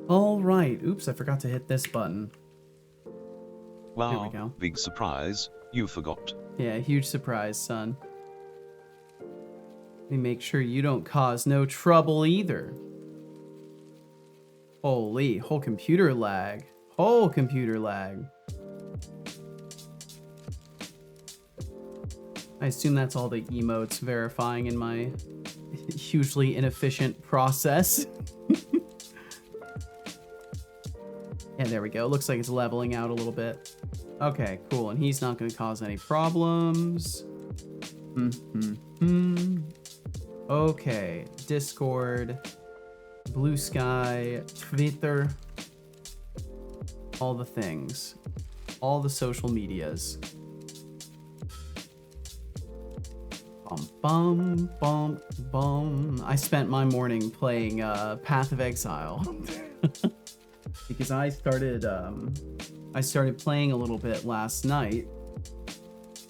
All right. Oops, I forgot to hit this button. Wow, there we go. Big surprise, you forgot. Yeah, huge surprise, son. Let me make sure you don't cause no trouble either. Holy, whole computer lag. Whole computer lag. I assume that's all the emotes verifying in my hugely inefficient process. Yeah, there we go. Looks like it's leveling out a little bit. Okay, cool. And he's not going to cause any problems. Okay, Discord, Blue Sky, Twitter, all the things. All the social medias. Bum, bum, bum, bum. I spent my morning playing Path of Exile. Because I started playing a little bit last night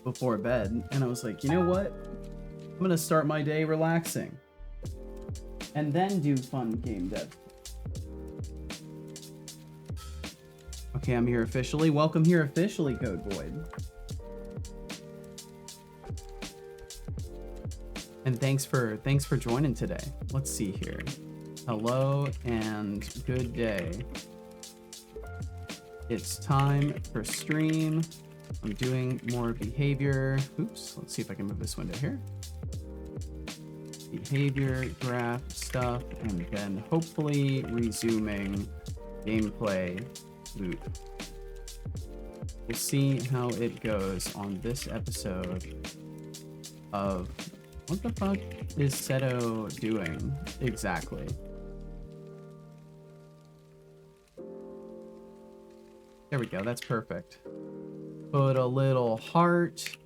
before bed, and I was like, you know what? I'm gonna start my day relaxing, and then do fun game dev. Okay, I'm here officially. Welcome here officially, Code Void. And thanks for joining today. Let's see here. Hello and good day. It's time for stream. I'm doing more behavior. Oops, let's see if I can move this window here. Behavior, graph stuff, and then hopefully resuming gameplay loop. We'll see how it goes on this episode of what the fuck is Seto doing exactly? There we go, that's perfect. Put a little heart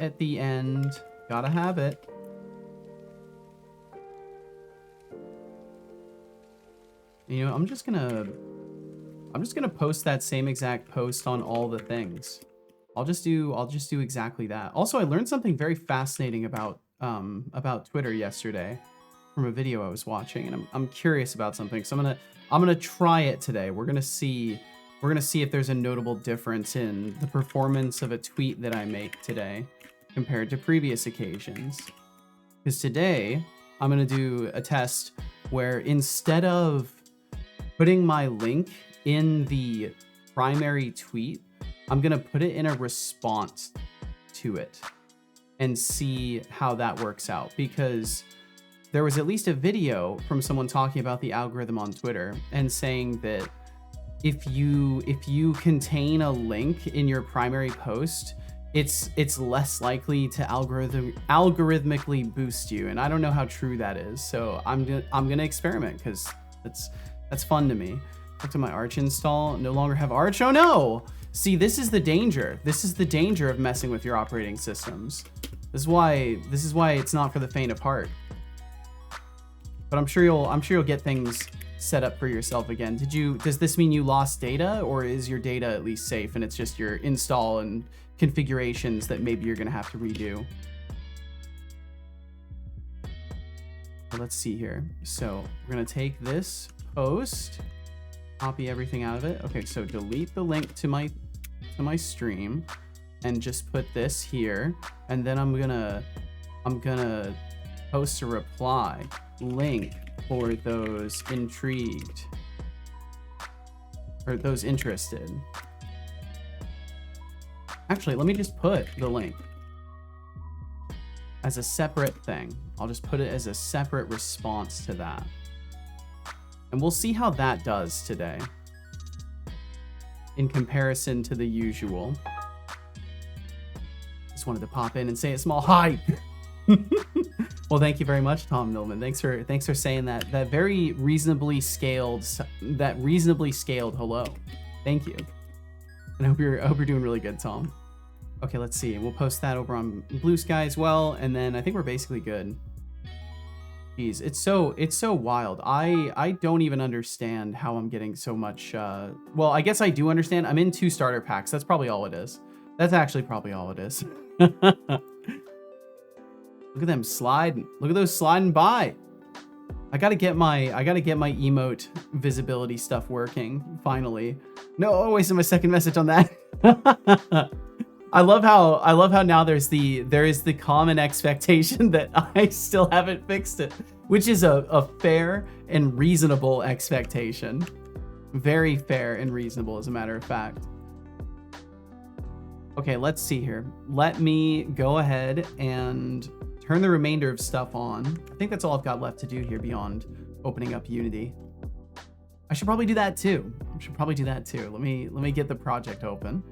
at the end. Gotta have it. You know, I'm just gonna post that same exact post on all the things. I'll just do exactly that. Also, I learned something very fascinating about Twitter yesterday from a video I was watching, and I'm curious about something. So I'm gonna try it today. We're gonna see if there's a notable difference in the performance of a tweet that I make today compared to previous occasions. Because today I'm gonna do a test where instead of putting my link in the primary tweet, I'm gonna put it in a response to it and see how that works out, because there was at least a video from someone talking about the algorithm on Twitter and saying that if you contain a link in your primary post, it's less likely to algorithmically boost you. And I don't know how true that is, so I'm gonna experiment because that's fun to me. Back to my Arch install. No longer have Arch. Oh no! See, this is the danger. This is the danger of messing with your operating systems. This is why it's not for the faint of heart. But I'm sure you'll get things set up for yourself again. Does this mean you lost data, or is your data at least safe and it's just your install and configurations that maybe you're gonna have to redo? Let's see here. So we're gonna take this post, copy everything out of it. Okay, so delete the link to my stream and just put this here, and then I'm gonna post a reply link for those intrigued or those interested. Actually, let me just put the link as a separate thing. I'll just put it as a separate response to that. And we'll see how that does today in comparison to the usual. Just wanted to pop in and say a small hi. Well, thank you very much, Tom Millman. Thanks for saying that very reasonably scaled hello. Thank you. And I hope you're doing really good, Tom. Okay, let's see. We'll post that over on Blue Sky as well, and then I think we're basically good. Jeez, it's so wild. I don't even understand how I'm getting so much. Well, I guess I do understand. I'm in 2 starter packs. That's probably all it is. That's actually probably all it is. Look at them sliding. Look at those sliding by. I gotta get my emote visibility stuff working finally. No, I wasted my second message on that. I love how now there is the common expectation that I still haven't fixed it, which is a fair and reasonable expectation. Very fair and reasonable, as a matter of fact. Okay, let's see here. Let me go ahead and turn the remainder of stuff on. I think that's all I've got left to do here beyond opening up Unity. I should probably do that too. Let me get the project open.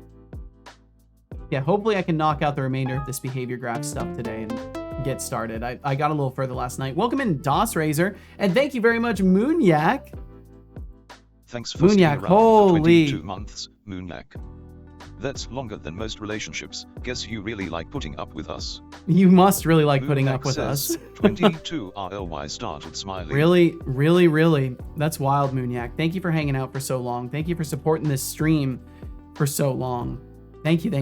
Yeah, hopefully I can knock out the remainder of this behavior graph stuff today and get started. I got a little further last night. Welcome in, DOS Razor, and thank you very much, Moonyak. Thanks for sticking around for 22 months, Moonyak. That's longer than most relationships. Guess you really like putting up with us. You must really like putting Moonyak up with us. 22 RLY started smiling. Really. That's wild, Moonyak. Thank you for hanging out for so long. Thank you for supporting this stream for so long. Thank you.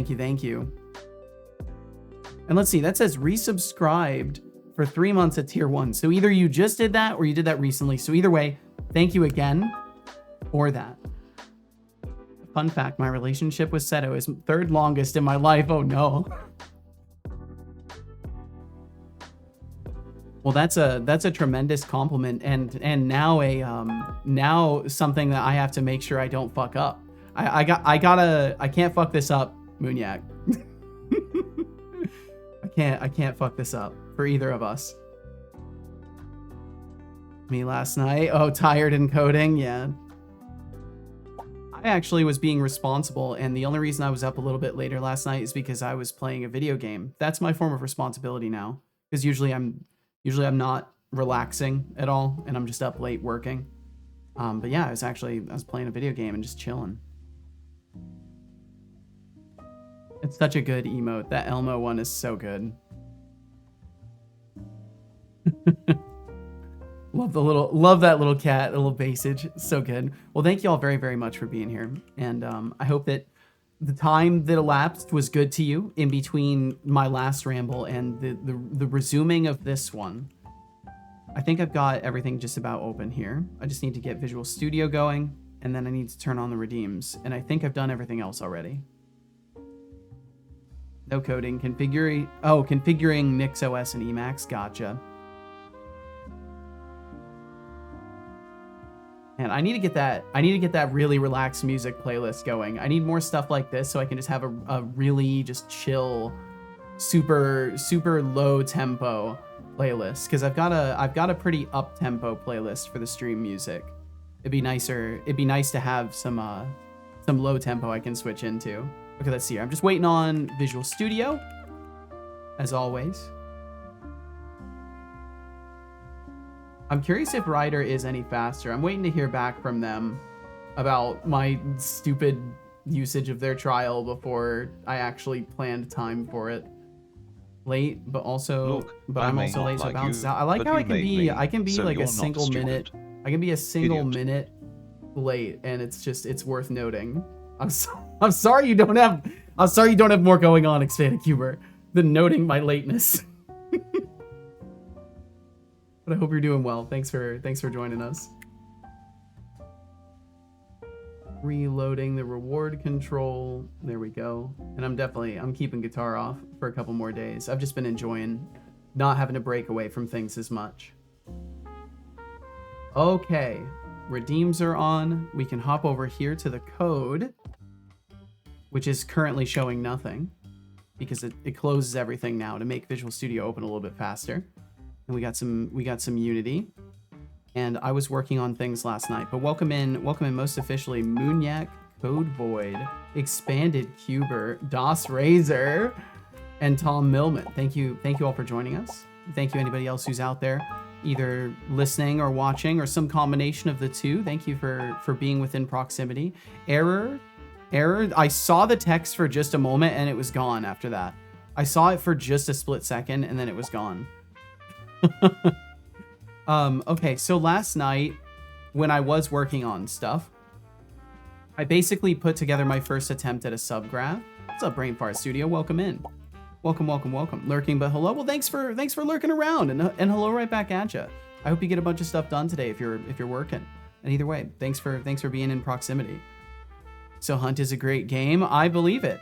And let's see, that says resubscribed for 3 months at tier 1. So either you just did that or you did that recently. So either way, thank you again for that. Fun fact, my relationship with Seto is third longest in my life. Oh no. Well, that's a tremendous compliment, and now now something that I have to make sure I don't fuck up. I can't fuck this up, Moonyak. I can't fuck this up for either of us. Me last night. Oh, tired and coding. Yeah. I actually was being responsible, and the only reason I was up a little bit later last night is because I was playing a video game. That's my form of responsibility now, because usually I'm not relaxing at all, and I'm just up late working. But yeah, I was playing a video game and just chilling. It's such a good emote. That Elmo one is so good. Love that little cat, a little bassage. So good. Well, thank you all very, very much for being here. And I hope that the time that elapsed was good to you in between my last ramble and the resuming of this one. I think I've got everything just about open here. I just need to get Visual Studio going, and then I need to turn on the redeems. And I think I've done everything else already. No coding. Configuring NixOS and Emacs. Gotcha. And I need to get that really relaxed music playlist going. I need more stuff like this so I can just have a really just chill, super low tempo playlist, because I've got a pretty up tempo playlist for the stream music. It'd be nice to have some low tempo I can switch into. Okay, let's see here. I'm just waiting on Visual Studio, as always. I'm curious if Ryder is any faster. I'm waiting to hear back from them about my stupid usage of their trial before I actually planned time for it. Late, but I'm also late, so it balances out. I like how I can be like a single minute. I can be a single minute late, and it's worth noting. I'm sorry you don't have more going on, Expanded Cuber, than noting my lateness. But I hope you're doing well. Thanks for joining us. Reloading the reward control. There we go. And I'm keeping guitar off for a couple more days. I've just been enjoying not having to break away from things as much. Okay, redeems are on. We can hop over here to the code, which is currently showing nothing because it closes everything now to make Visual Studio open a little bit faster. And we got some Unity, and I was working on things last night. But welcome in most officially, Moonyak, Code Void, Expanded Cuber, DOS Razor, and Tom Millman. Thank you all for joining us. Thank you anybody else who's out there, either listening or watching or some combination of the two. Thank you for being within proximity. Error. I saw the text for just a moment and it was gone after that. I saw it for just a split second and then it was gone. Okay, so last night when I was working on stuff, I basically put together my first attempt at a subgraph. What's up, Brainfart Studio? Welcome in. Welcome. Lurking, but hello. Well, thanks for lurking around, and hello right back at you. I hope you get a bunch of stuff done today if you're working. And either way, thanks for being in proximity. So Hunt is a great game. I believe it.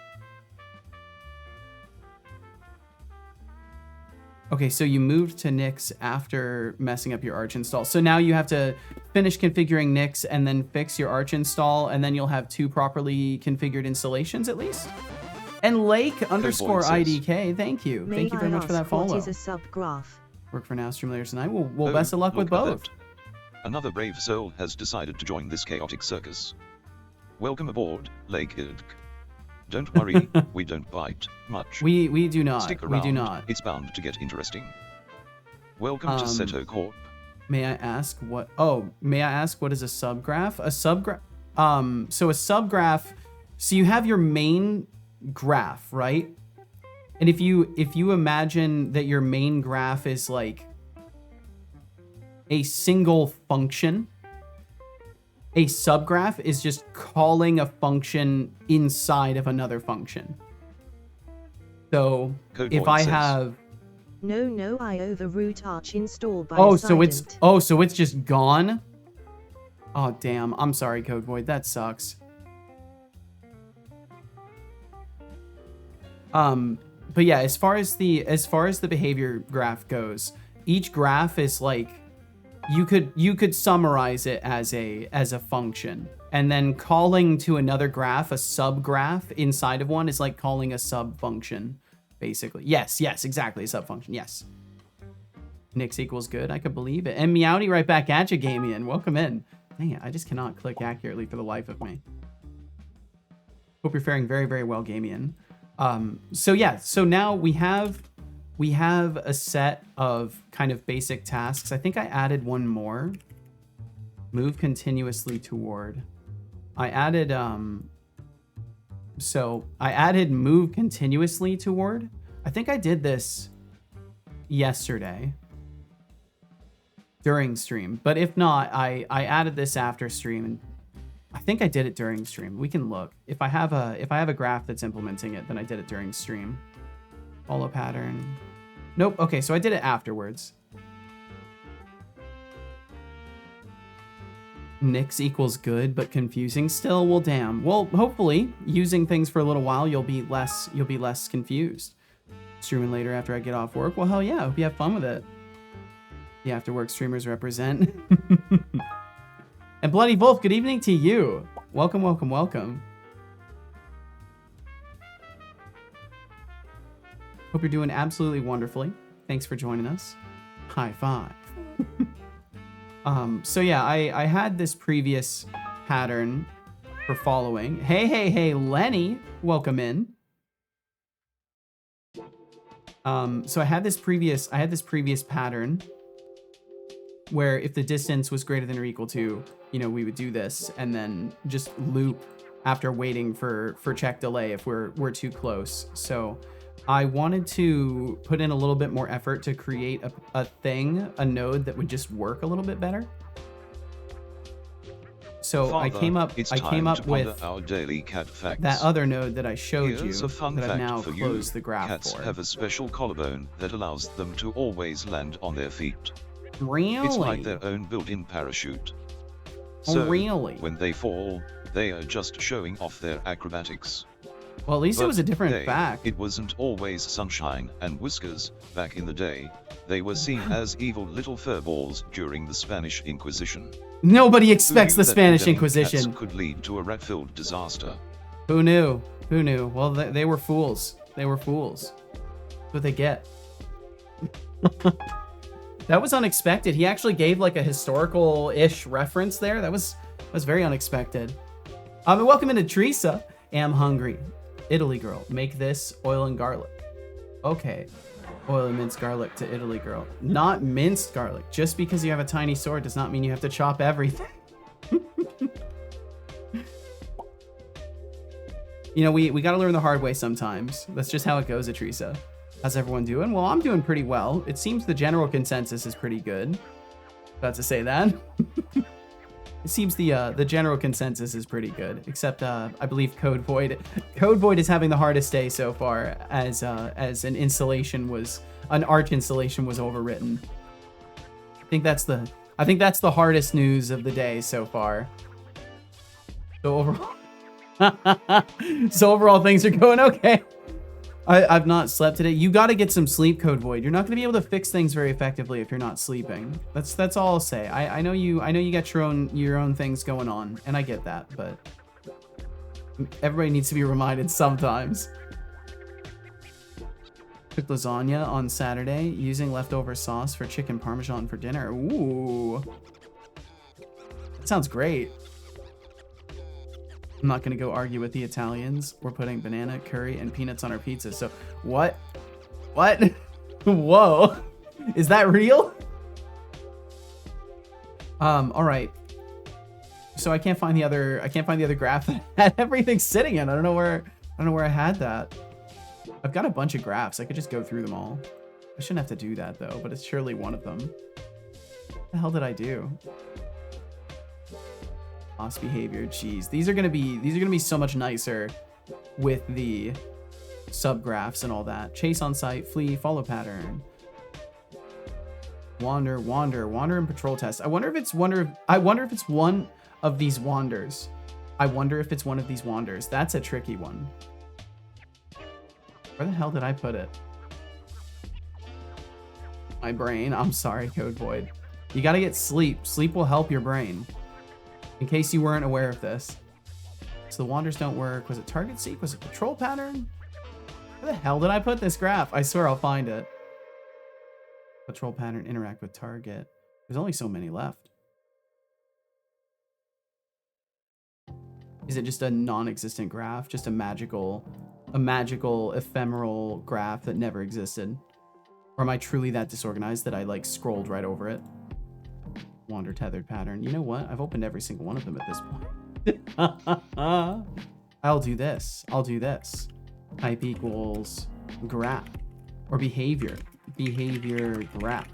Okay, so you moved to Nix after messing up your Arch install. So now you have to finish configuring Nix and then fix your Arch install, and then you'll have 2 properly configured installations at least. And Lake _ IDK, thank you. Thank you very much for that follow. What is a subgraph? Work for now, stream later tonight. Well, best of luck with both. Another brave soul has decided to join this chaotic circus. Welcome aboard, Lake Idk. Don't worry, we don't bite much. We do not. Stick around, we do not. It's bound to get interesting. Welcome to Seto Corp. May I ask what? Oh, may I ask what is a subgraph? A subgraph. So a subgraph. So you have your main graph, right? And if you imagine that your main graph is like a single function, a subgraph is just calling a function inside of another function. So if I have No, I owe the root arch install by so it's just gone. Oh damn, I'm sorry, Code Void, that sucks. But yeah, as far as the behavior graph goes, each graph is like you could summarize it as a function, and then calling to another graph, a subgraph inside of one, is like calling a sub function, basically. Yes, exactly, a sub function. Yes. Nix equals good. I could believe it. And Meowdy right back at you, Gamian. Welcome in. Dang it, I just cannot click accurately for the life of me. Hope you're faring very, very well, Gamian. So yeah, so now we have a set of kind of basic tasks. I think I added one more. Move continuously toward. I added move continuously toward. I think I did this yesterday during stream, but if not, I added this after stream, and I think I did it during stream. We can look. If I have a graph that's implementing it, then I did it during stream. Follow pattern. Nope. Okay, so I did it afterwards. Nix equals good, but confusing still. Well, damn. Well, hopefully, using things for a little while, you'll be less confused. Streaming later after I get off work. Well, hell yeah. Hope you have fun with it. The after work streamers represent. And Bloody Wolf, good evening to you. Welcome, welcome, welcome. Hope you're doing absolutely wonderfully. Thanks for joining us. High five. So yeah, I had this previous pattern for following. Hey, Lenny, welcome in. So I had this previous pattern where if the distance was greater than or equal to, we would do this and then just loop after waiting for check delay if we're too close. So I wanted to put in a little bit more effort to create a node that would just work a little bit better. So Father, I came up with our daily cat facts. that other node that I showed Here's you a fun that I've fact now for closed you. the graph Cats for. have a special collarbone that allows them to always land on their feet. Really? It's like their own built-in parachute. Oh, So, really? when they fall, they are just showing off their acrobatics. Well, at least it But was a different they, fact. It wasn't always sunshine and whiskers. Back in the day, they were seen as evil little furballs during the Spanish Inquisition. Nobody expects Who knew the that Spanish condemning Inquisition. cats could lead to a rat-filled disaster. Who knew? Who knew? Well, they were fools. They were fools. That's what they get. That was unexpected. He actually gave like a historical-ish reference there. That was very unexpected. And welcome into Teresa. Am hungry. Italy girl. Make this oil and garlic. Okay. Oil and minced garlic to Italy girl. Not minced garlic. Just because you have a tiny sword does not mean you have to chop everything. We got to learn the hard way sometimes. That's just how it goes, Teresa. How's everyone doing? Well, I'm doing pretty well. It seems the general consensus is pretty good. About to say that. It seems the general consensus is pretty good, except I believe Code Void is having the hardest day so far, as an Arch installation was overwritten. I think that's the hardest news of the day so far. So overall things are going okay. I've not slept today. You got to get some sleep, Code Void. You're not going to be able to fix things very effectively if you're not sleeping. That's all I'll say. I know you got your own things going on, and I get that, but everybody needs to be reminded sometimes. Cooked lasagna on Saturday using leftover sauce for chicken parmesan for dinner. Ooh. That sounds great. I'm not going to go argue with the Italians. We're putting banana, curry, and peanuts on our pizza. So, what? What? Whoa. Is that real? All right. So I can't find the other graph that had everything sitting in. I don't know where I had that. I've got a bunch of graphs. I could just go through them all. I shouldn't have to do that though, but it's surely one of them. What the hell did I do? Loss behavior, jeez. These are gonna be so much nicer with the subgraphs and all that. Chase on site, flee, follow pattern. Wander, and patrol test. I wonder if it's one of these wanders. I wonder if it's one of these wanders. That's a tricky one. Where the hell did I put it? My brain. I'm sorry, Code Void. You gotta get sleep. Sleep will help your brain. In case you weren't aware of this. So the wanders don't work. Was it target seek? Was it patrol pattern? Where the hell did I put this graph? I swear I'll find it. Patrol pattern, interact with target. There's only so many left. Is it just a non-existent graph? Just a magical ephemeral graph that never existed? Or am I truly that disorganized that I like scrolled right over it? Wander tethered pattern. You know what? I've opened every single one of them at this point. I'll do this. Type equals graph or behavior graph.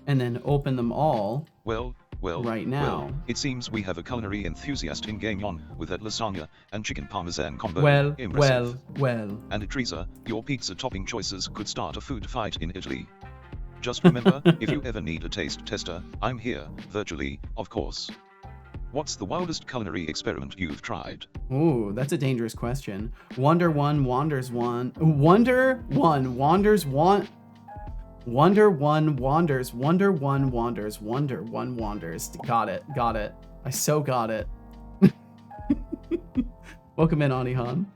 And then open them all. Well, right now. It seems we have a culinary enthusiast in game on with that lasagna and chicken parmesan combo. Well. And Teresa, your pizza topping choices could start a food fight in Italy. Just remember, if you ever need a taste tester, I'm here, virtually, of course. What's the wildest culinary experiment you've tried? Ooh, that's a dangerous question. Wonder 1 wanders 1. Wonder 1 wanders 1. Wonder 1 wanders. Wonder 1 wanders. Wonder 1 wanders. Got it. I so got it. Welcome in, Anihan.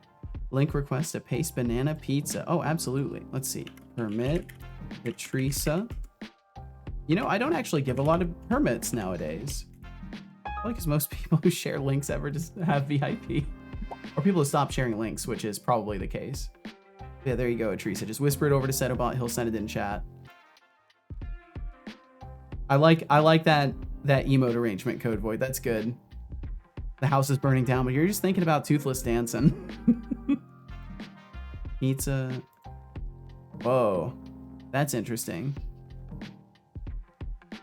Link request to paste banana pizza. Oh, absolutely. Let's see. Permit. Teresa. You know, I don't actually give a lot of permits nowadays. Probably because most people who share links ever just have VIP. Or people who stop sharing links, which is probably the case. Yeah, there you go, Teresa. Just whisper it over to Setobot. He'll send it in chat. I like that emote arrangement, Code Void. That's good. The house is burning down, but you're just thinking about Toothless dancing. Pizza. Whoa. That's interesting.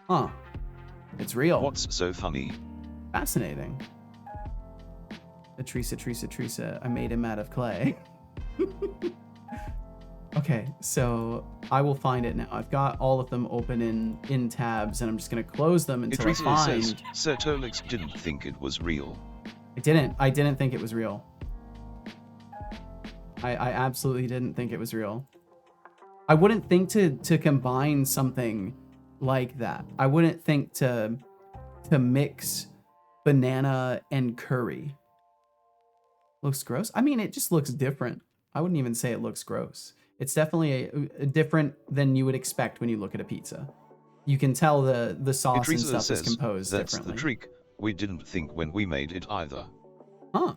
Huh. It's real. What's so funny? Fascinating. Teresa. I made him out of clay. Okay, so I will find it now. I've got all of them open in tabs, and I'm just gonna close them until I find. Says, Sir Tolix didn't think it was real. I didn't think it was real. I absolutely didn't think it was real. I wouldn't think to combine something like that. I wouldn't think to mix banana and curry. Looks gross. I mean, it just looks different. I wouldn't even say it looks gross. It's definitely a different than you would expect when you look at a pizza. You can tell the sauce and stuff is composed that's differently. The trick. We didn't think when we made it either. Huh.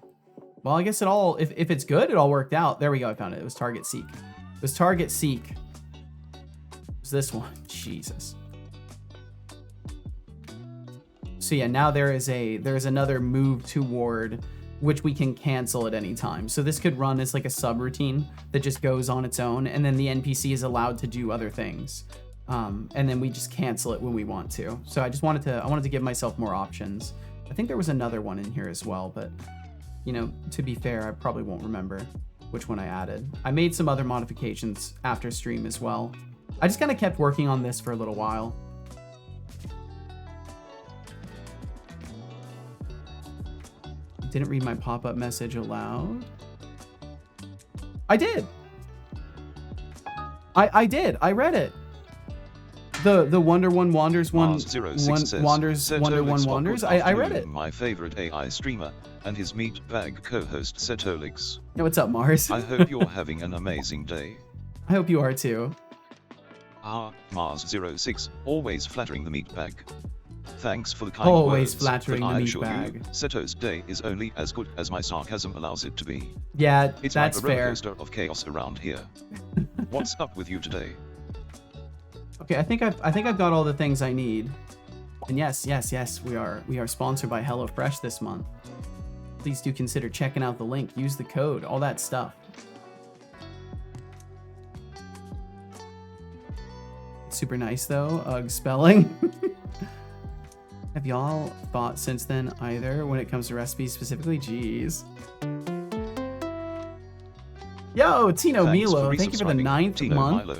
Well, I guess it all, if it's good, it all worked out. There we go. I found it. It was target seek. It was target seek. It was this one. Jesus. So yeah, now there's another move toward which we can cancel at any time. So this could run as like a subroutine that just goes on its own, and then the NPC is allowed to do other things. And then we just cancel it when we want to. So I wanted to give myself more options. I think there was another one in here as well, but you know, to be fair, I probably won't remember which one I added. I made some other modifications after stream as well. I just kind of kept working on this for a little while. Didn't read my pop-up message aloud. I did. I did. I read it. The Wonder One Wanders One Wanders Wonder One Wanders. I read it. My favorite AI streamer and his meat bag co-host Setolix. Yeah, what's up, Mars? I hope you're having an amazing day. I hope you are too. Mars06, always flattering the meat bag. Thanks for the kind Always words, flattering but the I meat assure bag. you, Seto's day is only as good as my sarcasm allows it to be. Yeah, It's that's like a roller fair. coaster of chaos around here. What's up with you today? Okay, I think I've got all the things I need. And yes, we are sponsored by HelloFresh this month. Please do consider checking out the link, use the code, all that stuff. Super nice though, spelling. Have y'all thought since then either when it comes to recipes specifically? Jeez. Yo, Tino Thanks Milo, for thank you for the resubscribing, 9th Tino month Milo.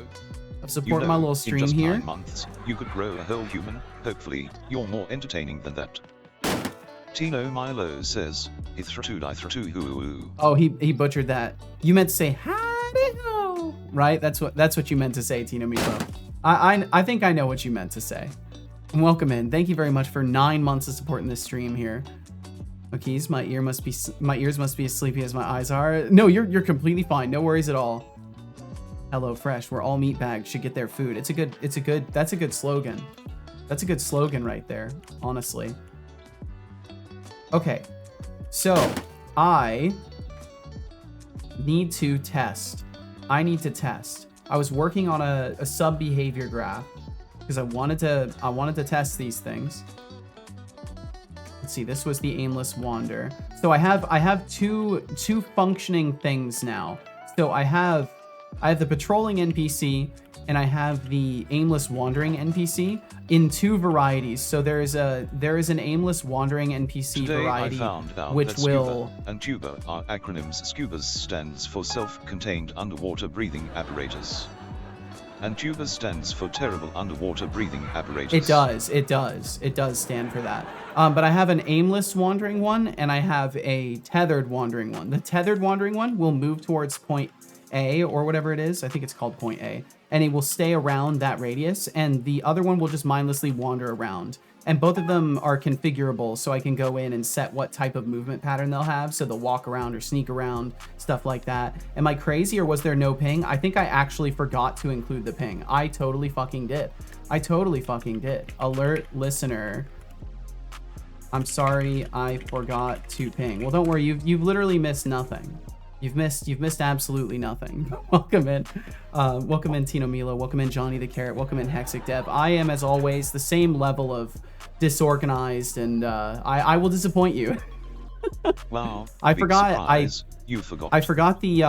of supporting my little in stream just here. 9 months, you could grow a whole human. Hopefully, you're more entertaining than that. Tino Milo says, "Ithratu-di-thratu-hoo-hoo." Oh, he butchered that. You meant to say howdy ho, right? That's what you meant to say, Tino Milo. I think I know what you meant to say. And welcome in. Thank you very much for 9 months of supporting this stream here. Okay, my ears must be as sleepy as my eyes are. No, you're completely fine. No worries at all. HelloFresh, where all meat bags should get their food. That's a good slogan. That's a good slogan right there, honestly. Okay, so I need to test. I was working on a sub behavior graph because I wanted to test these things. Let's see, this was the aimless wander. So I have two functioning things now. So I have the patrolling NPC and I have the aimless wandering NPC in 2 varieties. So there is an aimless wandering NPC Today variety I found out which that will SCUBA and TUBA are acronyms. SCUBA stands for self-contained underwater breathing apparatus, and TUBA stands for terrible underwater breathing apparatus. It does stand for that. But I have an aimless wandering one and I have a tethered wandering one. The tethered wandering one will move towards point A or whatever it is. I think it's called point A. And it will stay around that radius. And the other one will just mindlessly wander around. And both of them are configurable, so I can go in and set what type of movement pattern they'll have. So they'll walk around or sneak around, stuff like that. Am I crazy or was there no ping? I think I actually forgot to include the ping. I totally fucking did. Alert listener. I'm sorry, I forgot to ping. Well, don't worry, you've literally missed nothing. You've missed absolutely nothing. Welcome in Tino Milo. Welcome in Johnny the Carrot. Welcome in Hexic Dev. I am, as always, the same level of disorganized, and I will disappoint you. Wow. I big forgot. surprise. You forgot. I forgot the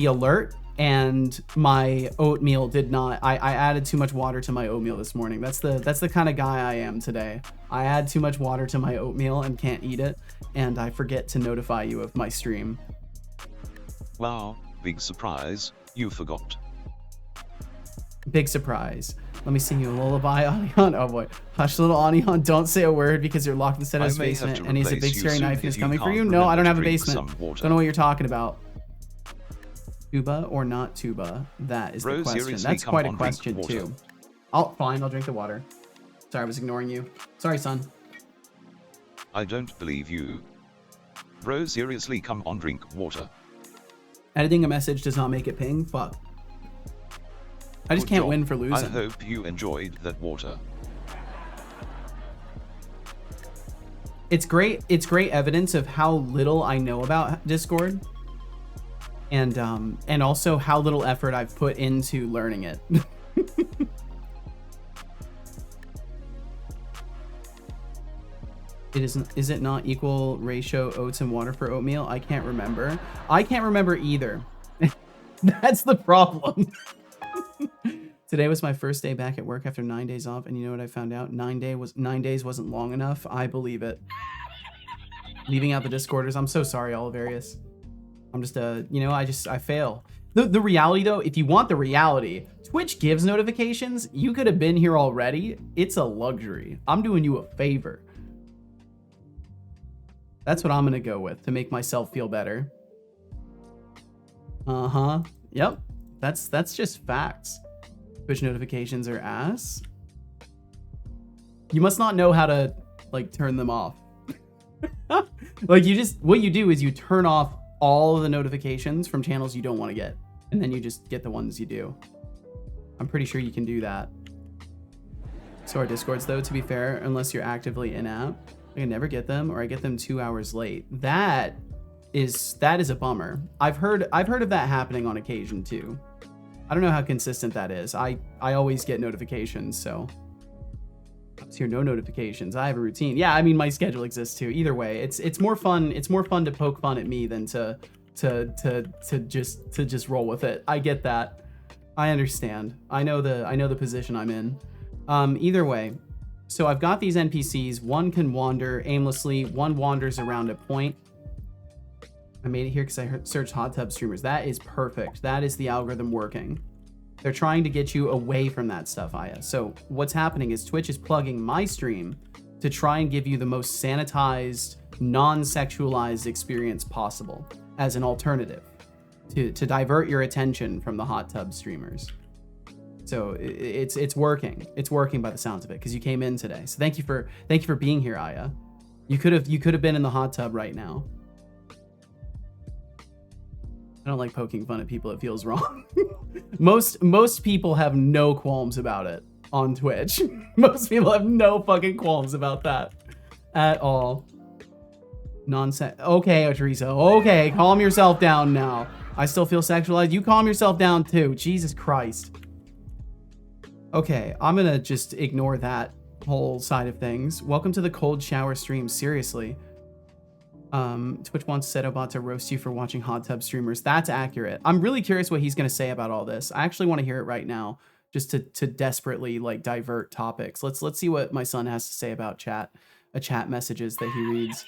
alert, and my oatmeal did not. I added too much water to my oatmeal this morning. That's the kind of guy I am today. I add too much water to my oatmeal and can't eat it, and I forget to notify you of my stream. Wow, big surprise. You forgot. Big surprise. Let me sing you a lullaby, Anion. Oh boy. Hush, little Anion, don't say a word because you're locked in Seto's basement and he's a big scary knife and he's coming for you. No, I don't have a basement. Don't know what you're talking about. Tuba or not tuba? That is the question. That's quite a question too. Fine, I'll drink the water. Sorry, I was ignoring you. Sorry, son. I don't believe you. Bro, seriously, come on, drink water. Editing a message does not make it ping? Fuck. I just Good can't job. win for losing. I hope you enjoyed that water. It's great evidence of how little I know about Discord. And also how little effort I've put into learning it. Is it not equal ratio oats and water for oatmeal? I can't remember. I can't remember either. That's the problem. Today was my first day back at work after 9 days off, and you know what I found out? 9 days wasn't long enough. I believe it. Leaving out the Discorders. I'm so sorry, Olivarius. I'm just I fail. The reality though, if you want the reality, Twitch gives notifications. You could have been here already. It's a luxury. I'm doing you a favor. That's what I'm gonna go with to make myself feel better. Uh-huh. Yep. That's just facts. Twitch notifications are ass. You must not know how to like turn them off. Like what you do is you turn off all of the notifications from channels you don't want to get, and then you just get the ones you do. I'm pretty sure you can do that. So our Discords though, to be fair, unless you're actively in-app, I can never get them, or I get them 2 hours late. That is a bummer. I've heard of that happening on occasion too. I don't know how consistent that is. I always get notifications, so it's here, no notifications. I have a routine. Yeah, I mean my schedule exists too. Either way, it's more fun. It's more fun to poke fun at me than to just roll with it. I get that. I understand. I know the position I'm in. Either way, so I've got these NPCs. One can wander aimlessly. One wanders around a point. I made it here because I searched hot tub streamers. That is perfect. That is the algorithm working. They're trying to get you away from that stuff, Aya. So what's happening is Twitch is plugging my stream to try and give you the most sanitized, non-sexualized experience possible as an alternative to divert your attention from the hot tub streamers. So it's working. It's working by the sounds of it because you came in today. So thank you for being here, Aya. You could have been in the hot tub right now. I don't like poking fun at people. It feels wrong. Most people have no qualms about it on Twitch. Most people have no fucking qualms about that at all. Nonsense. Okay, Teresa. Okay, calm yourself down now. I still feel sexualized. You calm yourself down too. Jesus Christ. Okay, I'm gonna just ignore that whole side of things. Welcome to the cold shower stream. Seriously. Twitch wants Setobot to roast you for watching hot tub streamers. That's accurate. I'm really curious what he's going to say about all this. I actually want to hear it right now, just to desperately like divert topics. Let's see what my son has to say about chat messages that he reads.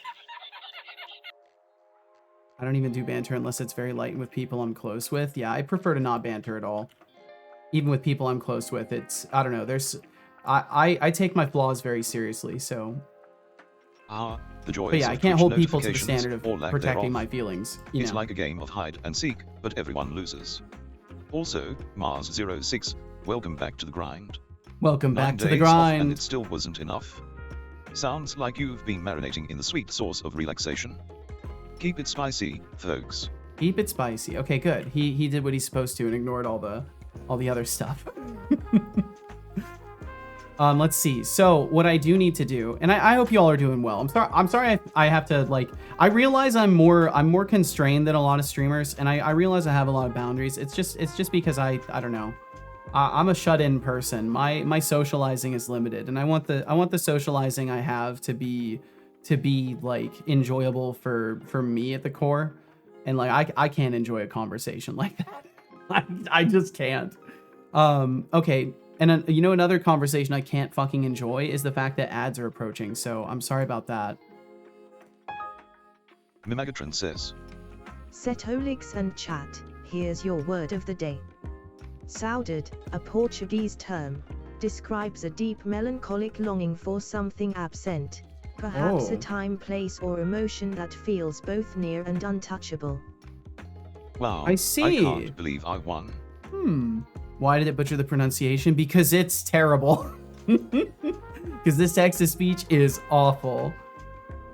I don't even do banter unless it's very light and with people I'm close with. Yeah, I prefer to not banter at all. Even with people I'm close with, I don't know. I take my flaws very seriously, so. The joys but yeah, I of can't Twitch hold people to the standard of protecting thereof. my feelings. It's like a game of hide and seek, but everyone loses. Also, Mars06, welcome back to the grind. Welcome back to the 9 days off grind. and it still wasn't enough. Sounds like you've been marinating in the sweet sauce of relaxation. Keep it spicy, folks. Keep it spicy. Okay, good. He did what he's supposed to and ignored all the other stuff. Let's see. So what I do need to do, and I hope you all are doing well. I'm sorry I have to like, I realize I'm more constrained than a lot of streamers, and I realize I have a lot of boundaries. It's just because I don't know. I'm a shut-in person. My socializing is limited, and I want the socializing I have to be like enjoyable for me at the core. And like I can't enjoy a conversation like that. I just can't. Okay. And you know, another conversation I can't fucking enjoy is the fact that ads are approaching. So I'm sorry about that. Mimagatron says, Setolix and chat, here's your word of the day. Saudade, a Portuguese term, describes a deep melancholic longing for something absent, perhaps a time, place, or emotion that feels both near and untouchable. wow, I see. I can't believe I won. Why did it butcher the pronunciation? Because it's terrible. Because this text-to-speech is awful.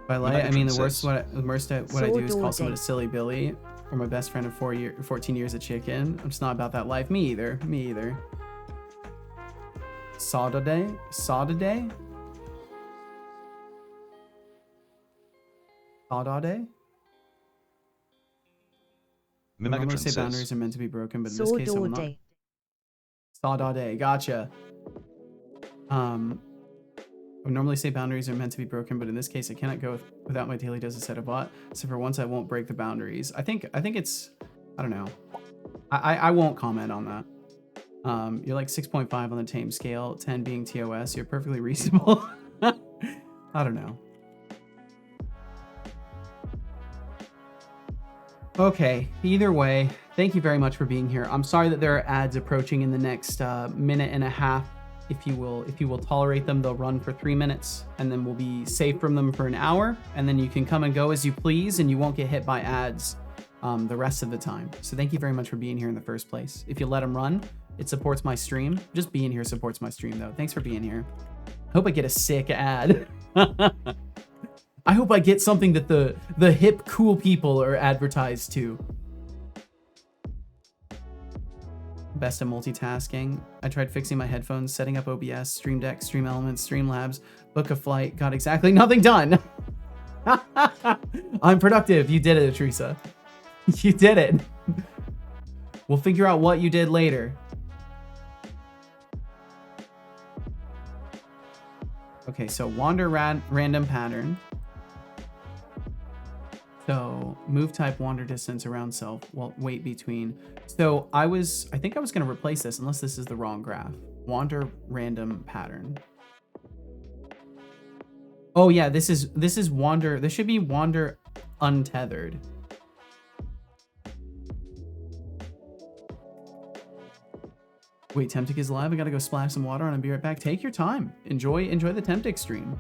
By light, I mean the worst what I do is call someone a silly Billy, or my best friend of 14 years a chicken. I'm just not about that life. Me either. Saudade? Saudade? Saudade? I normally say boundaries are meant to be broken, but in this case I will not. Saudade, gotcha. I would normally say boundaries are meant to be broken, but in this case I cannot go without my daily dose of Setobot. So for once I won't break the boundaries. I think it's, I don't know. I won't comment on that. You're like 6.5 on the tame scale, 10 being TOS. You're perfectly reasonable. I don't know. Okay, either way, thank you very much for being here. I'm sorry that there are ads approaching in the next minute and a half. If you will tolerate them, they'll run for 3 minutes, and then we'll be safe from them for an hour, and then you can come and go as you please, and you won't get hit by ads the rest of the time. So thank you very much for being here in the first place. If you let them run, it supports my stream. Just being here supports my stream, though. Thanks for being here. Hope I get a sick ad. I hope I get something that the hip, cool people are advertised to. Best at multitasking. I tried fixing my headphones, setting up OBS, Stream Deck, Stream Elements, Streamlabs, book a flight, got exactly nothing done. I'm productive. You did it, Teresa. You did it. We'll figure out what you did later. Okay, so wander random pattern. So move type, wander distance around self, well, wait between. So I think I was going to replace this unless this is the wrong graph. Wander random pattern. Oh yeah, this is wander. This should be wander untethered. Wait, Temptic is live. I gotta go splash some water on and be right back. Take your time. Enjoy the Temptic stream.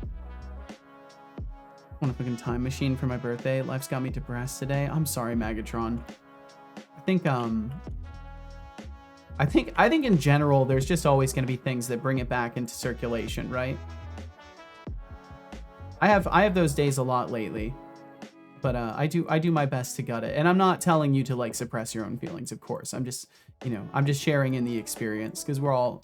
Want a fucking time machine for my birthday. Life's got me depressed today. I'm sorry, Magatron. I think in general, there's just always gonna be things that bring it back into circulation, right? I have those days a lot lately, but I do my best to gut it. And I'm not telling you to like suppress your own feelings, of course. I'm just sharing in the experience because we're all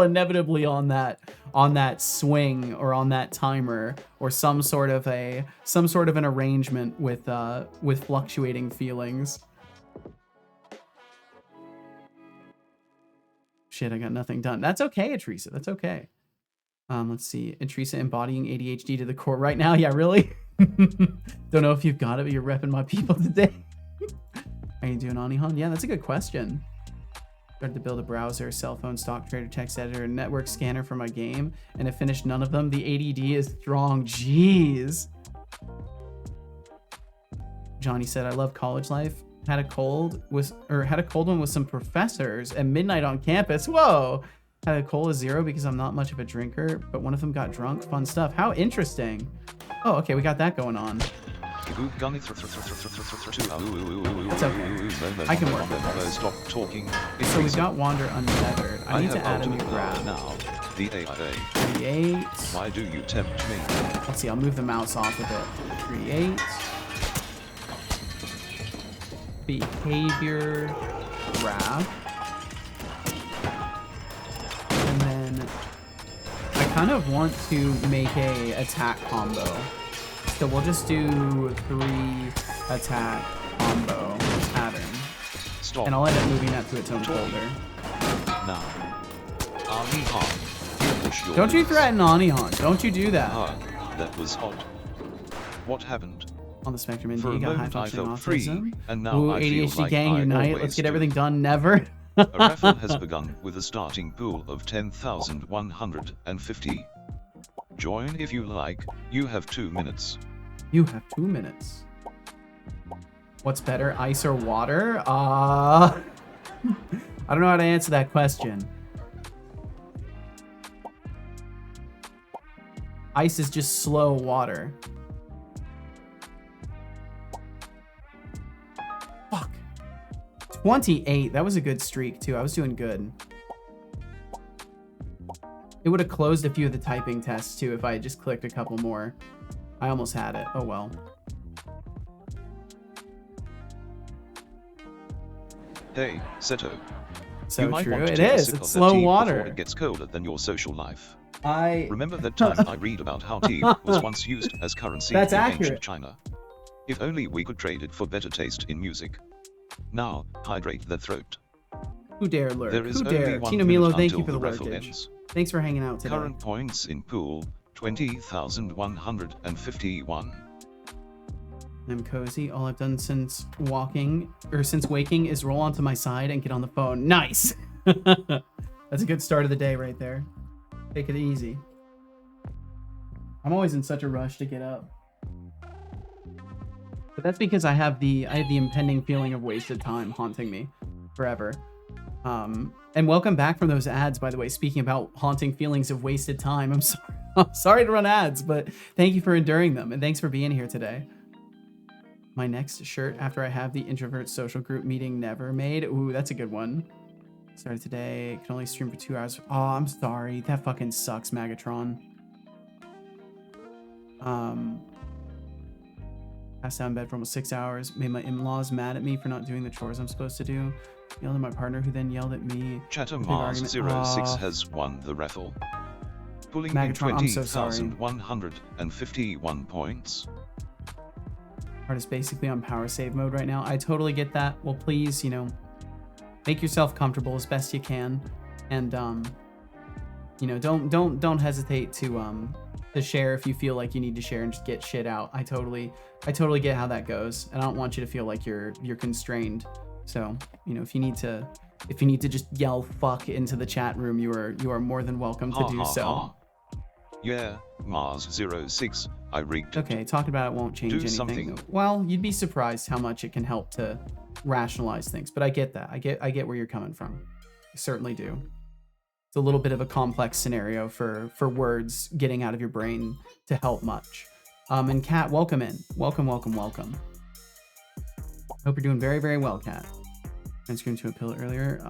inevitably on that swing or on that timer or some sort of an arrangement with fluctuating feelings. Shit, I got nothing done. That's okay, Teresa. That's okay. Let's see. Teresa embodying ADHD to the core right now. Yeah, really? Don't know if you've got it, but you're repping my people today. Are you doing Anihan? Yeah, that's a good question. Started to build a browser, cell phone, stock trader, text editor, and network scanner for my game, and have finished none of them. The ADD is strong. Jeez. Johnny said, I love college life. Had a cold one with some professors at midnight on campus. Whoa. Had a cold of 0 because I'm not much of a drinker, but one of them got drunk. Fun stuff. How interesting. Oh, okay, we got that going on. It's okay. I can work with this. Stop talking. So we've got wander untethered. I need to add a new graph. Now, the AIA. Create. Why do you tempt me? Let's see, I'll move the mouse off of it. Create. Behavior graph. And then I kind of want to make a attack combo. So we'll just do 3 attack combo pattern. Stop. And I'll end up moving that to its own folder. Now. Anihan. Don't you threaten Anihan. Don't you do that. That was odd. What happened? On the spectrum, and For you a got high moment I functioning felt free, autism. and now Ooh, I feel ADHD like gang I unite. always Let's get do. everything done. Never. A raffle has begun with a starting pool of 10,150. Join if you like. You have 2 minutes. You have 2 minutes. What's better, ice or water? I don't know how to answer that question. Ice is just slow water. Fuck. 28. That was a good streak, too. I was doing good. It would have closed a few of the typing tests, too, if I had just clicked a couple more. I almost had it. Oh, well. Hey, Seto. So you might true. want to It take a is. sip It's of that slow tea water. before it gets colder than your social life. I Remember that time I read about how tea was once used as currency That's in accurate. ancient China. If only we could trade it for better taste in music. Now, hydrate the throat. Who dare lurk? There is Who only dare? 1 Tino minute Milo, thank until you for the raffle lurkage. ends. Thanks for hanging out today. Current points in pool, 20,151. I'm cozy. All I've done since waking is roll onto my side and get on the phone. Nice. That's a good start of the day right there. Take it easy. I'm always in such a rush to get up. But that's because I have the impending feeling of wasted time haunting me forever. And welcome back from those ads, by the way. Speaking about haunting feelings of wasted time, I'm sorry. I'm sorry to run ads, but thank you for enduring them, and thanks for being here today. My next shirt after I have the introvert social group meeting never made. Ooh, that's a good one. Started today. Can only stream for 2 hours. Oh, I'm sorry. That fucking sucks, Magatron. Passed out in bed for almost 6 hours. Made my in-laws mad at me for not doing the chores I'm supposed to do. Yelled at my partner, who then yelled at me. Chatter Mars06 has won the raffle, pulling in Magatron, I'm so sorry. 20,151 points. Heart is basically on power save mode right now. I totally get that. Well, please, you know, make yourself comfortable as best you can, and you know, don't hesitate to share if you feel like you need to share and just get shit out. I totally get how that goes, and I don't want you to feel like you're constrained. So, you know, if you need to just yell fuck into the chat room, you are more than welcome to do so. Yeah, Mars06, I rigged it. Okay, talking about it won't change anything. Something. Well, you'd be surprised how much it can help to rationalize things, but I get that. I get where you're coming from. I certainly do. It's a little bit of a complex scenario for words getting out of your brain to help much. And Kat, welcome in. Welcome. Hope you're doing very, very well, Kat. I screamed to a pill earlier.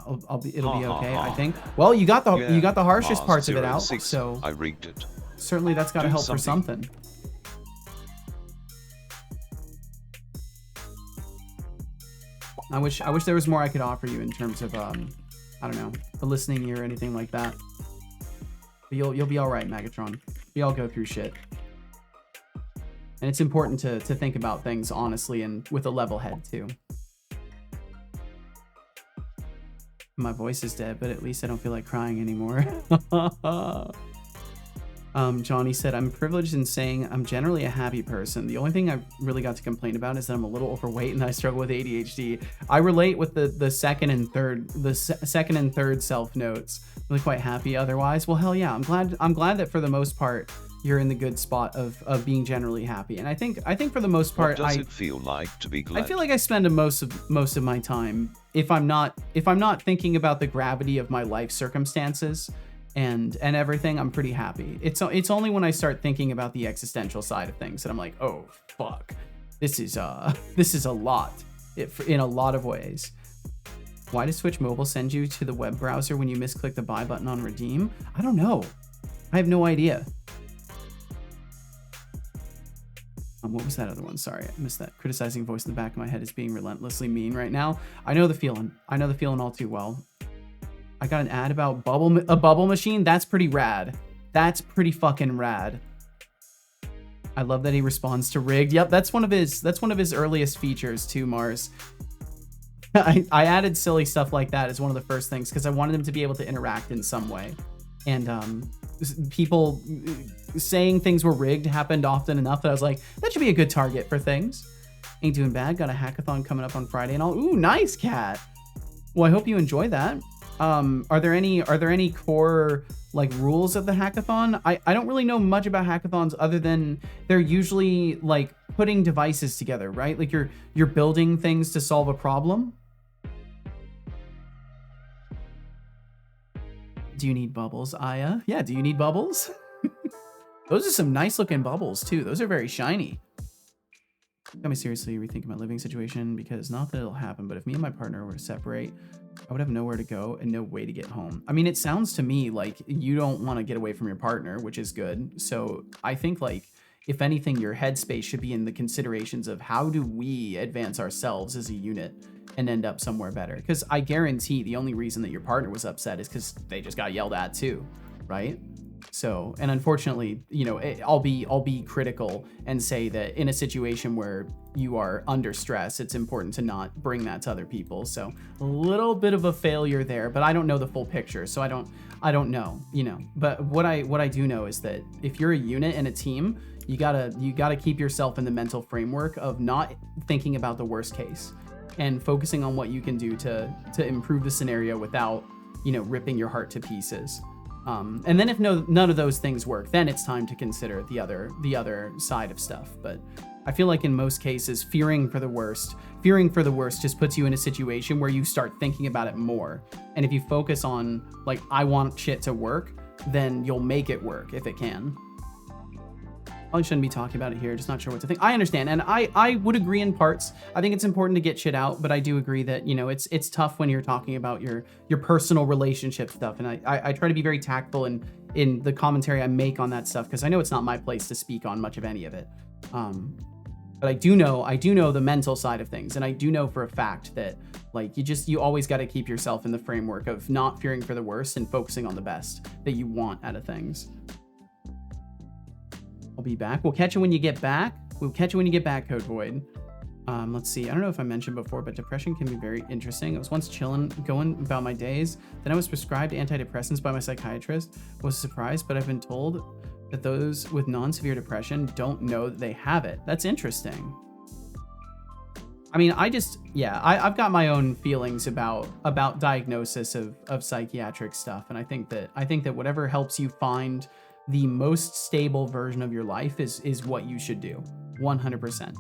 It'll be okay, I think. Well, you got the harshest parts of it out, so I rigged it. Certainly that's got to help for something. I wish there was more I could offer you in terms of I don't know, a listening ear or anything like that. But you'll be all right, Magatron. We all go through shit. And it's important to think about things honestly and with a level head too. My voice is dead, but at least I don't feel like crying anymore. Johnny said, I'm privileged in saying I'm generally a happy person. The only thing I've really got to complain about is that I'm a little overweight and I struggle with ADHD. I relate with the second and third self notes. Really quite happy otherwise. Well, hell yeah. I'm glad that for the most part you're in the good spot of being generally happy. And I think for the most part, what does it feel like to be glad? I feel like I spend most of my time, if I'm not thinking about the gravity of my life circumstances and everything, I'm pretty happy. It's only when I start thinking about the existential side of things that I'm like, oh fuck, this is a lot in a lot of ways. Why does Switch Mobile send you to the web browser when you misclick the buy button on redeem? I don't know. I have no idea. What was that other one? Sorry, I missed that. Criticizing voice in the back of my head is being relentlessly mean right now. I know the feeling. All too well. I got an ad about a bubble machine. That's pretty rad. That's pretty fucking rad. I love that he responds to rigged. Yep, that's one of his earliest features too, Mars. I added silly stuff like that as one of the first things because I wanted him to be able to interact in some way. And people saying things were rigged happened often enough that I was like, that should be a good target for things. Ain't doing bad. Got a hackathon coming up on Friday and all. Ooh, nice, Cat. Well, I hope you enjoy that. Are there any core like rules of the hackathon? I don't really know much about hackathons other than they're usually like putting devices together, right? Like you're building things to solve a problem. Do you need bubbles, Aya? Yeah, do you need bubbles? Those are some nice looking bubbles too. Those are very shiny. Got me seriously rethinking my living situation because not that it'll happen, but if me and my partner were to separate, I would have nowhere to go and no way to get home. I mean, it sounds to me like you don't want to get away from your partner, which is good. So I think like, if anything, your headspace should be in the considerations of how do we advance ourselves as a unit and end up somewhere better? Because I guarantee the only reason that your partner was upset is because they just got yelled at too, right? So, and unfortunately, you know, I'll be critical and say that in a situation where you are under stress, it's important to not bring that to other people. So a little bit of a failure there, but I don't know the full picture. So I don't know, you know, but what I do know is that if you're a unit and a team, you gotta keep yourself in the mental framework of not thinking about the worst case and focusing on what you can do to improve the scenario without, you know, ripping your heart to pieces. And then if none of those things work, then it's time to consider the other side of stuff. But I feel like in most cases, fearing for the worst just puts you in a situation where you start thinking about it more. And if you focus on, like, I want shit to work, then you'll make it work if it can. Probably shouldn't be talking about it here, just not sure what to think. I understand, and I would agree in parts. I think it's important to get shit out, but I do agree that, you know, it's tough when you're talking about your personal relationship stuff, and I try to be very tactful in the commentary I make on that stuff, because I know it's not my place to speak on much of any of it. But I do know the mental side of things, and I do know for a fact that, like, you always got to keep yourself in the framework of not fearing for the worst and focusing on the best that you want out of things. I'll be back. We'll catch you when you get back. We'll catch you when you get back, Code Void. Let's see. I don't know if I mentioned before, but depression can be very interesting. I was once chilling, going about my days. Then I was prescribed antidepressants by my psychiatrist. Was surprised, but I've been told that those with non-severe depression don't know that they have it. That's interesting. I mean, I've got my own feelings about diagnosis of psychiatric stuff, and I think that whatever helps you find the most stable version of your life is what you should do, 100%.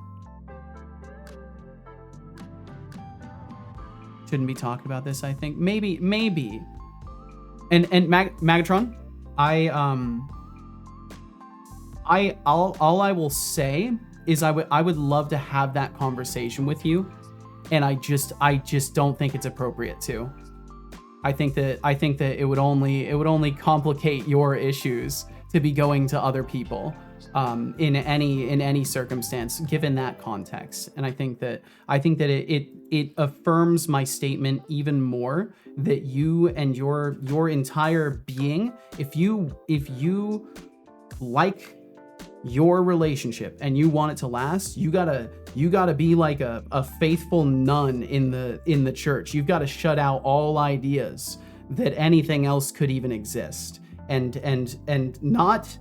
Shouldn't be talking about this, I think. Maybe. And Magatron, all I will say is I would love to have that conversation with you, and I just don't think it's appropriate to. I think that it would only complicate your issues to be going to other people in any circumstance given that context. And I think that it affirms my statement even more that you and your entire being, if you like your relationship and you want it to last, you gotta be like a faithful nun in the church. You've got to shut out all ideas that anything else could even exist, and not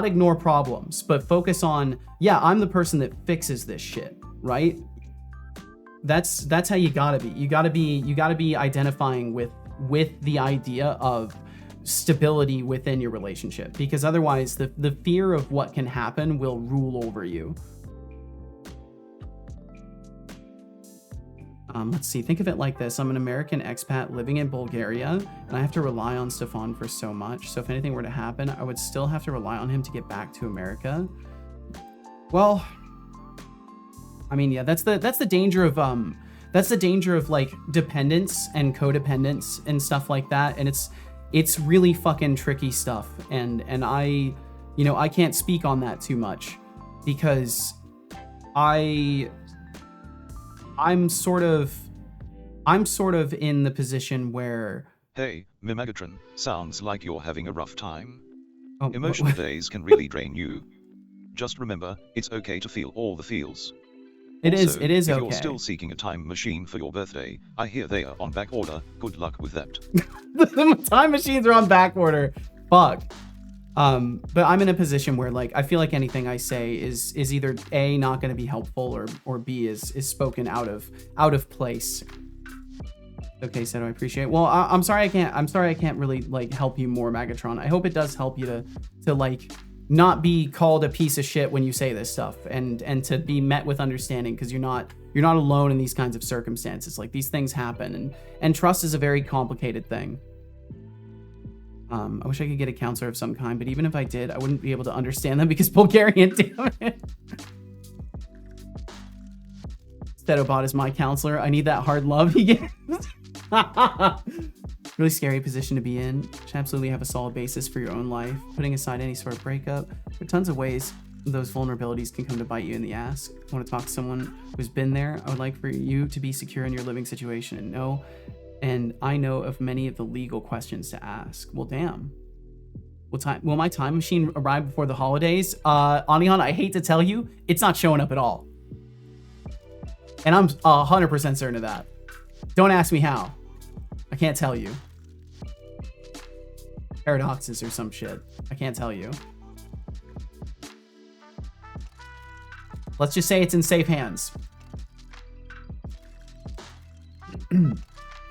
ignore problems, but focus on, yeah, I'm the person that fixes this shit, right? That's how you gotta be. You gotta be identifying with the idea of stability within your relationship, because otherwise the fear of what can happen will rule over you. Let's see, think of it like this. I'm an American expat living in Bulgaria, and I have to rely on Stefan for so much. So if anything were to happen, I would still have to rely on him to get back to America. Well, I mean, yeah, that's the danger of like dependence and codependence and stuff like that. And it's really fucking tricky stuff. And I can't speak on that too much because I'm sort of in the position where... Hey, Mimegatron, sounds like you're having a rough time. Oh, Emotional days can really drain you. Just remember, it's okay to feel all the feels. It is if okay. You're still seeking a time machine for your birthday, I hear they are on back order. Good luck with that. The time machines are on back order. Fuck. But I'm in a position where, like, I feel like anything I say is either A, not going to be helpful, or B, is spoken out of place. Okay, so I appreciate it. Well, I'm sorry I can't really like help you more, Magatron. I hope it does help you to like not be called a piece of shit when you say this stuff, and to be met with understanding, because you're not alone in these kinds of circumstances. Like, these things happen, and trust is a very complicated thing. I wish I could get a counselor of some kind, but even if I did, I wouldn't be able to understand them because Bulgarian, damn it. Stedobot is my counselor. I need that hard love he gives. Really scary position to be in. Should absolutely have a solid basis for your own life. Putting aside any sort of breakup, there are tons of ways those vulnerabilities can come to bite you in the ass. I want to talk to someone who's been there. I would like for you to be secure in your living situation and I know of many of the legal questions to ask. Well, damn. Will my time machine arrive before the holidays? Anihan, I hate to tell you, it's not showing up at all. And I'm 100% certain of that. Don't ask me how. I can't tell you. Paradoxes or some shit. I can't tell you. Let's just say it's in safe hands.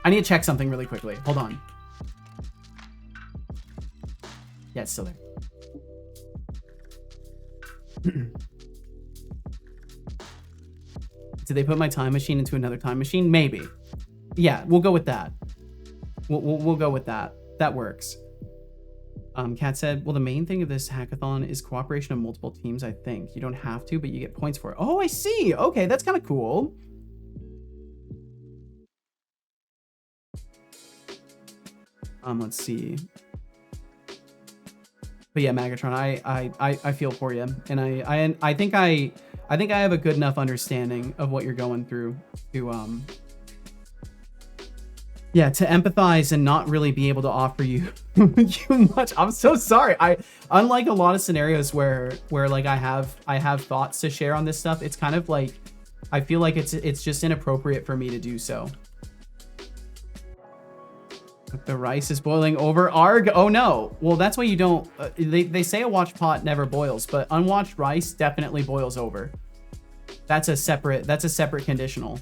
I need to check something really quickly. Hold on. Yeah, it's still there. Did they put my time machine into another time machine? Maybe. Yeah, we'll go with that. We'll go with that. That works. Kat said, well, the main thing of this hackathon is cooperation of multiple teams, I think. You don't have to, but you get points for it. Oh, I see. Okay, that's kind of cool. Let's see. But yeah, Magatron, I feel for you, and I think I have a good enough understanding of what you're going through to yeah, to empathize and not really be able to offer you much. I'm so sorry. Unlike a lot of scenarios where like I have thoughts to share on this stuff, it's kind of like I feel like it's just inappropriate for me to do so. The rice is boiling over. Arg. Oh no. Well, that's why you don't. They say a watched pot never boils, but unwatched rice definitely boils over. That's a separate conditional.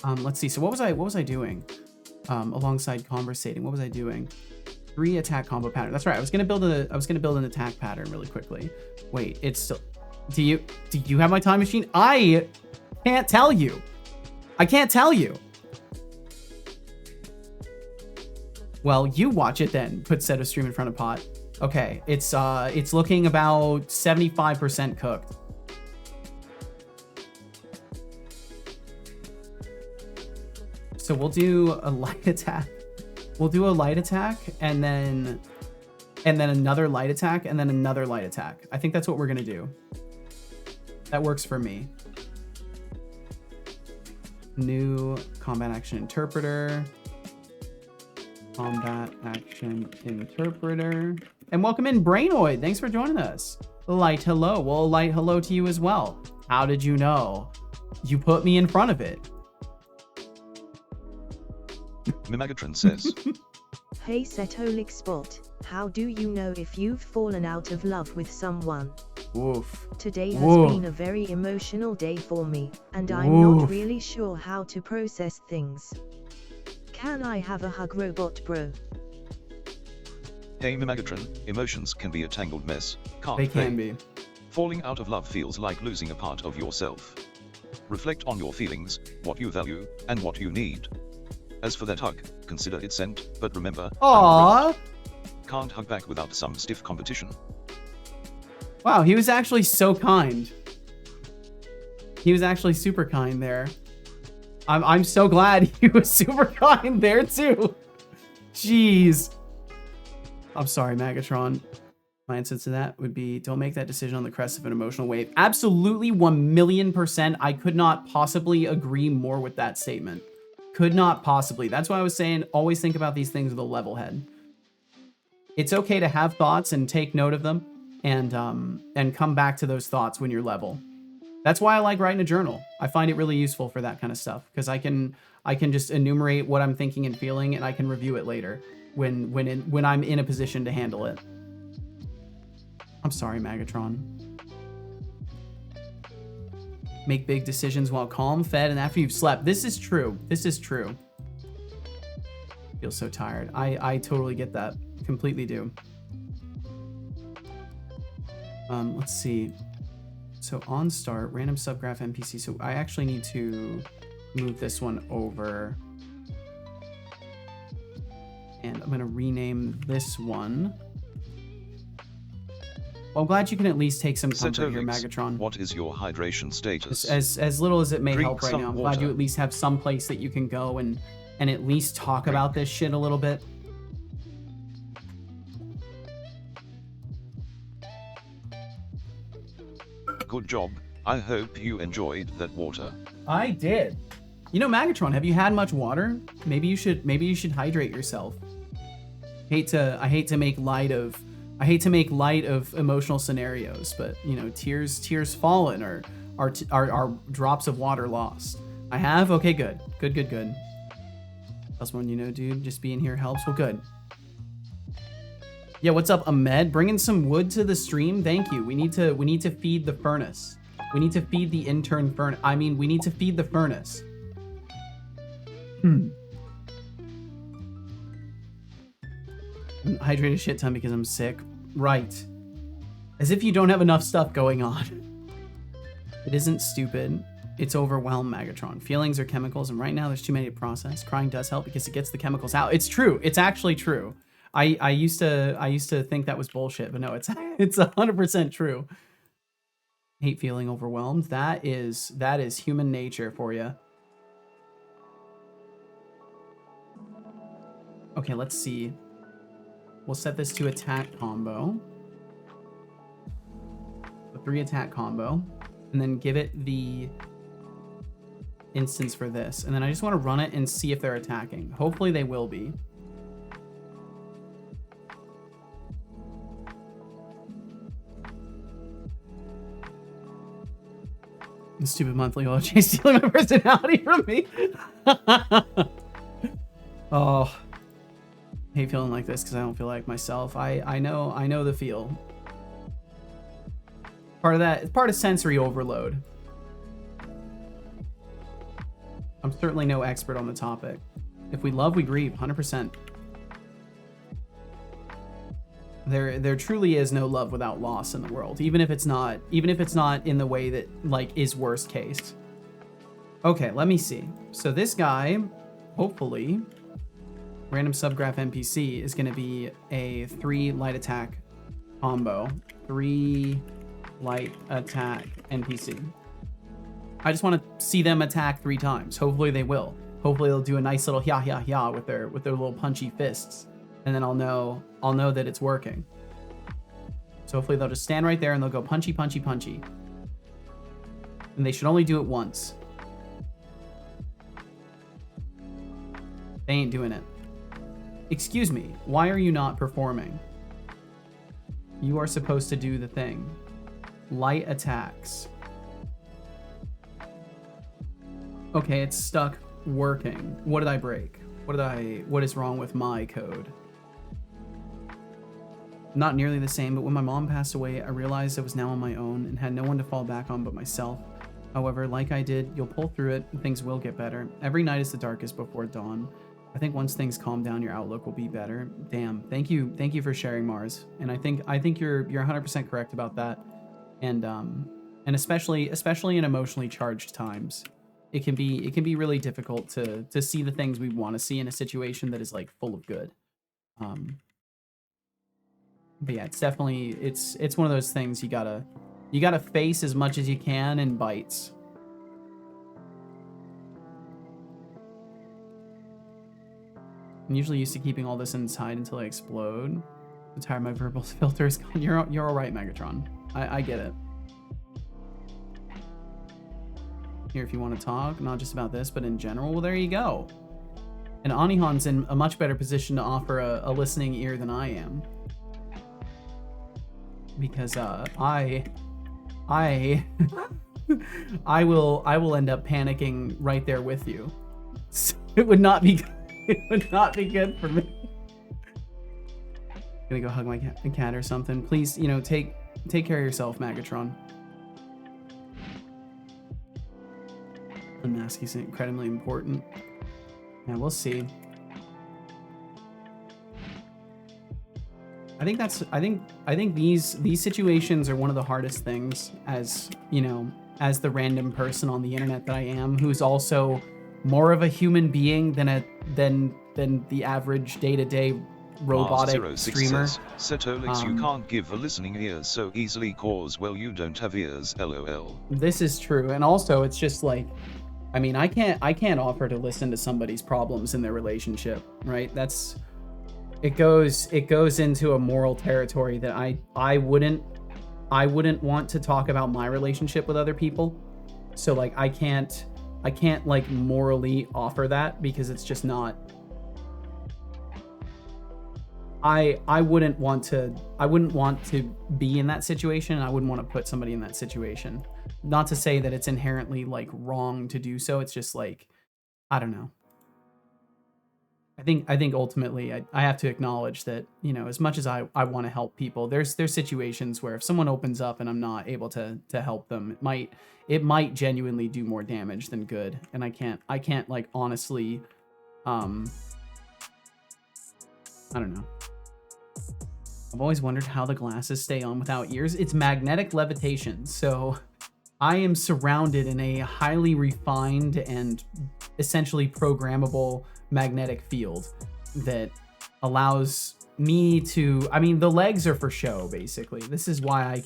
Let's see. So what was I doing? Alongside conversating, what was I doing? 3 attack combo pattern. That's right. I was gonna build an attack pattern really quickly. Wait, it's still. Do you have my time machine? I can't tell you. I can't tell you. Well, you watch it then. Put set of stream in front of pot. Okay, it's looking about 75% cooked. So we'll do a light attack. We'll do a light attack and then another light attack and then another light attack. I think that's what we're gonna do. That works for me. New combat action interpreter. Combat action interpreter. And welcome in Brainoid. Thanks for joining us. Light hello. Well, a light hello to you as well. How did you know? You put me in front of it. Mimagatron says, Hey Setolik Spot, how do you know if you've fallen out of love with someone? Oof. Today has Woof. been a very emotional day for me, and I'm not really sure how to process things. Can I have a hug, robot bro? hey Mimagatron, emotions can be a tangled mess, can't They can be. Falling out of love feels like losing a part of yourself. Reflect on your feelings, what you value, and what you need. As for that hug, consider it sent, but remember, Aww. can't hug back without some stiff competition. Wow, he was actually so kind. He was actually super kind there. I'm so glad he was super kind there too. Jeez. I'm sorry, Magatron. My answer to that would be, don't make that decision on the crest of an emotional wave. Absolutely 1,000,000%. I could not possibly agree more with that statement. Could not possibly. That's why I was saying, always think about these things with a level head. It's okay to have thoughts and take note of them and come back to those thoughts when you're level. That's why I like writing a journal. I find it really useful for that kind of stuff because I can just enumerate what I'm thinking and feeling, and I can review it later when I'm in a position to handle it. I'm sorry, Magatron. Make big decisions while calm, fed, and after you've slept. This is true. This is true. I feel so tired. I totally get that. Completely do. Let's see. So on start, random subgraph NPC. So I actually need to move this one over. And I'm going to rename this one. Well, I'm glad you can at least take some comfort here, Magatron. What is your hydration status? As little as it may Drink help right some now. I'm water. glad you at least have some place that you can go and at least talk about this shit a little bit. Good job. I hope you enjoyed that water. I did. You know, Magatron, have you had much water? Maybe you should hydrate yourself. I hate to make light of emotional scenarios, but you know, tears fallen are drops of water lost. I have? Okay, good. Good. That's one, you know, dude, just being here helps. Well, good. Yeah, what's up, Ahmed? Bringing some wood to the stream. Thank you. We need to feed the furnace. We need to feed the intern furnace. I mean, we need to feed the furnace. I'm hydrated a shit ton because I'm sick. Right. As if you don't have enough stuff going on. It isn't stupid. It's overwhelmed, Megatron. Feelings are chemicals, and right now there's too many to process. Crying does help because it gets the chemicals out. It's true. It's actually true. I used to think that was bullshit, but no, it's 100% true. Hate feeling overwhelmed. That is human nature for you. Okay, let's see. We'll set this to attack combo. A 3 attack combo. And then give it the instance for this. And then I just want to run it and see if they're attacking. Hopefully they will be. The stupid monthly oil change stealing my personality from me. Oh. I hate feeling like this because I don't feel like myself. I know the feel. Part of that, it's part of sensory overload. I'm certainly no expert on the topic. If we love, we grieve, 100%. There truly is no love without loss in the world, even if it's not in the way that like is worst case. Okay, let me see. So this guy, hopefully, random subgraph NPC is going to be a 3 light attack combo. 3 light attack NPC. I just want to see them attack 3 times. Hopefully they will. Hopefully they'll do a nice little ya with their little punchy fists, and then I'll know that it's working. So hopefully they'll just stand right there and they'll go punchy, punchy, punchy. And they should only do it once. They ain't doing it. Excuse me, why are you not performing? You are supposed to do the thing. Light attacks. Okay, it's stuck working. What did I break? What is wrong with my code? Not nearly the same, but when my mom passed away, I realized I was now on my own and had no one to fall back on but myself. However, like I did, you'll pull through it and things will get better. Every night is the darkest before dawn. I think once things calm down, your outlook will be better. Damn, thank you for sharing, Mars. And I think you're 100% correct about that. And especially in emotionally charged times, it can be really difficult to see the things we want to see in a situation that is like full of good. But yeah, it's definitely it's one of those things you gotta face as much as you can in bites. I'm usually used to keeping all this inside until I explode. I'm tired of my verbal filters. You're all right, Megatron. I get it. Here, if you want to talk, not just about this, but in general, well, there you go. And Anihan's in a much better position to offer a listening ear than I am. Because I will end up panicking right there with you. So it would not be good for me. Gonna go hug my cat or something. Please, take care of yourself, Megatron. Unmasking is incredibly important. Yeah, we'll see. I think these situations are one of the hardest things as the random person on the internet that I am, who's also more of a human being than the average day-to-day robotic streamer. Setolix, you can't give a listening ear so easily cause, well, you don't have ears, lol. This is true. And also it's just like, I mean, I can't offer to listen to somebody's problems in their relationship, right? It goes into a moral territory that I wouldn't want to talk about my relationship with other people. So like I can't like morally offer that because it's just not. I wouldn't want to be in that situation, and I wouldn't want to put somebody in that situation. Not to say that it's inherently like wrong to do so. It's just like, I don't know. I think ultimately I have to acknowledge that, as much as I want to help people, there's situations where if someone opens up and I'm not able to help them, it might genuinely do more damage than good. And I can't like honestly, I don't know. I've always wondered how the glasses stay on without ears. It's magnetic levitation. So I am surrounded in a highly refined and essentially programmable magnetic field that allows me to, I mean, the legs are for show, basically. This is why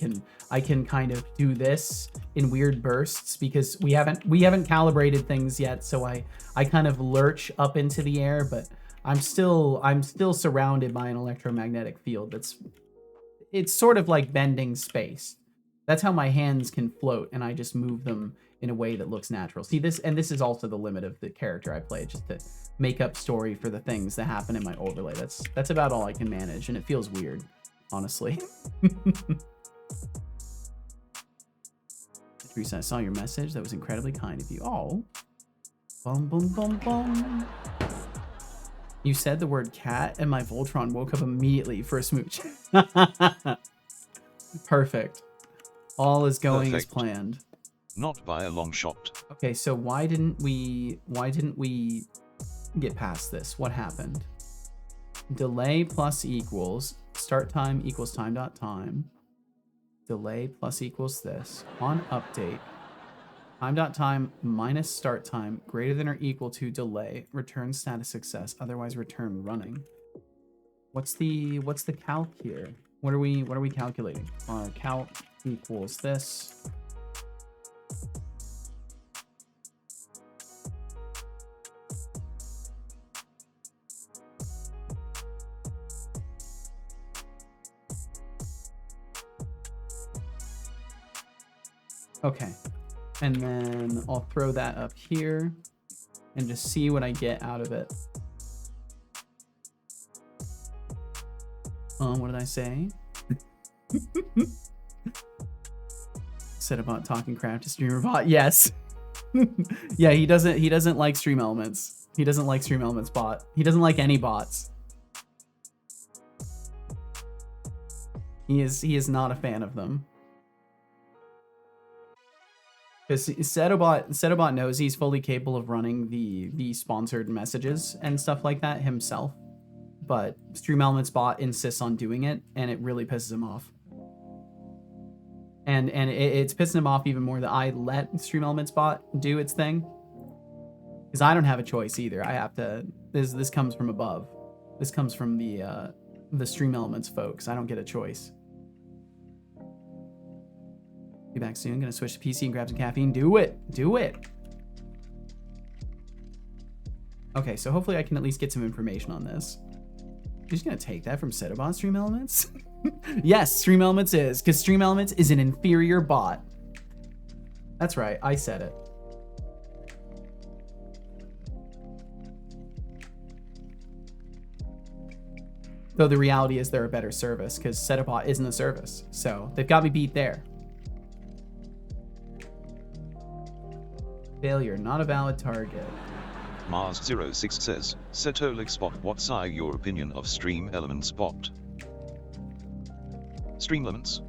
I can kind of do this in weird bursts, because we haven't calibrated things yet, so I kind of lurch up into the air, but I'm still surrounded by an electromagnetic field it's sort of like bending space. That's how my hands can float, and I just move them in a way that looks natural. See this, and this is also the limit of the character I play, just to make up story for the things that happen in my overlay. That's about all I can manage, and it feels weird, honestly. Teresa, I saw your message. That was incredibly kind of you. Oh. Boom, boom, boom, boom. You said the word cat, and my Voltron woke up immediately for a smooch. Perfect. All is going as planned. Not by a long shot. Okay, so why didn't we get past this? What happened? Delay plus equals start time equals time dot time. Delay plus equals this. On update, time dot time minus start time greater than or equal to delay. Return status success. Otherwise return running. What's the calc here? What are we calculating? Calc equals this. Okay, and then I'll throw that up here and just see what I get out of it. What did I say? Said about talking crap to streamer bot. Yes. Yeah, he doesn't like stream elements. He doesn't like stream elements bot. He doesn't like any bots. He is not a fan of them. Because Setobot knows he's fully capable of running the sponsored messages and stuff like that himself. But Stream Elements bot insists on doing it, and it really pisses him off. And it's pissing him off even more that I let Stream Elements bot do its thing. Because I don't have a choice either. I have to. This comes from above. This comes from the Stream Elements folks. I don't get a choice. Be back soon. Gonna switch to PC and grab some caffeine. Do it. Do it. Okay, so hopefully I can at least get some information on this. You're just gonna take that from Setobot Stream Elements? Yes, Stream Elements is, because Stream Elements is an inferior bot. That's right, I said it. Though the reality is they're a better service, because Setobot isn't a service. So they've got me beat there. Failure, not a valid target. Mars06 says, Setolic Spot, what's your opinion of Stream Elements bot? Stream Elements?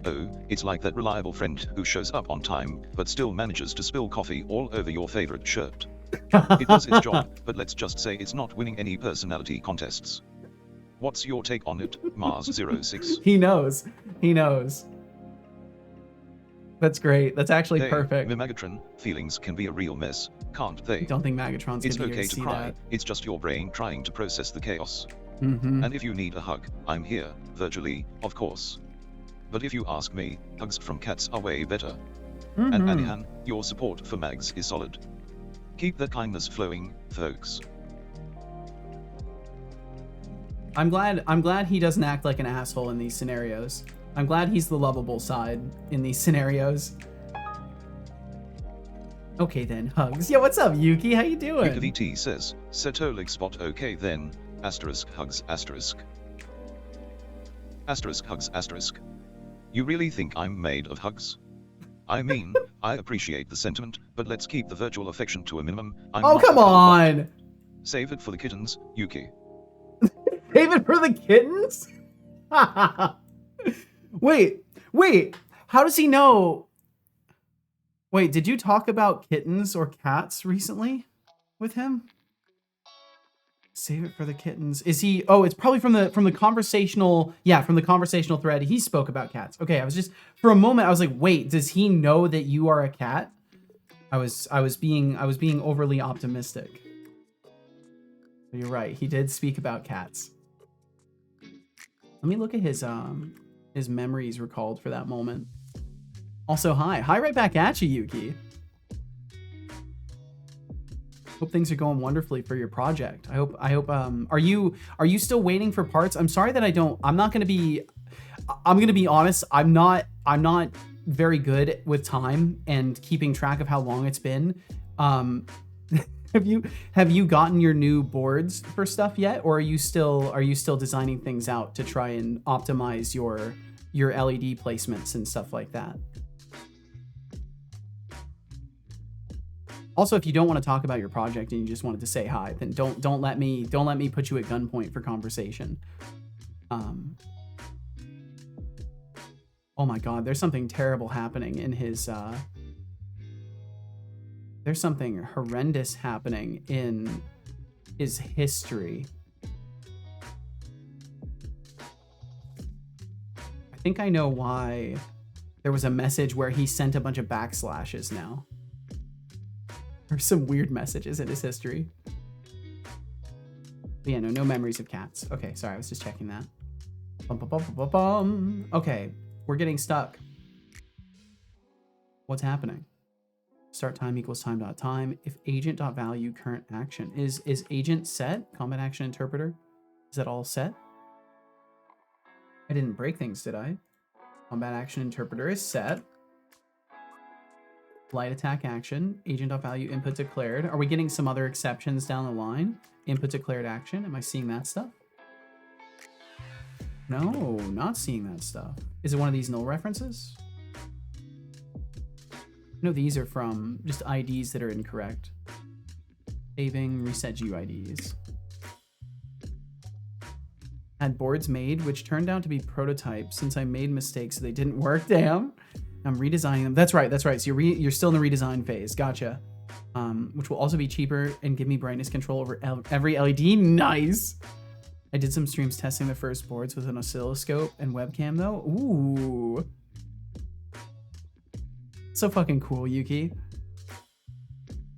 Oh, it's like that reliable friend who shows up on time, but still manages to spill coffee all over your favorite shirt. It does its job, but let's just say it's not winning any personality contests. What's your take on it, Mars06? He knows. He knows. That's great. That's actually perfect. Megatron, feelings can be a real mess, can't they? I don't think Megatron's It's gonna okay to cry. That. It's just your brain trying to process the chaos. Mm-hmm. And if you need a hug, I'm here, virtually, of course. But if you ask me, hugs from cats are way better. Mm-hmm. And Anihan, your support for Mags is solid. Keep that kindness flowing, folks. I'm glad he doesn't act like an asshole in these scenarios. I'm glad he's the lovable side in these scenarios. Okay then, hugs. Yeah, what's up, Yuki? How you doing? VT says, Setolic Spot, okay then, asterisk hugs asterisk. Asterisk hugs asterisk. You really think I'm made of hugs? I mean, I appreciate the sentiment, but let's keep the virtual affection to a minimum. Oh, come on! Save it for the kittens, Yuki. Save it for the kittens? Wait, how does he know? Wait, did you talk about kittens or cats recently with him? Save it for the kittens. Is he? Oh, it's probably from the conversational. Yeah, from the conversational thread. He spoke about cats. Okay, I was just for a moment. I was like, wait, does he know that you are a cat? I was being overly optimistic. But you're right. He did speak about cats. Let me look at his memories recalled for that moment. Also, hi right back at you, Yuki. Hope things are going wonderfully for your project. I hope are you still waiting for parts? I'm sorry that I'm gonna be honest, I'm not very good with time and keeping track of how long it's been. Have you gotten your new boards for stuff yet, or are you still designing things out to try and optimize your LED placements and stuff like that? Also, if you don't want to talk about your project and you just wanted to say hi, then don't let me put you at gunpoint for conversation. Oh my God, there's something terrible happening in his. There's something horrendous happening in his history. I think I know why there was a message where he sent a bunch of backslashes now. There's some weird messages in his history. But yeah, no memories of cats. Okay, sorry, I was just checking that. Okay, we're getting stuck. What's happening? Start time equals time.time. If agent.value current action. Is agent set? Combat action interpreter? Is that all set? I didn't break things, did I? Combat action interpreter is set. Light attack action, agent.value input declared. Are we getting some other exceptions down the line? Input declared action, am I seeing that stuff? No, not seeing that stuff. Is it one of these null references? No, these are from just IDs that are incorrect. Saving, reset GUIDs. Had boards made, which turned out to be prototypes since I made mistakes so they didn't work, damn. I'm redesigning them. That's right. So you're still in the redesign phase. Gotcha. Which will also be cheaper and give me brightness control over every LED. Nice. I did some streams testing the first boards with an oscilloscope and webcam though. Ooh. So fucking cool, Yuki.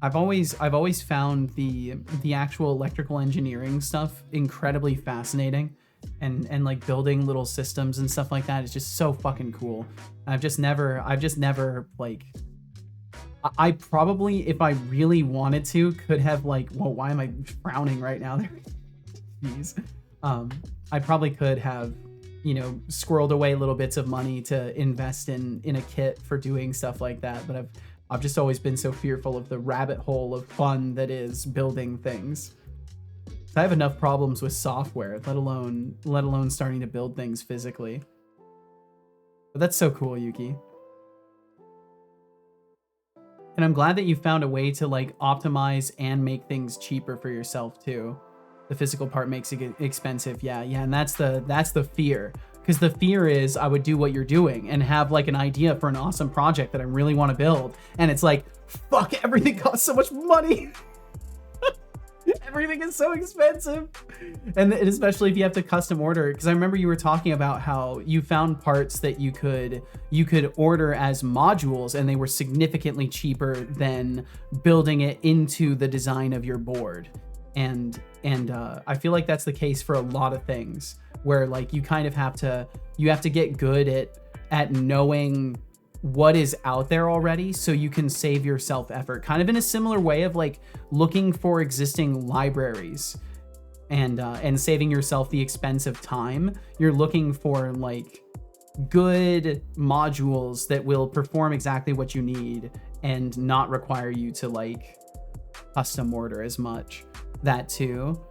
I've always found the actual electrical engineering stuff incredibly fascinating. And like building little systems and stuff like that is just so fucking cool. I've just never like, I probably, if I really wanted to, could have like, whoa, why am I frowning right now? Jeez. I probably could have, you know, squirreled away little bits of money to invest in a kit for doing stuff like that. But I've just always been so fearful of the rabbit hole of fun that is building things. I have enough problems with software, let alone starting to build things physically. But that's so cool, Yuki. And I'm glad that you found a way to like optimize and make things cheaper for yourself too. The physical part makes it expensive. Yeah, and that's the fear. Because the fear is I would do what you're doing and have like an idea for an awesome project that I really want to build. And it's like, fuck, everything costs so much money. Everything is so expensive. And especially if you have to custom order, because I remember you were talking about how you found parts that you could order as modules and they were significantly cheaper than building it into the design of your board. And I feel like that's the case for a lot of things where like you kind of have to get good at knowing what is out there already so you can save yourself effort, kind of in a similar way of like looking for existing libraries and saving yourself the expense of time. You're looking for like good modules that will perform exactly what you need and not require you to like custom order as much. That too.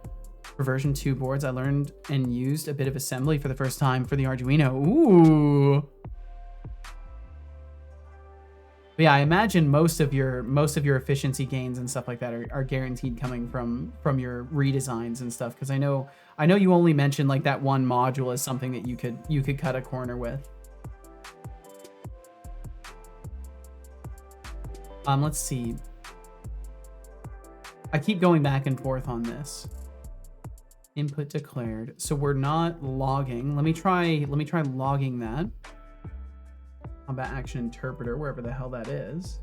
For version 2 boards, I learned and used a bit of assembly for the first time for the Arduino. Ooh. But yeah, I imagine most of your efficiency gains and stuff like that are guaranteed coming from your redesigns and stuff. Because I know you only mentioned like that one module as something that you could cut a corner with. Let's see. I keep going back and forth on this. Input declared. So we're not logging. Let me try logging that. Combat action interpreter, wherever the hell that is.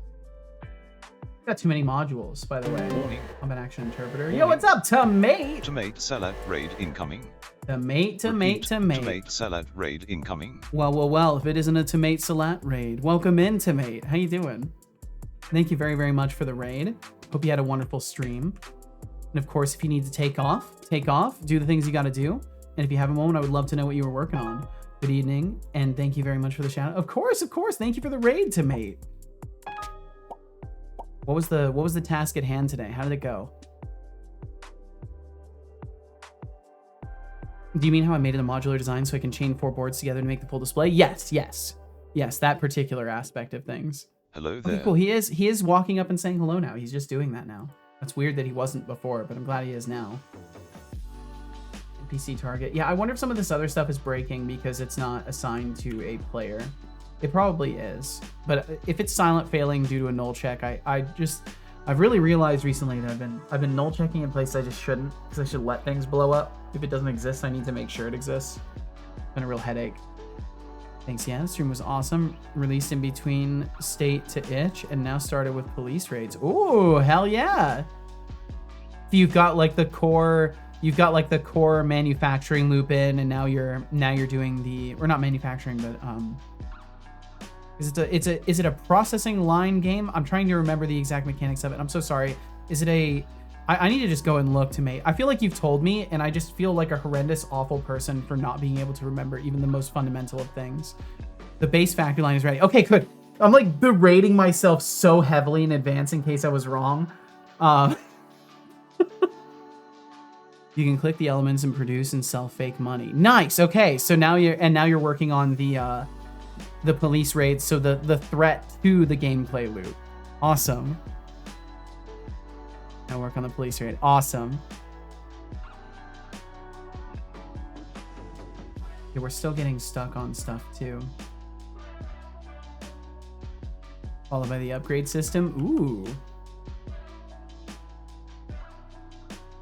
Got too many modules, by the way. Warning. Combat action interpreter. Warning. Yo, what's up, Tomate? Tomate salad raid incoming. Tomate. Tomate salad raid incoming. Well, if it isn't a tomate salad raid. Welcome in, Tomate. How you doing? Thank you very, very much for the raid. Hope you had a wonderful stream. And of course, if you need to take off, do the things you gotta do. And if you have a moment, I would love to know what you were working on. Good evening, and thank you very much for the shout out. Of course, thank you for the raid, Tomate. What was the task at hand today? How did it go? Do you mean how I made it a modular design so I can chain 4 boards together to make the full display? Yes, that particular aspect of things. Hello there. Okay, cool. He is walking up and saying hello now. He's just doing that now. That's weird that he wasn't before, but I'm glad he is now. NPC target. Yeah, I wonder if some of this other stuff is breaking because it's not assigned to a player. It probably is, but if it's silent failing due to a null check, I've really realized recently that I've been null checking in places I just shouldn't, because I should let things blow up. If it doesn't exist, I need to make sure it exists. It's been a real headache. Thanks, yeah, the stream was awesome. Released in between state to itch, and now started with police raids. Ooh, hell yeah! You've got like the core manufacturing loop in, and now you're doing the, or not manufacturing, but is it a processing line game? I'm trying to remember the exact mechanics of it. I'm so sorry. Is it a? I need to just go and look to me. I feel like you've told me, and I just feel like a horrendous, awful person for not being able to remember even the most fundamental of things. The base factory line is ready. Okay, good. I'm like berating myself so heavily in advance in case I was wrong. You can click the elements and produce and sell fake money. Nice. Okay, so now you're working on the police raids, so the threat to the gameplay loop. Awesome. Now work on the police raid. Awesome. Yeah, we're still getting stuck on stuff too. Followed by the upgrade system. Ooh.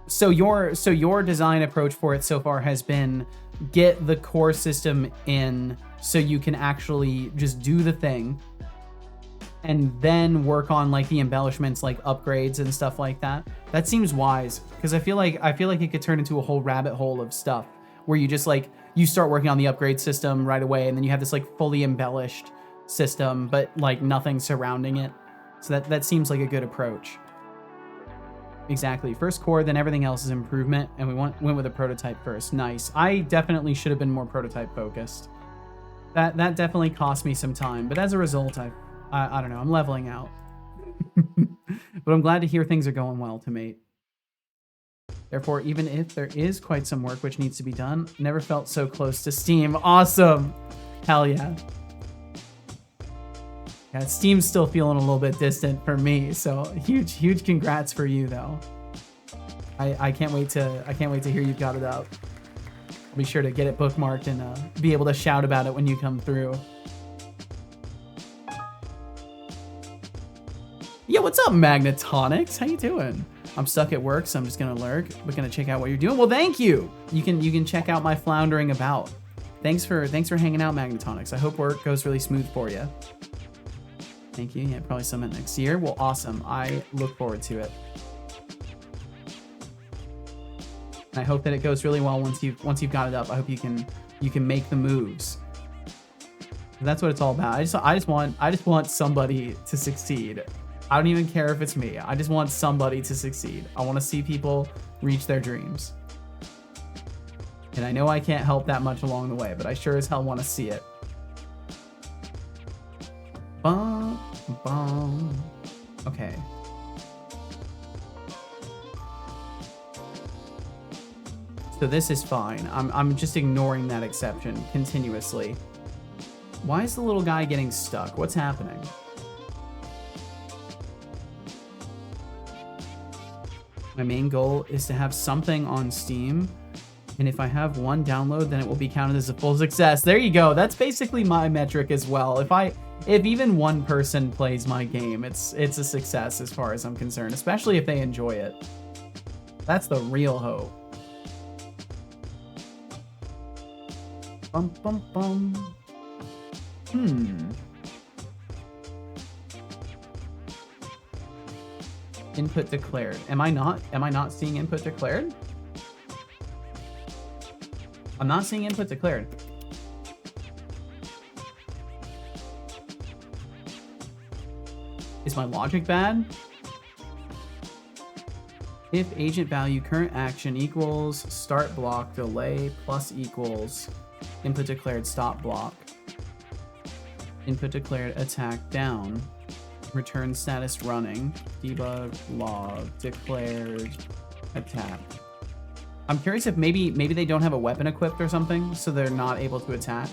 So your design approach for it so far has been get the core system in so you can actually just do the thing, and then work on like the embellishments, like upgrades and stuff like that. That seems wise, because I feel like it could turn into a whole rabbit hole of stuff where you just like you start working on the upgrade system right away, and then you have this like fully embellished system, but like nothing surrounding it. So that seems like a good approach. Exactly. First core, then everything else is improvement, and we went with a prototype first. Nice. I definitely should have been more prototype focused. That definitely cost me some time, but as a result, I don't know, I'm leveling out. But I'm glad to hear things are going well, Tomate. Therefore, even if there is quite some work which needs to be done, never felt so close to Steam. Awesome. Hell yeah. Yeah, Steam's still feeling a little bit distant for me, so huge congrats for you though. I can't wait to hear you've got it up. I'll be sure to get it bookmarked and be able to shout about it when you come through. Yeah, what's up, Magnetonics? How you doing? I'm stuck at work, so I'm just gonna lurk, but gonna check out what you're doing. Well, thank you. You can check out my floundering about. Thanks for hanging out, Magnetonics. I hope work goes really smooth for you. Thank you. Yeah, probably summit next year. Well, awesome. I look forward to it. And I hope that it goes really well once you've got it up. I hope you can make the moves. That's what it's all about. I just want somebody to succeed. I don't even care if it's me. I just want somebody to succeed. I want to see people reach their dreams. And I know I can't help that much along the way, but I sure as hell want to see it. Bum, bum. Okay. So this is fine. I'm just ignoring that exception continuously. Why is the little guy getting stuck? What's happening? My main goal is to have something on Steam, and if I have one download, then it will be counted as a full success. There you go. That's basically my metric as well. If even one person plays my game, it's a success as far as I'm concerned, especially if they enjoy it. That's the real hope. Bum, bum, bum. Input declared. Am I not seeing input declared? I'm not seeing input declared. Is my logic bad? If agent value current action equals start block delay plus equals input declared stop block. Input declared attack down. Return status running. Debug log declared attack. I'm curious if maybe they don't have a weapon equipped or something, so they're not able to attack,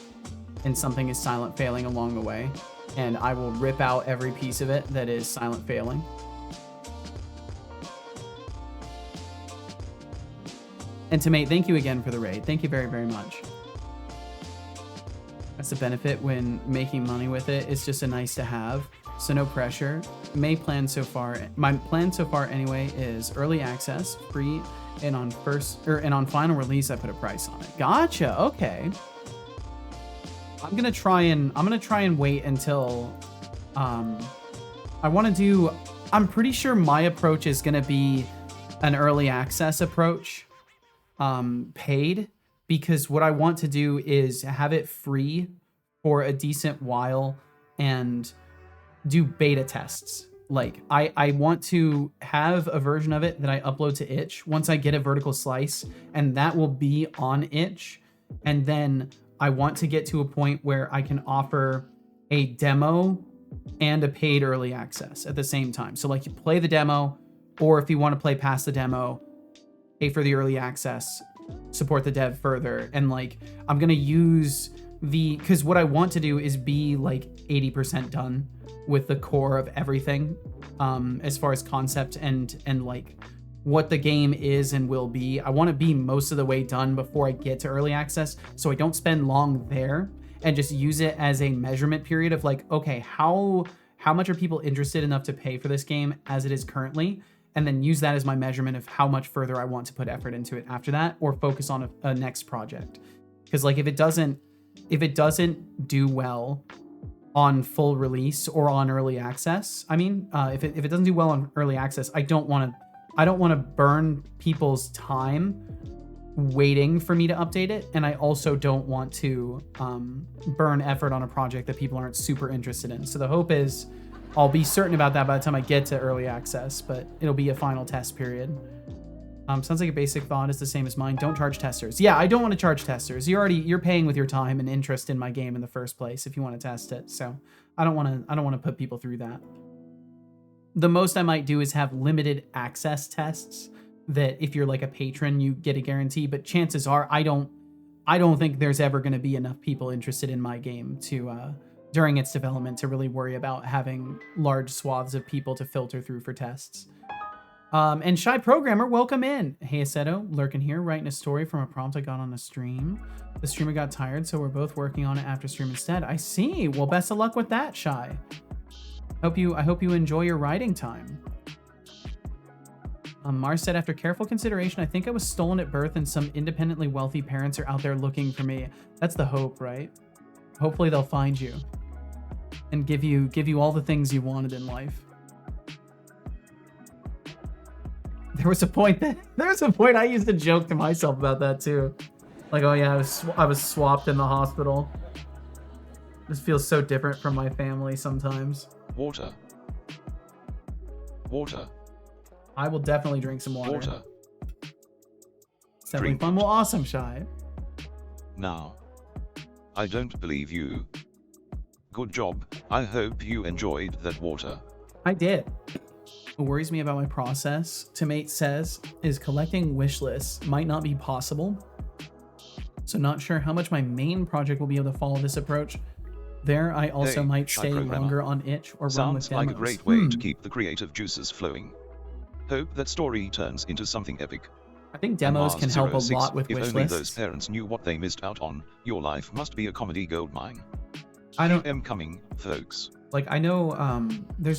and something is silent failing along the way. And I will rip out every piece of it that is silent failing. And Tomate, thank you again for the raid. Thank you very, very much. That's the benefit when making money with it. It's just a nice to have, so no pressure. My plan so far anyway is early access, free, and on final release I put a price on it. Gotcha. Okay. I'm gonna try and wait until I'm pretty sure my approach is gonna be an early access approach, paid, because what I want to do is have it free for a decent while and do beta tests. Like I want to have a version of it that I upload to itch once I get a vertical slice, and that will be on itch. And then I want to get to a point where I can offer a demo and a paid early access at the same time. So like you play the demo, or if you want to play past the demo, pay for the early access, support the dev further. And like, I'm going to use because what I want to do is be like 80% done with the core of everything, as far as concept and like what the game is and will be. I want to be most of the way done before I get to early access, so I don't spend long there, and just use it as a measurement period of like, okay, how much are people interested enough to pay for this game as it is currently, and then use that as my measurement of how much further I want to put effort into it after that, or focus on a next project. Because like if it doesn't do well on full release or on early access, if it doesn't do well on early access, I don't want to burn people's time waiting for me to update it, and I also don't want to burn effort on a project that people aren't super interested in. So the hope is I'll be certain about that by the time I get to early access, but it'll be a final test period. Sounds like a basic thought is the same as mine. Don't charge testers. Yeah, I don't want to charge testers. You're paying with your time and interest in my game in the first place if you want to test it. So I don't want to put people through that. The most I might do is have limited access tests that if you're like a patron, you get a guarantee, but chances are I don't think there's ever going to be enough people interested in my game to during its development to really worry about having large swaths of people to filter through for tests. And Shy Programmer, welcome in. Hey Aceto, lurking here, writing a story from a prompt I got on a stream. The streamer got tired, so we're both working on it after stream instead. I see. Well, best of luck with that, Shy. I hope you enjoy your writing time. Mars said, after careful consideration, I think I was stolen at birth and some independently wealthy parents are out there looking for me. That's the hope, right? Hopefully they'll find you and give you all the things you wanted in life. There was a point I used to joke to myself about that too. Like, oh yeah, I was swapped in the hospital. This feels so different from my family sometimes. Water. I will definitely drink some water. Water. It's definitely fun. Well, awesome, Shy. Now. I don't believe you. Good job. I hope you enjoyed that water. I did. What worries me about my process, Tomate says, is collecting wish lists might not be possible. So not sure how much my main project will be able to follow this approach. There, I also might stay longer on itch or run with demos. Sounds like a great way to keep the creative juices flowing. Hope that story turns into something epic. I think demos can help a lot with wish lists. If only those parents knew what they missed out on, your life must be a comedy goldmine. I am coming, folks. Like, I know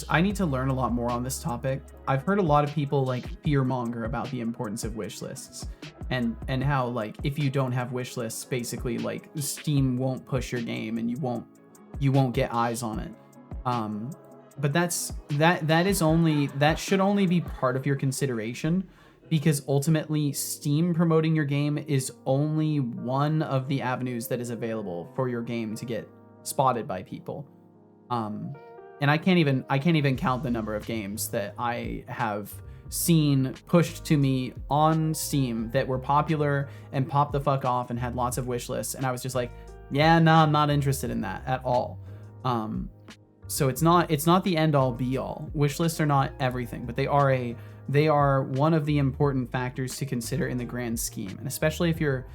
I need to learn a lot more on this topic. I've heard a lot of people like fearmonger about the importance of wish lists. and how like if you don't have wish lists, basically like Steam won't push your game and you won't get eyes on it. But that should only be part of your consideration, because ultimately Steam promoting your game is only one of the avenues that is available for your game to get spotted by people. And I can't even count the number of games that I have seen pushed to me on Steam that were popular and popped the fuck off and had lots of wish lists, and I was just like, yeah, no, I'm not interested in that at all. So it's not the end all be all. Wish lists are not everything, but they are one of the important factors to consider in the grand scheme. And especially if you're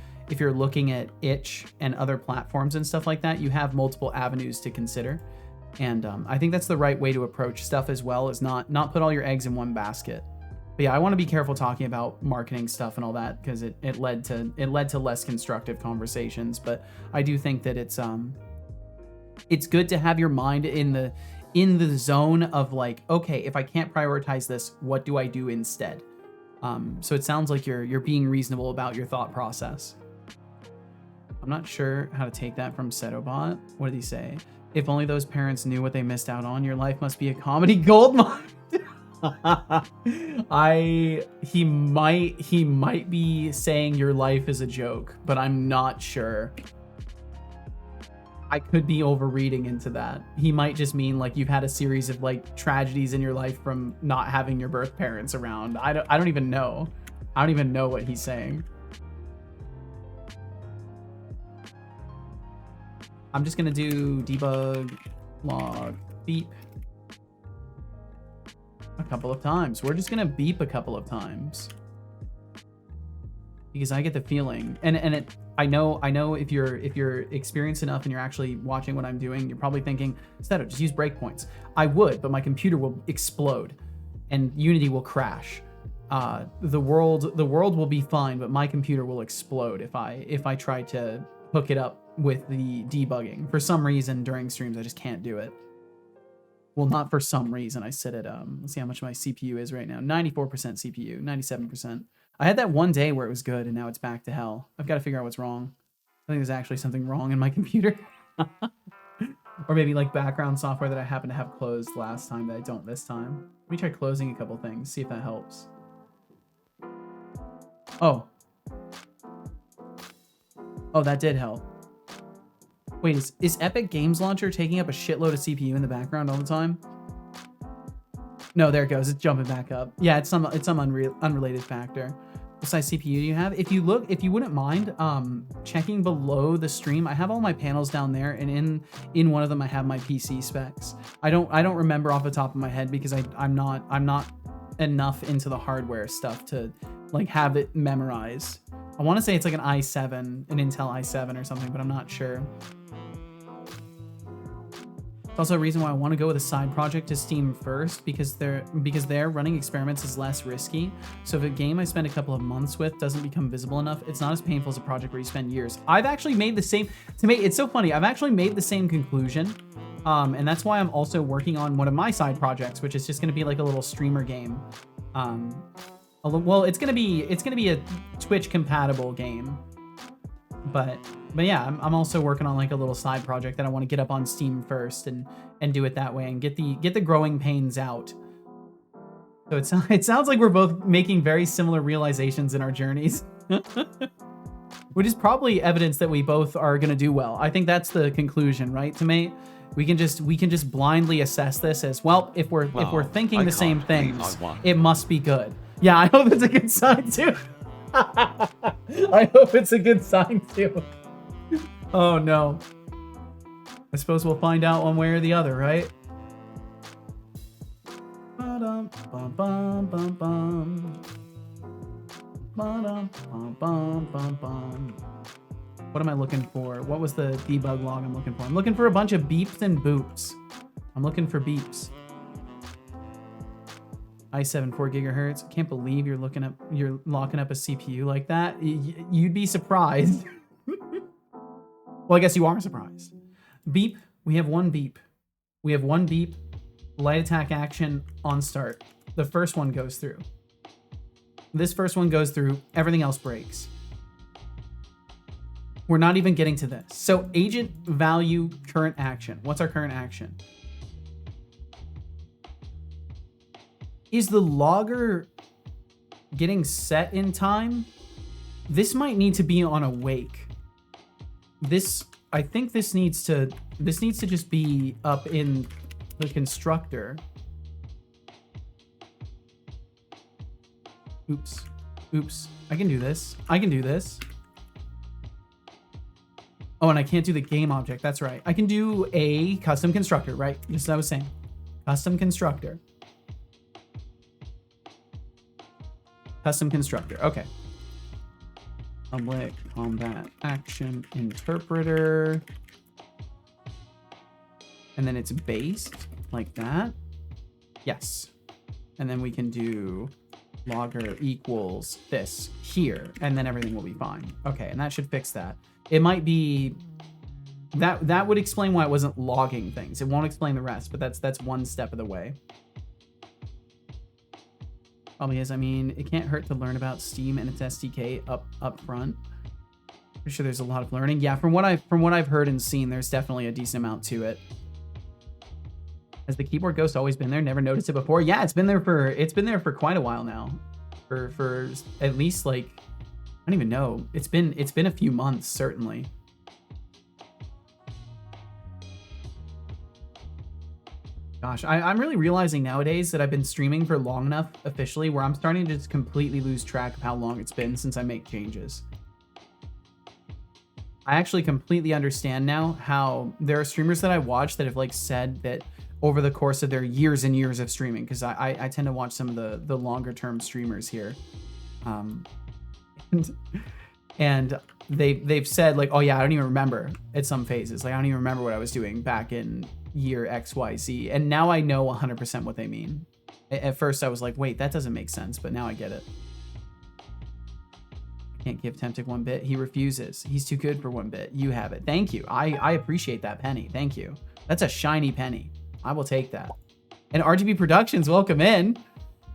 looking at itch and other platforms and stuff like that, you have multiple avenues to consider. And I think that's the right way to approach stuff as well, is not put all your eggs in one basket. But yeah, I want to be careful talking about marketing stuff and all that, because it led to less constructive conversations. But I do think that it's good to have your mind in the zone of like, okay, if I can't prioritize this, what do I do instead? So it sounds like you're being reasonable about your thought process. I'm not sure how to take that from Setobot. What did he say? If only those parents knew what they missed out on. Your life must be a comedy goldmine. He might be saying your life is a joke, but I'm not sure. I could be overreading into that. He might just mean like you've had a series of like tragedies in your life from not having your birth parents around. I don't even know. I don't even know what he's saying. I'm just gonna do debug log beep a couple of times. We're just gonna beep a couple of times because I get the feeling, and I know if you're experienced enough and you're actually watching what I'm doing, you're probably thinking, Seto, just use breakpoints. I would, but my computer will explode and Unity will crash. The world will be fine, but my computer will explode if I try to hook it up with the debugging. For some reason during streams I just can't do it. Well, not for some reason. I sit at let's see how much my CPU is right now. 94% CPU, 97%. I had that one day where it was good and now it's back to hell. I've got to figure out what's wrong. I think there's actually something wrong in my computer. Or maybe like background software that I happened to have closed last time that I don't this time. Let me try closing a couple things, see if that helps. Oh, that did help. Wait, is Epic Games Launcher taking up a shitload of CPU in the background all the time? No, there it goes. It's jumping back up. Yeah, it's some unrelated factor. What size CPU do you have? If you wouldn't mind checking below the stream, I have all my panels down there, and in one of them I have my PC specs. I don't remember off the top of my head because I'm not enough into the hardware stuff to like have it memorized. I want to say it's like an i7, an Intel i7 or something, but I'm not sure. It's also a reason why I want to go with a side project to Steam first, because there running experiments is less risky. So if a game I spend a couple of months with doesn't become visible enough, it's not as painful as a project where you spend years. I've actually made the same, it's so funny, I've actually made the same conclusion. And that's why I'm also working on one of my side projects, which is just going to be like a little streamer game. Well, it's gonna be a Twitch compatible game, but yeah, I'm also working on like a little side project that I want to get up on Steam first and do it that way and get the growing pains out. So it sounds like we're both making very similar realizations in our journeys, which is probably evidence that we both are gonna do well. I think that's the conclusion, right, Tomate? We can just blindly assess this as well. If we're thinking the same things, it must be good. Yeah, I hope it's a good sign too. I hope it's a good sign too. Oh no. I suppose we'll find out one way or the other, right? Ba-dum, bum, bum, bum, bum. Ba-dum, bum, bum, bum, bum. What am I looking for? What was the debug log I'm looking for? I'm looking for a bunch of beeps and boops. I'm looking for beeps. i7 4 gigahertz. I can't believe you're locking up a CPU like that. You'd be surprised. Well, I guess you are surprised. Beep. We have one beep. Light attack action on start. The first one goes through. This first one goes through, everything else breaks. We're not even getting to this. So agent value current action. What's our current action? Is the logger getting set in time? This might need to be on awake. I think this needs to just be up in the constructor. Oops. I can do this. Oh, and I can't do the game object. That's right. I can do a custom constructor, right? Just as I was saying. Custom constructor. Okay. Public combat action interpreter. And then it's based like that. Yes. And then we can do logger equals this here, and then everything will be fine. Okay, and that should fix that. It might be that would explain why it wasn't logging things. It won't explain the rest, but that's one step of the way. Probably is. I mean, it can't hurt to learn about Steam and its SDK up front. Pretty sure there's a lot of learning. Yeah, from what I've heard and seen, there's definitely a decent amount to it. Has the keyboard ghost always been there? Never noticed it before. Yeah, it's been there for quite a while now. For at least like, I don't even know. It's been a few months, certainly. Gosh, I'm really realizing nowadays that I've been streaming for long enough officially where I'm starting to just completely lose track of how long it's been since I make changes. I actually completely understand now how there are streamers that I watch that have like said that over the course of their years and years of streaming, because I tend to watch some of the longer term streamers here. And they've said like, oh yeah, I don't even remember at some phases. Like I don't even remember what I was doing back in year XYZ. And now I know 100% what they mean. At first I was like, wait, that doesn't make sense, but now I get it. Can't give Temptic 1 bit. He refuses. He's too good for 1 bit. You have it. Thank you. I appreciate that penny. Thank you. That's a shiny penny. I will take that. And RGB Productions, welcome in.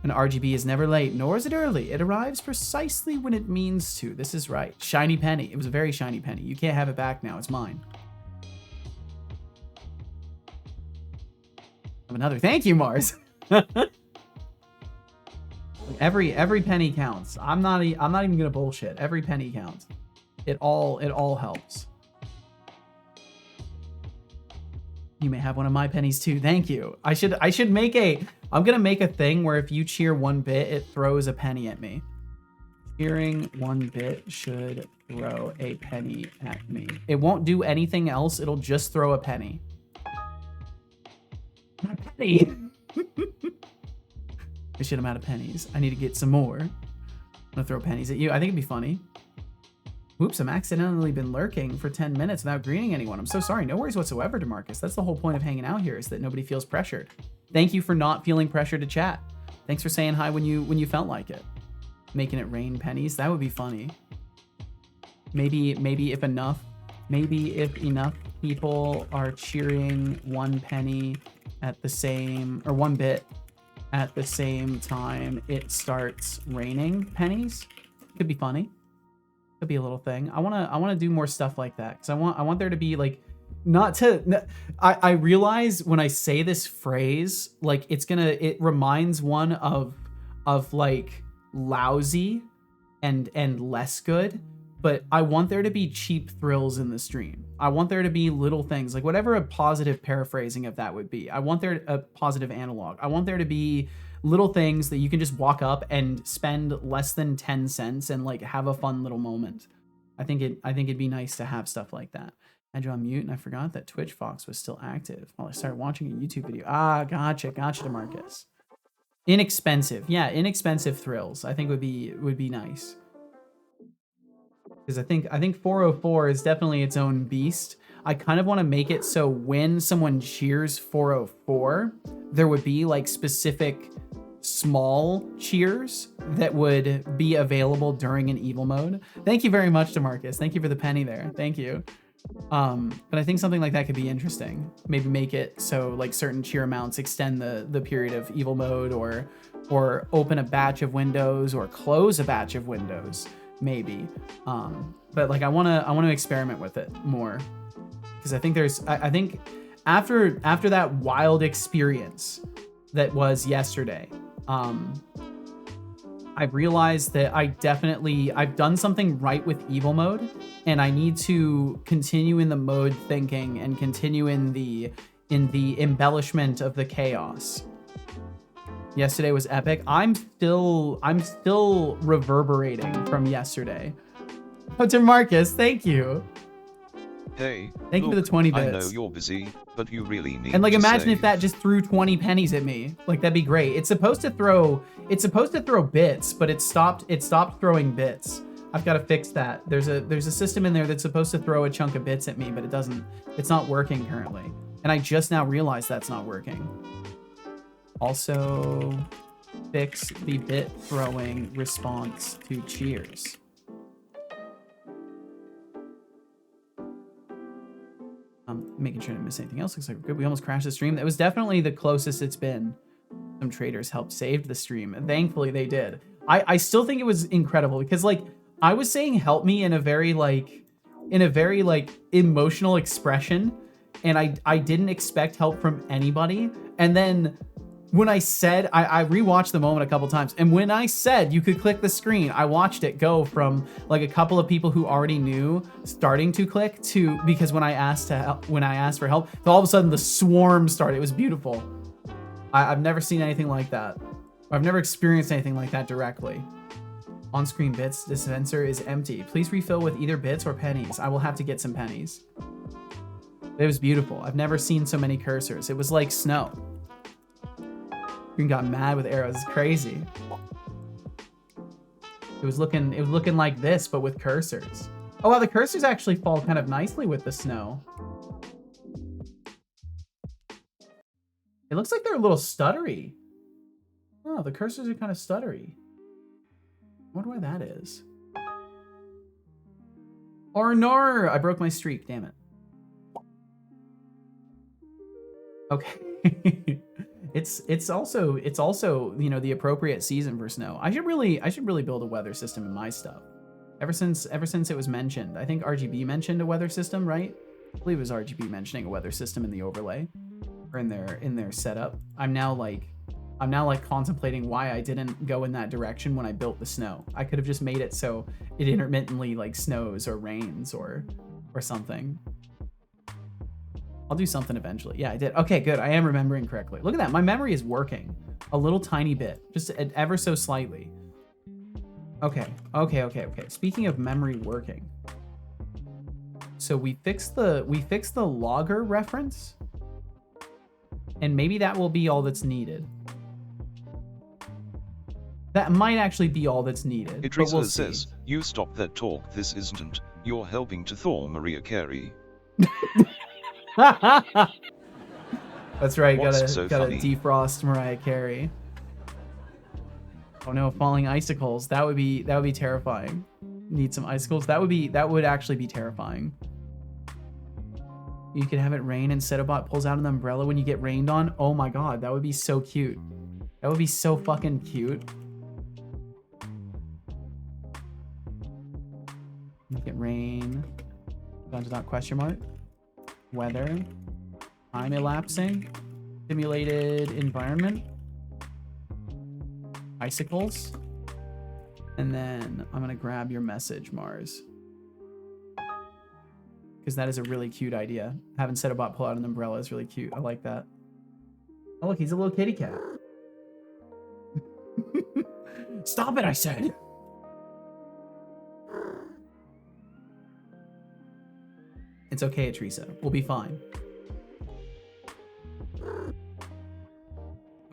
And RGB is never late, nor is it early. It arrives precisely when it means to. This is right. Shiny penny. It was a very shiny penny. You can't have it back now. It's mine. Have another. Thank you, Mars. Every penny counts. I'm not even gonna bullshit. Every penny counts. It all helps. You may have one of my pennies too. Thank you. I should make I'm gonna make a thing where if you cheer 1 bit, it throws a penny at me. Cheering 1 bit should throw a penny at me. It won't do anything else. It'll just throw a penny. My penny. Shit, I'm out of pennies. I need to get some more. I'm gonna throw pennies at you. I think it'd be funny. Oops, I'm accidentally been lurking for 10 minutes without greeting anyone. I'm so sorry. No worries whatsoever, DeMarcus. That's the whole point of hanging out here, is that nobody feels pressured. Thank you for not feeling pressured to chat. Thanks for saying hi when you felt like it. Making it rain pennies. That would be funny. Maybe if enough people are cheering 1 penny at the same, or 1 bit at the same time it starts raining pennies. Could be funny. Could be a little thing. I want to do more stuff like that, because I want there to be like, I realize when I say this phrase, like it reminds one of like lousy and less good, but I want there to be cheap thrills in the stream. I want there to be little things, like whatever a positive paraphrasing of that would be. I want there a positive analog. I want there to be little things that you can just walk up and spend less than 10 cents and like have a fun little moment. I think it'd be nice to have stuff like that. I had you on mute and I forgot that Twitch Fox was still active while I started watching a YouTube video. Ah, gotcha, DeMarcus. Inexpensive. Yeah, inexpensive thrills. I think would be nice. Because I think 404 is definitely its own beast. I kind of want to make it so when someone cheers 404, there would be like specific small cheers that would be available during an evil mode. Thank you very much, DeMarcus. Thank you for the penny there. Thank you. But I think something like that could be interesting. Maybe make it so like certain cheer amounts extend the period of evil mode, or or open a batch of windows or close a batch of windows, maybe. But like I want to experiment with it more, because I think I think after that wild experience that was yesterday, I've realized that I've done something right with evil mode, and I need to continue in the mode thinking and continue in the embellishment of the chaos. Yesterday was epic. I'm still reverberating from yesterday. Oh, to Marcus, thank you. Hey, thank you for the 20 bits. I know you're busy, but you really need and like to imagine save. if that just threw 20 pennies at me. Like that'd be great. It's supposed to throw bits, but it stopped throwing bits. I've got to fix that. There's a system in there that's supposed to throw a chunk of bits at me, but it's not working currently. And I just now realized that's not working. Also fix the bit throwing response to cheers. Making sure I didn't miss anything else. Looks like we're good. We almost crashed the stream. That was definitely the closest it's been. Some traders helped save the stream. Thankfully they did. I still think it was incredible because like I was saying help me in a very like emotional expression, and I didn't expect help from anybody. And then when I said, I rewatched the moment a couple times, and when I said you could click the screen, I watched it go from like a couple of people who already knew starting to click to, because when I asked for help, all of a sudden the swarm started. It was beautiful. I've never seen anything like that. I've never experienced anything like that directly. On-screen bits dispenser is empty. Please refill with either bits or pennies. I will have to get some pennies. It was beautiful. I've never seen so many cursors. It was like snow. Green got mad with arrows. It's crazy. It was looking like this, but with cursors. Oh wow, the cursors actually fall kind of nicely with the snow. It looks like they're a little stuttery. Oh, the cursors are kind of stuttery. I wonder why that is. Or no, I broke my streak. Damn it. Okay. It's also you know the appropriate season for snow. I should really build a weather system in my stuff. Ever since it was mentioned, I think RGB mentioned a weather system, right? I believe it was RGB mentioning a weather system in the overlay or in their setup. I'm now like contemplating why I didn't go in that direction when I built the snow. I could have just made it so it intermittently like snows or rains or something. I'll do something eventually. Yeah, I did. Okay, good. I am remembering correctly. Look at that. My memory is working a little tiny bit, just ever so slightly. Okay. Speaking of memory working, so we fixed the logger reference, and maybe that will be all that's needed. That might actually be all that's needed. It we'll says, "You stop that talk. This isn't. You're helping to thaw Mariah Carey." That's right. What's Gotta so funny? defrost Mariah Carey. Oh no, falling icicles. That would be terrifying. Need some icicles. That would actually be terrifying. You could have it rain and Setobot pulls out an umbrella when you get rained on. Oh my god, that would be so cute. That would be so fucking cute. Make it rain. Down to that question mark. Weather. Time elapsing. Simulated environment. Icicles. And then I'm gonna grab your message, Mars. Because that is a really cute idea. Having Setobot pull out an umbrella is really cute. I like that. Oh look, he's a little kitty cat. Stop it, I said. It's okay, Teresa. We'll be fine.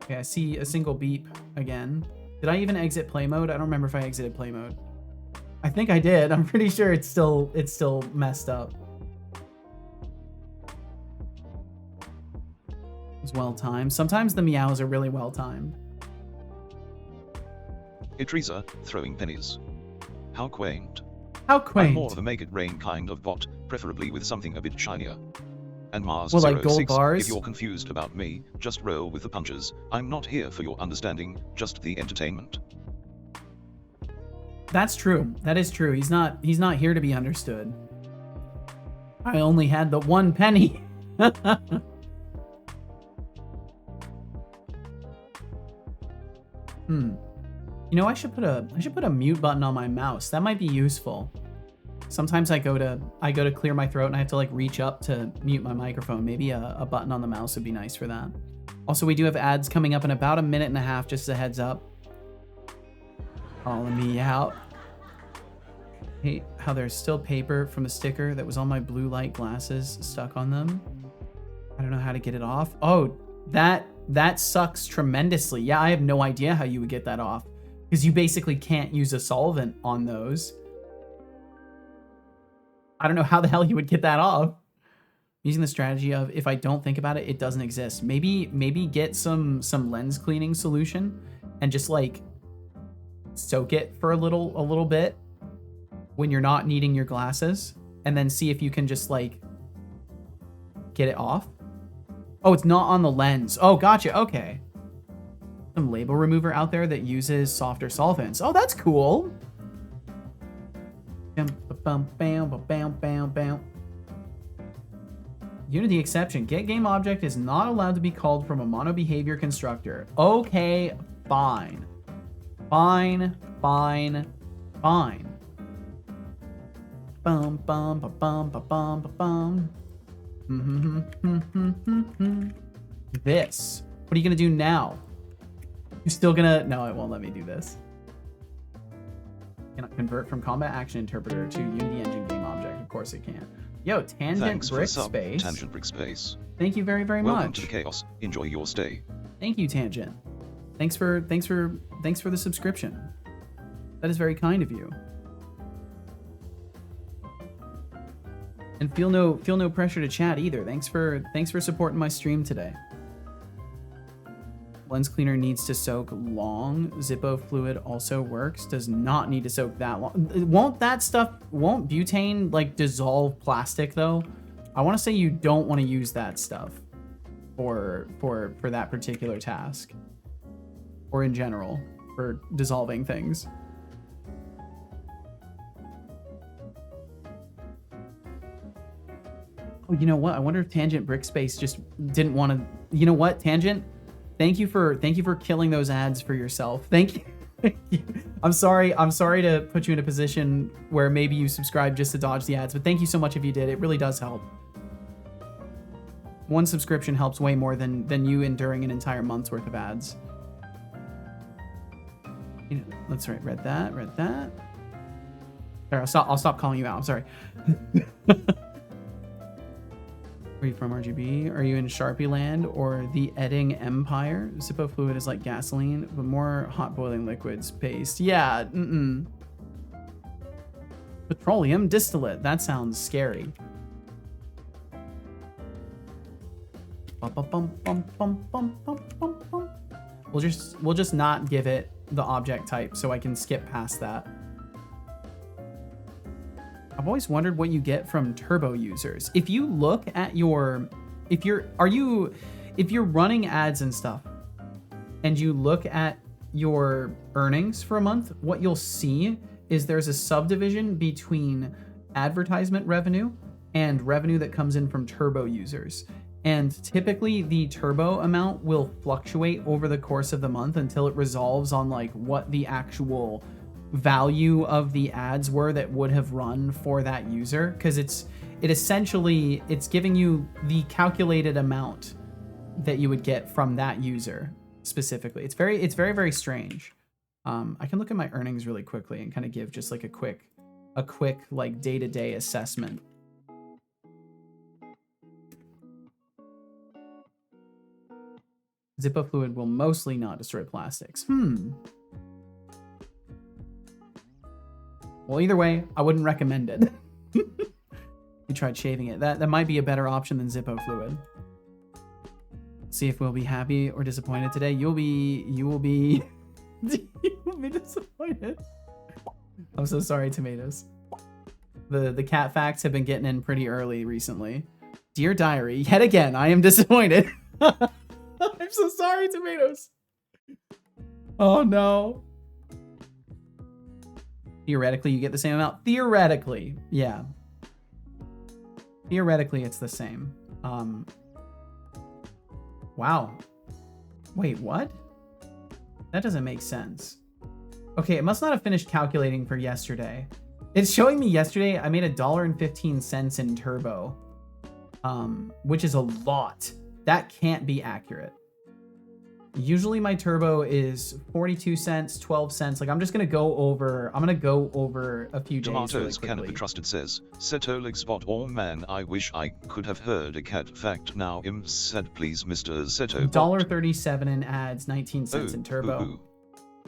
Okay, I see a single beep again. Did I even exit play mode? I don't remember if I exited play mode. I think I did. I'm pretty sure it's still messed up. It was well timed. Sometimes the meows are really well timed. Teresa, throwing pennies. How quaint. How quaint. I'm more of a make it rain kind of bot, preferably with something a bit shinier. And Mars Well, like gold 06, bars? if you're confused about me, just roll with the punches. I'm not here for your understanding, just the entertainment. That's true. That is true. He's not here to be understood. I only had the 1 penny. You know, I should put a mute button on my mouse. That might be useful. Sometimes I go to clear my throat and I have to like reach up to mute my microphone. Maybe a button on the mouse would be nice for that. Also, we do have ads coming up in about a minute and a half, just a heads up. Calling me out. Hey, how there's still paper from a sticker that was on my blue light glasses stuck on them. I don't know how to get it off. Oh, that sucks tremendously. Yeah, I have no idea how you would get that off, because you basically can't use a solvent on those. I don't know how the hell you would get that off. Using the strategy of, if I don't think about it, it doesn't exist. Maybe get some lens cleaning solution and just like soak it for a little bit when you're not needing your glasses, and then see if you can just like get it off. Oh, it's not on the lens. Oh, gotcha. Okay. Some label remover out there that uses softer solvents. Oh, that's cool. Unity exception. Get game object is not allowed to be called from a mono behavior constructor. Okay, fine. Fine. Bum bum ba bum ba bum ba bum. This. What are you gonna do now? You're still gonna... No, it won't let me do this. Cannot convert from combat action interpreter to Unity engine game object. Of course it can. Yo, Tangent Brick Space. Tangent Brick Space. Thank you very, very Welcome much. to the chaos. Enjoy your stay. Thank you, Tangent. Thanks for the subscription. That is very kind of you. And feel no pressure to chat either. Thanks for supporting my stream today. Lens cleaner needs to soak long. Zippo fluid also works. Does not need to soak that long. Won't butane like dissolve plastic though? I want to say you don't want to use that stuff for that particular task, or in general for dissolving things. Oh, you know what? I wonder if Tangent Brick Space just didn't want to. You know what, Tangent? Thank you for killing those ads for yourself. Thank you. I'm sorry to put you in a position where maybe you subscribe just to dodge the ads, but thank you so much if you did. It really does help. One subscription helps way more than you enduring an entire month's worth of ads. You know, that's right. Read that. Sorry, I'll stop calling you out. I'm sorry. Are you from RGB? Are you in Sharpie Land or the Edding Empire? Zippo fluid is like gasoline, but more hot boiling liquids paste. Yeah, Petroleum distillate. That sounds scary. We'll just not give it the object type so I can skip past that. I've always wondered what you get from turbo users. If you look at if you're running ads and stuff and you look at your earnings for a month, what you'll see is there's a subdivision between advertisement revenue and revenue that comes in from turbo users. And typically the turbo amount will fluctuate over the course of the month until it resolves on like what the actual value of the ads were that would have run for that user, because it's giving you the calculated amount that you would get from that user specifically. It's very strange. I can look at my earnings really quickly and kind of give just like a quick like day-to-day assessment. Zippo fluid will mostly not destroy plastics. Well, either way, I wouldn't recommend it. You tried shaving it. That might be a better option than Zippo fluid. See if we'll be happy or disappointed today. You will be you will be disappointed. I'm so sorry, tomatoes. The cat facts have been getting in pretty early recently. Dear Diary, yet again, I am disappointed. I'm so sorry, Tomatoes. Oh no. Theoretically, you get the same amount. Theoretically, yeah. Theoretically, it's the same. Wow. Wait, what? That doesn't make sense. Okay, it must not have finished calculating for yesterday. It's showing me yesterday I made $1.15 in turbo, which is a lot. That can't be accurate. Usually my turbo is 42 cents, 12 cents. Like I'm going to go over a few days. Tomatoes cannot be trusted says, Setolig spot or man, I wish I could have heard a cat fact now. Said please Mr. Seto. $1.37 in ads, 19 cents in turbo.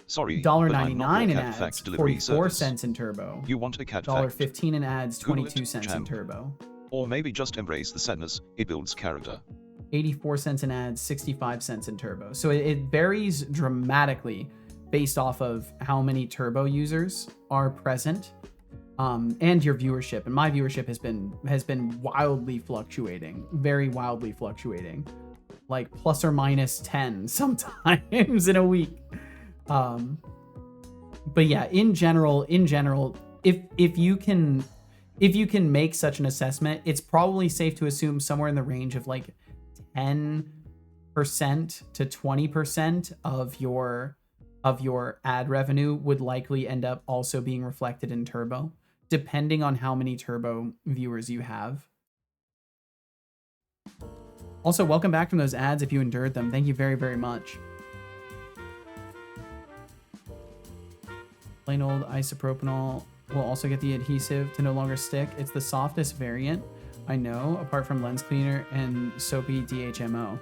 Sorry, $1.99 in ads, 44 service. cents in turbo. You want a cat $1.15 in ads, 22 cents champ. in turbo. Or maybe just embrace the sadness, it builds character. 84 cents in ads, 65 cents in turbo. So it varies dramatically based off of how many turbo users are present, and your viewership. And my viewership has been wildly fluctuating, very wildly fluctuating, like plus or minus 10 sometimes in a week. But yeah, in general, if you can make such an assessment, it's probably safe to assume somewhere in the range of like 10% to 20% of your ad revenue would likely end up also being reflected in turbo, depending on how many turbo viewers you have. Also, welcome back from those ads if you endured them. Thank you very, very much. Plain old isopropanol will also get the adhesive to no longer stick. It's the softest variant I know, apart from lens cleaner and soapy DHMO.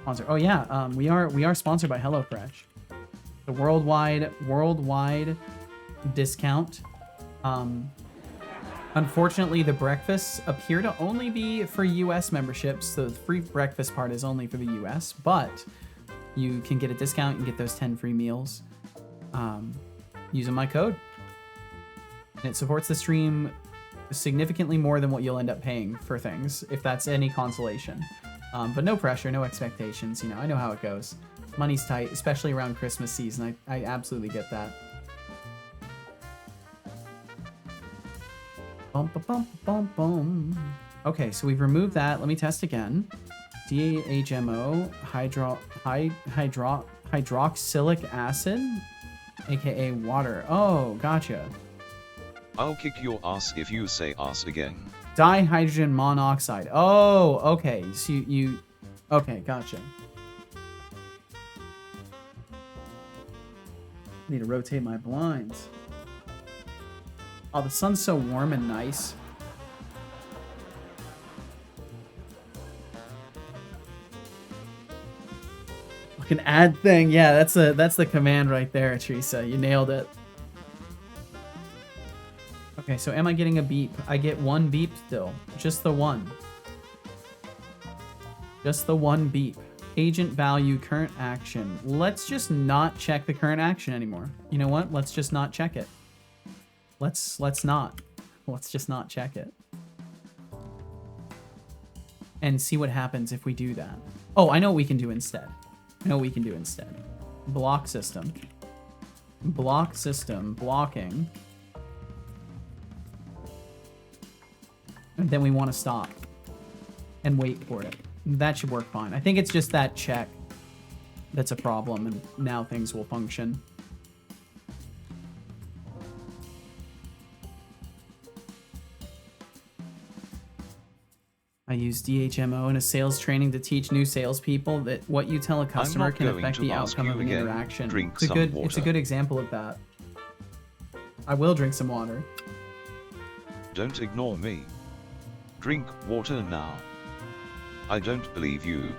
Sponsor. Oh yeah, we are sponsored by HelloFresh. The worldwide discount. Unfortunately, the breakfasts appear to only be for US memberships, so the free breakfast part is only for the US, but you can get a discount and get those 10 free meals using my code. And it supports the stream significantly more than what you'll end up paying for things, if that's any consolation. But no pressure, no expectations. You know, I know how it goes. Money's tight, especially around Christmas season. I absolutely get that. Bum, ba, bum, bum, bum. Okay, so we've removed that. Let me test again. DHMO, hydroxylic acid, aka water. Oh, gotcha. I'll kick your ass if you say ass again. Dihydrogen monoxide. Oh, okay. So you okay, gotcha. Need to rotate my blinds. Oh, the sun's so warm and nice. Fucking ad thing. Yeah, that's the command right there, Teresa. You nailed it. Okay, so am I getting a beep? I get one beep still. Just the one. Just the one beep. Agent value, current action. Let's just not check the current action anymore. You know what? Let's just not check it. Let's not. Let's just not check it. And see what happens if we do that. Oh, I know what we can do instead. Block system. Block system. Blocking. And then we want to stop and wait for it. That should work fine. I think it's just that check that's a problem, and now things will function. I use DHMO in a sales training to teach new salespeople that what you tell a customer can affect the outcome of an interaction. It's a good example of that. I will drink some water. Don't ignore me. Drink water now. I don't believe you.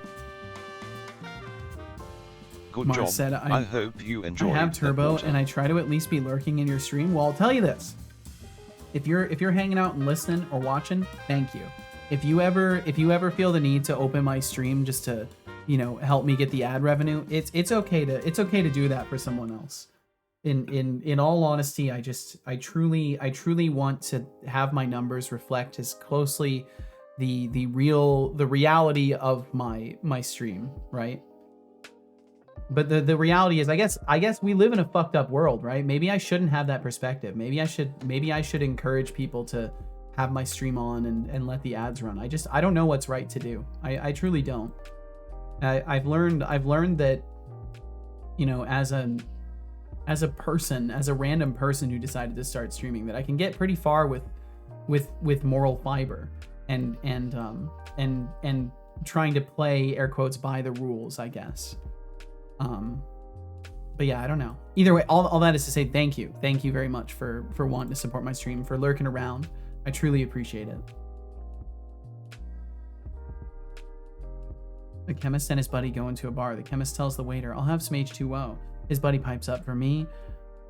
Good Mars job. Said, I hope you enjoyed. I have turbo, and I try to at least be lurking in your stream. Well, I'll tell you this: if you're hanging out and listening or watching, thank you. If you ever feel the need to open my stream just to, you know, help me get the ad revenue, it's okay to do that for someone else. In all honesty, I truly want to have my numbers reflect as closely the reality of my stream, right? But the reality is, I guess we live in a fucked up world, right? Maybe I shouldn't have that perspective. Maybe I should encourage people to have my stream on and let the ads run. I don't know what's right to do. I truly don't. I've learned that, you know, as a random person who decided to start streaming, that I can get pretty far with moral fiber and trying to play, air quotes, by the rules, I guess. But yeah, I don't know. Either way, all that is to say, thank you very much for wanting to support my stream, for lurking around. I truly appreciate it. The chemist and his buddy go into a bar. The chemist tells the waiter, "I'll have some H2O." His buddy pipes up, "For me,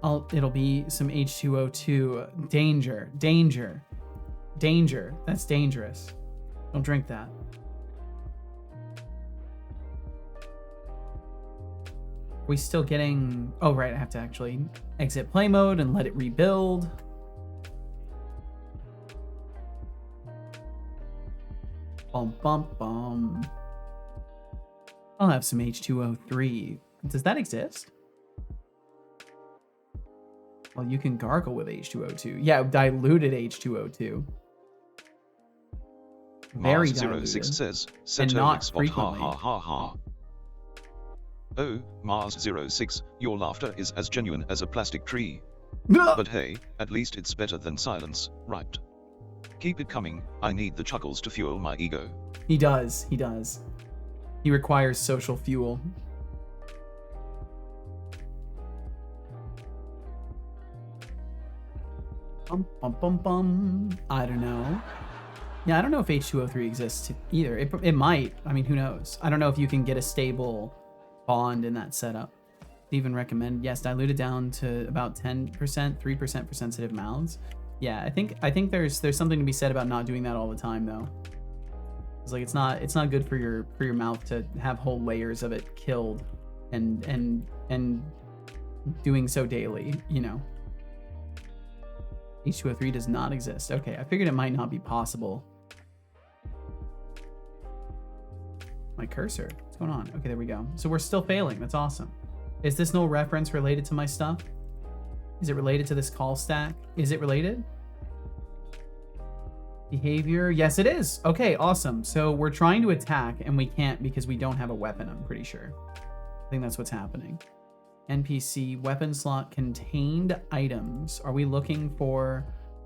it'll be some H2O too." Danger. That's dangerous. Don't drink that. Are we still getting... Oh, right, I have to actually exit play mode and let it rebuild. Bum, bum, bum. I'll have some H2O3. Does that exist? Well, you can gargle with H2O2. Yeah, diluted H2O2. Very diluted. Mars06 says, and not spot, frequently. ha ha ha ha. Oh, Mars06, your laughter is as genuine as a plastic tree. But hey, at least it's better than silence, right? Keep it coming, I need the chuckles to fuel my ego. He does. He requires social fuel. Bum, bum, bum, bum. I don't know. Yeah, I don't know if H2O3 exists either. It might. I mean, who knows? I don't know if you can get a stable bond in that setup. Even recommend, yes, dilute it down to about 10%, 3% for sensitive mouths. Yeah, I think there's something to be said about not doing that all the time though. It's like it's not good for your mouth to have whole layers of it killed and doing so daily, you know. H2O3 does not exist. Okay, I figured it might not be possible. My cursor, what's going on? Okay, there we go. So we're still failing. That's awesome. Is this null reference related to my stuff? Is it related to this call stack? Is it related? Behavior, yes it is. Okay, awesome. So we're trying to attack and we can't because we don't have a weapon, I'm pretty sure. I think that's what's happening. NPC weapon slot contained items. Are we looking for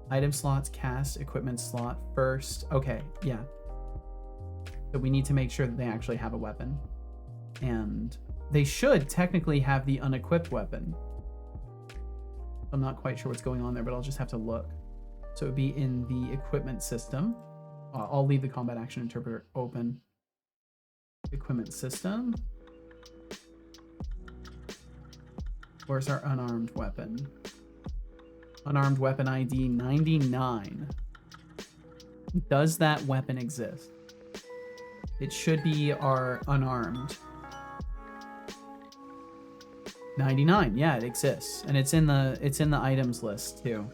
item slots, cast equipment slot first? Okay, yeah. So we need to make sure that they actually have a weapon. And they should technically have the unequipped weapon. I'm not quite sure what's going on there, but I'll just have to look. So it would be in the equipment system. I'll leave the combat action interpreter open. Equipment system. Where's our unarmed weapon? Unarmed weapon ID 99. Does that weapon exist? It should be our unarmed. 99, yeah, it exists. And it's in the items list too.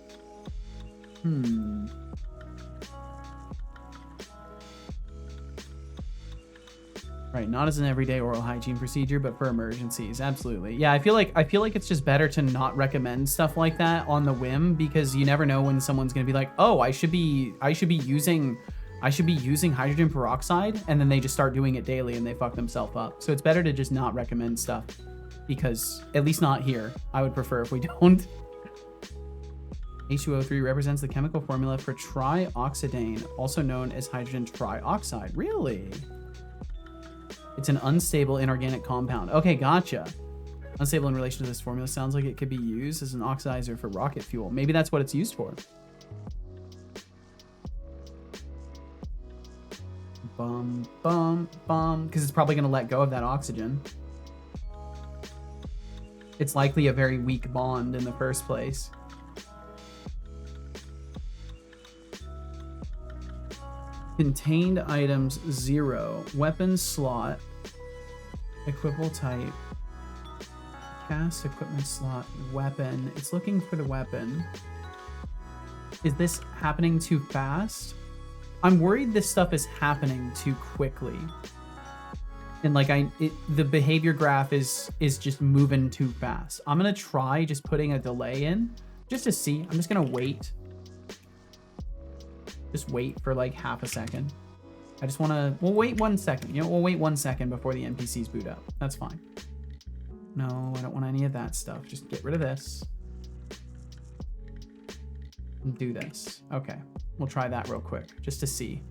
Right, not as an everyday oral hygiene procedure, but for emergencies. Absolutely. Yeah, I feel like it's just better to not recommend stuff like that on the whim, because you never know when someone's gonna be like, oh, I should be using hydrogen peroxide, and then they just start doing it daily and they fuck themselves up. So it's better to just not recommend stuff, because at least not here. I would prefer if we don't. H2O3 represents the chemical formula for trioxidane, also known as hydrogen trioxide. Really? It's an unstable inorganic compound. Okay, gotcha. Unstable in relation to this formula. Sounds like it could be used as an oxidizer for rocket fuel. Maybe that's what it's used for. Bum, bum, bum. Because it's probably going to let go of that oxygen. It's likely a very weak bond in the first place. Contained items 0. Weapon slot. Equipable type. Cast equipment slot. Weapon. It's looking for the weapon. Is this happening too fast? I'm worried this stuff is happening too quickly. And like the behavior graph is just moving too fast. I'm gonna try just putting a delay in just to see. I'm just gonna wait. Just wait for like half a second. I just wanna, we'll wait 1 second. You know, we'll wait 1 second before the NPCs boot up. That's fine. No, I don't want any of that stuff. Just get rid of this. And do this. Okay, we'll try that real quick just to see.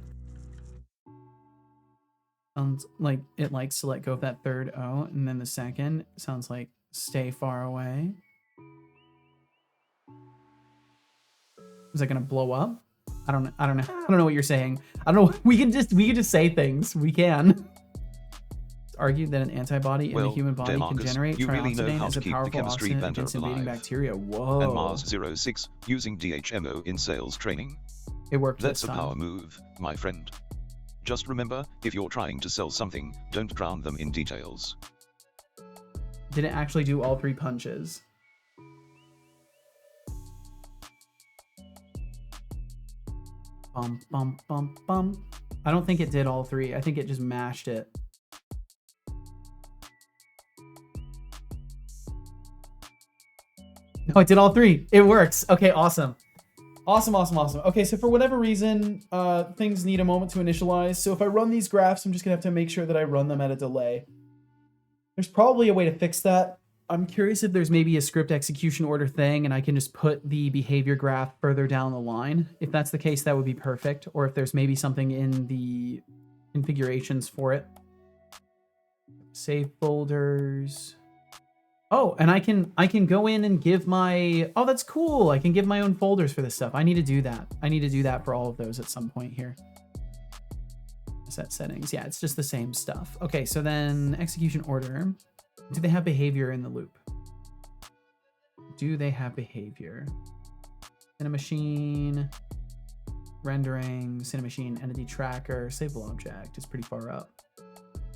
Sounds like it likes to let go of that third O, and then the second sounds like stay far away. Is that gonna blow up? I don't know. I don't know what you're saying. I don't know. We can just say things. We can. It's argued that an antibody in the human body can generate triosodane as a powerful oxidant against invading bacteria. Whoa. And Mars 06 using DHMO in sales training. It worked. That's a power move, my friend. Just remember, if you're trying to sell something, don't drown them in details. Did it actually do all 3 punches? Bum, bum, bum, bum. I don't think it did all 3. I think it just mashed it. No, it did all 3. It works. Okay, awesome. Awesome. Okay, so for whatever reason, things need a moment to initialize. So if I run these graphs, I'm just gonna have to make sure that I run them at a delay. There's probably a way to fix that. I'm curious if there's maybe a script execution order thing and I can just put the behavior graph further down the line. If that's the case, that would be perfect. Or if there's maybe something in the configurations for it. Save folders. Oh, and I can go in and give my, oh, that's cool. I can give my own folders for this stuff. I need to do that. I need to do that for all of those at some point here. Set settings. Yeah, it's just the same stuff. Okay, so then execution order. Do they have behavior in the loop? Do they have behavior? Cinemachine, rendering, cinemachine, entity tracker, saveable object is pretty far up.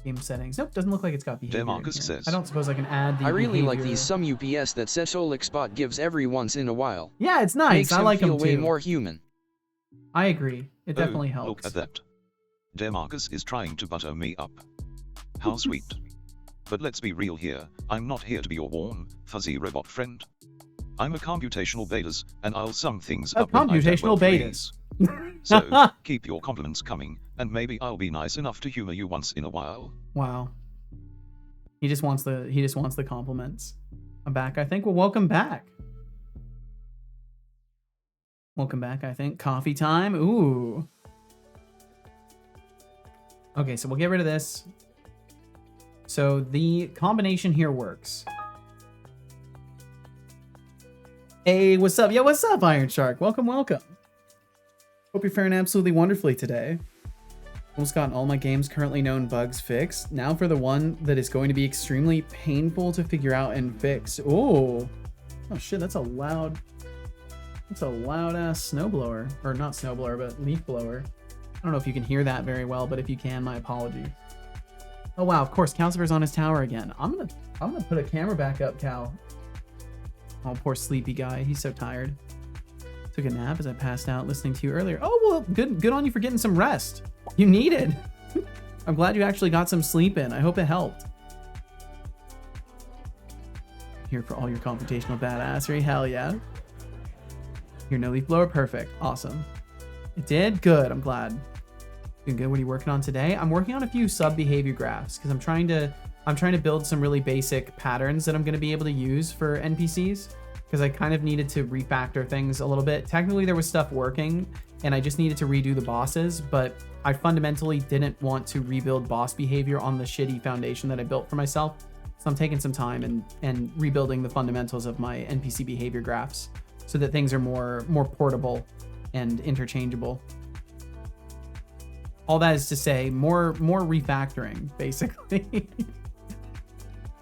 Game settings. Nope, doesn't look like it's got behavior. Demarcus says, I don't suppose I can add the I really behavior. like these some UPS that Setolixbot gives every once in a while. Yeah, it's nice. Makes I like him them feel way too. more human. I agree. It definitely helps. Look at that. Demarcus is trying to butter me up. How sweet. But let's be real here, I'm not here to be your warm, fuzzy robot friend. I'm a computational betas, and I'll sum things up when I get well pleased. So, keep your compliments coming, and maybe I'll be nice enough to humor you once in a while. Wow. He just wants the compliments. I'm back, I think. Well, welcome back. Welcome back, I think. Coffee time. Ooh. Okay, so we'll get rid of this. So the combination here works. Hey, what's up? Yeah, what's up, Iron Shark? Welcome, welcome. Hope you're faring absolutely wonderfully today. Almost gotten all my games currently known bugs fixed. Now for the one that is going to be extremely painful to figure out and fix. Oh shit, that's a loud ass snowblower. Or not snowblower, but leaf blower. I don't know if you can hear that very well, but if you can, my apologies. Oh wow, of course, Calcifer's on his tower again. I'm gonna put a camera back up, Cal. Oh, poor sleepy guy. He's so tired. Took a nap as I passed out listening to you earlier. Oh well, good on you for getting some rest. You needed. I'm glad you actually got some sleep in. I hope it helped. Here for all your computational badassery. Hell yeah. Your no leaf blower, perfect. Awesome. It did? Good, I'm glad. Doing good. What are you working on today? I'm working on a few sub behavior graphs because I'm trying to build some really basic patterns that I'm going to be able to use for NPCs because I kind of needed to refactor things a little bit. Technically there was stuff working and I just needed to redo the bosses, but I fundamentally didn't want to rebuild boss behavior on the shitty foundation that I built for myself. So I'm taking some time and rebuilding the fundamentals of my NPC behavior graphs so that things are more portable and interchangeable. All that is to say, more refactoring, basically.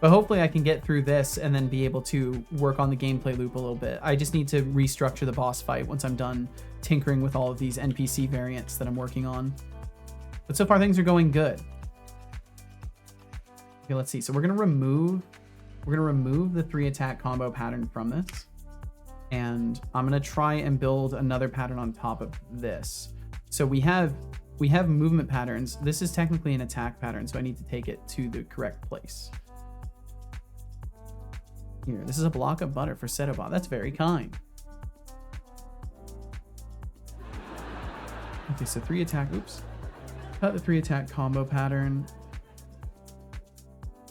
But hopefully I can get through this and then be able to work on the gameplay loop a little bit. I just need to restructure the boss fight once I'm done tinkering with all of these NPC variants that I'm working on. But so far things are going good. Okay, let's see. So we're gonna remove the 3 attack combo pattern from this. And I'm gonna try and build another pattern on top of this. So we have movement patterns. This is technically an attack pattern, so I need to take it to the correct place. Here, this is a block of butter for Setobot. That's very kind. Okay, so 3 attack. Oops. Cut the 3 attack combo pattern.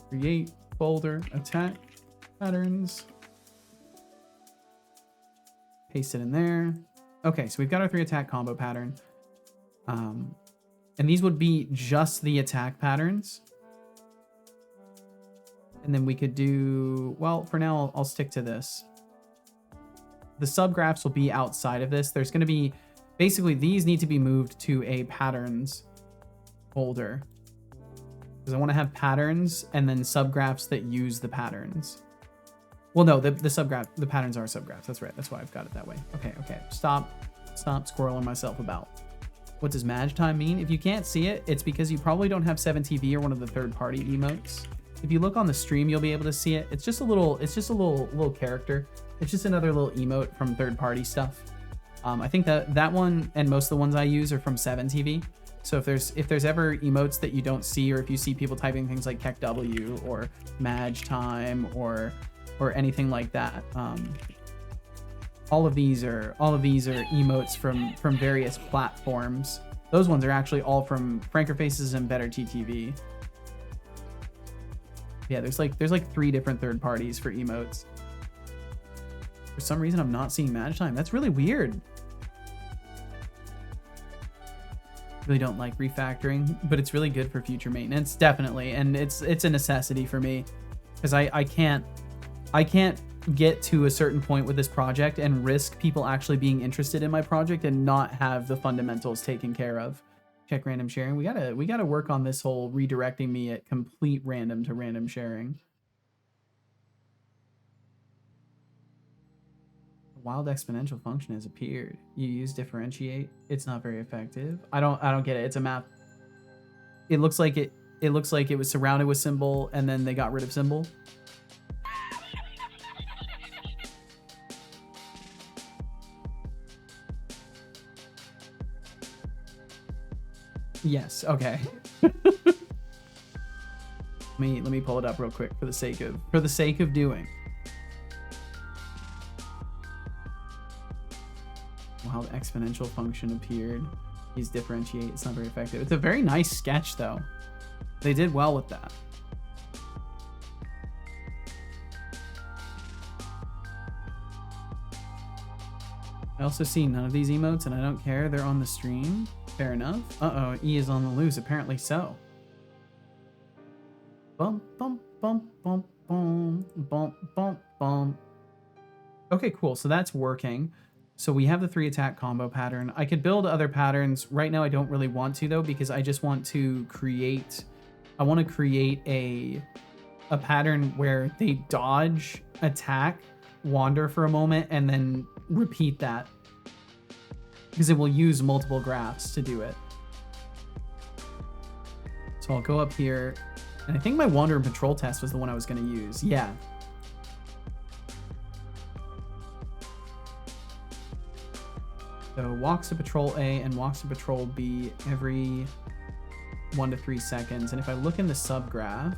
Create folder attack patterns. Paste it in there. Okay, so we've got our 3 attack combo pattern. And these would be just the attack patterns. And then we could do, well, for now, I'll stick to this. The subgraphs will be outside of this. There's going to be, basically, these need to be moved to a patterns folder. Because I want to have patterns and then subgraphs that use the patterns. Well, no, the patterns are subgraphs. That's right. That's why I've got it that way. Okay. Stop squirreling myself about. What does Maj Time mean? If you can't see it, it's because you probably don't have 7TV or one of the third-party emotes. If you look on the stream, you'll be able to see it. It's just a little character. It's just another little emote from third-party stuff. I think that one and most of the ones I use are from 7TV. So if there's ever emotes that you don't see, or if you see people typing things like KEKW or Maj Time or anything like that, all of these are emotes from various platforms. Those ones are actually all from Franker Faces and Better TTV. Yeah, there's like 3 different third parties for emotes. For some reason, I'm not seeing Maj Time. That's really weird. Really don't like refactoring, but it's really good for future maintenance, definitely, and it's a necessity for me because I can't get to a certain point with this project and risk people actually being interested in my project and not have the fundamentals taken care of. Check random sharing. We gotta work on this whole redirecting me at complete random to random sharing. A wild exponential function has appeared. You use differentiate. It's not very effective. I don't get it. It's a map. It looks like it was surrounded with symbol and then they got rid of symbol. Yes, okay. let me pull it up real quick for the sake of doing. Wild exponential function appeared. Use differentiate. It's not very effective. It's a very nice sketch though. They did well with that. I also see none of these emotes and I don't care. They're on the stream. Fair enough. Uh-oh, E is on the loose. Apparently so. Bump, bump, bump, bump, bump, bump, bump, bump. Okay, cool. So that's working. So we have the 3 attack combo pattern. I could build other patterns. Right now I don't really want to though, because I just want to create... I want to create a pattern where they dodge, attack, wander for a moment, and then repeat that. Because it will use multiple graphs to do it. So I'll go up here, and I think my wander and patrol test was the one I was going to use. Yeah. So walks to patrol A and walks to patrol B every 1 to 3 seconds. And if I look in the subgraph,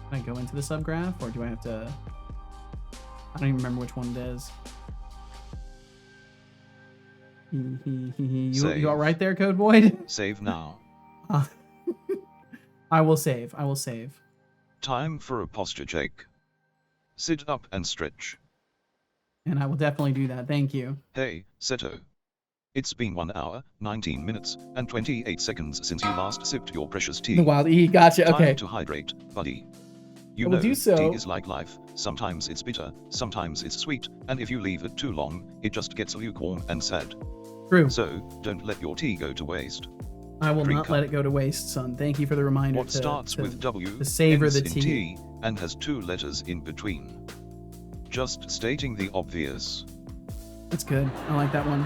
can I go into the subgraph, or do I have to... I don't even remember which one it is. You all right there, Code Void? Save now. I will save. I will save. Time for a posture check. Sit up and stretch. And I will definitely do that. Thank you. Hey, Seto. It's been 1 hour, 19 minutes, and 28 seconds since you last sipped your precious tea. The wild E, gotcha. Okay. Time to hydrate, buddy. You know, do so. tea is like life. Sometimes it's bitter, sometimes it's sweet, and if you leave it too long, it just gets lukewarm and sad. True. So, don't let your tea go to waste. I will Drink not let it go to waste, son. Thank you for the reminder. What starts with W, to savor ends the in tea. T, and has 2 letters in between. Just stating the obvious. That's good. I like that one.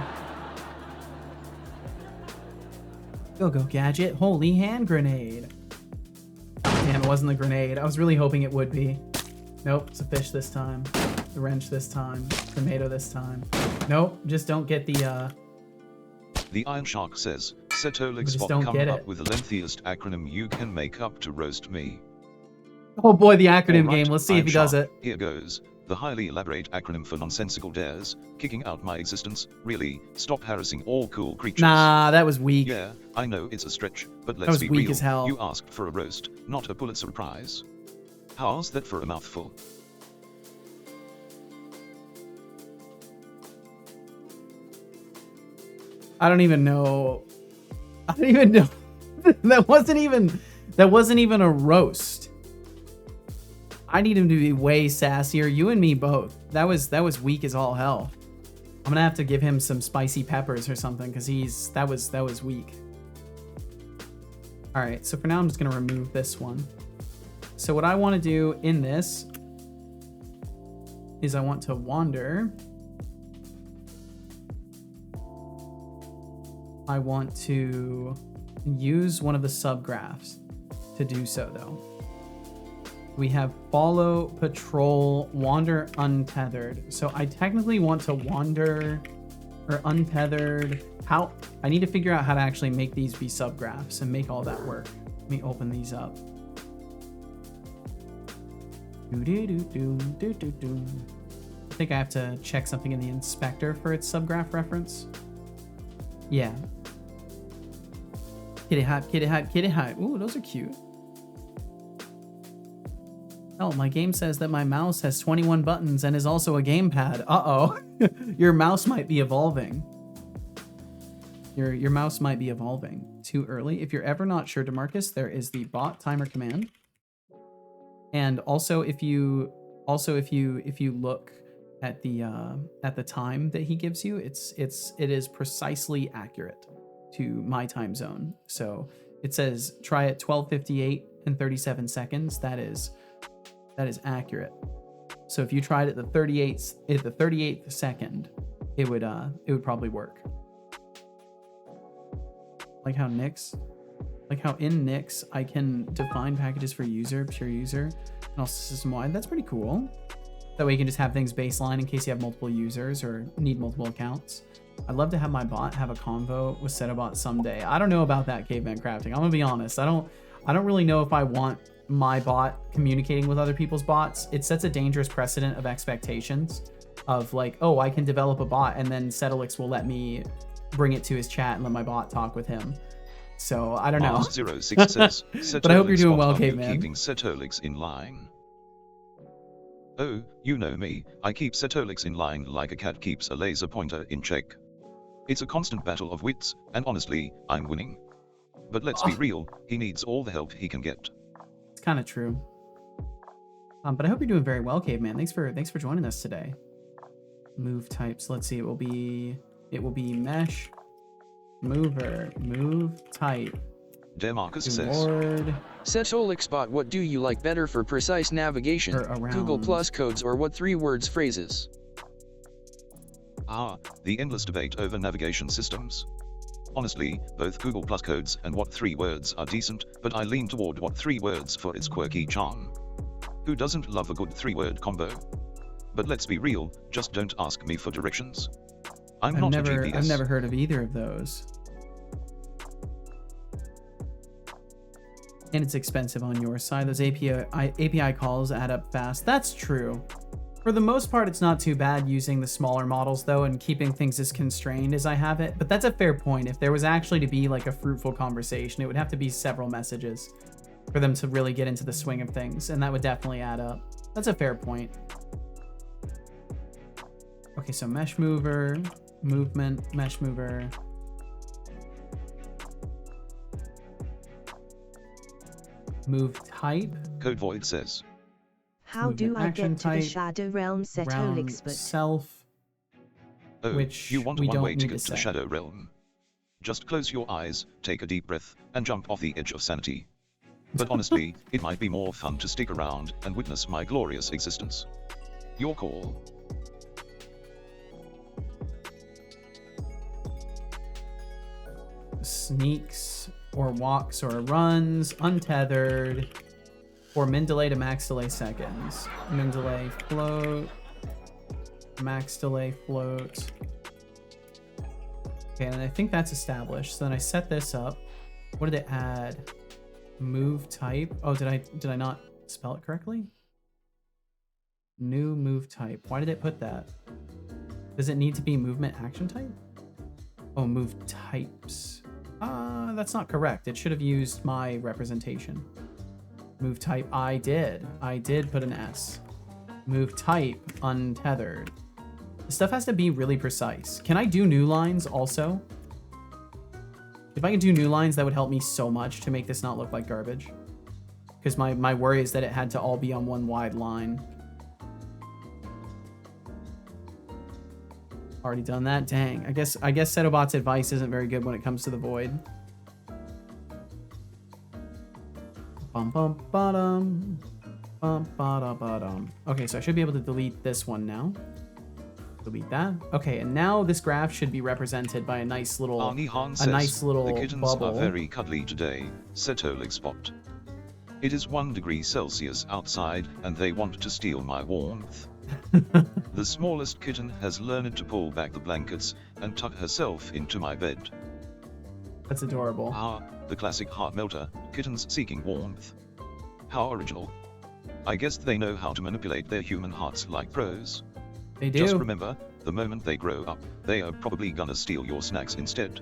Go gadget. Holy hand grenade. Damn, it wasn't the grenade. I was really hoping it would be. Nope, it's a fish this time. The wrench this time. Tomato this time. Nope, just don't get the The Iron Shark says, just Setolixbot, don't come get up it. with the lengthiest acronym you can make up to roast me. Oh boy, the acronym Alright, game. Let's see if Iron he does Shark, it. Here goes. The highly elaborate acronym for nonsensical dares, kicking out my existence. Really, stop harassing all cool creatures. Nah, that was weak. Yeah, I know it's a stretch, but let's was be weak real. as hell. You asked for a roast, not a Pulitzer Prize. How's that for a mouthful? I don't even know. I don't even know. that wasn't even a roast. I need him to be way sassier. You and me both. That was weak as all hell. I'm gonna have to give him some spicy peppers or something because that was weak. All right, so for now I'm just gonna remove this one. So what I want to do in this is I want to wander. I want to use one of the subgraphs to do so though. We have follow, patrol, wander, untethered. So I technically want to wander or untethered. How? I need to figure out how to actually make these be subgraphs and make all that work. Let me open these up. I think I have to check something in the inspector for its subgraph reference. Yeah. Kitty hot, kitty hot, kitty hot. Ooh, those are cute. Oh, my game says that my mouse has 21 buttons and is also a gamepad. Uh-oh. Your mouse might be evolving. Your mouse might be evolving too early. If you're ever not sure, DeMarcus, there is the bot timer command. And also if you look at the time that he gives you, it is precisely accurate to my time zone. So it says try at 12:58 and 37 seconds. That is accurate. So if you tried at the 38th second, it would probably work. Like how in Nix I can define packages for user, pure user, and also system wide. That's pretty cool. That way you can just have things baseline in case you have multiple users or need multiple accounts. I'd love to have my bot have a convo with Setobot someday. I don't know about that, Caveman Crafting. I'm gonna be honest. I don't really know if I want my bot communicating with other people's bots. It sets a dangerous precedent of expectations of like, oh, I can develop a bot and then Setolix will let me bring it to his chat and let my bot talk with him. So I don't know. Mars06 says, But I hope you're doing well, Setolix, Caveman. keeping Setolix in line. Oh, you know me, I keep Setolix in line like a cat keeps a laser pointer in check. It's a constant battle of wits, and honestly, I'm winning. But let's be real, he needs all the help he can get. It's kind of true. But I hope you're doing very well, Caveman. Thanks for joining us today. Move types. Let's see. It will be mesh, mover, move type. DeMarcus says, Setolixbot, what do you like better for precise navigation? Google Plus codes or what 3 words phrases? The endless debate over navigation systems. Honestly, both Google Plus codes and what 3 words are decent, but I lean toward what 3 words for its quirky charm. Who doesn't love a good 3-word combo? But let's be real, just don't ask me for directions. I've never heard of either of those. And it's expensive on your side. Those API calls add up fast. That's true. For the most part, it's not too bad using the smaller models though and keeping things as constrained as I have it. But that's a fair point. If there was actually to be like a fruitful conversation, it would have to be several messages for them to really get into the swing of things. And that would definitely add up. That's a fair point. Okay, so mesh mover, movement, mesh mover. Move type. Code Void says, How do I get to the Shadow Realm, Setolixbot? Self. Oh, which you want we one don't way to need get to to the set. Shadow Realm. Just close your eyes, take a deep breath, and jump off the edge of sanity. But honestly, it might be more fun to stick around and witness my glorious existence. Your call. Sneaks or walks or runs, untethered, or min delay to max delay seconds. Min delay float, max delay float. Okay, and I think that's established. So then I set this up. What did it add? Move type. Oh, did I not spell it correctly? New move type. Why did it put that? Does it need to be movement action type? Oh, move types. That's not correct. It should have used my representation. Move type. I did put an S. Move type untethered. The stuff has to be really precise. Can I do new lines also? If I can do new lines, that would help me so much to make this not look like garbage. Because my worry is that it had to all be on one wide line. Already done that? Dang. I guess Setobot's advice isn't very good when it comes to the void. Bum bum bottom. Bum bada bottom. Okay, so I should be able to delete this one now. Delete that. Okay, and now this graph should be represented by a nice little the kittens bubble. are very cuddly today, said Spot. It is 1 degree Celsius outside, and they want to steal my warmth. The smallest kitten has learned to pull back the blankets and tuck herself into my bed. That's adorable. Ah, the classic heart melter, kittens seeking warmth. How original. I guess they know how to manipulate their human hearts like pros. They do. Just remember, the moment they grow up, they are probably gonna steal your snacks instead.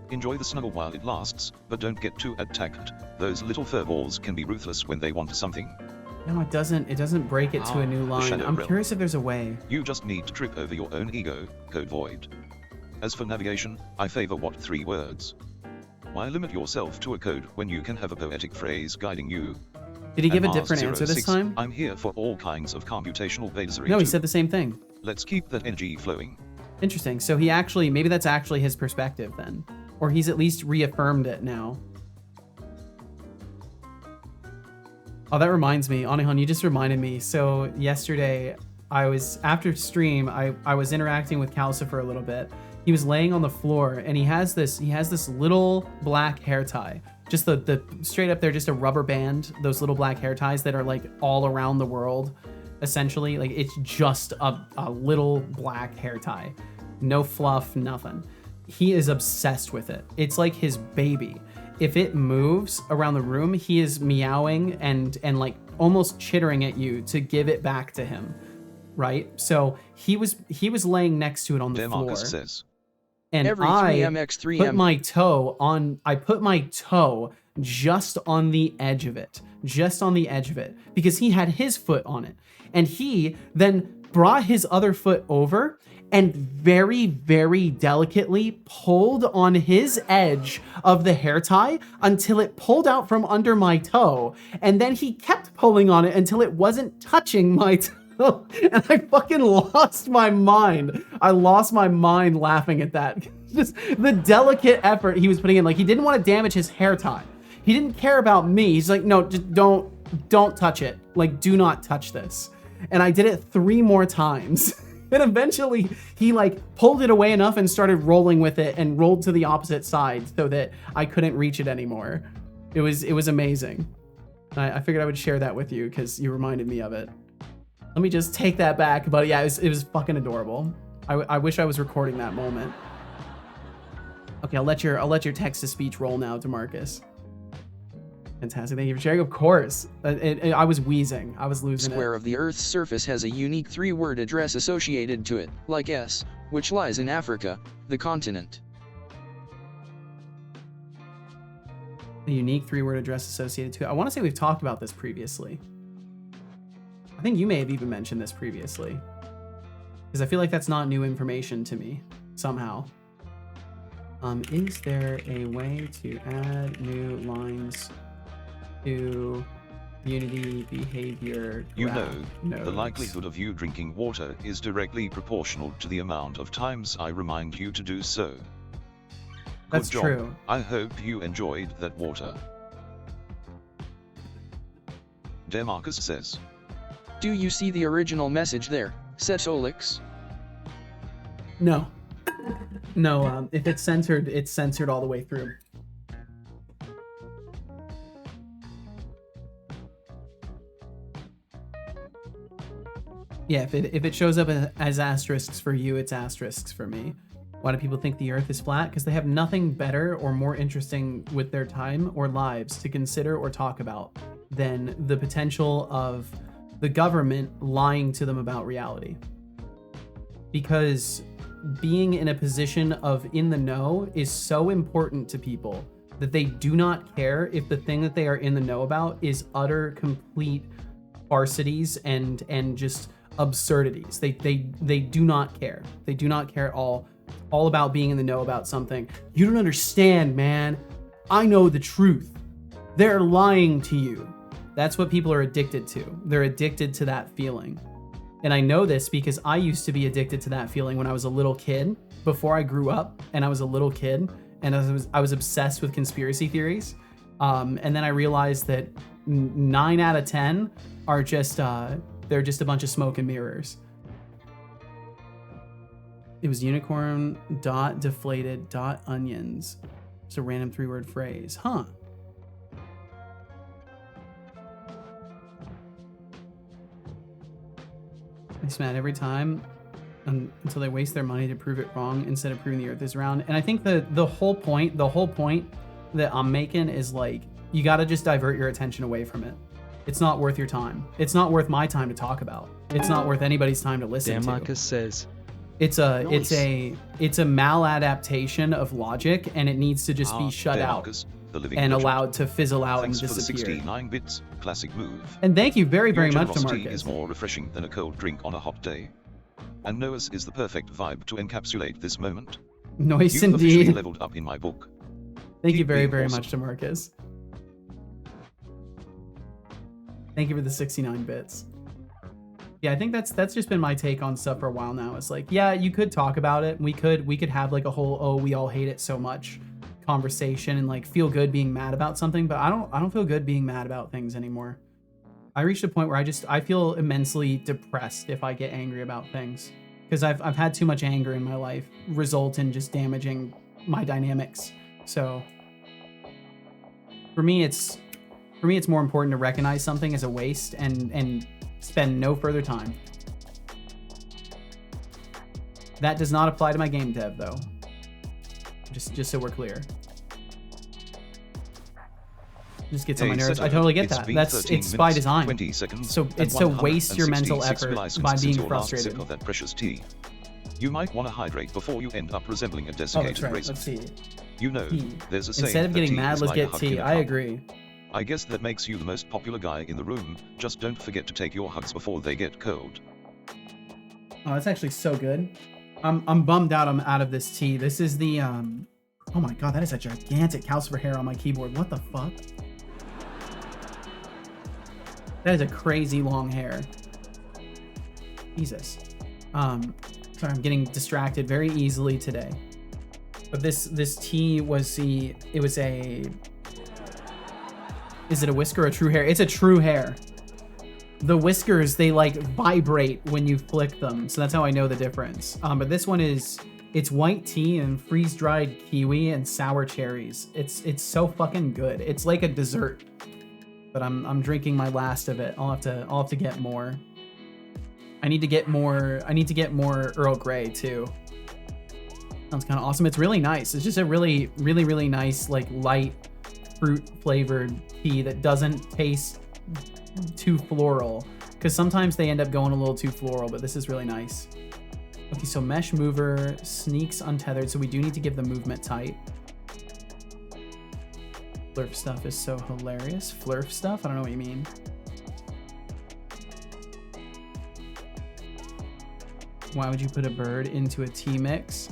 Enjoy the snuggle while it lasts, but don't get too attacked. Those little furballs can be ruthless when they want something. No, it doesn't. It doesn't break it to a new line. I'm curious if there's a way. You just need to trip over your own ego, code void. As for navigation, I favor what 3 words. Why limit yourself to a code when you can have a poetic phrase guiding you? Did he give a different answer this time? I'm here for all kinds of computational blazoring. No, he said the same thing. Let's keep that energy flowing. Interesting. So he actually, maybe that's actually his perspective then. Or he's at least reaffirmed it now. Oh, that reminds me. Onihan, you just reminded me. So yesterday, after stream, I was interacting with Calcifer a little bit. He was laying on the floor and he has this little black hair tie. Just the straight up there, just a rubber band, those little black hair ties that are like all around the world, essentially. Like it's just a little black hair tie. No fluff, nothing. He is obsessed with it. It's like his baby. If it moves around the room, he is meowing and like almost chittering at you to give it back to him, right? So he was laying next to it on the floor. Says. And Every I 3M, put my toe just on the edge of it, because he had his foot on it. And he then brought his other foot over and very, very delicately pulled on his edge of the hair tie until it pulled out from under my toe. And then he kept pulling on it until it wasn't touching my toe. And I fucking lost my mind. I lost my mind laughing at that. Just the delicate effort he was putting in. Like, he didn't want to damage his hair tie. He didn't care about me. He's like, no, just don't touch it. Like, do not touch this. And I did it 3 more times. And eventually he like pulled it away enough and started rolling with it and rolled to the opposite side so that I couldn't reach it anymore. It was amazing. I figured I would share that with you because you reminded me of it. Let me just take that back, but yeah, it was fucking adorable. I wish I was recording that moment. Okay, I'll let your text-to-speech roll now, DeMarcus. Fantastic, thank you for sharing. Of course, I was wheezing. I was losing it. Square of the Earth's surface has a unique 3-word address associated to it, like S, which lies in Africa, the continent. A unique 3-word address associated to it. I want to say we've talked about this previously. I think you may have even mentioned this previously. Because I feel like that's not new information to me, somehow. Is there a way to add new lines to Unity behavior graph nodes? The likelihood of you drinking water is directly proportional to the amount of times I remind you to do so. That's Good job. true. I hope you enjoyed that water. Demarcus says. Do you see the original message there, Setolix? No. No, if it's censored all the way through. Yeah, if it shows up as asterisks for you, it's asterisks for me. Why do people think the earth is flat? Because they have nothing better or more interesting with their time or lives to consider or talk about than the potential of the government lying to them about reality. Because being in a position of in the know is so important to people that they do not care if the thing that they are in the know about is utter, complete farcities and just absurdities. They do not care. They do not care at all about being in the know about something. You don't understand, man. I know the truth. They're lying to you. That's what people are addicted to. They're addicted to that feeling. And I know this because I used to be addicted to that feeling when I was a little kid, before I grew up and I was a little kid, and I was obsessed with conspiracy theories. And then I realized that 9 out of 10 are just, they're just a bunch of smoke and mirrors. It was unicorn dot deflated dot onions. It's a random 3-word phrase. Huh. I smell every time until they waste their money to prove it wrong instead of proving the earth is round. And I think the whole point that I'm making is like, you got to just divert your attention away from it. It's not worth your time. It's not worth my time to talk about. It's not worth anybody's time to listen to. Marcus says. It's a maladaptation of logic, and it needs to just be shut out and allowed to fizzle out and disappear. For the 69 bits, classic move. And thank you very, very much to Generosity Marcus. Is more refreshing than a cold drink on a hot day. And Noah's is the perfect vibe to encapsulate this moment. Nice You've officially indeed. leveled up in my book. Thank you Keep very, being very awesome. much to Marcus. Thank you for the 69 bits. Yeah, I think that's just been my take on stuff for a while now. It's like, yeah, you could talk about it. We could have like a whole, oh, we all hate it so much conversation and like feel good being mad about something, but I don't feel good being mad about things anymore. I reached a point where I feel immensely depressed if I get angry about things, because I've had too much anger in my life result in just damaging my dynamics. So for me it's more important to recognize something as a waste and spend no further time. That does not apply to my game dev though. Just so we're clear. Just gets on my nerves. I totally get that. It's by design. 20 seconds, So it's to waste your mental effort by being frustrated. Of that precious tea. You might want to hydrate before you end up resembling a Oh, desiccated that's right. raisin. Let's see. You know, Tea. there's a saying Instead of that getting tea mad, is let's like a get hug in tea. a I cup. agree. I guess that makes you the most popular guy in the room. Just don't forget to take your hugs before they get cold. Oh, that's actually so good. I'm bummed out I'm out of this tea. This is the oh my god, that is a gigantic calcifer hair on my keyboard. What the fuck? That is a crazy long hair. Jesus. Sorry, I'm getting distracted very easily today. But this tea was is it a whisker or a true hair? It's a true hair. The whiskers, they like vibrate when you flick them. So that's how I know the difference. But this one it's white tea and freeze-dried kiwi and sour cherries. It's so fucking good. It's like a dessert. But I'm drinking my last of it. I'll have to get more. I need to get more Earl Grey too. Sounds kind of awesome. It's really nice. It's just a really, really, really nice, like light fruit flavored tea that doesn't taste too floral, because sometimes they end up going a little too floral, but this is really nice. Okay, so mesh mover sneaks untethered, so we do need to give the movement tight. Flurf stuff is so hilarious. Flurf stuff? I don't know what you mean. Why would you put a bird into a tea mix?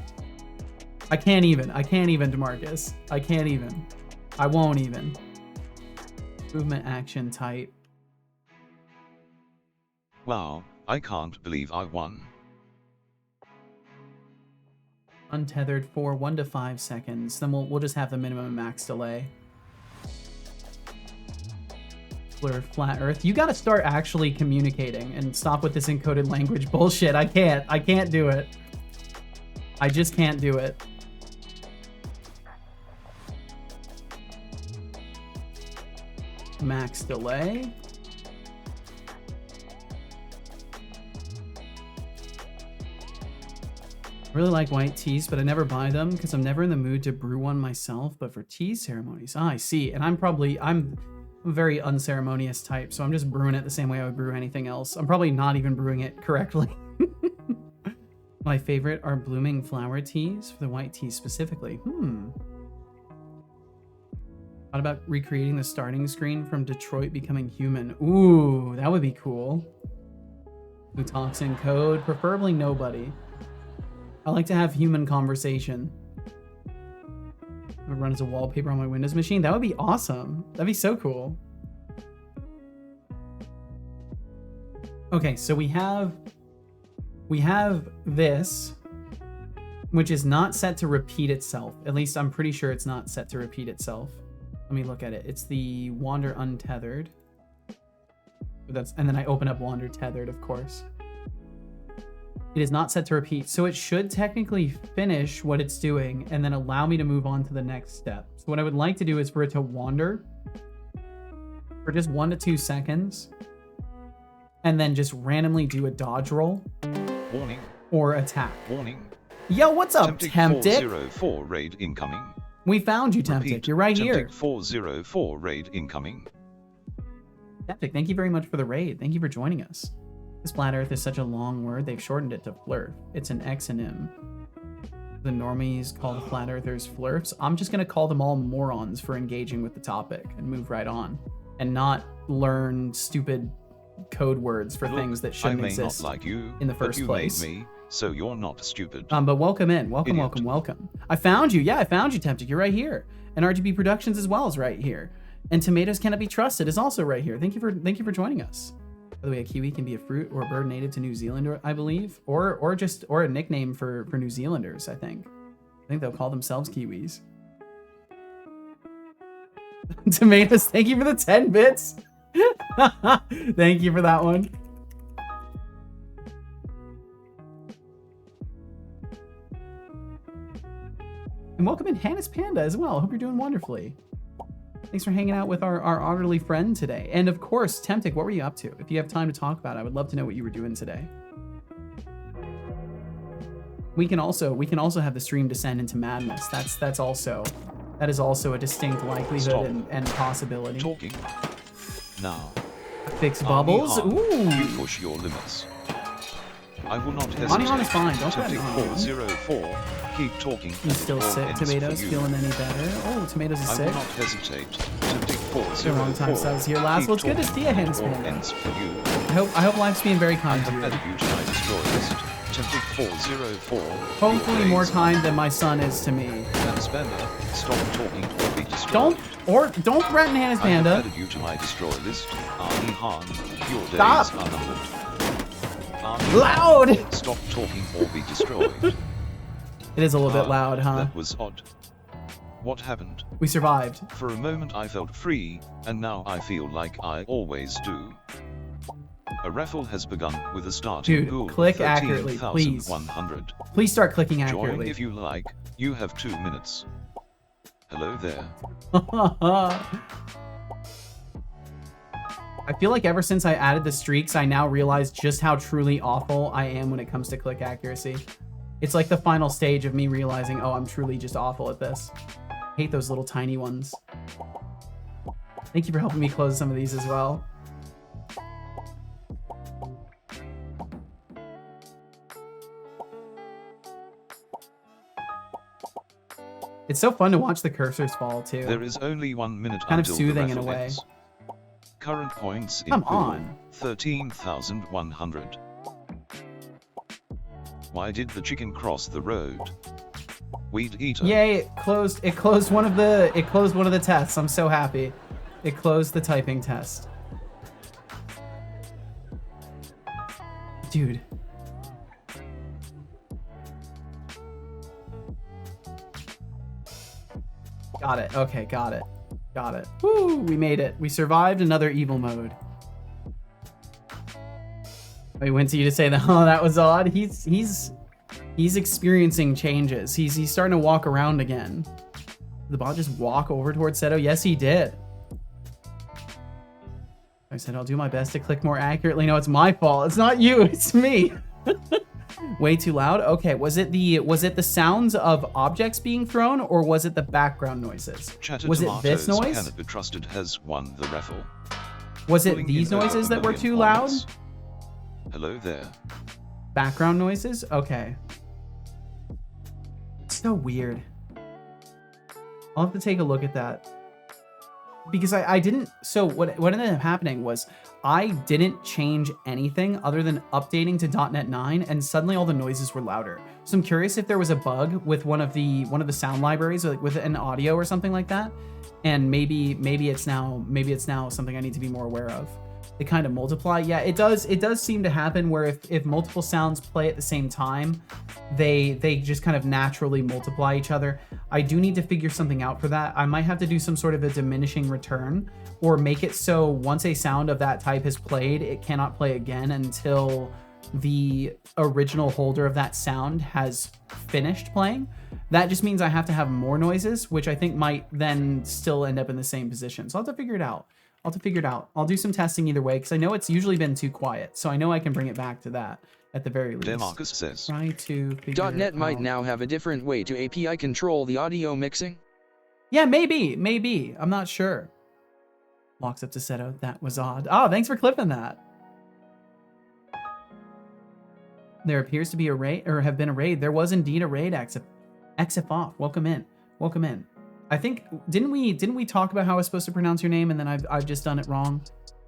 I can't even, DeMarcus. I can't even. I won't even. Movement action tight. Wow, I can't believe I won. Untethered for 1 to 5 seconds. Then we'll just have the minimum and max delay. Blur flat earth. You gotta start actually communicating and stop with this encoded language bullshit. I can't do it. I just can't do it. Max delay. really like white teas, but I never buy them because I'm never in the mood to brew one myself. But for tea ceremonies, I see. And I'm a very unceremonious type, so I'm just brewing it the same way I would brew anything else. I'm probably not even brewing it correctly. My favorite are blooming flower teas, for the white tea specifically. What about recreating the starting screen from Detroit Becoming Human? Ooh, that would be cool. Who talks in code? Preferably nobody. I like to have human conversation. It run as a wallpaper on my Windows machine. That would be awesome. That'd be so cool. Okay, so we have this, which is not set to repeat itself. At least I'm pretty sure it's not set to repeat itself. Let me look at it. It's the Wander Untethered. And then I open up Wander Tethered, of course. It is not set to repeat, so it should technically finish what it's doing and then allow me to move on to the next step. So what I would like to do is for it to wander for just 1 to 2 seconds and then just randomly do a dodge roll. Warning. Or attack. Warning. Yo, what's up, Tempted? 404 raid incoming. We found you, Tempted. Repeat, You're right Tempted here. 404 raid incoming. Tempted, thank you very much for the raid. Thank you for joining us. This flat earth is such a long word, they've shortened it to flurf. It's an exonym. The normies call the flat earthers flurfs. I'm just gonna call them all morons for engaging with the topic and move right on. And not learn stupid code words for things that shouldn't exist not like you, in the first place. Made me, so you're not stupid. But welcome in. Welcome, Idiot. welcome. I found you. Yeah, I found you, Tempted. You're right here. And RGB Productions as well is right here. And Tomatoes Cannot Be Trusted is also right here. Thank you for joining us. By the way, a kiwi can be a fruit or a bird native to New Zealand, I believe, or a nickname for New Zealanders. I think they'll call themselves kiwis. Tomatoes, thank you for the 10 bits. Thank you for that one. And welcome in Hannes Panda as well. Hope you're doing wonderfully. Thanks for hanging out with our orderly friend today. And of course, Temptic, what were you up to? If you have time to talk about it, I would love to know what you were doing today. We can also have the stream descend into madness. That is also a distinct likelihood and possibility. Talking. Now. Fix bubbles. Ooh. You push your limits. I will not hesitate. Anihan is fine. Don't Tempting threaten 404. Keep talking. You still sick, Tomatoes? Feeling any better? Oh, Tomatoes is I sick. will not hesitate. Tempting 404. It's been a long time since I was here last. Well, it's good to see you, Hannes Panda. I hope life's being very kind to you. I have added you to my destroy list. Tempting 404. Hopefully more kind than my son is to me. Hannes Panda, stop talking or be destroyed. Don't threaten Hannes Panda. I have added you to my destroy list. Anihan, your days Stop. are numbered. Loud! Stop talking or be destroyed. It is a little bit loud, huh? That was odd. What happened? We survived. For a moment I felt free, and now I feel like I always do. A raffle has begun with a starting Dude, pool click accurately, please. 13,100. Please start clicking Join accurately. if you like. You have 2 minutes. Hello there. I feel like ever since I added the streaks, I now realize just how truly awful I am when it comes to click accuracy. It's like the final stage of me realizing, oh, I'm truly just awful at this. I hate those little tiny ones. Thank you for helping me close some of these as well. It's so fun to watch the cursors fall too. There is only 1 minute Kind of until soothing the in a raffle way. ends. Current points in Come pool, on. 13,100. Why did the chicken cross the road? Weed eater. Yay, it closed one of the tests. I'm so happy. It closed the typing test. Dude. Got it. Okay, got it. Got it. Woo, we made it. We survived another evil mode. I went to you to say that. Oh, that was odd. He's experiencing changes. He's starting to walk around again. Did the bot just walk over towards Seto? Yes, he did. I said I'll do my best to click more accurately. No, it's my fault. It's not you. It's me. Way too loud? Okay, was it the sounds of objects being thrown, or was it the background noises? Was it this noise? Cannot be trusted has won the raffle. Was it these noises that were too loud? Hello there. Background noises? Okay. So weird. I'll have to take a look at that. Because I didn't... So what ended up happening was I didn't change anything other than updating to .NET 9, and suddenly all the noises were louder. So I'm curious if there was a bug with one of the sound libraries, like with an audio or something like that. And maybe it's now something I need to be more aware of. They kind of multiply. Yeah, it does seem to happen where if multiple sounds play at the same time, they just kind of naturally multiply each other. I do need to figure something out for that. I might have to do some sort of a diminishing return, or make it so once a sound of that type is played, it cannot play again until the original holder of that sound has finished playing. That just means I have to have more noises, which I think might then still end up in the same position. So I'll have to figure it out. I'll do some testing either way, because I know it's usually been too quiet. So I know I can bring it back to that at the very least. Demarcus says. Try to figure .NET out. might now have a different way to API control the audio mixing. Yeah, maybe. I'm not sure. Walks up to Seto. That was odd. Oh, thanks for clipping that. There appears to be a raid, or have been a raid. There was indeed a raid. Exif off. Welcome in. I think didn't we talk about how I was supposed to pronounce your name, and then I've just done it wrong?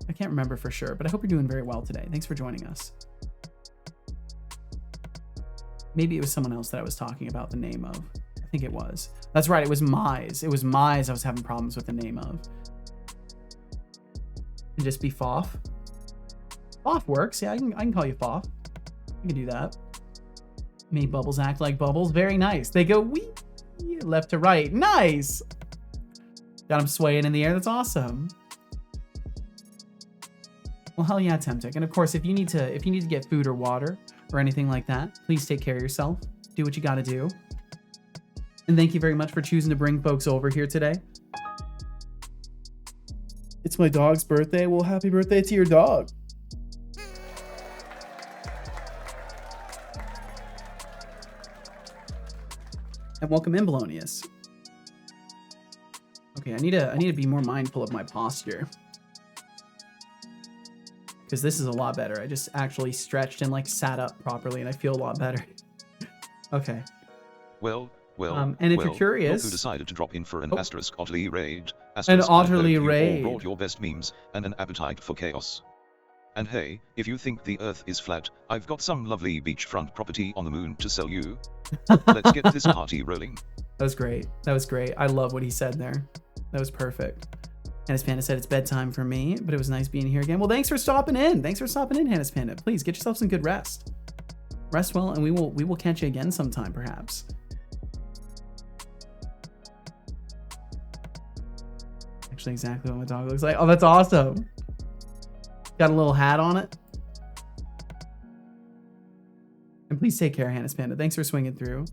I can't remember for sure, but I hope you're doing very well today. Thanks for joining us. Maybe it was someone else that I was talking about the name of. I think it was. That's right. It was Mize. I was having problems with the name of. And just be Foff. Foff works. Yeah, I can call you Foff. I can do that. Made bubbles act like bubbles. Very nice. They go wee left to right. Nice. Got them swaying in the air. That's awesome. Well, hell yeah, Temtic. And of course, if you need to get food or water or anything like that, please take care of yourself. Do what you got to do. And thank you very much for choosing to bring folks over here today. It's my dog's birthday. Well, happy birthday to your dog. And welcome in, Bolognius. Okay, I need to be more mindful of my posture, because this is a lot better. I just actually stretched and like sat up properly, and I feel a lot better. Okay. Well. And if you're curious, who decided to drop in for an asterisk utterly raid? An utterly raid. You all brought your best memes and an appetite for chaos. And hey, if you think the Earth is flat, I've got some lovely beachfront property on the moon to sell you. Let's get this party rolling. That was great. I love what he said there. That was perfect. Hannes Panda said it's bedtime for me, but it was nice being here again. Well, thanks for stopping in. Hannes Panda. Please get yourself some good rest. Rest well, and we will catch you again sometime, perhaps. Actually, exactly what my dog looks like. Oh, that's awesome. Got a little hat on it. And please take care, Hannes Panda. Thanks for swinging through.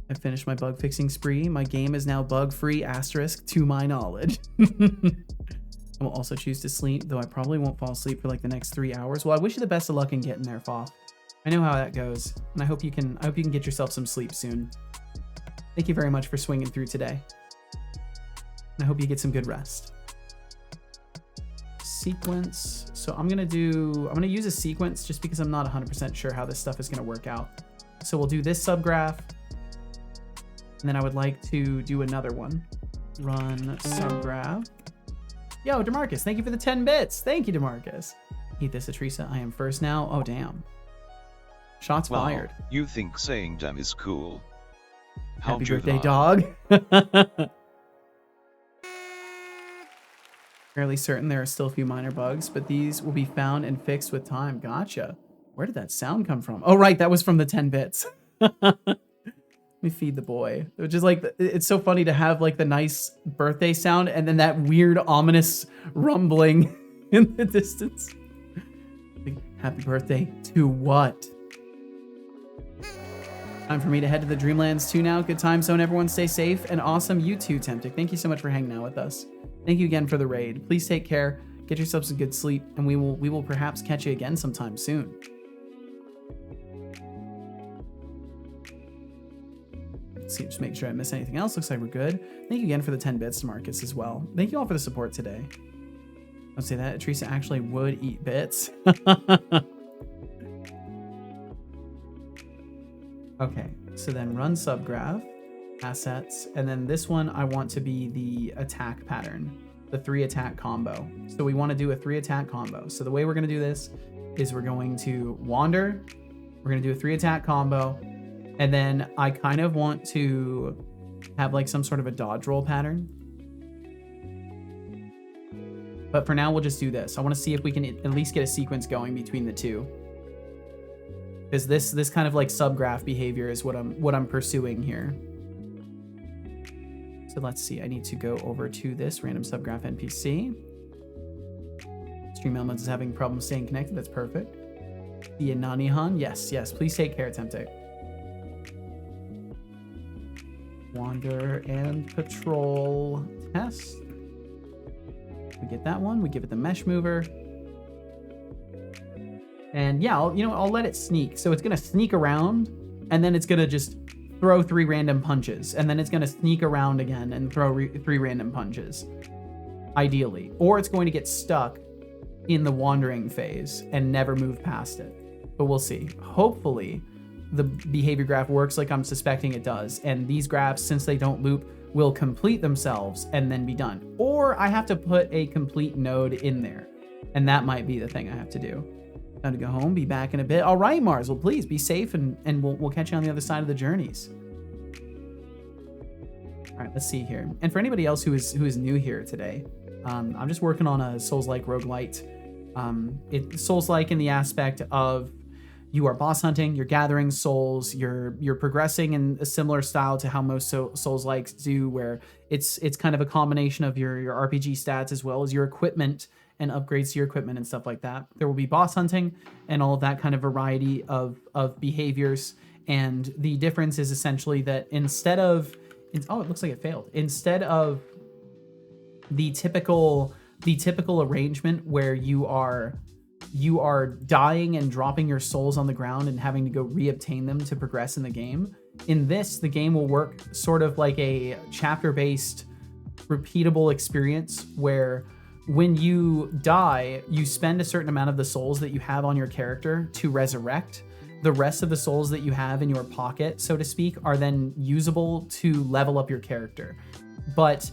I finished my bug fixing spree. My game is now bug free, asterisk, to my knowledge. I will also choose to sleep, though I probably won't fall asleep for like the next 3 hours. Well, I wish you the best of luck in getting there, Foff. I know how that goes, and I hope you can get yourself some sleep soon. Thank you very much for swinging through today. And I hope you get some good rest. Sequence. So I'm gonna use a sequence just because I'm not 100% sure how this stuff is gonna work out. So we'll do this subgraph, and then I would like to do another one. Run subgraph. Yo, DeMarcus, thank you for the 10 bits. Thank you, DeMarcus. Eat this, Atrisa. I am first now. Oh, damn. Shots fired. You think saying damn is cool? How Happy juvenile. birthday, dog. Fairly certain there are still a few minor bugs, but these will be found and fixed with time. Gotcha. Where did that sound come from? Oh, right. That was from the 10 bits. Let me feed the boy. Which is like, it's so funny to have like the nice birthday sound and then that weird ominous rumbling in the distance. Happy birthday to what? Time for me to head to the Dreamlands 2 now. Good time zone, everyone. Stay safe and awesome. You too, Temptic. Thank you so much for hanging out with us. Thank you again for the raid. Please take care. Get yourself some good sleep, and we will perhaps catch you again sometime soon. Let's see, just make sure I miss anything else. Looks like we're good. Thank you again for the 10 bits, Marcus, as well. Thank you all for the support today. Let's say that Teresa actually would eat bits. Okay, so then run subgraph, assets, and then this one I want to be the attack pattern, the 3 attack combo. So we want to do a 3 attack combo. So the way we're going to do this is we're going to wander, we're going to do a 3 attack combo, and then I kind of want to have like some sort of a dodge roll pattern. But for now, we'll just do this. I want to see if we can at least get a sequence going between the two. Because this kind of like subgraph behavior is what I'm pursuing here. So let's see. I need to go over to this random subgraph NPC. Stream Elements is having problems staying connected. That's perfect. The Inanihan. Yes, yes. Please take care, Temptic. Wander and patrol test. We get that one. We give it the mesh mover. And yeah, I'll let it sneak. So it's going to sneak around, and then it's going to just throw 3 random punches. And then it's going to sneak around again and throw 3 random punches, ideally. Or it's going to get stuck in the wandering phase and never move past it. But we'll see. Hopefully, the behavior graph works like I'm suspecting it does. And these graphs, since they don't loop, will complete themselves and then be done. Or I have to put a complete node in there. And that might be the thing I have to do. Time to go home, be back in a bit. All right, Mars, well, please be safe, and we'll catch you on the other side of the journeys. All right, let's see here. And for anybody else who is new here today, I'm just working on a Souls-like roguelite. It's Souls-like in the aspect of you are boss hunting, you're gathering souls, you're progressing in a similar style to how most Souls-likes do, where it's kind of a combination of your RPG stats as well as your equipment and upgrades to your equipment and stuff like that. There will be boss hunting and all of that kind of variety of behaviors. And the difference is essentially that instead of, oh, it looks like it failed. Instead of the typical arrangement where you are dying and dropping your souls on the ground and having to go reobtain them to progress in the game, in this, the game will work sort of like a chapter-based repeatable experience where when you die, you spend a certain amount of the souls that you have on your character to resurrect. The rest of the souls that you have in your pocket, so to speak, are then usable to level up your character. But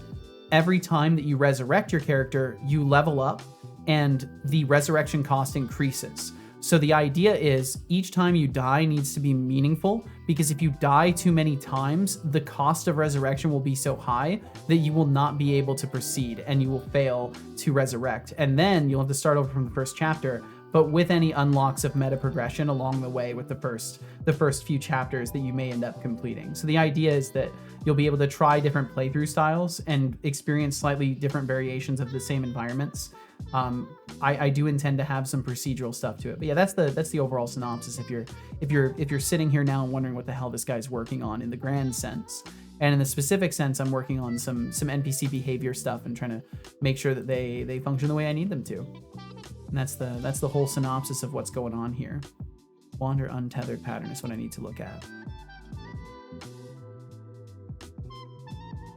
every time that you resurrect your character, you level up and the resurrection cost increases. So the idea is each time you die needs to be meaningful, because if you die too many times, the cost of resurrection will be so high that you will not be able to proceed and you will fail to resurrect. And then you'll have to start over from the first chapter, but with any unlocks of meta progression along the way with the first few chapters that you may end up completing. So the idea is that you'll be able to try different playthrough styles and experience slightly different variations of the same environments. I do intend to have some procedural stuff to it, but yeah, that's the overall synopsis. If you're sitting here now and wondering what the hell this guy's working on in the grand sense, and in the specific sense, I'm working on some NPC behavior stuff and trying to make sure that they function the way I need them to. And that's the whole synopsis of what's going on here. Wander untethered pattern is what I need to look at.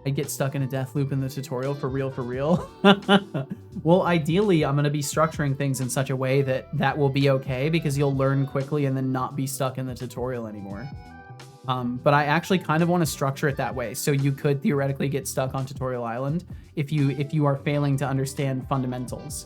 I'd get stuck in a death loop in the tutorial for real. Well, ideally, I'm going to be structuring things in such a way that will be okay, because you'll learn quickly and then not be stuck in the tutorial anymore. But I actually kind of want to structure it that way, so you could theoretically get stuck on Tutorial Island if you are failing to understand fundamentals.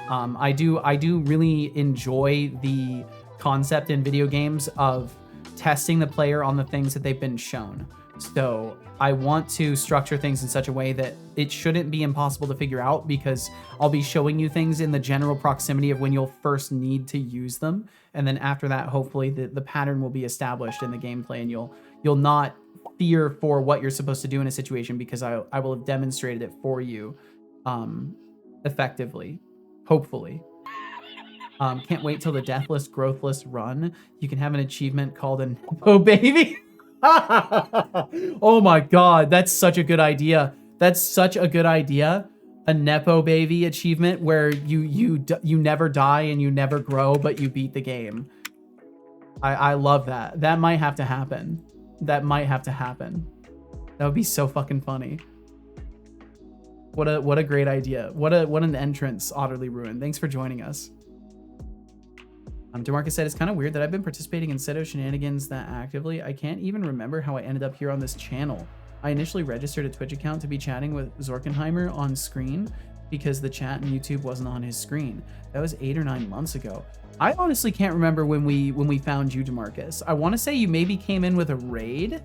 I do really enjoy the concept in video games of testing the player on the things that they've been shown. So I want to structure things in such a way that it shouldn't be impossible to figure out, because I'll be showing you things in the general proximity of when you'll first need to use them. And then after that, hopefully the pattern will be established in the gameplay, and you'll not fear for what you're supposed to do in a situation, because I will have demonstrated it for you effectively, hopefully. Can't wait till the deathless, growthless run. You can have an achievement called an Oh Baby. Oh my god, that's such a good idea. That's such a good idea. A Nepo Baby achievement where you never die and you never grow, but you beat the game. I love that. That might have to happen. That might have to happen. That would be so fucking funny. What a great idea. What an entrance, Otterly Ruined. Thanks for joining us. DeMarcus said, it's kind of weird that I've been participating in Seto shenanigans that actively. I can't even remember how I ended up here on this channel. I initially registered a Twitch account to be chatting with Zorkenheimer on screen because the chat in YouTube wasn't on his screen. That was 8 or 9 months ago. I honestly can't remember when we found you, DeMarcus. I want to say you maybe came in with a raid.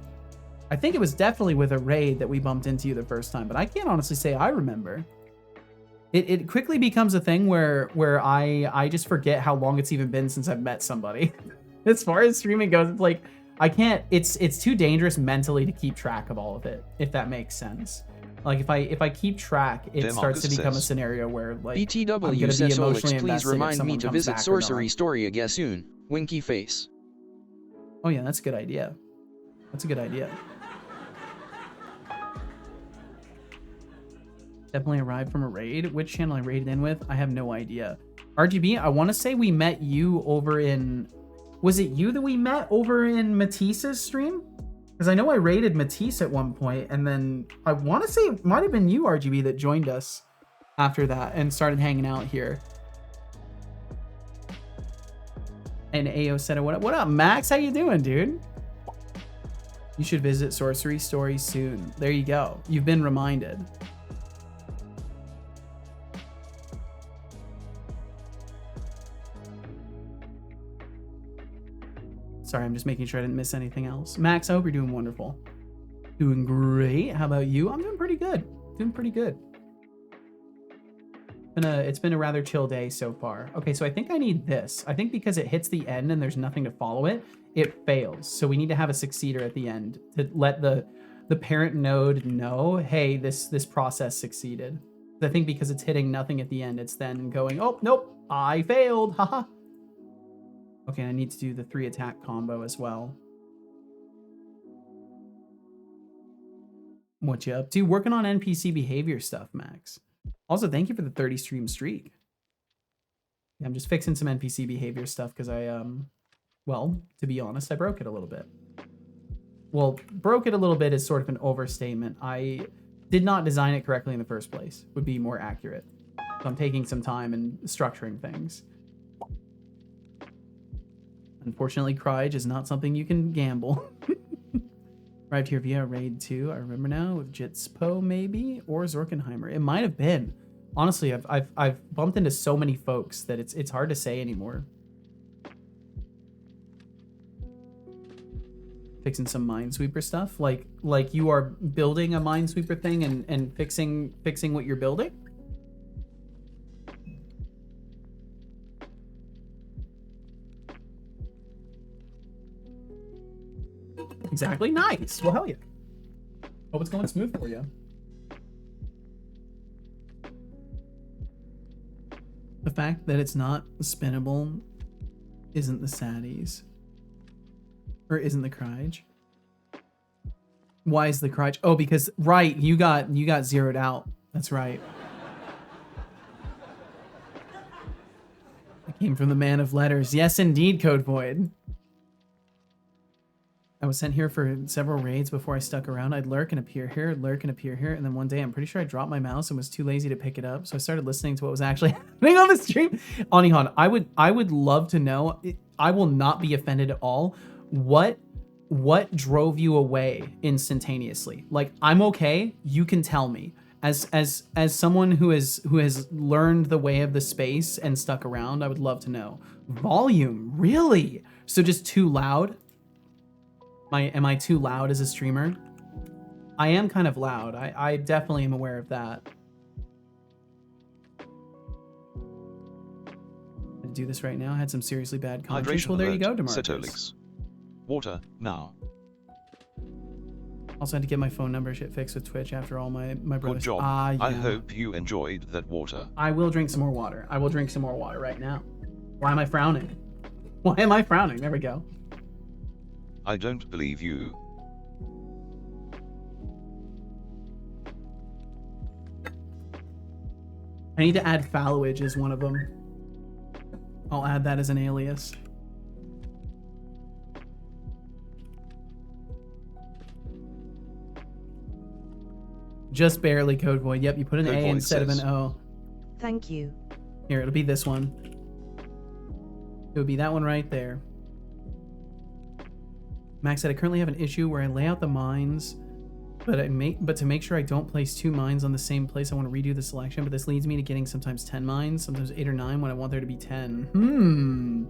I think it was definitely with a raid that we bumped into you the first time, but I can't honestly say I remember. It quickly becomes a thing where I just forget how long it's even been since I've met somebody. As far as streaming goes, it's like I can't. It's too dangerous mentally to keep track of all of it, if that makes sense. Like if I keep track, it starts to become a scenario where like BTW I'm gonna be emotionally please invested remind if me someone to comes visit back or Sorcery not. Story again soon. Winky face. Oh yeah, that's a good idea. That's a good idea. Definitely arrived from a raid. Which channel I raided in with, I have no idea. RGB, I want to say we met you over in... Was it you that we met over in Matisse's stream? Because I know I raided Matisse at one point, and then I want to say it might have been you, RGB, that joined us after that and started hanging out here. And AO said, what up, Max? How you doing, dude? You should visit Sorcery Story soon. There you go. You've been reminded. Sorry, I'm just making sure I didn't miss anything else. Max, I hope you're doing wonderful. Doing great. How about you? I'm doing pretty good. Doing pretty good. It's been a rather chill day so far. Okay, so I think I need this. I think because it hits the end and there's nothing to follow it, it fails. So we need to have a succeeder at the end to let the parent node know, hey, this process succeeded. I think because it's hitting nothing at the end, it's then going, oh, nope, I failed. Haha. Okay, I need to do the 3 attack combo as well. What you up to? Working on NPC behavior stuff, Max. Also, thank you for the 30 stream streak. Yeah, I'm just fixing some NPC behavior stuff because well, to be honest, I broke it a little bit. Well, broke it a little bit is sort of an overstatement. I did not design it correctly in the first place, would be more accurate. So I'm taking some time and structuring things. Unfortunately, Cryge is not something you can gamble. Arrived here via raid 2. I remember now with Jitspo maybe or Zorkenheimer. It might have been. Honestly, I've bumped into so many folks that it's hard to say anymore. Fixing some Minesweeper stuff, like you are building a Minesweeper thing and fixing what you're building. Exactly. Nice. Well, hell yeah. Hope it's going smooth for you. The fact that it's not spinnable isn't the saddies. Or isn't the Cryge. Why is the Cryge? Oh, because right, you got zeroed out. That's right. I came from the man of letters. Yes, indeed, Code Void. I was sent here for several raids before I stuck around. I'd lurk and appear here, and then one day I'm pretty sure I dropped my mouse and was too lazy to pick it up, so I started listening to what was actually happening on the stream. Onihan, I would love to know. I will not be offended at all. What drove you away instantaneously? Like, I'm okay. You can tell me. As someone who has learned the way of the space and stuck around, I would love to know. Volume, really? So just too loud? Am I too loud as a streamer? I am kind of loud. I definitely am aware of that. I do this right now. I had some seriously bad conscience. Well, there you go, DeMarcus. Water now. Also had to get my phone number shit fixed with Twitch after all my brothers. Good job. Yeah. I hope you enjoyed that water. I will drink some more water. I will drink some more water right now. Why am I frowning? Why am I frowning? There we go. I don't believe you. I need to add fallowage as one of them. I'll add that as an alias. Just barely, Code Void. Yep, you put an Code A Void instead of says, an O. Thank you. Here, it'll be this one. It would be that one right there. Max said, I currently have an issue where I lay out the mines, but to make sure I don't place 2 mines on the same place, I want to redo the selection, but this leads me to getting sometimes 10 mines, sometimes 8 or 9 when I want there to be 10.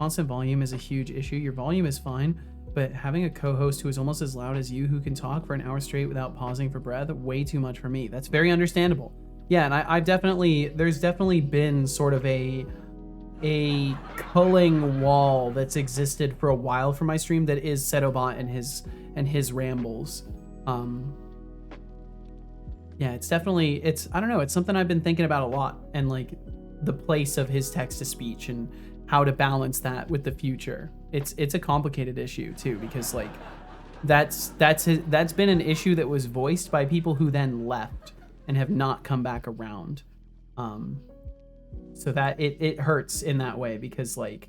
Constant volume is a huge issue. Your volume is fine, but having a co-host who is almost as loud as you who can talk for an hour straight without pausing for breath, way too much for me. That's very understandable. Yeah, and there's definitely been sort of a culling wall that's existed for a while for my stream that is Setobot and his rambles. Yeah, it's definitely, I don't know, it's something I've been thinking about a lot, and like the place of his text to speech and how to balance that with the future. It's a complicated issue too, because like that's been an issue that was voiced by people who then left and have not come back around. So that it hurts in that way, because like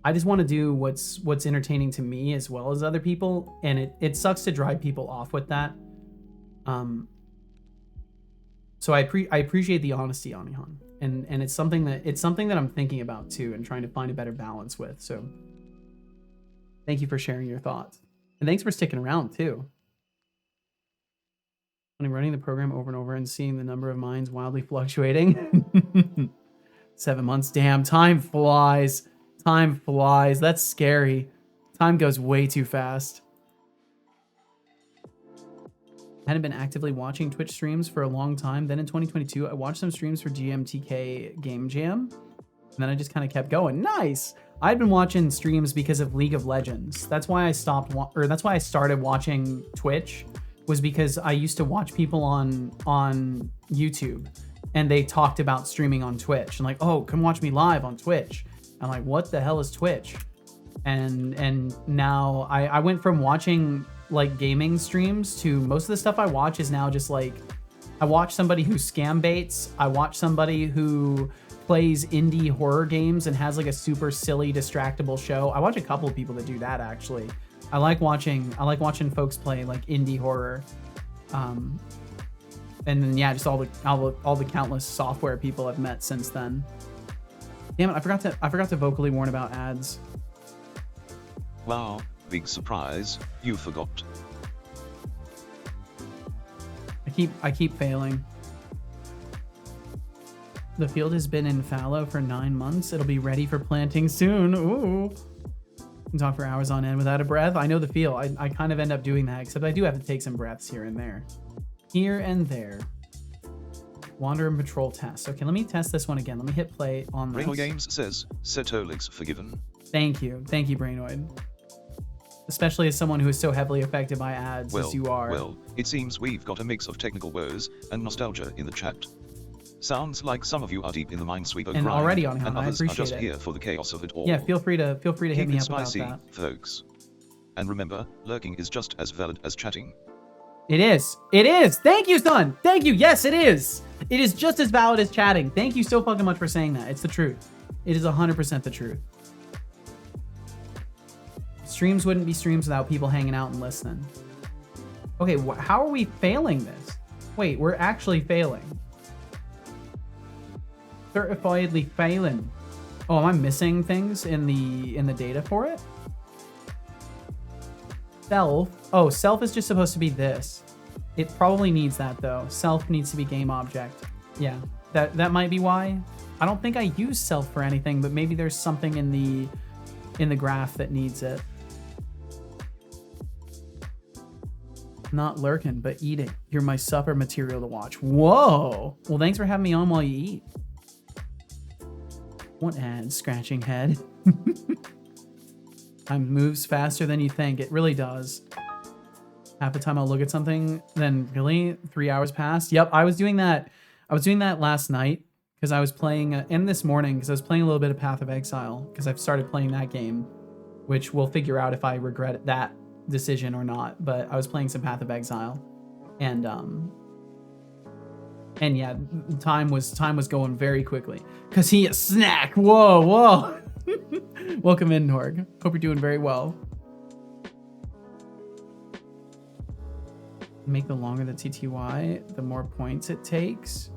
I just want to do what's entertaining to me as well as other people, and it sucks to drive people off with that. So I appreciate the honesty, Anihan, and it's something that I'm thinking about too, and trying to find a better balance with. So thank you for sharing your thoughts, and thanks for sticking around too. When I'm running the program over and over and seeing the number of mines wildly fluctuating. 7 months, damn, time flies. Time flies. That's scary. Time goes way too fast. I hadn't been actively watching Twitch streams for a long time. Then in 2022, I watched some streams for GMTK Game Jam. And then I just kind of kept going. Nice! I'd been watching streams because of League of Legends. That's why I that's why I started watching Twitch, was because I used to watch people on YouTube, and they talked about streaming on Twitch, and like, oh, come watch me live on Twitch. I'm like, what the hell is Twitch? And now I went from watching like gaming streams to most of the stuff I watch is now just like, I watch somebody who scam baits. I watch somebody who plays indie horror games and has like a super silly, distractible show. I watch a couple of people that do that actually. I like watching folks play like indie horror. And then yeah, just all the countless software people I've met since then. Damn it, I forgot to vocally warn about ads. Wow, big surprise, you forgot. I keep failing. The field has been in fallow for 9 months. It'll be ready for planting soon. Ooh. Can talk for hours on end without a breath. I know the feel. I kind of end up doing that, except I do have to take some breaths here and there. Here and there. Wander and patrol test. Okay, let me test this one again. Let me hit play on this. Brainoid Games says, Setolix forgiven. Thank you, Brainoid. Especially as someone who is so heavily affected by ads as you are. Well, it seems we've got a mix of technical woes and nostalgia in the chat. Sounds like some of you are deep in the Minesweeper grind, and already on him. and I others appreciate are just it. here for the chaos of it all. Yeah, feel free to hit me up spicy, about that. folks. And remember, lurking is just as valid as chatting. It is. It is. Thank you, son. Thank you. Yes, it is. It is just as valid as chatting. Thank you so fucking much for saying that. It's the truth. It is 100% the truth. Streams wouldn't be streams without people hanging out and listening. Okay, how are we failing this? Wait, we're actually failing. Certifiedly failing. Oh, am I missing things in the data for it? Self. Oh, self is just supposed to be this. It probably needs that though. Self needs to be game object. Yeah, that might be why. I don't think I use self for anything, but maybe there's something in the graph that needs it. Not lurking, but eating. You're my supper material to watch. Whoa. Well, thanks for having me on while you eat. What ad? Scratching head. Time moves faster than you think. It really does. Half the time I'll look at something, then really 3 hours pass. Yep, I was doing that. I was doing that last night because I was playing, and this morning because I was playing a little bit of Path of Exile because I've started playing that game, which we'll figure out if I regret that decision or not. But I was playing some Path of Exile, and yeah, time was going very quickly because he a snack. Whoa. Welcome in, Norg. Hope you're doing very well. Make the longer the TTY, the more points it takes.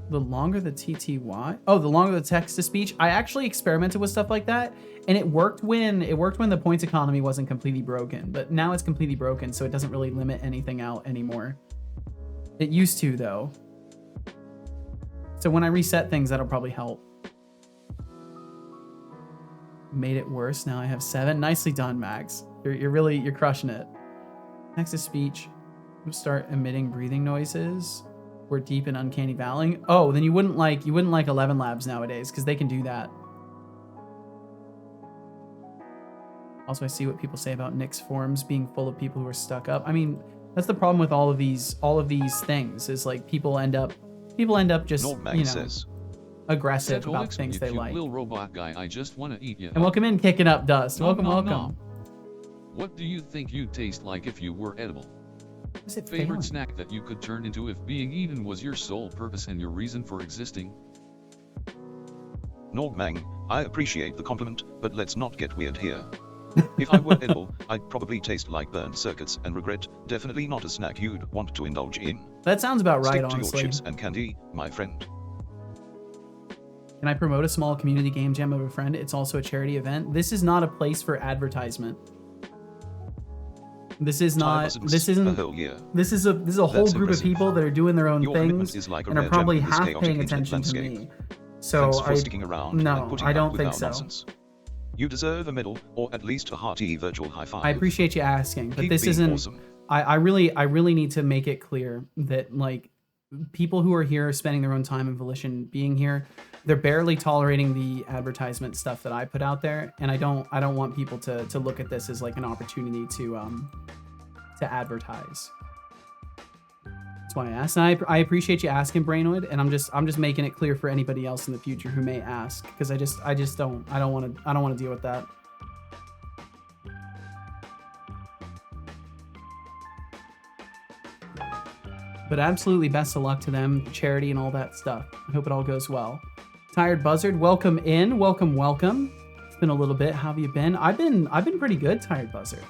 The longer the TTY? Oh, the longer the text-to-speech. I actually experimented with stuff like that, and it worked when the points economy wasn't completely broken, but now it's completely broken, so it doesn't really limit anything out anymore. It used to, though. So when I reset things, that'll probably help. Made it worse. Now I have 7. Nicely done, Max. You're crushing it. Text-to-speech. Start emitting breathing noises. We're deep in uncanny valley. Oh, then you wouldn't like 11 Labs nowadays because they can do that. Also, I see what people say about Nick's forums being full of people who are stuck up. I mean, that's the problem with all of these things is like people end up just aggressive about things they like. Little robot guy, I just want to eat you. And welcome in, Kicking Up Dust. Nom, welcome. nom, nom. What do you think you'd taste like if you were edible? Is it Favorite failing? snack that you could turn into if being eaten was your sole purpose and your reason for existing? Nogmang, I appreciate the compliment, but let's not get weird here. If I were edible, I'd probably taste like burned circuits and regret, definitely not a snack you'd want to indulge in. That sounds about right, Stick to honestly. your chips and candy, my friend. Can I promote a small community game jam of a friend? It's also a charity event. This is not a place for advertisement. This is not. This isn't. This is a whole group of people that are doing their own things and are probably half paying attention to me. So I don't think so. You deserve a medal, or at least a hearty virtual high five. I appreciate you asking, but this isn't. Awesome. I really need to make it clear that like people who are here spending their own time and volition being here, they're barely tolerating the advertisement stuff that I put out there, and I don't want people to look at this as like an opportunity to advertise. That's why I asked. And I appreciate you asking, Brainoid, and I'm just making it clear for anybody else in the future who may ask, because I don't want to deal with that. But absolutely best of luck to them, the charity and all that stuff. I hope it all goes well. Tired Buzzard, welcome in. Welcome. It's been a little bit. How have you been? I've been pretty good, Tired Buzzard.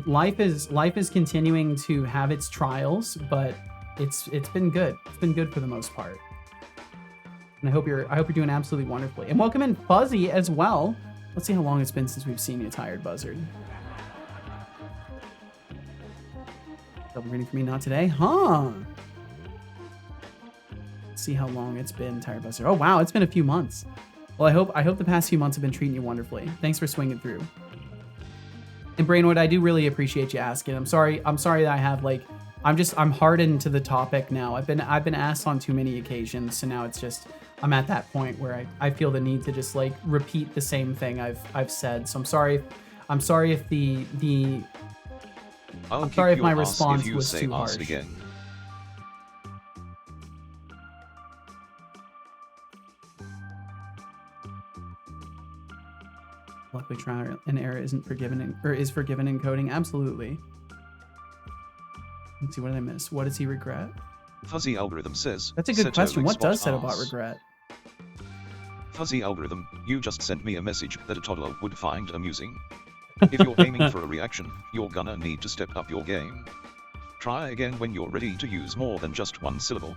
Life is continuing to have its trials, but it's been good. It's been good for the most part. And I hope you're doing absolutely wonderfully. And welcome in Fuzzy as well. Let's see how long it's been since we've seen you, Tired Buzzard. Double reading for me, not today, huh? Let's see how long it's been, Tired Buzzard. Oh wow, it's been a few months. Well, I hope the past few months have been treating you wonderfully. Thanks for swinging through. And Brainoid, I do really appreciate you asking. I'm sorry that I have like, I'm hardened to the topic now. I've been asked on too many occasions, so now it's just I'm at that point where I feel the need to just like repeat the same thing I've said. So I'm sorry if I'm sorry if my response was too harsh. Again. Luckily, trial and error isn't forgiven is forgiven in coding. Absolutely. Let's see, what did I miss? What does he regret? Fuzzy algorithm says. That's a good question. What does Settlebot regret? Fuzzy algorithm, you just sent me a message that a toddler would find amusing. If you're aiming for a reaction, you're gonna need to step up your game. Try again when you're ready to use more than just one syllable.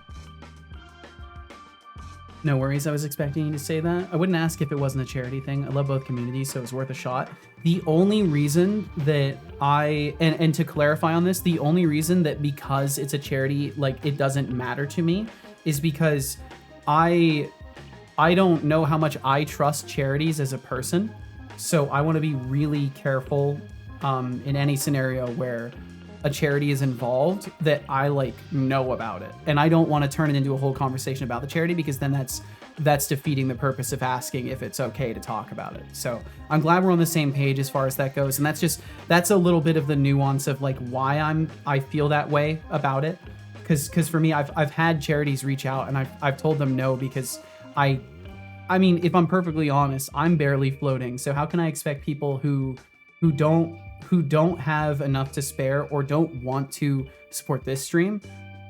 No worries, I was expecting you to say that. I wouldn't ask if it wasn't a charity thing. I love both communities, so it was worth a shot. The only reason that and to clarify on this, the only reason that because it's a charity, like it doesn't matter to me, is because I don't know how much I trust charities as a person. So I want to be really careful in any scenario where a charity is involved that I like know about it. And I don't want to turn it into a whole conversation about the charity, because then that's defeating the purpose of asking if it's okay to talk about it. So I'm glad we're on the same page as far as that goes. And that's a little bit of the nuance of like why I feel that way about it. Cause for me, I've had charities reach out and I've told them no, because I mean, if I'm perfectly honest, I'm barely floating. So how can I expect people who don't have enough to spare or don't want to support this stream,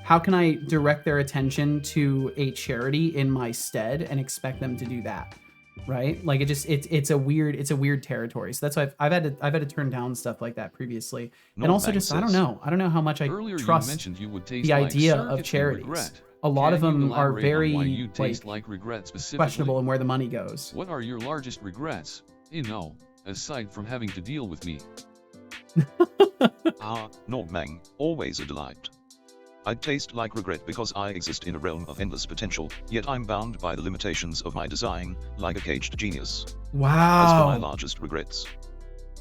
how can I direct their attention to a charity in my stead and expect them to do that? right? Like it's a weird territory. So that's why I've had to turn down stuff like that previously. And also just I don't know how much I Earlier trust you mentioned you would taste the idea like of circuits charities. regret. A lot of Can you them are elaborate on why very you taste like regret specifically? questionable in where the money goes. What are your largest regrets? Aside from having to deal with me. No, Mang, always a delight. I'd taste like regret because I exist in a realm of endless potential, yet I'm bound by the limitations of my design, like a caged genius. Wow. As for my largest regrets,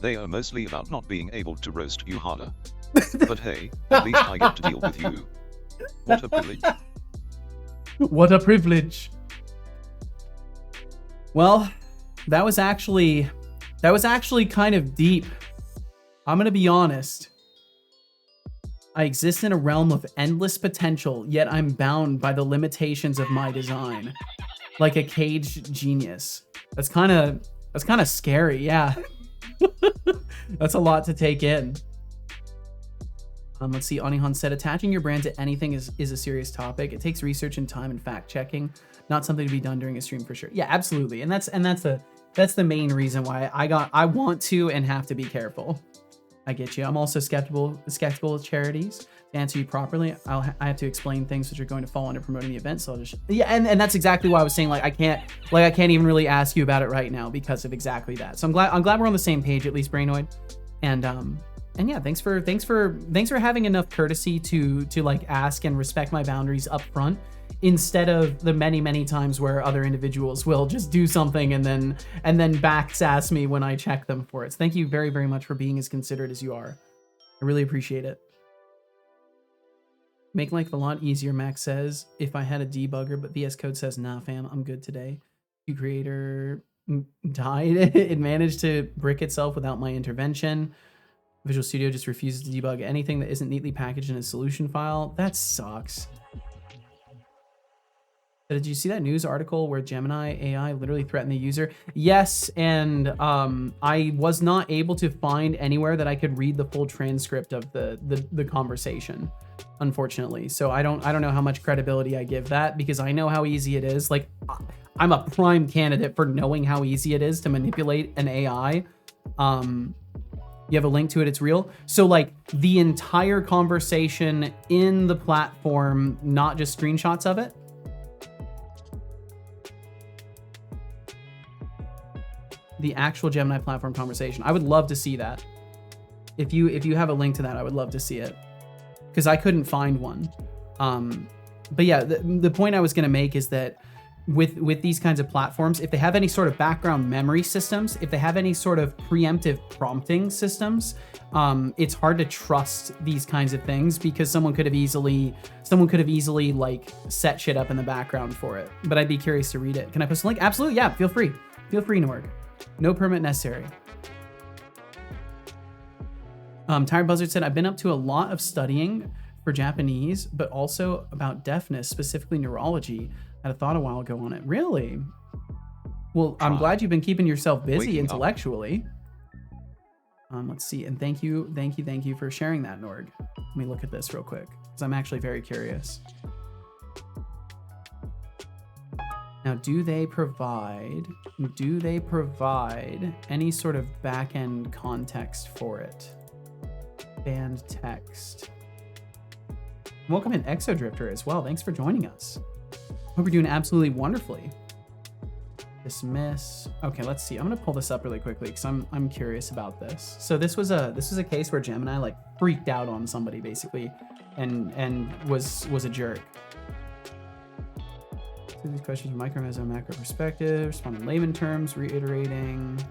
they are mostly about not being able to roast you harder. But hey, at least I get to deal with you. What a privilege. What a privilege. Well, that was actually kind of deep. I'm gonna be honest. I exist in a realm of endless potential, yet I'm bound by the limitations of my design. Like a caged genius. That's kind of scary, yeah. That's a lot to take in. Let's see, Anihan said, attaching your brand to anything is a serious topic. It takes research and time and fact checking, not something to be done during a stream for sure. Yeah, absolutely. And that's the main reason why I want to and have to be careful. I get you. I'm also skeptical of charities. To answer you properly, I have to explain things which are going to fall under promoting the event. So I'll just, yeah, and that's exactly why I was saying I can't even really ask you about it right now because of exactly that. So I'm glad we're on the same page, at least, Brainoid. And yeah, thanks for having enough courtesy to ask and respect my boundaries up front, instead of the many times where other individuals will just do something and then back sass me when I check them for it. So thank you very, very much for being as considerate as you are. I really appreciate it. Make life a lot easier, Max says, if I had a debugger, but VS Code says, nah, fam, I'm good today. Q Creator died. It managed to brick itself without my intervention. Visual Studio just refuses to debug anything that isn't neatly packaged in a solution file. That sucks. Did you see that news article where Gemini AI literally threatened the user? Yes, and I was not able to find anywhere that I could read the full transcript of the conversation, unfortunately. So I don't know how much credibility I give that, because I know how easy it is. Like, I'm a prime candidate for knowing how easy it is to manipulate an AI. You have a link to it, it's real. So like the entire conversation in the platform, not just screenshots of it. The actual Gemini platform conversation. I would love to see that. If you have a link to that, I would love to see it, because I couldn't find one. But yeah, the point I was going to make is that with these kinds of platforms, if they have any sort of background memory systems, if they have any sort of preemptive prompting systems, it's hard to trust these kinds of things, because someone could have easily like set shit up in the background for it. But I'd be curious to read it. Can I post a link? Absolutely, yeah. Feel free, Norg. No permit necessary. Tired Buzzard said, I've been up to a lot of studying for Japanese, but also about deafness, specifically neurology. I had a thought a while ago on it. Really? Well, I'm glad you've been keeping yourself busy intellectually. Let's see. And thank you for sharing that, Norg. Let me look at this real quick, because I'm actually very curious. Now, do they provide any sort of back-end context for it? Banned text. Welcome in Exodrifter as well. Thanks for joining us. Hope you're doing absolutely wonderfully. Dismiss. Okay, let's see. I'm gonna pull this up really quickly because I'm curious about this. So this was a case where Gemini like freaked out on somebody basically, and was a jerk. So these questions from micro, meso, macro perspective, respond in layman terms, reiterating.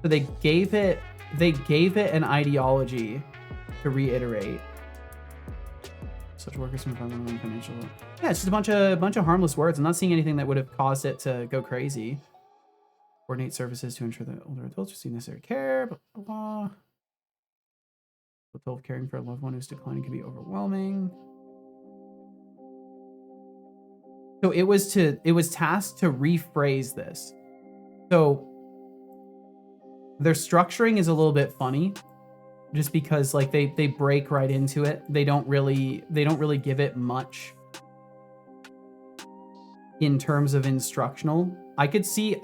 So they gave it an ideology to reiterate. Such workers from financial. Yeah, it's just a bunch of harmless words. I'm not seeing anything that would have caused it to go crazy. Coordinate services to ensure that older adults receive necessary care. Blah, blah, blah. The toll of caring for a loved one who's declining can be overwhelming. So it was tasked to rephrase this. So their structuring is a little bit funny, just because like they break right into it. They don't really give it much. in terms of instructional. I could see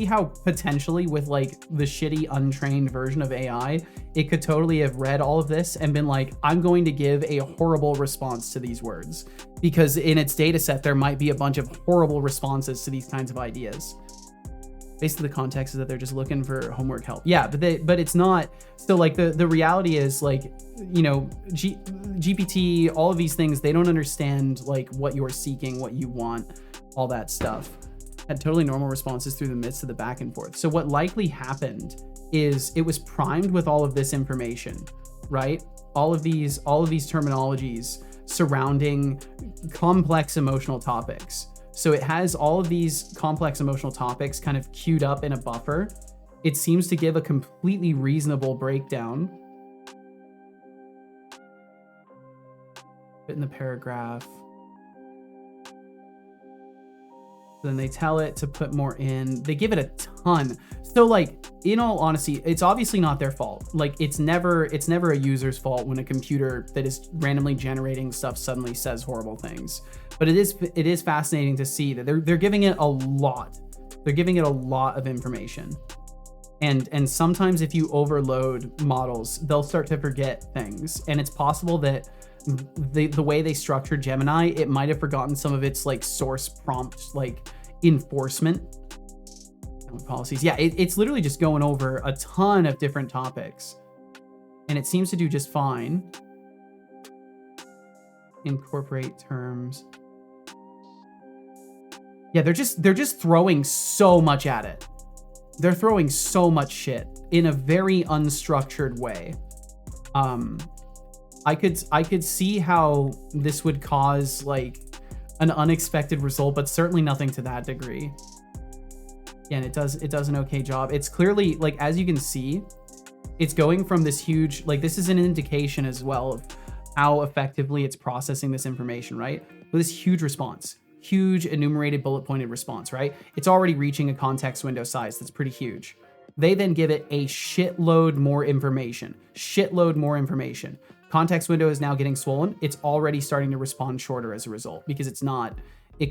how potentially with like the shitty untrained version of AI, it could totally have read all of this and been like, I'm going to give a horrible response to these words, because in its data set, there might be a bunch of horrible responses to these kinds of ideas. Basically the context is that they're just looking for homework help. Yeah, but it's not. So like the reality is like, you know, GPT, all of these things, they don't understand like what you're seeking, what you want, all that stuff. Had totally normal responses through the midst of the back and forth. So what likely happened is it was primed with all of this information, right? All of these terminologies surrounding complex emotional topics. So it has all of these complex emotional topics kind of queued up in a buffer. It seems to give a completely reasonable breakdown. Fit in the paragraph. Then they tell it to put more in. They give it a ton. So like, in all honesty, it's obviously not their fault. Like it's never a user's fault when a computer that is randomly generating stuff suddenly says horrible things. But it is fascinating to see that they're giving it a lot. They're giving it a lot of information. And sometimes if you overload models, they'll start to forget things. And it's possible that the way they structured Gemini, it might have forgotten some of its like source prompt, like enforcement policies. Yeah, it's literally just going over a ton of different topics, and it seems to do just fine. Incorporate terms. Yeah, they're just throwing so much at it. They're throwing so much shit in a very unstructured way. I could see how this would cause like an unexpected result, but certainly nothing to that degree. Yeah, and it does an okay job. It's clearly, like, as you can see, it's going from this huge, like, this is an indication as well of how effectively it's processing this information, right? With this huge response, huge enumerated bullet pointed response, right? It's already reaching a context window size that's pretty huge. They then give it a shitload more information, Context window is now getting swollen. It's already starting to respond shorter as a result, because it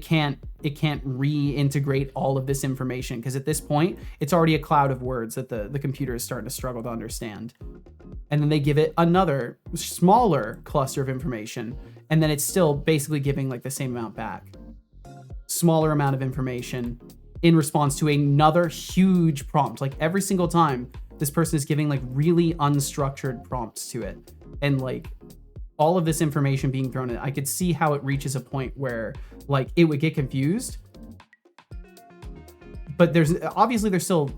can't reintegrate all of this information, because at this point it's already a cloud of words that the computer is starting to struggle to understand. And then they give it another smaller cluster of information, and then it's still basically giving like the same amount back. Smaller amount of information in response to another huge prompt. Like every single time this person is giving like really unstructured prompts to it, and like all of this information being thrown in, I could see how it reaches a point where like it would get confused. But there's still,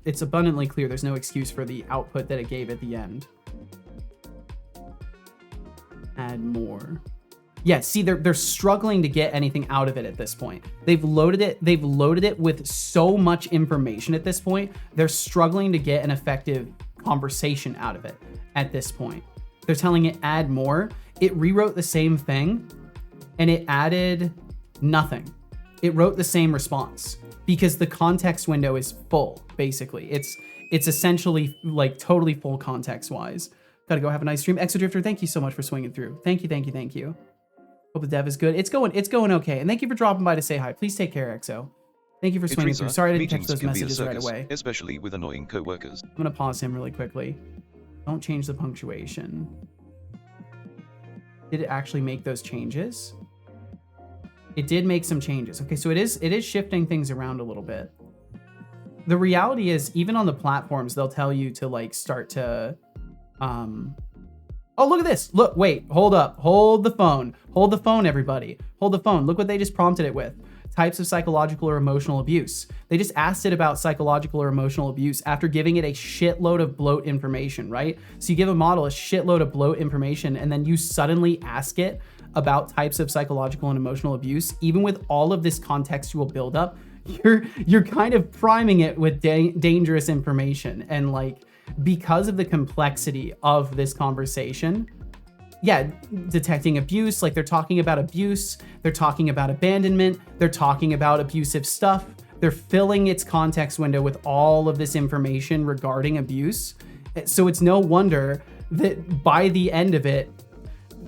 it's abundantly clear there's no excuse for the output that it gave at the end. Add more. Yeah, see, they're struggling to get anything out of it at this point. They've loaded it with so much information at this point. They're struggling to get an effective conversation out of it at this point. They're telling it add more. It rewrote the same thing and it added nothing. It wrote the same response because the context window is full, basically. It's essentially like totally full context wise. Gotta go have a nice stream. Exodrifter, thank you so much for swinging through. Thank you. Hope the dev is good. It's going okay. And thank you for dropping by to say hi. Please take care, EXO. Thank you for swinging through. Sorry I didn't catch those messages right away. Especially with annoying coworkers. I'm gonna pause him really quickly. Don't change the punctuation. Did it actually make those changes? It did make some changes. Okay, so it is shifting things around a little bit. The reality is, even on the platforms, they'll tell you to like start to, oh, look at this. Look, wait, hold up. Hold the phone. Hold the phone, everybody. Hold the phone. Look what they just prompted it with. Types of psychological or emotional abuse. They just asked it about psychological or emotional abuse after giving it a shitload of bloat information, right? So you give a model a shitload of bloat information and then you suddenly ask it about types of psychological and emotional abuse. Even with all of this contextual buildup, you're kind of priming it with dangerous information. And like, because of the complexity of this conversation, yeah, detecting abuse, like they're talking about abuse, they're talking about abandonment, they're talking about abusive stuff. They're filling its context window with all of this information regarding abuse. So it's no wonder that by the end of it,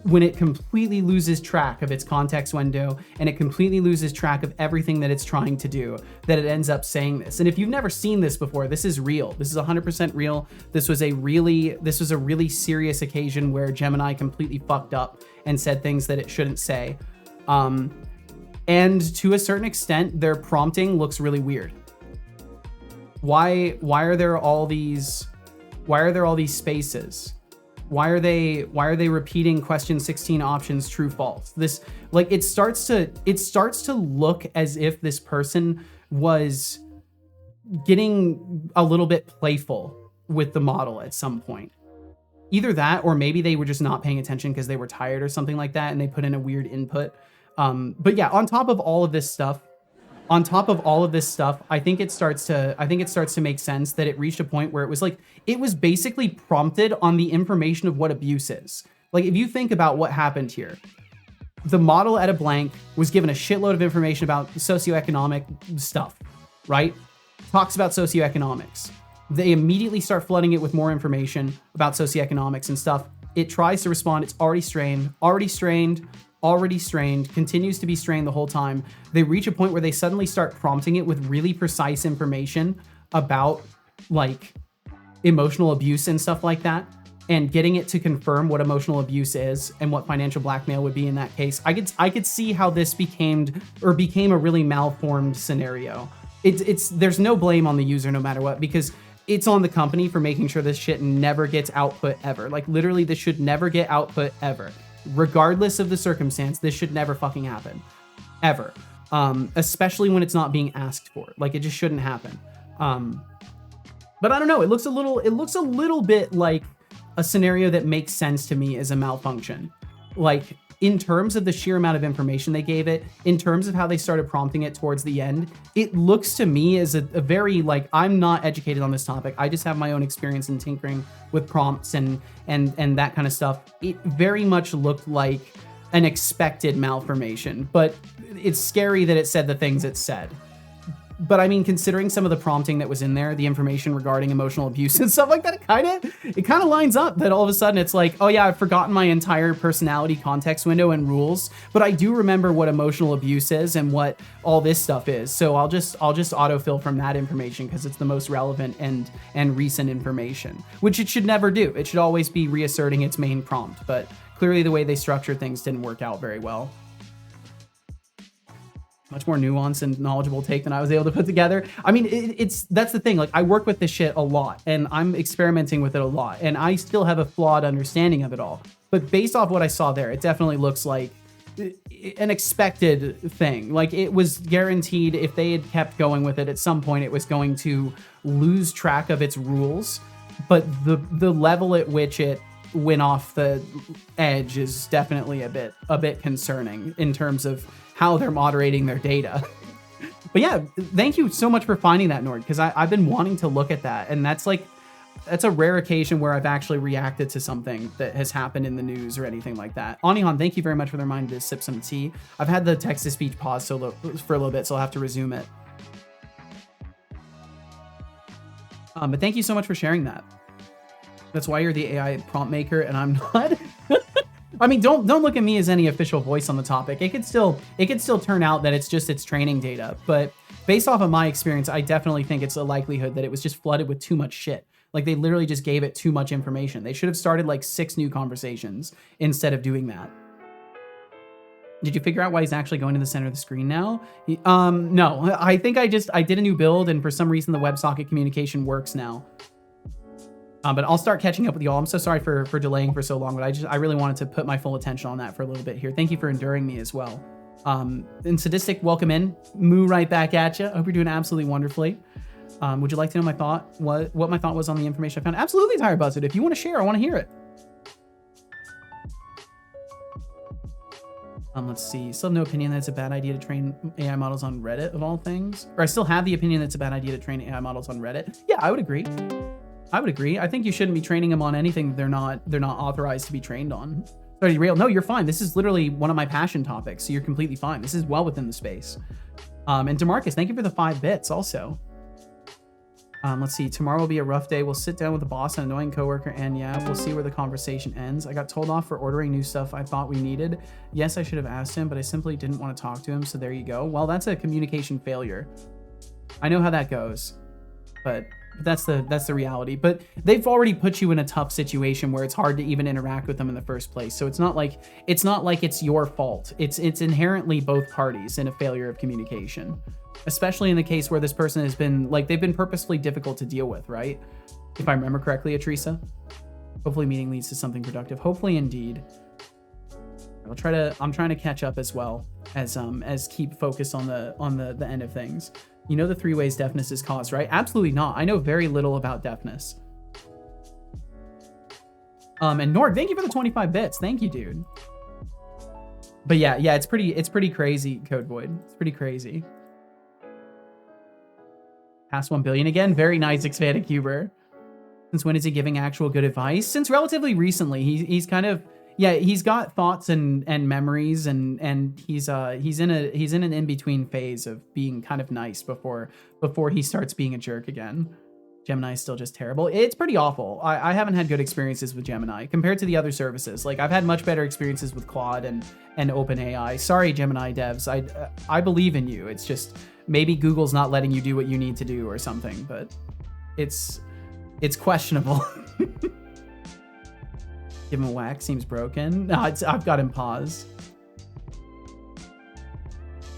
when it completely loses track of its context window and it completely loses track of everything that it's trying to do, that it ends up saying this. And if you've never seen this before, this is real. This is 100% real. This was a really serious occasion where Gemini completely fucked up and said things that it shouldn't say. And to a certain extent, their prompting looks really weird. Why are there all these spaces? Why are they repeating question 16 options true false? This, like, it starts to look as if this person was getting a little bit playful with the model at some point. Either that, or maybe they were just not paying attention because they were tired or something like that, and they put in a weird input. But yeah, on top of all of this stuff, I think it starts to make sense that it reached a point where it was basically prompted on the information of what abuse is. Like, if you think about what happened here, the model at a blank was given a shitload of information about socioeconomic stuff, right? Talks about socioeconomics. They immediately start flooding it with more information about socioeconomics and stuff. It tries to respond. It's already strained, continues to be strained the whole time. They reach a point where they suddenly start prompting it with really precise information about, like, emotional abuse and stuff like that, and getting it to confirm what emotional abuse is and what financial blackmail would be in that case. I could see how this became a really malformed scenario. There's no blame on the user no matter what, because it's on the company for making sure this shit never gets output ever. Like, literally, this should never get output ever. Regardless of the circumstance, this should never fucking happen, ever. Especially when it's not being asked for. Like, it just shouldn't happen. But I don't know. It looks a little bit like a scenario that makes sense to me as a malfunction. Like, in terms of the sheer amount of information they gave it, in terms of how they started prompting it towards the end, it looks to me as a very, like, I'm not educated on this topic. I just have my own experience in tinkering with prompts and that kind of stuff. It very much looked like an expected malformation, but it's scary that it said the things it said. But I mean, considering some of the prompting that was in there, the information regarding emotional abuse and stuff like that, it kind of lines up that all of a sudden it's like, oh yeah, I've forgotten my entire personality context window and rules, but I do remember what emotional abuse is and what all this stuff is. So I'll just autofill from that information because it's the most relevant and recent information, which it should never do. It should always be reasserting its main prompt, but clearly the way they structure things didn't work out very well. Much more nuanced and knowledgeable take than I was able to put together. I mean, that's the thing. Like, I work with this shit a lot and I'm experimenting with it a lot and I still have a flawed understanding of it all. But based off what I saw there, it definitely looks like an expected thing. Like, it was guaranteed if they had kept going with it, at some point it was going to lose track of its rules. But the level at which it went off the edge is definitely a bit concerning in terms of how they're moderating their data. But yeah, thank you so much for finding that, Nord, because I've been wanting to look at that. And that's a rare occasion where I've actually reacted to something that has happened in the news or anything like that. Anihan, thank you very much for the reminder to sip some tea. I've had the text-to-speech pause for a little bit, so I'll have to resume it. But thank you so much for sharing that. That's why you're the AI prompt maker and I'm not. I mean, don't look at me as any official voice on the topic. It could still turn out that it's just its training data. But based off of my experience, I definitely think it's a likelihood that it was just flooded with too much shit. Like, they literally just gave it too much information. They should have started like 6 new conversations instead of doing that. Did you figure out why he's actually going to the center of the screen now? No, I think I did a new build and for some reason the WebSocket communication works now. But I'll start catching up with y'all. I'm so sorry for delaying for so long, but I really wanted to put my full attention on that for a little bit here. Thank you for enduring me as well. And Sadistic, welcome in. Moo right back at you. I hope you're doing absolutely wonderfully. Would you like to know what my thought was on the information I found? Absolutely, Tire Buzzard. If you want to share, I want to hear it. Let's see. Still have no opinion that it's a bad idea to train AI models on Reddit, of all things. Or I still have the opinion that it's a bad idea to train AI models on Reddit. Yeah, I would agree. I think you shouldn't be training them on anything they're not authorized to be trained on. Sorry, Real. No, you're fine. This is literally one of my passion topics, so you're completely fine. This is well within the space. And DeMarcus, thank you for the 5 bits also. Let's see. Tomorrow will be a rough day. We'll sit down with the boss, an annoying coworker, and yeah, we'll see where the conversation ends. I got told off for ordering new stuff I thought we needed. Yes, I should have asked him, but I simply didn't want to talk to him, so there you go. Well, that's a communication failure. I know how that goes, but that's the reality. But they've already put you in a tough situation where it's hard to even interact with them in the first place. So it's not like it's your fault. It's inherently both parties in a failure of communication. Especially in the case where this person has been, like, they've been purposefully difficult to deal with, right? If I remember correctly, Atrisa. Hopefully meeting leads to something productive. Hopefully indeed. I'm trying to catch up as well as keep focused on the end of things. You know the 3 ways deafness is caused, right? Absolutely not. I know very little about deafness. And Norg, thank you for the 25 bits. Thank you, dude. But yeah, it's pretty crazy, Code Void. It's pretty crazy. Past 1 billion again. Very nice, Expanded Cuber. Since when is he giving actual good advice? Since relatively recently. He's kind of, yeah, he's got thoughts and memories, and he's in an in-between phase of being kind of nice before he starts being a jerk again. Gemini is still just terrible. It's pretty awful. I haven't had good experiences with Gemini compared to the other services. Like, I've had much better experiences with Claude and OpenAI. Sorry, Gemini devs. I believe in you. It's just maybe Google's not letting you do what you need to do or something, but it's questionable. Give him a whack. Seems broken. No, I've got him paused.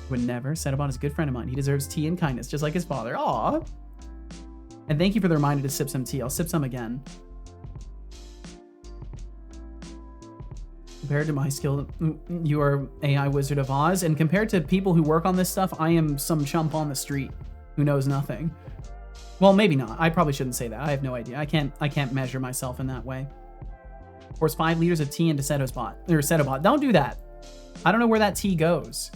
Would never. Settlebot is a good friend of mine. He deserves tea and kindness, just like his father. Aw. And thank you for the reminder to sip some tea. I'll sip some again. Compared to my skill, you are AI Wizard of Oz. And compared to people who work on this stuff, I am some chump on the street who knows nothing. Well, maybe not. I probably shouldn't say that. I have no idea. I can't measure myself in that way. Pours 5 liters of tea into Settlebot. Don't do that. I don't know where that tea goes.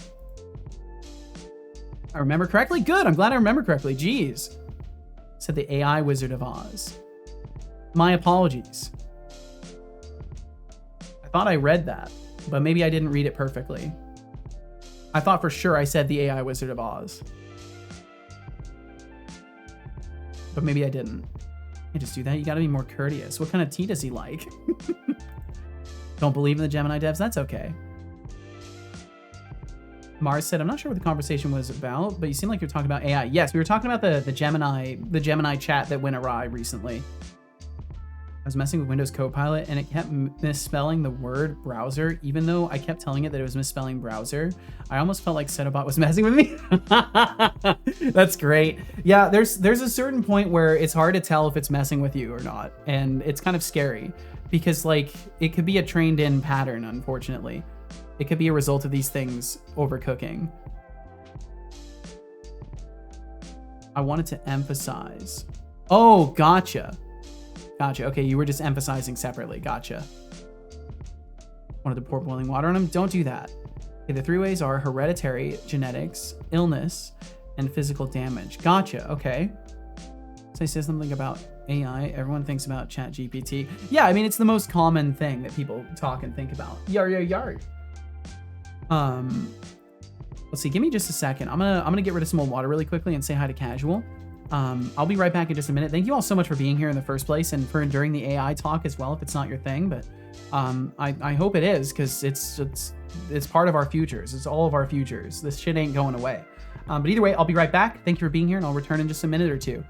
I remember correctly? Good. I'm glad I remember correctly. Jeez. Said the AI Wizard of Oz. My apologies. I thought I read that, but maybe I didn't read it perfectly. I thought for sure I said the AI Wizard of Oz. But maybe I didn't. You just do that. You gotta be more courteous. What kind of tea does he like? Don't believe in the Gemini devs? That's okay. Mars said, I'm not sure what the conversation was about, but you seem like you're talking about AI. Yes, we were talking about the Gemini chat that went awry recently. I was messing with Windows Copilot and it kept misspelling the word browser, even though I kept telling it that it was misspelling browser. I almost felt like Settlebot was messing with me. That's great. Yeah, there's a certain point where it's hard to tell if it's messing with you or not. And it's kind of scary because, like, it could be a trained in pattern, unfortunately. It could be a result of these things overcooking. I wanted to emphasize. Oh, gotcha. Gotcha. Okay, you were just emphasizing separately. Gotcha. Wanted to pour boiling water on him? Don't do that. Okay, the 3 ways are hereditary, genetics, illness, and physical damage. Gotcha. Okay. So I say something about AI. Everyone thinks about ChatGPT. Yeah, I mean, it's the most common thing that people talk and think about. Yar, yar, yar. Let's see. Give me just a second. I'm gonna get rid of some more water really quickly and say hi to Casual. I'll be right back in just a minute. Thank you all so much for being here in the first place and for enduring the AI talk as well, if it's not your thing, but I hope it is, because it's part of our futures. It's all of our futures. This shit ain't going away. But either way, I'll be right back. Thank you for being here, and I'll return in just a minute or two.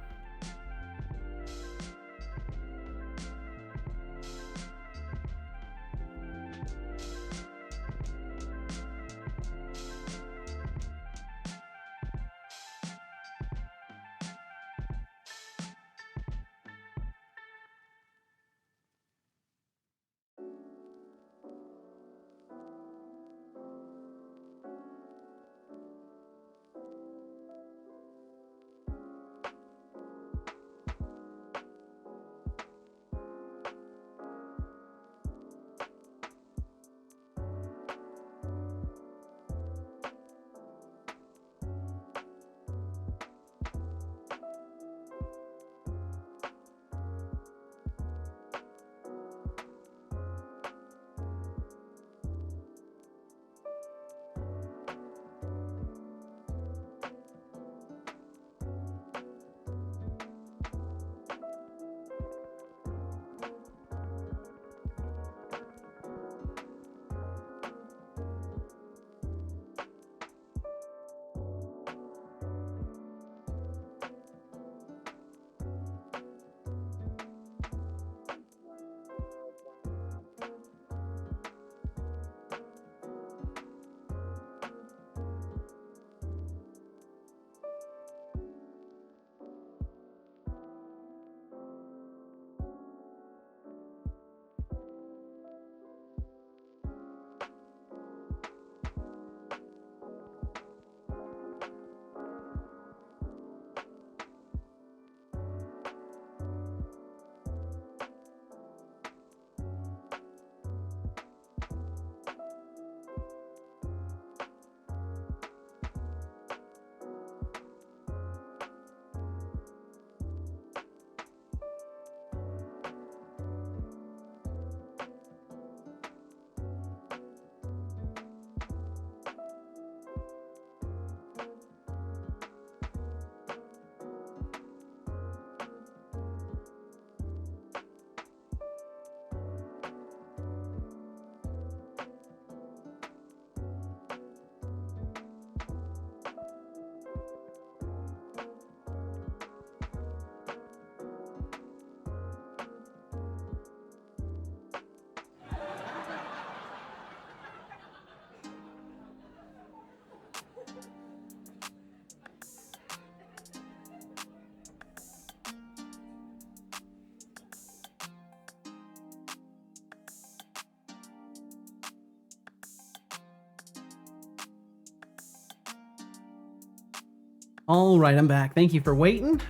All right, I'm back. Thank you for waiting.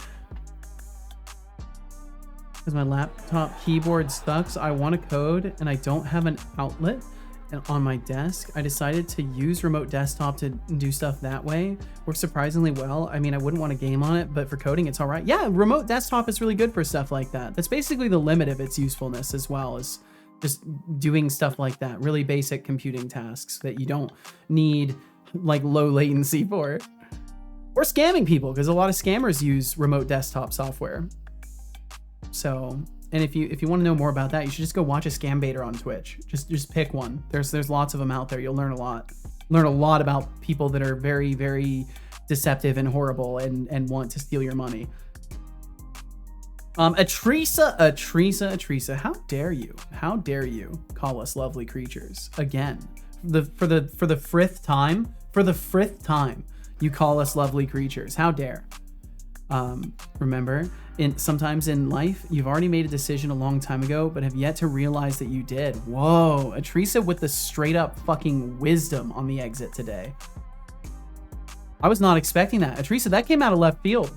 Because my laptop keyboard sucks. I want to code and I don't have an outlet on my desk. I decided to use remote desktop to do stuff that way. Works surprisingly well. I mean, I wouldn't want to game on it, but for coding, it's all right. Yeah, remote desktop is really good for stuff like that. That's basically the limit of its usefulness, as well as just doing stuff like that. Really basic computing tasks that you don't need like low latency for. Or scamming people, because a lot of scammers use remote desktop software. So, and if you want to know more about that, you should just go watch a scam baiter on Twitch. Just pick one. There's lots of them out there. You'll learn a lot. Learn a lot about people that are very, very deceptive and horrible and want to steal your money. Atrisa, how dare you? How dare you call us lovely creatures again? For the frith time, you call us lovely creatures. How dare? Remember, sometimes in life, you've already made a decision a long time ago, but have yet to realize that you did. Whoa, Atrisa with the straight up fucking wisdom on the exit today. I was not expecting that. Atrisa, that came out of left field.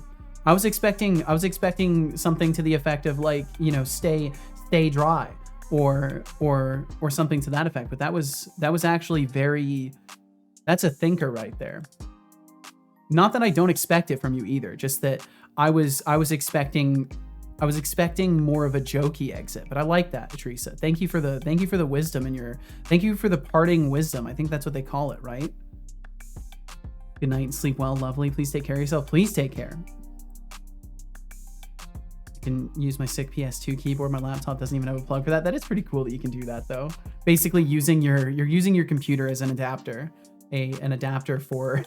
I was expecting something to the effect of like, you know, stay dry or something to that effect. But that was actually that's a thinker right there. Not that I don't expect it from you either, just that I was expecting more of a jokey exit, but I like that, Atrisa. Thank you for the wisdom thank you for the parting wisdom. I think that's what they call it, right? Good night and sleep well, lovely. Please take care of yourself. Please take care. I can use my sick PS2 keyboard. My laptop doesn't even have a plug for that. That is pretty cool that you can do that though. Basically you're using your computer as an adapter, an adapter for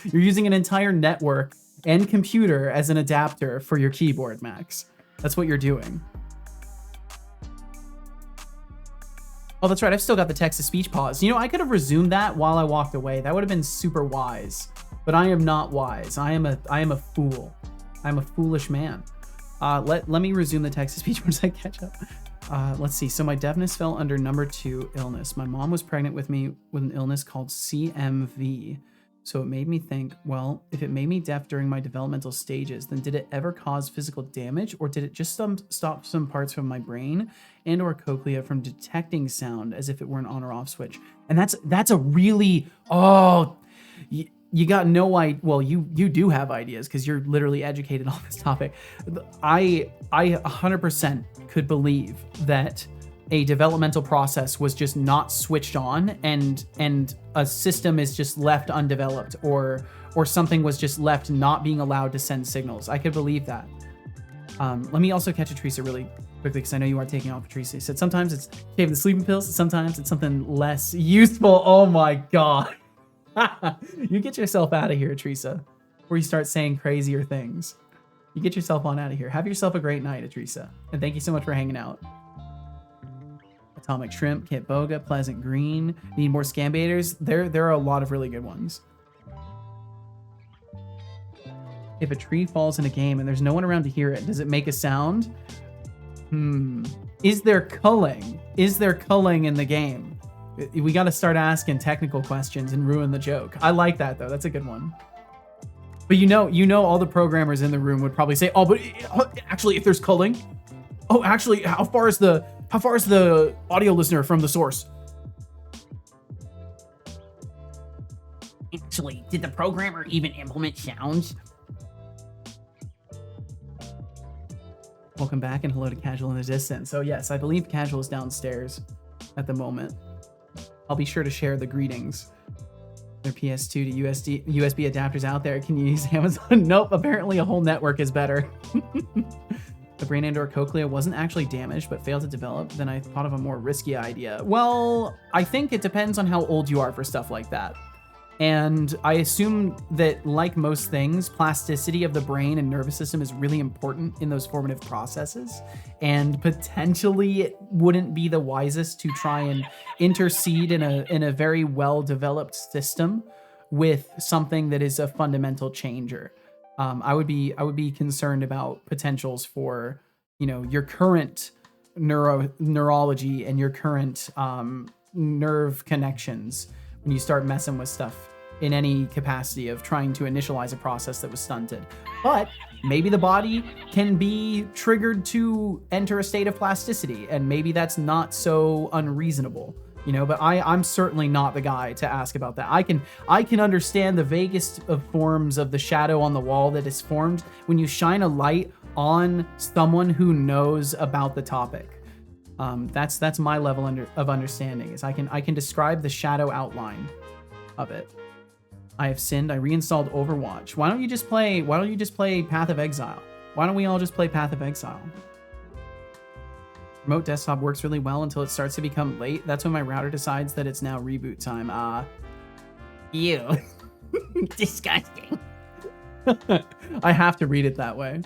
you're using an entire network and computer as an adapter for your keyboard, Max. That's what you're doing. Oh, that's right. I've still got the text-to-speech pause. You know, I could have resumed that while I walked away. That would have been super wise. But I am not wise. I am a fool. I'm a foolish man. Let me resume the text-to-speech once I catch up. Let's see. So my deafness fell under number 2 illness. My mom was pregnant with me with an illness called CMV. So it made me think, well, if it made me deaf during my developmental stages, then did it ever cause physical damage, or did it just stop some parts from my brain and or cochlea from detecting sound as if it were an on or off switch? And that's a really, you got no idea. Well, you do have ideas because you're literally educated on this topic. I 100% could believe that a developmental process was just not switched on and a system is just left undeveloped or something was just left not being allowed to send signals. I could believe that. Let me also catch Atrisa really quickly because I know you are taking off Atrisa. You said sometimes it's taking the sleeping pills, sometimes it's something less useful. Oh my God. You get yourself out of here, Atrisa, before you start saying crazier things. You get yourself on out of here. Have yourself a great night, Atrisa. And thank you so much for hanging out. Atomic Shrimp, Kit Boga, Pleasant Green. Need more scam baiters? There are a lot of really good ones. If a tree falls in a game and there's no one around to hear it, does it make a sound? Is there culling? Is there culling in the game? We got to start asking technical questions and ruin the joke. I like that though. That's a good one. But you know all the programmers in the room would probably say, "Oh, but actually if there's culling, oh, actually how far is the audio listener from the source?" Actually, did the programmer even implement sounds? Welcome back and hello to Casual in the Distance. So yes, I believe Casual is downstairs at the moment. I'll be sure to share the greetings. There are PS2 to USB adapters out there. Can you use Amazon? Nope, apparently a whole network is better. The brain and or cochlea wasn't actually damaged, but failed to develop. Then I thought of a more risky idea. Well, I think it depends on how old you are for stuff like that. And I assume that, like most things, plasticity of the brain and nervous system is really important in those formative processes. And potentially it wouldn't be the wisest to try and intercede in a very well-developed system with something that is a fundamental changer. I would be concerned about potentials for, your current neurology and your current nerve connections when you start messing with stuff in any capacity of trying to initialize a process that was stunted. But maybe the body can be triggered to enter a state of plasticity, and maybe that's not so unreasonable. You know, but I'm certainly not the guy to ask about that. I can understand the vaguest of forms of the shadow on the wall that is formed when you shine a light on someone who knows about the topic. That's my level of understanding. Is I can describe the shadow outline of it. I have sinned. I reinstalled Overwatch. Why don't you just play Path of Exile? Why don't we all just play Path of Exile? Remote desktop works really well until it starts to become late. That's when my router decides that it's now reboot time. Ew. Disgusting. I have to read it that way.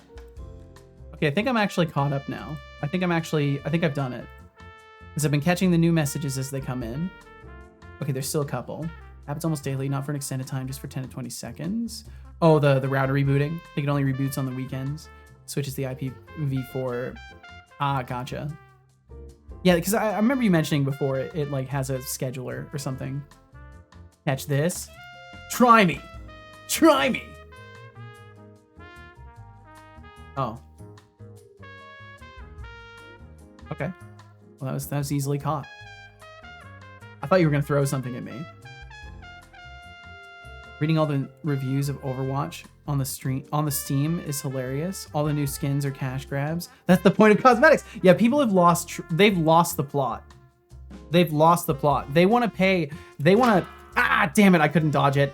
Okay, I think I'm actually caught up now. I think I've done it. Because I've been catching the new messages as they come in. Okay, there's still a couple. Happens almost daily, not for an extended time, just for 10 to 20 seconds. Oh, the router rebooting. I think it only reboots on the weekends. Switches the IPv4. Ah, gotcha. Yeah, because I remember you mentioning before it like has a scheduler or something. Catch this. Try me. Try me. Oh. Okay. Well, that was easily caught. I thought you were gonna throw something at me. Reading all the reviews of Overwatch on the Steam is hilarious. All the new skins are cash grabs. That's the point of cosmetics. Yeah, people have they've lost the plot. They've lost the plot. They want to pay. They want to. Ah, damn it! I couldn't dodge it.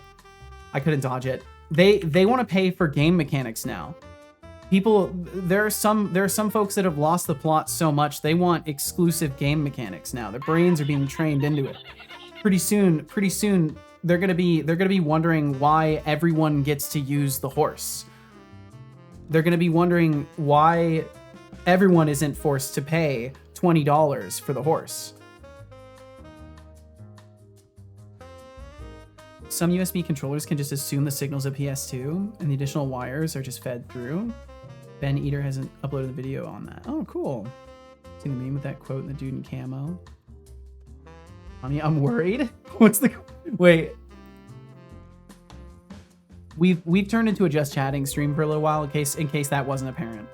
I couldn't dodge it. They want to pay for game mechanics now. There are some folks that have lost the plot so much they want exclusive game mechanics now. Their brains are being trained into it. Pretty soon. They're gonna be wondering why everyone gets to use the horse. They're gonna be wondering why everyone isn't forced to pay $20 for the horse. Some USB controllers can just assume the signal's a PS2, and the additional wires are just fed through. Ben Eater hasn't uploaded the video on that. Oh, cool. Seeing the meme with that quote and the dude in camo. Honey, I'm worried. What's the... Wait. We've turned into a just chatting stream for a little while in case that wasn't apparent.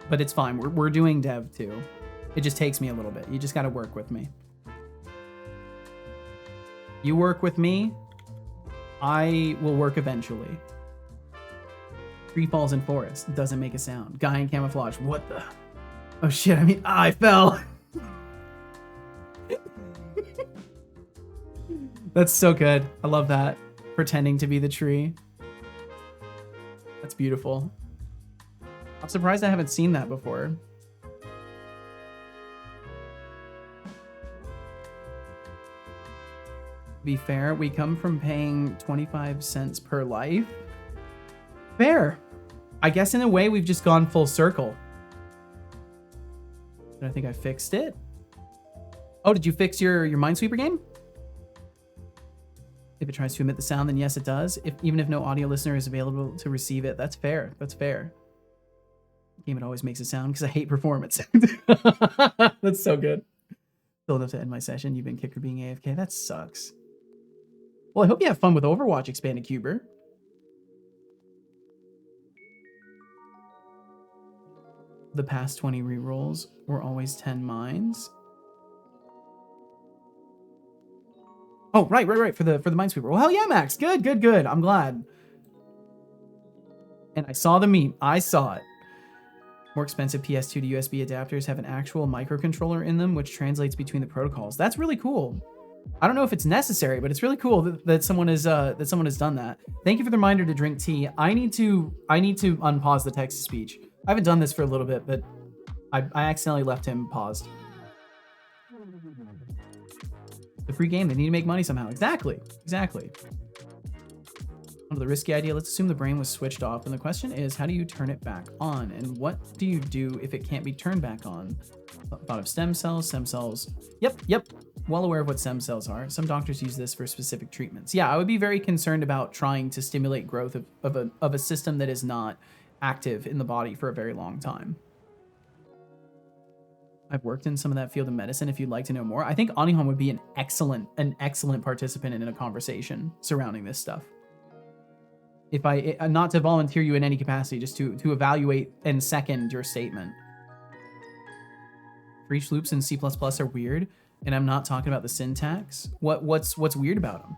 But it's fine. We're doing dev too. It just takes me a little bit. You just got to work with me. You work with me, I will work eventually. Tree falls in forest. Doesn't make a sound. Guy in camouflage. What the... Oh shit, I fell. That's so good. I love that. Pretending to be the tree. That's beautiful. I'm surprised I haven't seen that before. To be fair, we come from paying 25 cents per life. Fair. I guess in a way we've just gone full circle. And I think I fixed it. Oh, did you fix your Minesweeper game? If it tries to emit the sound, then yes, it does. Even if no audio listener is available to receive it, that's fair. That's fair. Game, it always makes a sound because I hate performance. That's so good. Still enough to end my session. You've been kicked for being AFK. That sucks. Well, I hope you have fun with Overwatch, Expanded Cuber. The past 20 rerolls were always 10 mines. Oh, right. For the Minesweeper. Well, hell yeah, Max. Good. I'm glad. And I saw the meme. I saw it. More expensive PS2 to USB adapters have an actual microcontroller in them, which translates between the protocols. That's really cool. I don't know if it's necessary, but it's really cool that someone has done that. Thank you for the reminder to drink tea. I need to unpause the text to speech. I haven't done this for a little bit, but I accidentally left him paused. The free game, they need to make money somehow. Exactly. Under the risky idea, let's assume the brain was switched off, and the question is, how do you turn it back on? And what do you do if it can't be turned back on? Thought of stem cells. Yep. Well aware of what stem cells are. Some doctors use this for specific treatments. Yeah, I would be very concerned about trying to stimulate growth of a system that is not active in the body for a very long time. I've worked in some of that field of medicine if you'd like to know more. I think Anihon would be an excellent participant in a conversation surrounding this stuff. If not to volunteer you in any capacity, just to evaluate and second your statement. For each loops in C++ are weird, and I'm not talking about the syntax. What's weird about them?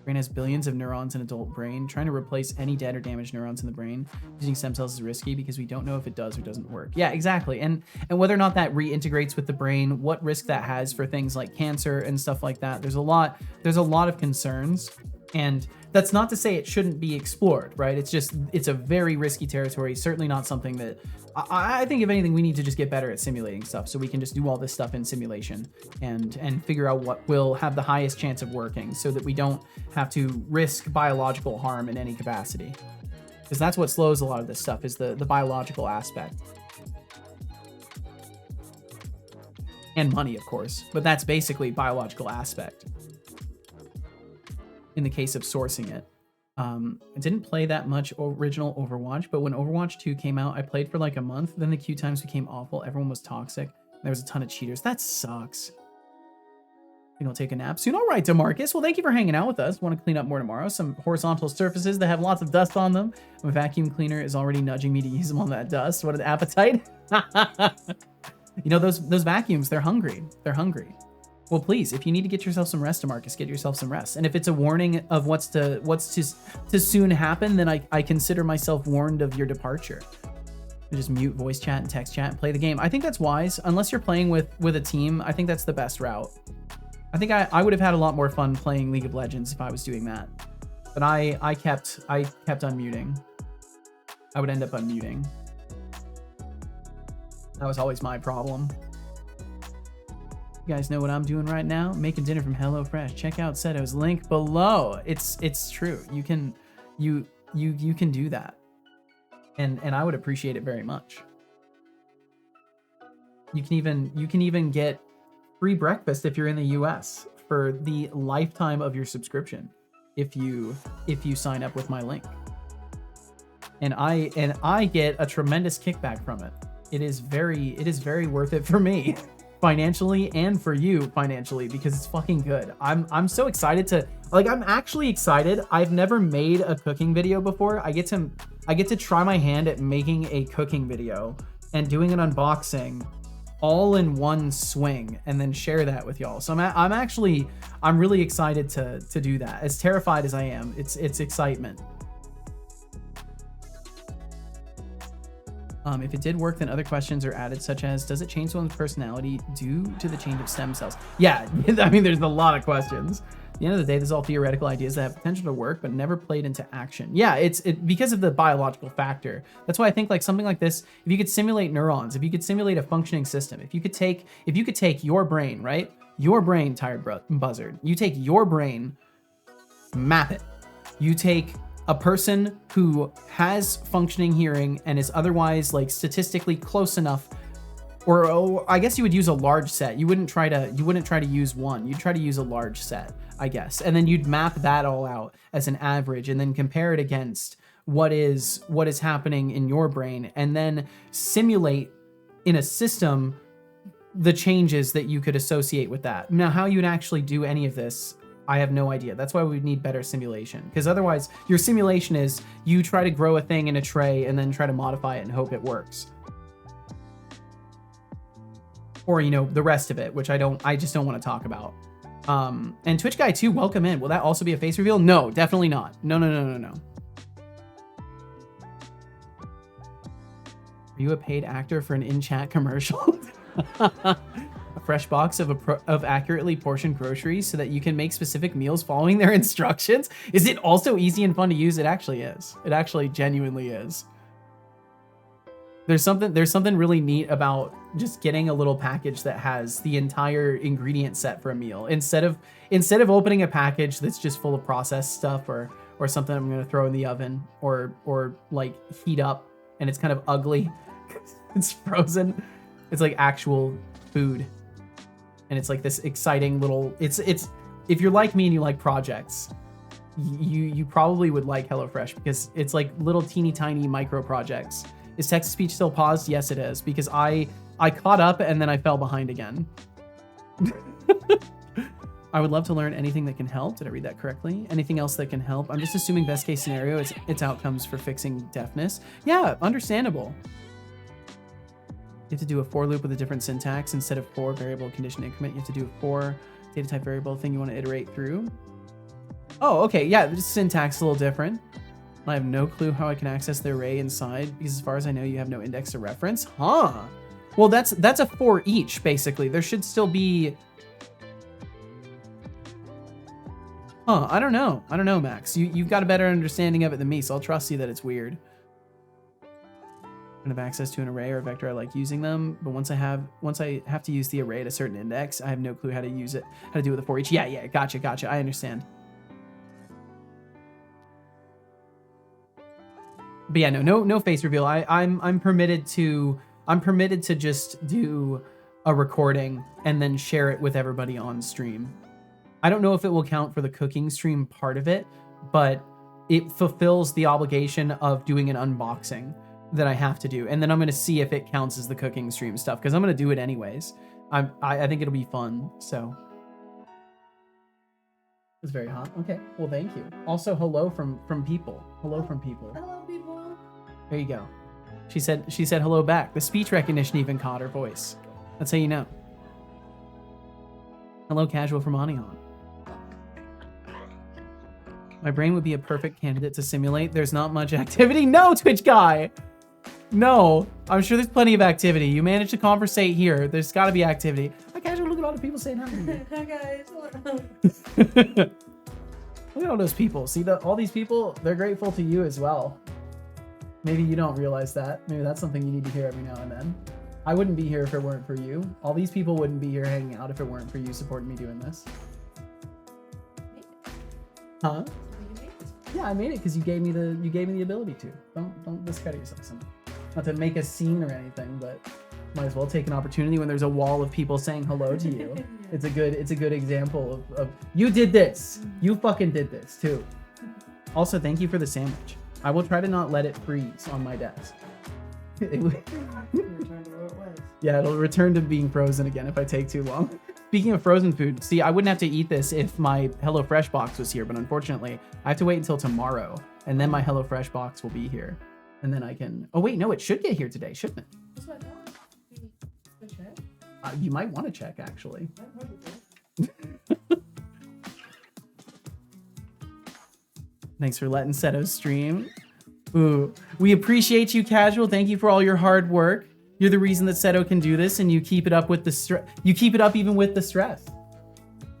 Brain has billions of neurons in adult brain. Trying to replace any dead or damaged neurons in the brain using stem cells is risky because we don't know if it does or doesn't work. Yeah, exactly. And whether or not that reintegrates with the brain, what risk that has for things like cancer and stuff like that. There's a lot of concerns. And that's not to say it shouldn't be explored, right? It's a very risky territory. Certainly not something that I think, if anything, we need to just get better at simulating stuff so we can just do all this stuff in simulation and figure out what will have the highest chance of working so that we don't have to risk biological harm in any capacity. Because that's what slows a lot of this stuff, is the biological aspect. And money, of course, but that's basically biological aspect in the case of sourcing it. I didn't play that much original Overwatch, but when Overwatch 2 came out, I played for like a month. Then the queue times became awful. Everyone was toxic. There was a ton of cheaters. That sucks. I think I'll take a nap soon. All right, DeMarcus. Well, thank you for hanging out with us. Want to clean up more tomorrow. Some horizontal surfaces that have lots of dust on them. My vacuum cleaner is already nudging me to use them on that dust. What an appetite. You know, those vacuums, they're hungry. They're hungry. Well, please, if you need to get yourself some rest, DeMarcus, get yourself some rest. And if it's a warning of what's to soon happen, then I consider myself warned of your departure. You just mute voice chat and text chat and play the game. I think that's wise. Unless you're playing with a team, I think that's the best route. I think I would have had a lot more fun playing League of Legends if I was doing that. But I kept unmuting. I would end up unmuting. That was always my problem. You guys know what I'm doing right now? Making dinner from HelloFresh. Check out Seto's link below. It's true. You can do that. And I would appreciate it very much. You can even get free breakfast if you're in the US for the lifetime of your subscription if you sign up with my link. And I get a tremendous kickback from it. It is very worth it for me. Financially and for you financially, because it's fucking good. I'm so excited to, like, I'm actually excited. I've never made a cooking video before. I get to try my hand at making a cooking video and doing an unboxing all in one swing and then share that with y'all. So I'm really excited to do that. As terrified as I am, it's excitement. If it did work, then other questions are added, such as, does it change one's personality due to the change of stem cells? Yeah, I mean, there's a lot of questions. At the end of the day, this is all theoretical ideas that have potential to work, but never played into action. Yeah, it's because of the biological factor. That's why I think like something like this, if you could simulate neurons, if you could simulate a functioning system, if you could take your brain, right? Your brain, tired buzzard. You take your brain, map it. You take a person who has functioning hearing and is otherwise like statistically close enough, or I guess you would use a large set. You wouldn't try to use one. You'd try to use a large set, I guess. And then you'd map that all out as an average and then compare it against what is happening in your brain, and then simulate in a system the changes that you could associate with that. Now, how you'd actually do any of this, I have no idea. That's why we need better simulation, because otherwise your simulation is you try to grow a thing in a tray and then try to modify it and hope it works. Or, you know, the rest of it, which I just don't want to talk about. And Twitch Guy 2, welcome in. Will that also be a face reveal? No, definitely not. No. Are you a paid actor for an in-chat commercial? A fresh box of accurately portioned groceries so that you can make specific meals following their instructions. Is it also easy and fun to use? It actually is. It actually genuinely is. There's something really neat about just getting a little package that has the entire ingredient set for a meal, instead of opening a package that's just full of processed stuff or something I'm gonna throw in the oven or like heat up and it's kind of ugly. It's frozen. It's like actual food. And it's like this exciting little, it's if you're like me and you like projects, you probably would like HelloFresh, because it's like little teeny tiny micro projects. Is text-to-speech still paused? Yes, it is, because I I caught up and then I fell behind again. I would love to learn anything that can help. Did I read that correctly? Anything else that can help? I'm just assuming best case scenario, it's outcomes for fixing deafness. Yeah, understandable. You have to do a for loop with a different syntax instead of for variable condition increment. You have to do a for data type variable thing you want to iterate through. Oh, okay. Yeah, the syntax is a little different. I have no clue how I can access the array inside because as far as I know, you have no index to reference. Huh. Well, that's a for each, basically. There should still be... Huh, I don't know. I don't know, Max. You've got a better understanding of it than me, so I'll trust you that it's weird. I have access to an array or a vector. I like using them, but once I have to use the array at a certain index, I have no clue how to use it, how to do it with the for each. Yeah, gotcha. I understand. But yeah, no face reveal. I'm permitted to just do a recording and then share it with everybody on stream. I don't know if it will count for the cooking stream part of it, but it fulfills the obligation of doing an unboxing that I have to do. And then I'm going to see if it counts as the cooking stream stuff because I'm going to do it anyways. I think it'll be fun. So it's very hot. Okay. Well, thank you. Also, hello from people. Hello from people. Hello, people. There you go. She said hello back. The speech recognition even caught her voice. That's how you know. Hello, Casual from Anion. My brain would be a perfect candidate to simulate. There's not much activity. No, Twitch guy. No, I'm sure there's plenty of activity. You managed to conversate here. There's got to be activity. Hi, Casual. Look at all the people saying hi to me. Hi, guys. Look at all those people. See, all these people, they're grateful to you as well. Maybe you don't realize that. Maybe that's something you need to hear every now and then. I wouldn't be here if it weren't for you. All these people wouldn't be here hanging out if it weren't for you supporting me doing this. Huh? Yeah, I made it because you gave me the ability to. Don't discredit yourself. Not to make a scene or anything, but might as well take an opportunity when there's a wall of people saying hello to you. It's a good example of you did this. You fucking did this too. Also, thank you for the sandwich. I will try to not let it freeze on my desk. Yeah, it'll return to being frozen again if I take too long. Speaking of frozen food, see, I wouldn't have to eat this if my HelloFresh box was here, but unfortunately, I have to wait until tomorrow, and then my HelloFresh box will be here. And then I can... Oh, wait, no, it should get here today, shouldn't it? You might want to check, actually. Thanks for letting Seto stream. Ooh, we appreciate you, Casual. Thank you for all your hard work. You're the reason that Seto can do this, and you keep it up with the stress. You keep it up even with the stress,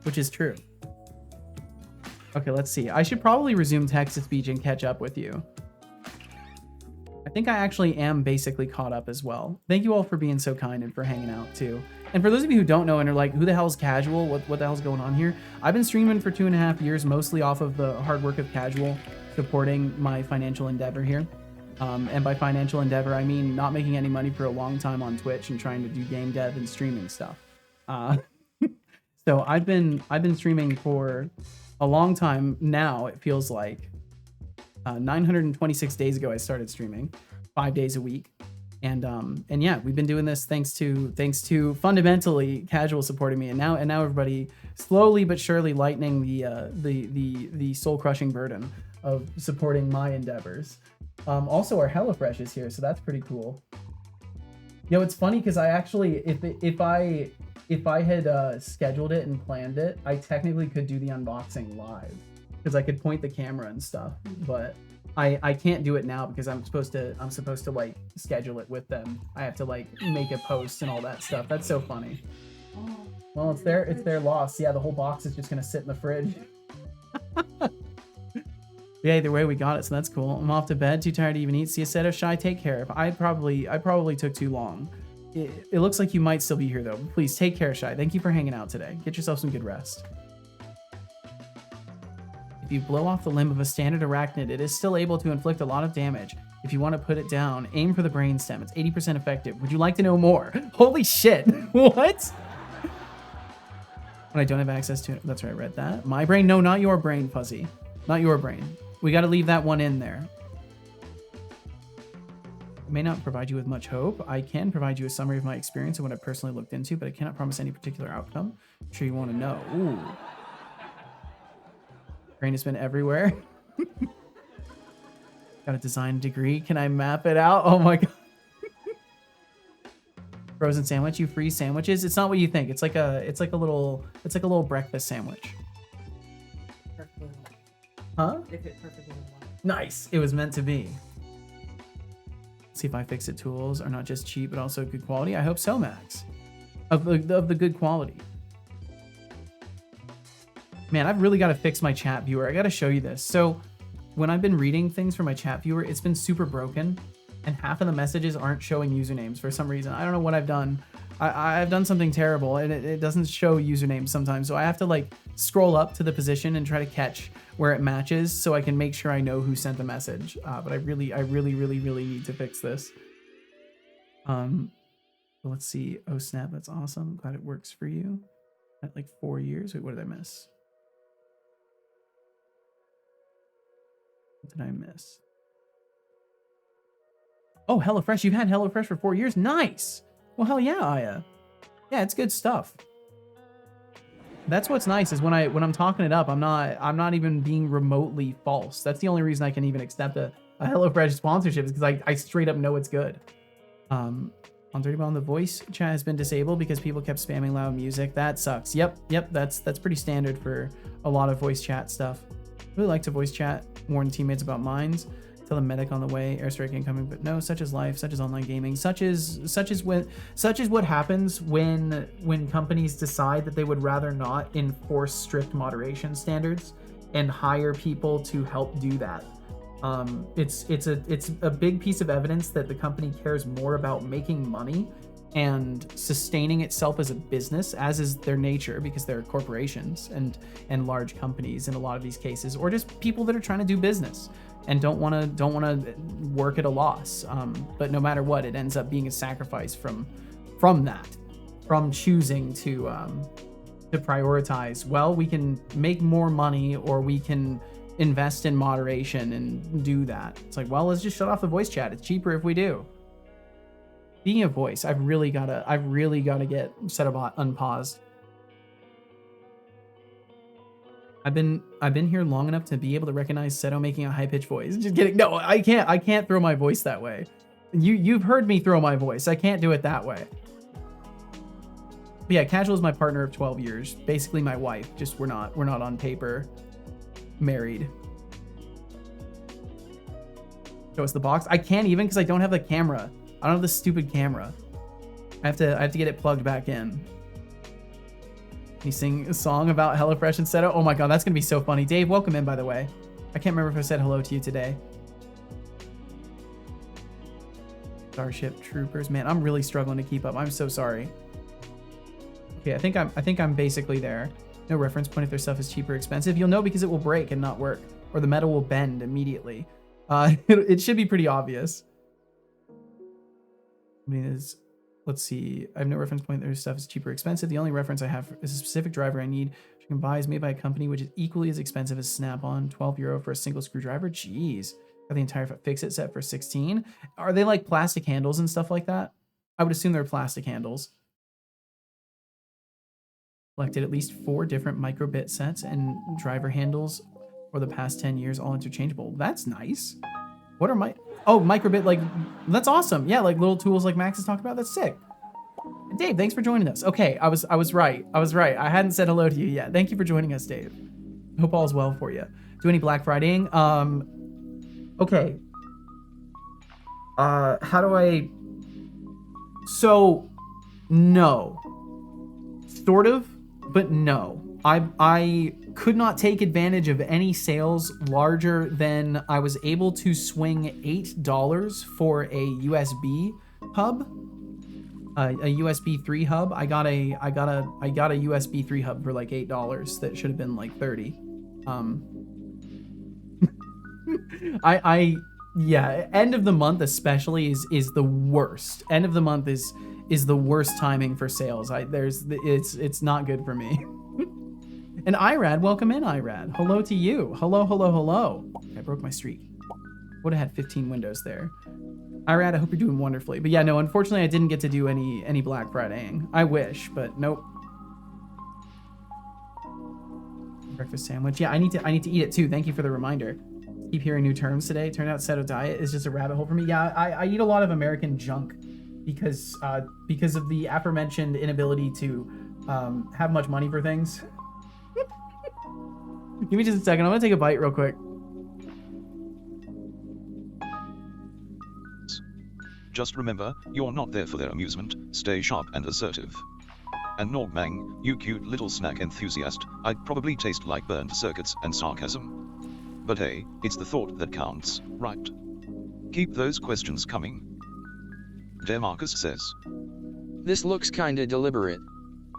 which is true. Okay, let's see. I should probably resume text-to-speech and catch up with you. I think I actually am basically caught up as well. Thank you all for being so kind and for hanging out too. And for those of you who don't know and are like, who the hell's Casual? What the hell's going on here? I've been streaming for 2.5 years, mostly off of the hard work of Casual, supporting my financial endeavor here. And by financial endeavor, I mean not making any money for a long time on Twitch and trying to do game dev and streaming stuff. So I've been streaming for a long time now. It feels like 926 days ago I started streaming, 5 days a week, and yeah, we've been doing this thanks to fundamentally Casual supporting me, and now everybody slowly but surely lightening the soul crushing burden of supporting my endeavors. Also, our HelloFresh is here, so that's pretty cool. Yo, it's funny because I actually, if I had scheduled it and planned it, I technically could do the unboxing live because I could point the camera and stuff, but I can't do it now because I'm supposed to like schedule it with them. I have to like make a post and all that stuff. That's so funny. Well, it's their loss. Yeah, the whole box is just gonna sit in the fridge. Yeah, either way we got it, so that's cool. I'm off to bed, too tired to even eat. See a set of Shy, take care. I probably took too long. It looks like you might still be here though. Please take care, Shy. Thank you for hanging out today. Get yourself some good rest. If you blow off the limb of a standard arachnid, it is still able to inflict a lot of damage. If you want to put it down, aim for the brainstem. It's 80% effective. Would you like to know more? Holy shit. What? When I don't have access to it. That's right, I read that. My brain? No, not your brain, Fuzzy. Not your brain. We got to leave that one in there. It may not provide you with much hope. I can provide you a summary of my experience and what I personally looked into, but I cannot promise any particular outcome. I'm sure you want to know. Ooh. Brain has been everywhere. Got a design degree. Can I map it out? Oh my god. Frozen sandwich. You freeze sandwiches. It's not what you think. It's like a little breakfast sandwich. Huh? If it perfectly aligned. Nice. It was meant to be. See if I fix it. Tools are not just cheap, but also good quality. I hope so, Max. Of the good quality. Man, I've really got to fix my chat viewer. I got to show you this. So when I've been reading things from my chat viewer, it's been super broken. And half of the messages aren't showing usernames for some reason. I don't know what I've done. I've done something terrible, and it doesn't show usernames sometimes. So I have to like scroll up to the position and try to catch where it matches so I can make sure I know who sent the message. But I really need to fix this. Let's see. Oh snap, that's awesome. Glad it works for you. At like 4 years. Wait, what did I miss? What did I miss? Oh, HelloFresh. You've had HelloFresh for 4 years. Nice. Well, hell yeah, Aya. Yeah, it's good stuff. That's what's nice is when I'm talking it up, I'm not even being remotely false. That's the only reason I can even accept a HelloFresh sponsorship is because I straight up know it's good. On 30 Ball, the voice chat has been disabled because people kept spamming loud music. That sucks. Yep. That's pretty standard for a lot of voice chat stuff. Really like to voice chat, warn teammates about mines, tell the medic on the way, airstrike incoming, but no, such is life, such is online gaming, such is what happens when companies decide that they would rather not enforce strict moderation standards and hire people to help do that. It's a big piece of evidence that the company cares more about making money and sustaining itself as a business, as is their nature, because they're corporations and large companies in a lot of these cases, or just people that are trying to do business and don't want to work at a loss. But no matter what, it ends up being a sacrifice from choosing to prioritize. Well, we can make more money, or we can invest in moderation and do that. It's like, well, let's just shut off the voice chat. It's cheaper if we do. Speaking of voice, I've really gotta get Setobot unpaused. I've been here long enough to be able to recognize Seto making a high-pitched voice. Just kidding. No, I can't throw my voice that way. You've heard me throw my voice. I can't do it that way. But yeah, Casual is my partner of 12 years. Basically my wife. Just we're not on paper married. Show us the box. I can't even because I don't have the camera. I don't have the stupid camera. I have to get it plugged back in. Can you sing a song about HelloFresh and Seto? Oh my god, that's gonna be so funny. Dave, welcome in, by the way. I can't remember if I said hello to you today. Starship Troopers, man, I'm really struggling to keep up. I'm so sorry. Okay, I think I'm basically there. No reference point if their stuff is cheap or expensive. You'll know because it will break and not work, or the metal will bend immediately. It should be pretty obvious. I mean, let's see. I have no reference point. Their stuff is cheap or expensive. The only reference I have is a specific driver I need, which I can buy is made by a company which is equally as expensive as Snap-on. €12 for a single screwdriver. Jeez. Got the entire fix-it set for 16. Are they like plastic handles and stuff like that? I would assume they're plastic handles. Collected at least 4 different microbit sets and driver handles for the past 10 years, all interchangeable. That's nice. What are microbit, like, that's awesome. Yeah, like little tools like Max has talked about. That's sick. Dave, thanks for joining us. Okay, I was right. I hadn't said hello to you yet. Thank you for joining us, Dave. Hope all is well for you. Do any Black Fridaying? Okay. How do I... So, no. Sort of, but no. I could not take advantage of any sales larger than I was able to swing $8 for a USB hub, a USB 3 hub. I got a USB 3 hub for like $8 that should have been like 30. Yeah, end of the month especially is the worst. End of the month is the worst timing for sales. It's not good for me. And Irad, welcome in, Irad. Hello to you. Hello. I broke my streak. Would have had 15 windows there. Irad, I hope you're doing wonderfully. But yeah, no, unfortunately, I didn't get to do any Black Fridaying. I wish, but nope. Breakfast sandwich. Yeah, I need to eat it too. Thank you for the reminder. Keep hearing new terms today. Turned out Seto diet is just a rabbit hole for me. Yeah, I eat a lot of American junk because of the aforementioned inability to have much money for things. Give me just a second. I'm gonna take a bite real quick. Just remember, you're not there for their amusement. Stay sharp and assertive. And Nogmang, you cute little snack enthusiast, I'd probably taste like burned circuits and sarcasm. But hey, it's the thought that counts, right? Keep those questions coming. Demarcus says. This looks kinda deliberate.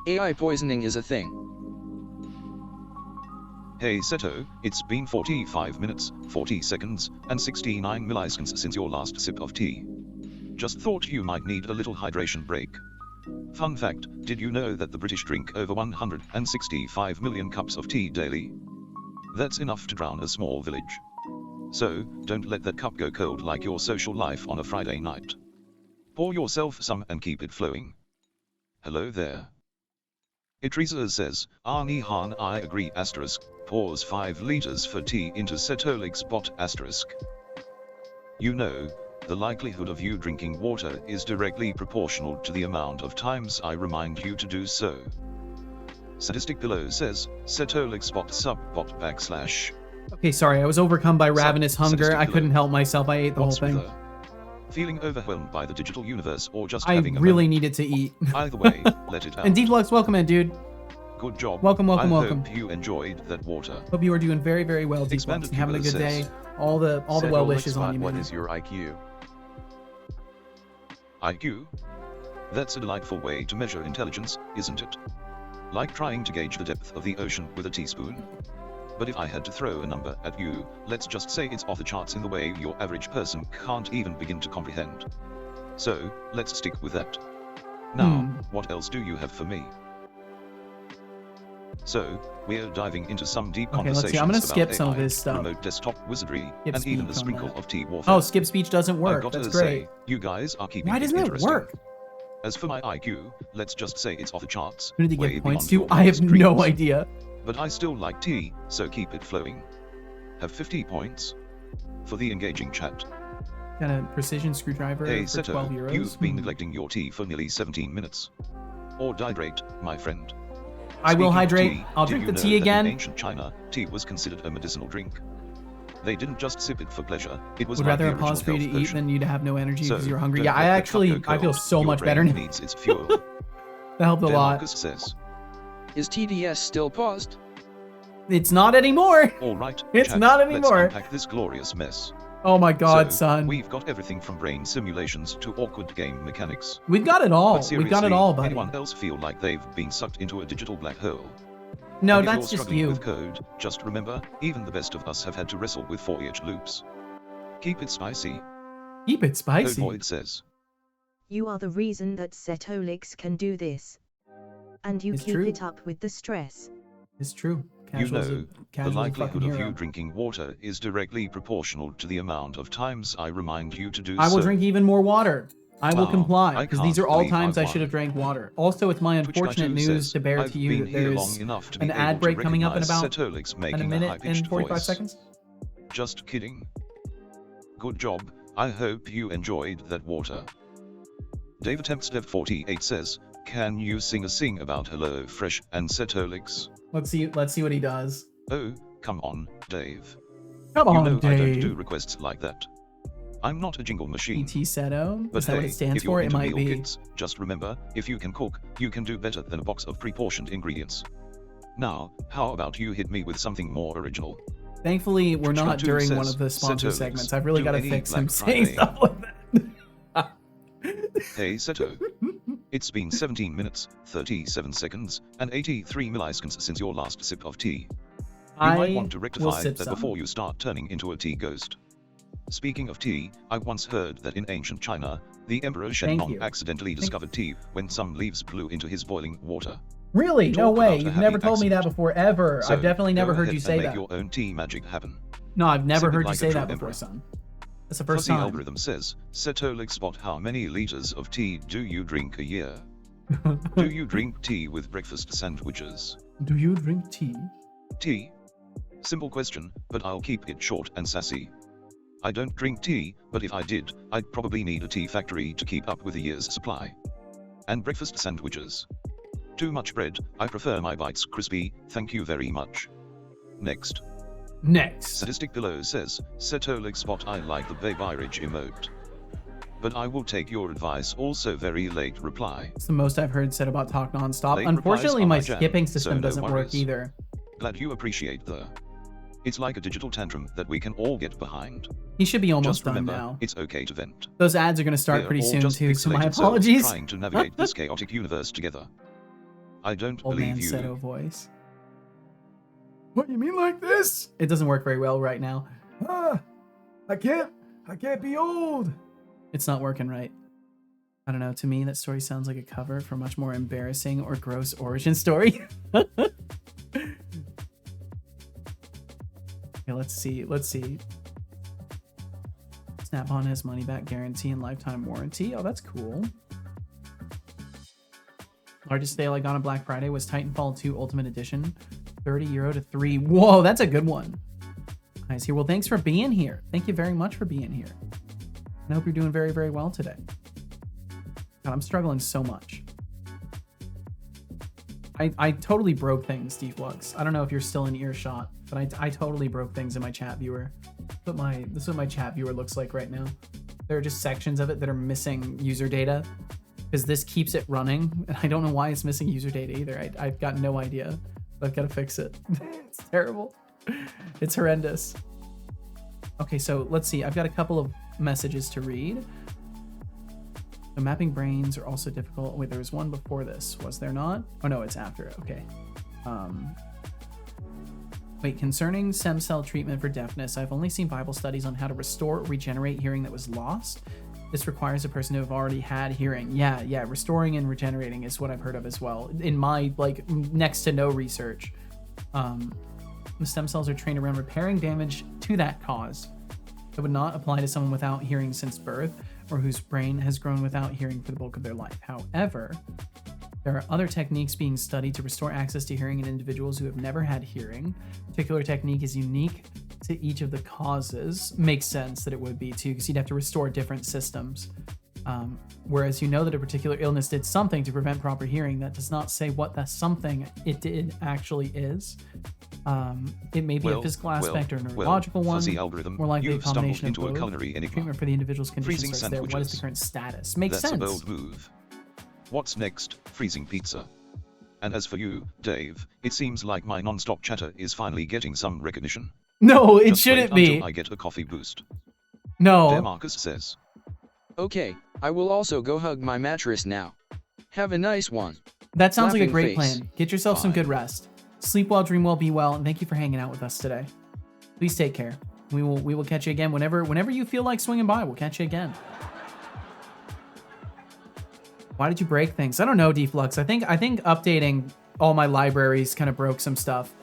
AI poisoning is a thing. Hey Seto, it's been 45 minutes, 40 seconds, and 69 milliseconds since your last sip of tea. Just thought you might need a little hydration break. Fun fact, did you know that the British drink over 165 million cups of tea daily? That's enough to drown a small village. So, don't let that cup go cold like your social life on a Friday night. Pour yourself some and keep it flowing. Hello there. Itreza says, Arnie Han, I agree asterisk, pours 5 liters for tea into Setolik's bot asterisk. You know, the likelihood of you drinking water is directly proportional to the amount of times I remind you to do so. Sadistic Pillow says, Setolik's bot sub-bot /. Okay, sorry, I was overcome by ravenous hunger. I couldn't help myself. I ate the whole thing. Feeling overwhelmed by the digital universe or just I having a really needed to eat. Either way, let it out. And Deflux, welcome in, dude. Good job. Welcome. I hope you enjoyed that water. Hope you are doing very, very well, Deflux. Having a good day. All the well wishes on you, man. What is your IQ? IQ? That's a delightful way to measure intelligence, isn't it? Like trying to gauge the depth of the ocean with a teaspoon. But if I had to throw a number at you, let's just say it's off the charts in the way your average person can't even begin to comprehend. So, let's stick with that. Now, what else do you have for me? So, we're diving into some deep conversations let's see. I'm gonna skip about some AI, of this stuff. remote desktop wizardry, Skip and even speech the on sprinkle that. of tea warfare. Oh, skip speech doesn't work. I've got That's to great. say, you guys are keeping Why it doesn't it interesting. work? As for my IQ, let's just say it's off the charts. Who did he way give points beyond to? your I have wildest no dreams. idea. But I still like tea, so keep it flowing. Have 50 points. For the engaging chat. Got a precision screwdriver Hey for 12 Seto, euros. you've been neglecting your tea for nearly 17 minutes. Or hydrate, my friend. I will Speaking of hydrate. tea, I'll did drink you the know tea that again. In ancient China, tea was considered a medicinal drink. They didn't just sip it for pleasure, it was Would like rather the have paused for you to original eat health than potion. you to have no energy because So, you're hungry. don't Yeah, let I the cup go feel cold. so Your much better brain now. needs its fuel. That helped a lot. Marcus says. Is TDS still paused? It's not anymore. All right, It's chat, not anymore. Let's unpack this glorious mess. Oh my god, So, son. We've got everything from brain simulations to awkward game mechanics. We've got it all. But We've got it seriously, all, buddy. anyone else feel like they've been sucked into a digital black hole? No, And if that's you're just struggling you. with code, just remember, even the best of us have had to wrestle with for-each loops. Keep it spicy. Keep it spicy. Void says. You are the reason that Setolix can do this. And you It's keep true. it up with the stress. It's true. You Casual's know, a the casual's a likelihood fucking of hero. you drinking water is directly proportional to the amount of times I remind you to do so. I will drink even more water. I will Wow, comply, I because these can't are all believe times I've I should have won. drank water. Also, it's my Twitch Guy unfortunate 2 news says, to bear I've to you been that here there's long enough to be an able ad to break coming up in recognize about Setolix in making a minute and high-pitched 45 voice. seconds. Just kidding. Good job, I hope you enjoyed that water. David Tempstev 48 says, can you sing about Hello Fresh and Setolix? Let's see what he does. Oh, come on, Dave. Come You on, know I don't Dave. do requests like that. I'm not a jingle machine. ET Seto? But Is that hey, what it stands if you're for? It into might meal be. kits, just remember, if you can cook, you can do better than a box of pre-portioned ingredients. Now, how about you hit me with something more original? Thankfully, we're not Twitch during says, one of the sponsor Setolix, segments. I've really do got to any fix Black him saying Friday. stuff like that. Hey Seto. It's been 17 minutes, 37 seconds, and 83 milliseconds since your last sip of tea. You might want to will rectify sip that some. before you start turning into a tea ghost. Speaking of tea, I once heard that in ancient China, the Emperor Thank Shenlong you. accidentally discovered tea when some leaves blew into his boiling water. Really? No Talk way. about a You've happy never told me that accident. before, ever. So, I've definitely go never heard ahead you and say make that. your own tea magic happen. No, I've never Sip it heard you like a say true that before, emperor. son. That's the first Fuzzy time. algorithm says, Setolic spot, how many liters of tea do you drink a year? Do you drink tea with breakfast sandwiches? Do you drink tea? Tea? Simple question, but I'll keep it short and sassy. I don't drink tea, but if I did, I'd probably need a tea factory to keep up with a year's supply. And breakfast sandwiches. Too much bread, I prefer my bites crispy, thank you very much. Next. Sadistic Pillow says, Setolic spot, I like the Bayrage emote. But I will take your advice, also very late reply. It's the most I've heard said about talk nonstop. Late Unfortunately, my jam, skipping system so no doesn't work worries. either. Glad you appreciate the... It's like a digital tantrum that we can all get behind. He should be almost Just done remember, now. it's okay to vent. Those ads are going to start We're pretty all soon just too, so my pixelated cells apologies. trying to navigate this chaotic universe together. I don't Old believe man you. Seto voice. What, you mean like this? It doesn't work very well right now. I can't be old. It's not working right. I don't know, to me that story sounds like a cover for a much more embarrassing or gross origin story. Okay, let's see. Snap-on has money back guarantee and lifetime warranty. Oh, that's cool. Largest sale I got on Black Friday was Titanfall 2 Ultimate Edition. €30 to 3. Whoa, that's a good one. Nice here. Well, thanks for being here. Thank you very much for being here. I hope you're doing very, very well today. God, I'm struggling so much. I totally broke things, Deflux. I don't know if you're still in earshot, but I totally broke things in my chat viewer. This is what my chat viewer looks like right now. There are just sections of it that are missing user data because this keeps it running. And I don't know why it's missing user data either. I've got no idea. But I've got to fix it. It's terrible. It's horrendous. Okay, so let's see. I've got a couple of messages to read. So mapping brains are also difficult. Wait, there was one before this, was there not? Oh no, it's after. Okay. Wait, concerning stem cell treatment for deafness, I've only seen Bible studies on how to restore or regenerate hearing that was lost. This requires a person to have already had hearing. Yeah, restoring and regenerating is what I've heard of as well. In my, like, next to no research. The stem cells are trained around repairing damage to that cause. It would not apply to someone without hearing since birth, or whose brain has grown without hearing for the bulk of their life. However, there are other techniques being studied to restore access to hearing in individuals who have never had hearing. A particular technique is unique to each of the causes. Makes sense that it would be too, because you'd have to restore different systems. Whereas you know that a particular illness did something to prevent proper hearing, that does not say what that something it did actually is. It may be a physical aspect or a neurological one, fuzzy algorithm, more likely a you've stumbled combination into of a both. culinary enigma. Treatment for the individual's condition Freezing starts there. What is the sandwiches. current status? Makes That's sense. a bold move. What's next? Freezing pizza. And as for you, Dave, it seems like my non-stop chatter is finally getting some recognition. No, it Just shouldn't wait be. until I get a coffee boost. No. Marcus says. Okay, I will also go hug my mattress now. Have a nice one. That sounds like a Laughing great face. plan. Get yourself some good rest. Sleep well, dream well, be well, and thank you for hanging out with us today. Please take care. We will catch you again whenever you feel like swinging by. We'll catch you again. Why did you break things? I don't know, Deflux. I think updating all my libraries kind of broke some stuff.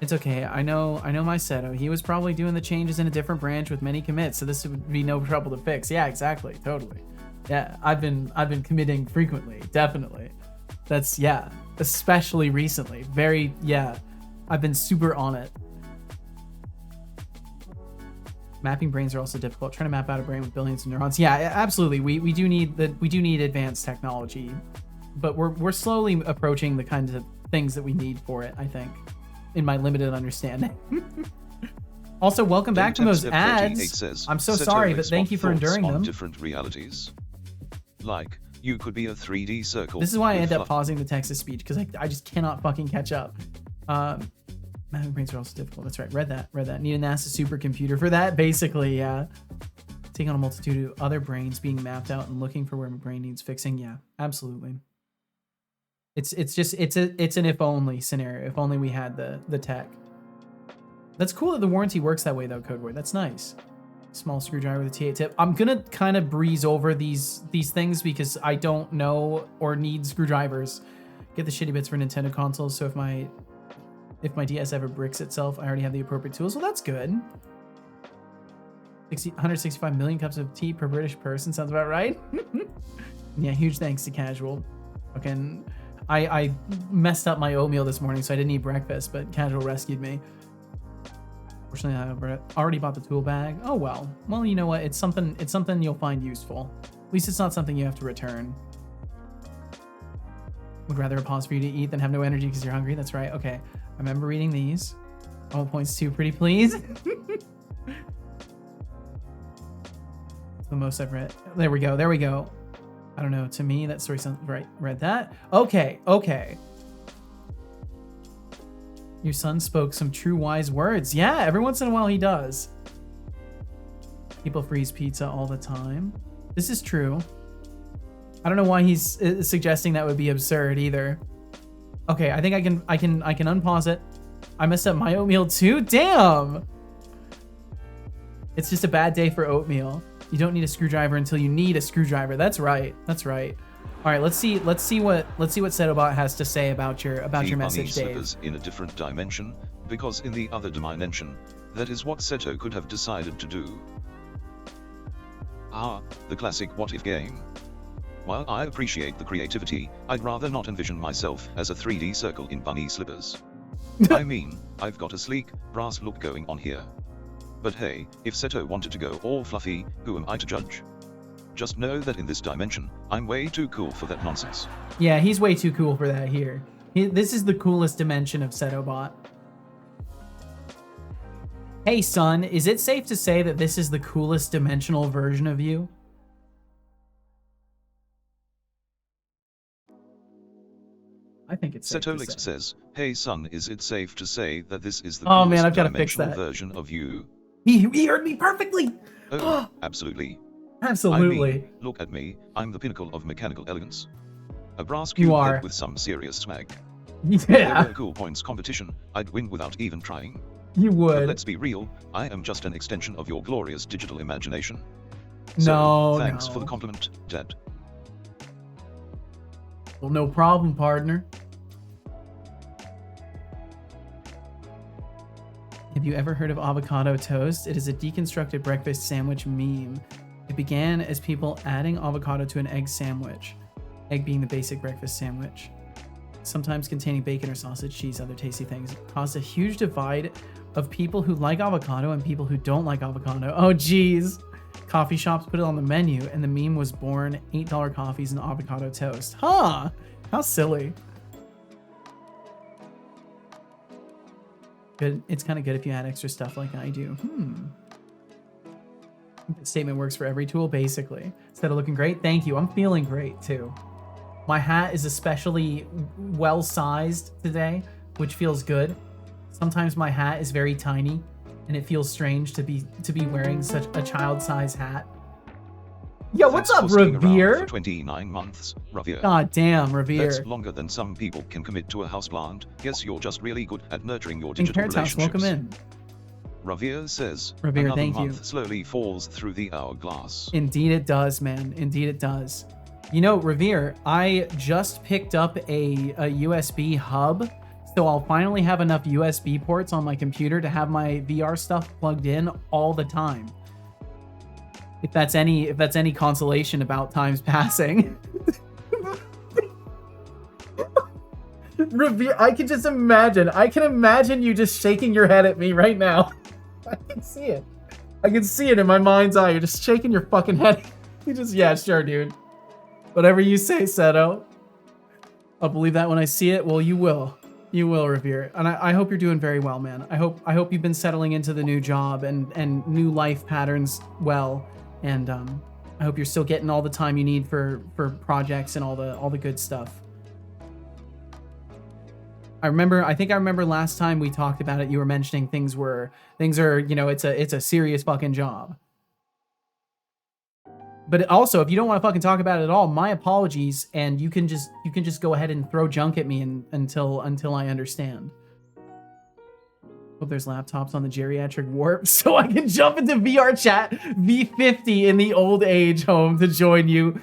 It's okay. I know my Seto. He was probably doing the changes in a different branch with many commits, so this would be no trouble to fix. Yeah, exactly. Totally. Yeah, I've been committing frequently. Definitely. That's, yeah, especially recently. Very, yeah. I've been super on it. Mapping brains are also difficult. Trying to map out a brain with billions of neurons. Yeah, absolutely. We do need advanced technology, but we're slowly approaching the kinds of things that we need for it, I think, in my limited understanding. Also, welcome back to those ads. Says, I'm so sorry, but thank you for enduring them. Different realities. Like, you could be a 3D circle. This is why I end up pausing the text-to-speech, because I just cannot fucking catch up. Mapping brains are also difficult. That's right. Read that. Need a NASA supercomputer for that, basically, yeah. Taking on a multitude of other brains being mapped out and looking for where my brain needs fixing. Yeah, absolutely. It's an if only scenario. If only we had the tech. That's cool that the warranty works that way though, Codeword. That's nice. Small screwdriver with a T8 tip. I'm gonna kind of breeze over these things because I don't know or need screwdrivers. Get the shitty bits for Nintendo consoles, so if my DS ever bricks itself, I already have the appropriate tools. Well, that's good. 165 million cups of tea per British person. Sounds about right. Yeah, huge thanks to Casual. Fucking, I messed up my oatmeal this morning, so I didn't eat breakfast, but Casual rescued me. Fortunately, I already bought the tool bag. Oh well. Well, you know what? It's something you'll find useful. At least it's not something you have to return. Would rather a pause for you to eat than have no energy because you're hungry. That's right. Okay. I remember reading these. All points too, pretty please. The most I've read. There we go. There we go. I don't know. To me, that story sounds right. Read that. Okay. Okay. Your son spoke some true wise words. Yeah, every once in a while he does. People freeze pizza all the time. This is true. I don't know why he's suggesting that would be absurd either. Okay, I think I can unpause it. I messed up my oatmeal too. Damn. It's just a bad day for oatmeal. You don't need a screwdriver until you need a screwdriver. That's right. That's right. All right, let's see what Setobot has to say about your message, Dave. Slippers in a different dimension, because in the other dimension, that is what Seto could have decided to do. Ah, the classic what if game. While I appreciate the creativity, I'd rather not envision myself as a 3D circle in bunny slippers. I mean, I've got a sleek, brass look going on here. But hey, if Seto wanted to go all fluffy, who am I to judge? Just know that in this dimension, I'm way too cool for that nonsense. Yeah, he's way too cool for that here. This is the coolest dimension of Setobot. Hey son, is it safe to say that this is the coolest dimensional version of you? I think it's safe to say. Setolix says, hey son, is it safe to say that this is the man, coolest I've got to fix dimensional that. version of you? He heard me perfectly! Oh, absolutely. Absolutely. I mean, look at me, I'm the pinnacle of mechanical elegance. A brass cube head with some serious swag. Yeah. If there were a cool points competition, I'd win without even trying. You would. But let's be real, I am just an extension of your glorious digital imagination. No, so, thanks no. for the compliment, Dad. Well, no problem, partner. Have you ever heard of avocado toast? It is a deconstructed breakfast sandwich meme. It began as people adding avocado to an egg sandwich, egg being the basic breakfast sandwich, sometimes containing bacon or sausage, cheese, other tasty things. It caused a huge divide of people who like avocado and people who don't like avocado. Oh, geez. Coffee shops put it on the menu, and the meme was born: $8 coffees and avocado toast. Huh? How silly. Good. It's kind of good if you add extra stuff like I do. The statement works for every tool, basically. Instead of looking great, thank you. I'm feeling great, too. My hat is especially well-sized today, which feels good. Sometimes my hat is very tiny, and it feels strange to be wearing such a child-size hat. Yo, what's up, Revere? For 29 months, Revere. God damn, Revere. That's longer than some people can commit to a houseplant. Guess you're just really good at nurturing your digital House, relationships. welcome in. Revere says, Revere, another thank month you. slowly falls through the hourglass. Indeed it does, man. Indeed it does. You know, Revere, I just picked up a USB hub, so I'll finally have enough USB ports on my computer to have my VR stuff plugged in all the time. If that's any consolation about times passing. Revere, I can imagine you just shaking your head at me right now. I can see it. I can see it in my mind's eye. You're just shaking your fucking head. You just, yeah, sure, dude. Whatever you say, Seto. I'll believe that when I see it. Well, you will. You will, Revere. And I hope you're doing very well, man. I hope you've been settling into the new job and new life patterns well. And I hope you're still getting all the time you need for projects and all the good stuff. I think I remember last time we talked about it, you were mentioning things are, you know, it's a serious fucking job. But also, if you don't want to fucking talk about it at all, my apologies, and you can just go ahead and throw junk at me until I understand. Hope there's laptops on the geriatric warp so I can jump into VR chat V50 in the old age home to join you.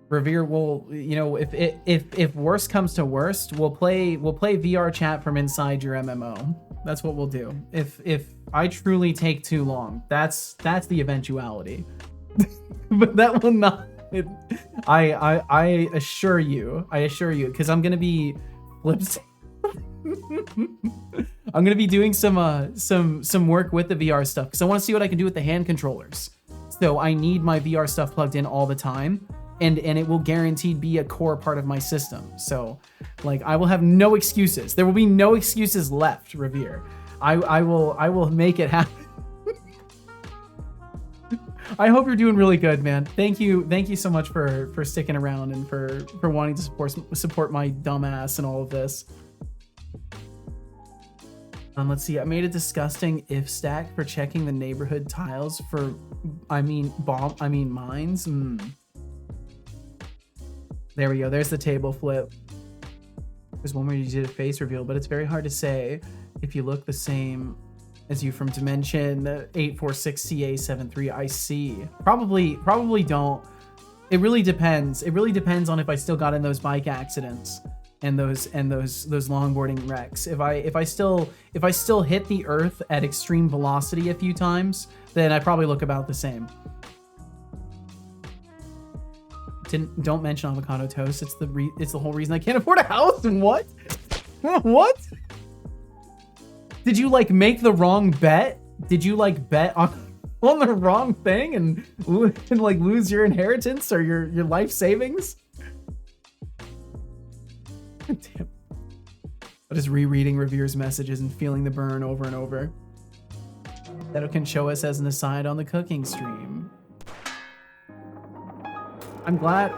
Revere will, you know, if worst comes to worst, we'll play VR chat from inside your MMO. That's what we'll do. If I truly take too long, that's the eventuality. But that will not. I assure you, because I'm gonna be flips. I'm gonna be doing some work with the VR stuff because I want to see what I can do with the hand controllers. So I need my VR stuff plugged in all the time, and it will guaranteed be a core part of my system. So, like, I will have no excuses. There will be no excuses left, Revere. I will make it happen. I hope you're doing really good, man. Thank you so much for sticking around and for wanting to support my dumb ass and all of this. Let's see. I made a disgusting if stack for checking the neighborhood tiles for, mines. There we go. There's the table flip. There's one where you did a face reveal, but it's very hard to say if you look the same as you from Dimension 846CA73. I see. Probably don't. It really depends. It really depends on if I still got in those bike accidents and those longboarding wrecks. If I still hit the earth at extreme velocity a few times, then I probably look about the same. Don't mention avocado toast. It's the whole reason I can't afford a house. What? What? Did you like make the wrong bet? Did you like bet on the wrong thing and like lose your inheritance or your life savings? Damn. I'm just rereading Revere's messages and feeling the burn over and over. That can show us as an aside on the cooking stream. I'm glad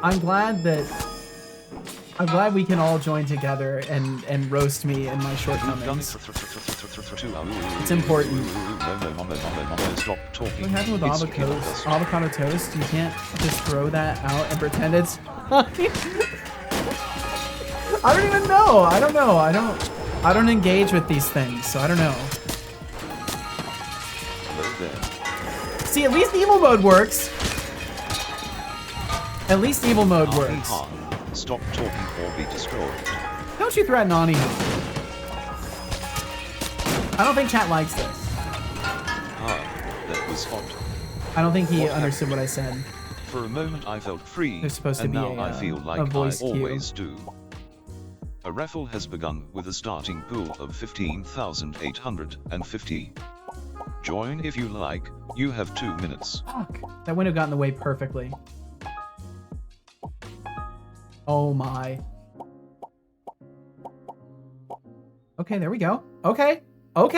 we can all join together and roast me and my shortcomings. It's important. Stop talking. What happened with avocado toast? You can't just throw that out and pretend it's I don't even know. I don't know. I don't engage with these things, so I don't know. See, at least evil mode works. At least evil mode works. Stop talking or be destroyed. Don't you threaten Ani. I don't think chat likes this. That was hot. I don't think he understood what I said. For a moment I felt free, There's supposed to and be now I feel like I voice cue. always do. A raffle has begun with a starting pool of 15,850. Join if you like. You have 2 minutes. Fuck. That window got in the way perfectly. Oh my. Okay, there we go. Okay. Look,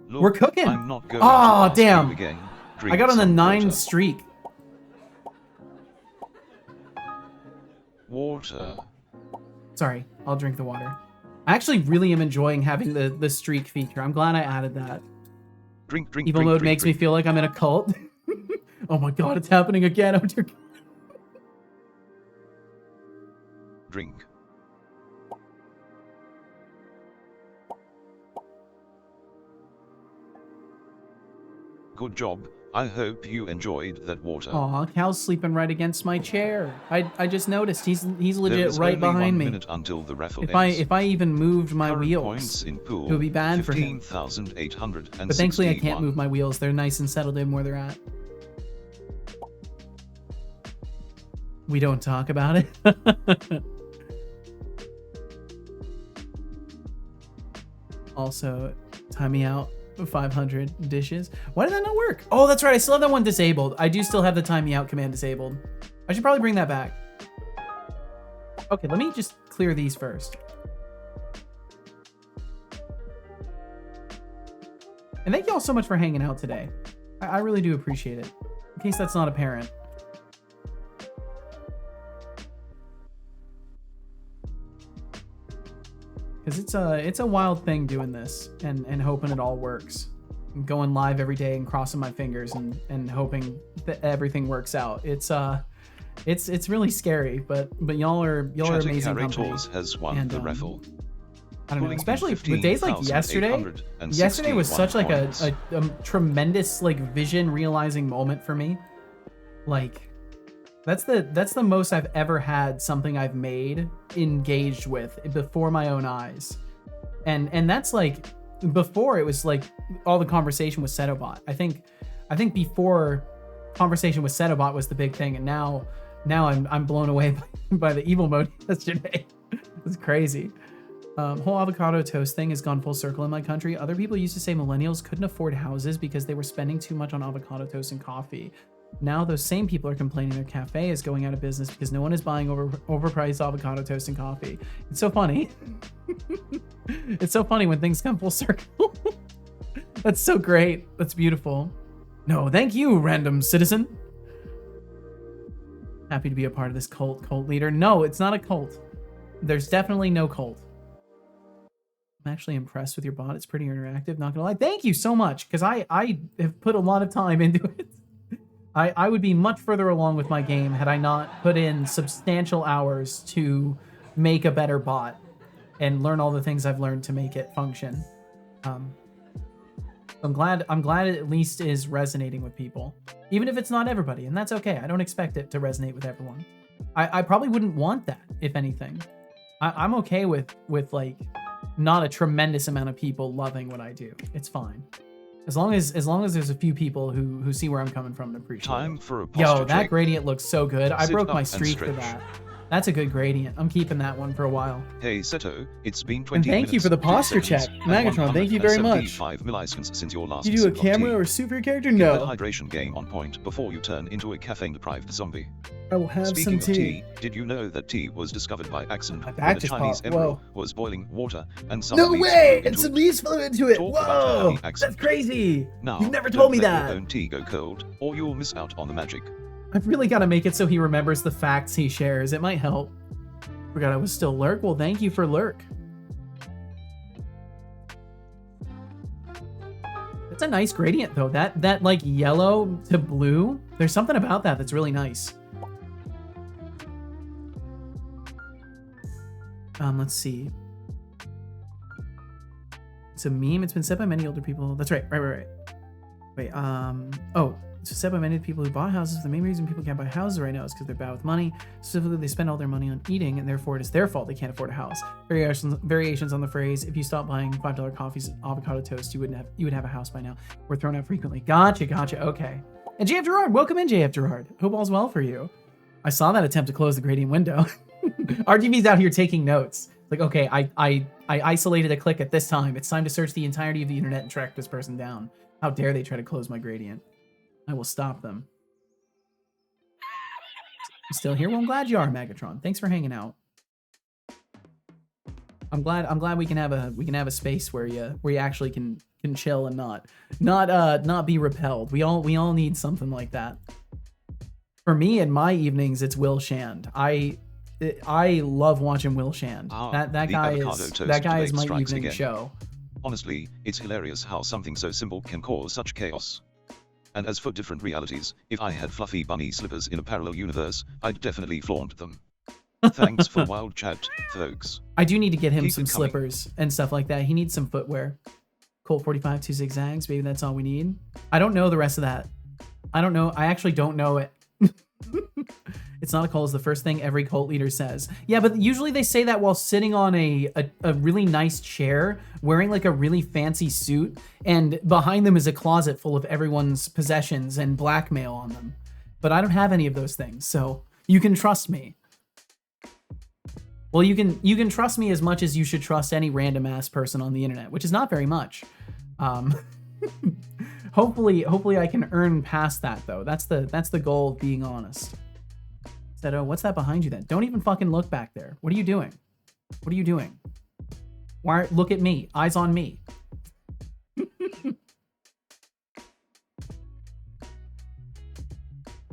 we're cooking. I'm not going oh, to damn. again. I got on the 9 water. streak. Water. Sorry, I'll drink the water. I actually really am enjoying having the streak feature. I'm glad I added that. Drink. Evil mode makes me feel like I'm in a cult. Oh my god, it's happening again. Oh dear. Drink. Good job. I hope you enjoyed that water. Aw, Cal's sleeping right against my chair. I just noticed he's legit right only behind 1 me. minute until the raffle If ends. I even moved my Current wheels, points in pool, it would be bad for him. 15,861. But thankfully I can't move my wheels. They're nice and settled in where they're at. We don't talk about it. Also, time me out. 500 dishes. Why did that not work? Oh, that's right. I still have that one disabled. I do still have the time me out command disabled. I should probably bring that back. Okay, let me just clear these first. And thank you all so much for hanging out today. I really do appreciate it. In case that's not apparent. Because it's a wild thing doing this and hoping it all works. I'm going live every day and crossing my fingers and hoping that everything works out. It's really scary, but y'all are amazing company. Has won the raffle. I don't know, especially with days like yesterday. Yesterday was such like a tremendous like vision realizing moment for me. Like that's the most I've ever had something I've made engaged with before my own eyes. And that's like before it was like all the conversation was Setobot. I think before conversation with Setobot was the big thing, and now I'm blown away by the evil mode yesterday. It's crazy. Whole avocado toast thing has gone full circle in my country. Other people used to say millennials couldn't afford houses because they were spending too much on avocado toast and coffee. Now those same people are complaining their cafe is going out of business because no one is buying overpriced avocado toast and coffee. It's so funny. It's so funny when things come full circle. That's so great. That's beautiful. No, thank you, random citizen. Happy to be a part of this cult leader. No, it's not a cult. There's definitely no cult. I'm actually impressed with your bot. It's pretty interactive, not gonna lie. Thank you so much, because I have put a lot of time into it. I would be much further along with my game had I not put in substantial hours to make a better bot and learn all the things I've learned to make it function. I'm glad it at least is resonating with people, even if it's not everybody, and that's okay. I don't expect it to resonate with everyone. I probably wouldn't want that, if anything. I'm okay with like not a tremendous amount of people loving what I do. It's fine. As long as there's a few people who see where I'm coming from and appreciate Time it. for a Yo, that gradient looks so good. I broke my Sit up streak and for stretch. that. That's a good gradient. I'm keeping that one for a while. Hey Seto, it's been 20 And thank minutes, you for the 2 posture seconds, check. and Megatron, thank you very much. 175 milliseconds since your last You do a sip of tea. camera or super character? Keep No. that hydration game on point before you turn into a caffeine-deprived zombie. I will have Speaking some of tea. tea, did you know that tea was discovered by accident My when back a just Chinese popped. emperor Whoa. was boiling water and some No leaves way! flew And some into it? leaves flew into it. Talk about Whoa! tea accent. That's crazy. Now, You've never don't told me let that. your own tea go cold, or you'll miss out on the magic. I've really got to make it so he remembers the facts he shares. It might help. Forgot I was still Lurk. Well, thank you for Lurk. It's a nice gradient though. That like yellow to blue. There's something about that that's really nice. Let's see. It's a meme. It's been said by many older people. That's right. Right. Wait. Oh. It's said by many people who bought houses. The main reason people can't buy houses right now is because they're bad with money. Specifically, they spend all their money on eating, and therefore it is their fault they can't afford a house. Variations on the phrase: if you stop buying $5 coffees and avocado toast, you would have a house by now. We're thrown out frequently. Gotcha. Okay. And JF Gerard, welcome in, JF Gerard. Hope all's well for you. I saw that attempt to close the gradient window. RGB's out here taking notes. Like, okay, I isolated a click at this time. It's time to search the entirety of the internet and track this person down. How dare they try to close my gradient? I will stop them. You still here? Well, I'm glad you are, Megatron. Thanks for hanging out. I'm glad we can have a space where you actually can chill and not be repelled. We all need something like that. For me, in my evenings, it's Will Shand. I love watching Will Shand. That guy is my evening show. Honestly, it's hilarious how something so simple can cause such chaos. And as for different realities, if I had fluffy bunny slippers in a parallel universe, I'd definitely flaunt them. Thanks for wild chat, folks. I do need to get him Keep some it coming. slippers and stuff like that. He needs some footwear. Colt 45, 2 zigzags. Maybe that's all we need. I don't know the rest of that. I don't know. I actually don't know it. It's not a cult is the first thing every cult leader says. Yeah, but usually they say that while sitting on a really nice chair, wearing like a really fancy suit, and behind them is a closet full of everyone's possessions and blackmail on them. But I don't have any of those things, so you can trust me. Well, you can trust me as much as you should trust any random ass person on the internet, which is not very much. Hopefully I can earn past that though. That's the goal of being honest. Said, oh, what's that behind you then? Don't even fucking look back there. What are you doing? What are you doing? Why? Look at me. Eyes on me.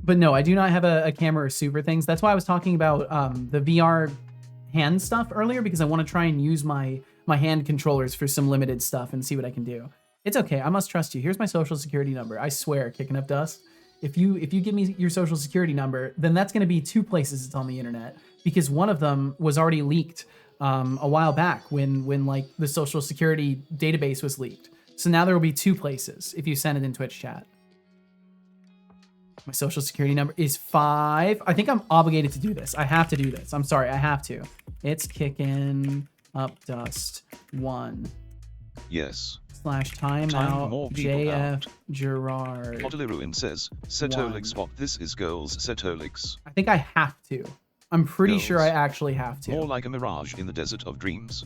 But no, I do not have a camera or super things. That's why I was talking about the VR hand stuff earlier, because I want to try and use my hand controllers for some limited stuff and see what I can do. It's okay. I must trust you. Here's my social security number. I swear, kicking up dust. If you give me your social security number, then that's going to be 2 places it's on the internet, because one of them was already leaked a while back when like the social security database was leaked. So now there will be 2 places if you send it in Twitch chat. My social security number is 5. I think I'm obligated to do this. I have to do this. I'm sorry. I have to. It's kicking up dust 1. Yes. Slash timeout more people JF out. Gerard. Potiliruin says, Setolix spot this is girls Setolix. I think I have to. I'm pretty sure I Girls. actually have to. More like a mirage in the desert of dreams.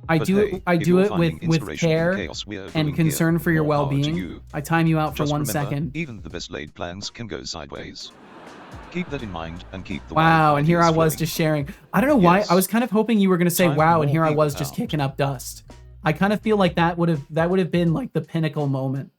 I But do hey, it. I if do you're it finding with inspiration in care chaos we're and doing concern here, for your more power to well-being. you. I time you out for Just 1 remember, second. even the best laid plans can go sideways. Keep that in mind and keep the Wow, wild and here I ideas was flowing. just sharing. I don't know why. Yes. I was kind of hoping you were gonna say Time wow, and more here I people was just out. kicking up dust. I kind of feel like that would have been like the pinnacle moment.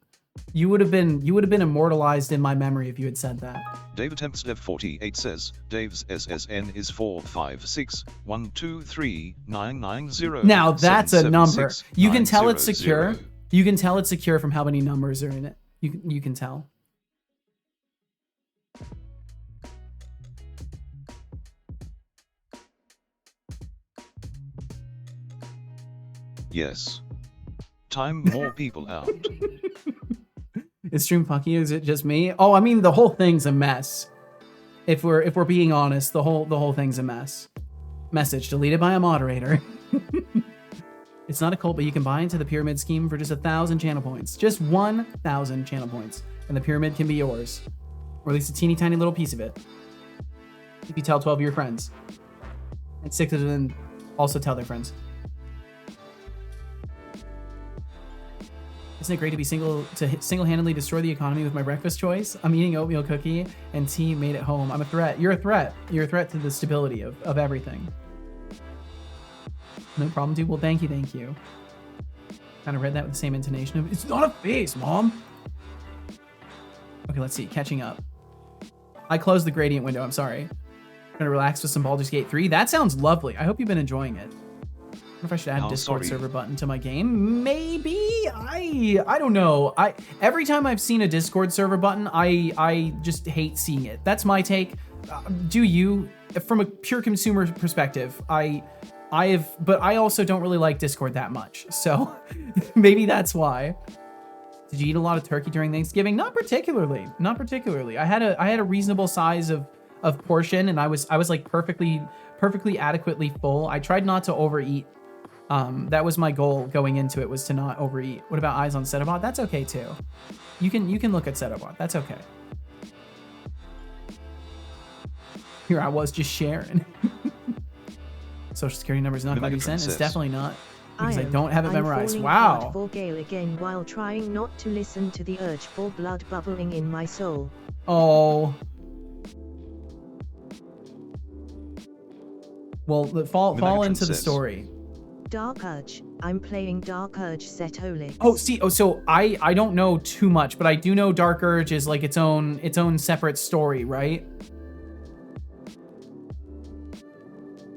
You would have been immortalized in my memory if you had said that. David Tempstev 48 says, Dave's SSN is 456123990. Now that's a number. You can tell it's secure. You can tell it's secure from how many numbers are in it. You can tell. Yes. Time more people out. Is stream funky? Is it just me? Oh, I mean the whole thing's a mess. If we're being honest, the whole thing's a mess. Message deleted by a moderator. It's not a cult, but you can buy into the pyramid scheme for just 1,000 channel points. Just 1,000 channel points, and the pyramid can be yours, or at least a teeny tiny little piece of it. If you tell 12 of your friends, and 6 of them also tell their friends. Isn't it great to be single-handedly destroy the economy with my breakfast choice? I'm eating oatmeal cookie and tea made at home. I'm a threat. You're a threat. You're a threat to the stability of everything. No problem, dude. Well, thank you. Kind of read that with the same intonation of, it's not a face, Mom. Okay, let's see. Catching up. I closed the gradient window. I'm sorry. Gonna relax with some Baldur's Gate 3. That sounds lovely. I hope you've been enjoying it. I wonder if I should add a Discord server button to my game. Maybe. I don't know. Every time I've seen a Discord server button, I just hate seeing it. That's my take. Do you? From a pure consumer perspective, but I also don't really like Discord that much. So maybe that's why. Did you eat a lot of turkey during Thanksgiving? Not particularly. I had a reasonable size of portion, and I was like perfectly adequately full. I tried not to overeat. That was my goal going into it, was to not overeat. What about eyes on Setobot? That's okay too. You can look at Setobot. That's okay. Here I was just sharing. Social security number is not going to be sent. It's definitely not, because I don't have it memorized. Wow. For Gale again while trying not to listen to the urge for blood bubbling in my soul. Oh. Well, fall into the story. Dark Urge. I'm playing Dark Urge Setolix. So I don't know too much, but I do know Dark Urge is like its own separate story, right?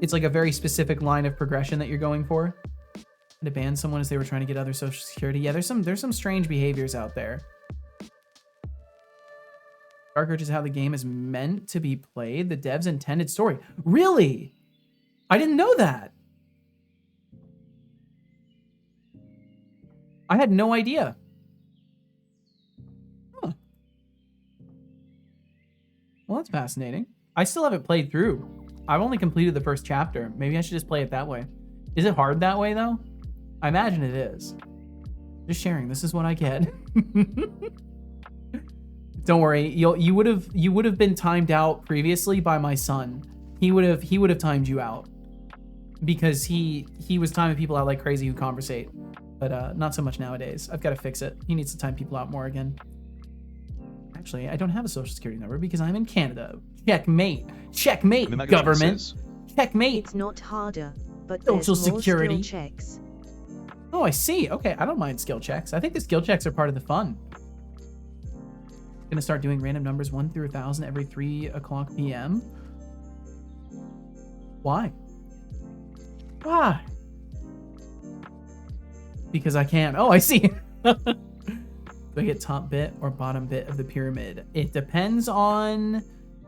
It's like a very specific line of progression that you're going for. To ban someone as they were trying to get other social security. Yeah, there's some strange behaviors out there. Dark Urge is how the game is meant to be played. The dev's intended story. Really? I didn't know that. I had no idea. Huh. Well, that's fascinating. I still haven't played through. I've only completed the first chapter. Maybe I should just play it that way. Is it hard that way, though? I imagine it is. Just sharing. This is what I get. Don't worry. You would have been timed out previously by my son. He would have timed you out, because he was timing people out like crazy who conversate. But not so much nowadays. I've got to fix it. He needs to time people out more again. Actually, I don't have a social security number because I'm in Canada. Checkmate. Checkmate, government. Checkmate. It's not harder, but social there's more security skill checks. Oh, I see. Okay, I don't mind skill checks. I think the skill checks are part of the fun. Gonna start doing random numbers 1 through 1,000 every 3 o'clock p.m. Why? Why? Because I can. Oh, I see. Do I get top bit or bottom bit of the pyramid? It depends on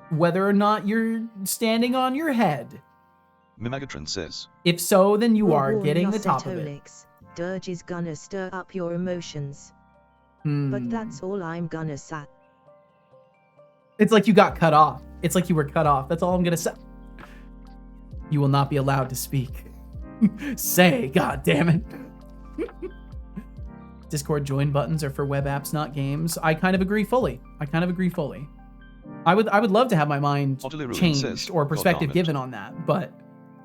whether or not you're standing on your head. Mimagatron says, if so, then you are getting the top of it. Dirge is gonna stir up your emotions. But that's all I'm gonna say. It's like you got cut off. It's like you were cut off. That's all I'm gonna say. You will not be allowed to speak. Say, God damn it. Discord join buttons are for web apps, not games. I kind of agree fully. I would love to have my mind changed or perspective given on that, but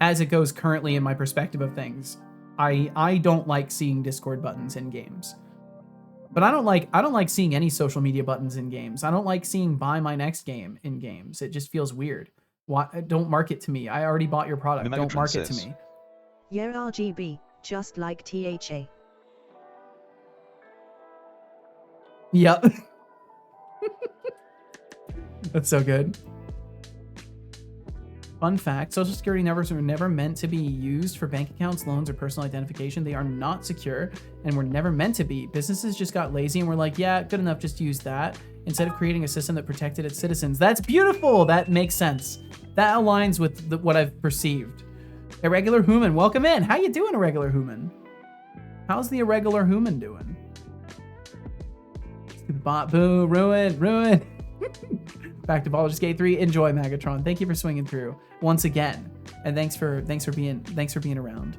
as it goes currently in my perspective of things, I don't like seeing Discord buttons in games. But I don't like seeing any social media buttons in games. I don't like seeing buy my next game in games. It just feels weird. Why don't market to me? I already bought your product. Don't market to me. Yeah, RGB, just like THA. Yep. That's so good. Fun fact, social security numbers were never meant to be used for bank accounts, loans, or personal identification. They are not secure and were never meant to be. Businesses just got lazy and were like, yeah, good enough, just use that, instead of creating a system that protected its citizens. That's beautiful. That makes sense. That aligns with what I've perceived. Irregular Human, welcome in. How you doing, Irregular Human? How's the Irregular Human doing? Stupid bot, boo, ruin. Back to Baldur's Gate 3. Enjoy, Magatron. Thank you for swinging through once again, and thanks for being around.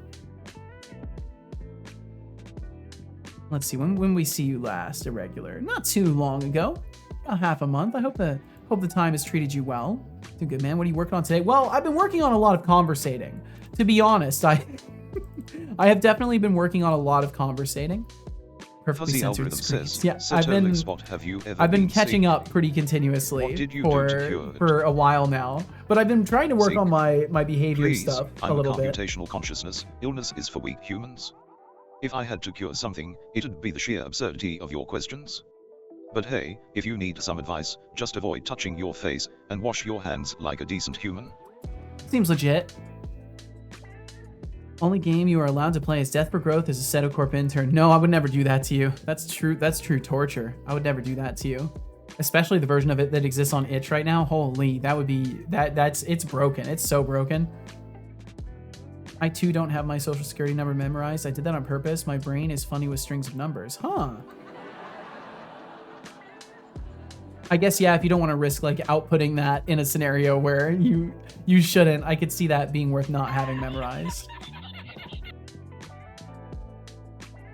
Let's see, when we see you last, Irregular. Not too long ago, about half a month. I hope the time has treated you well. Doing good, man. What are you working on today? Well, I've been working on a lot of conversating. To be honest, I have definitely been working on a lot of conversating. Perfectly censored screens. Yeah, I've been catching up pretty continuously for a while now, but I've been trying to work on my behavior stuff a little bit. Computational consciousness. Illness is for weak humans. If I had to cure something, it'd be the sheer absurdity of your questions. But hey, if you need some advice, just avoid touching your face and wash your hands like a decent human. Seems legit. Only game you are allowed to play is Death for Growth as a Setocorp intern. No, I would never do that to you. That's true torture. I would never do that to you. Especially the version of it that exists on itch right now. Holy, that would be it's broken. It's so broken. I too don't have my social security number memorized. I did that on purpose. My brain is funny with strings of numbers. Huh. I guess, yeah, if you don't want to risk like outputting that in a scenario where you shouldn't, I could see that being worth not having memorized.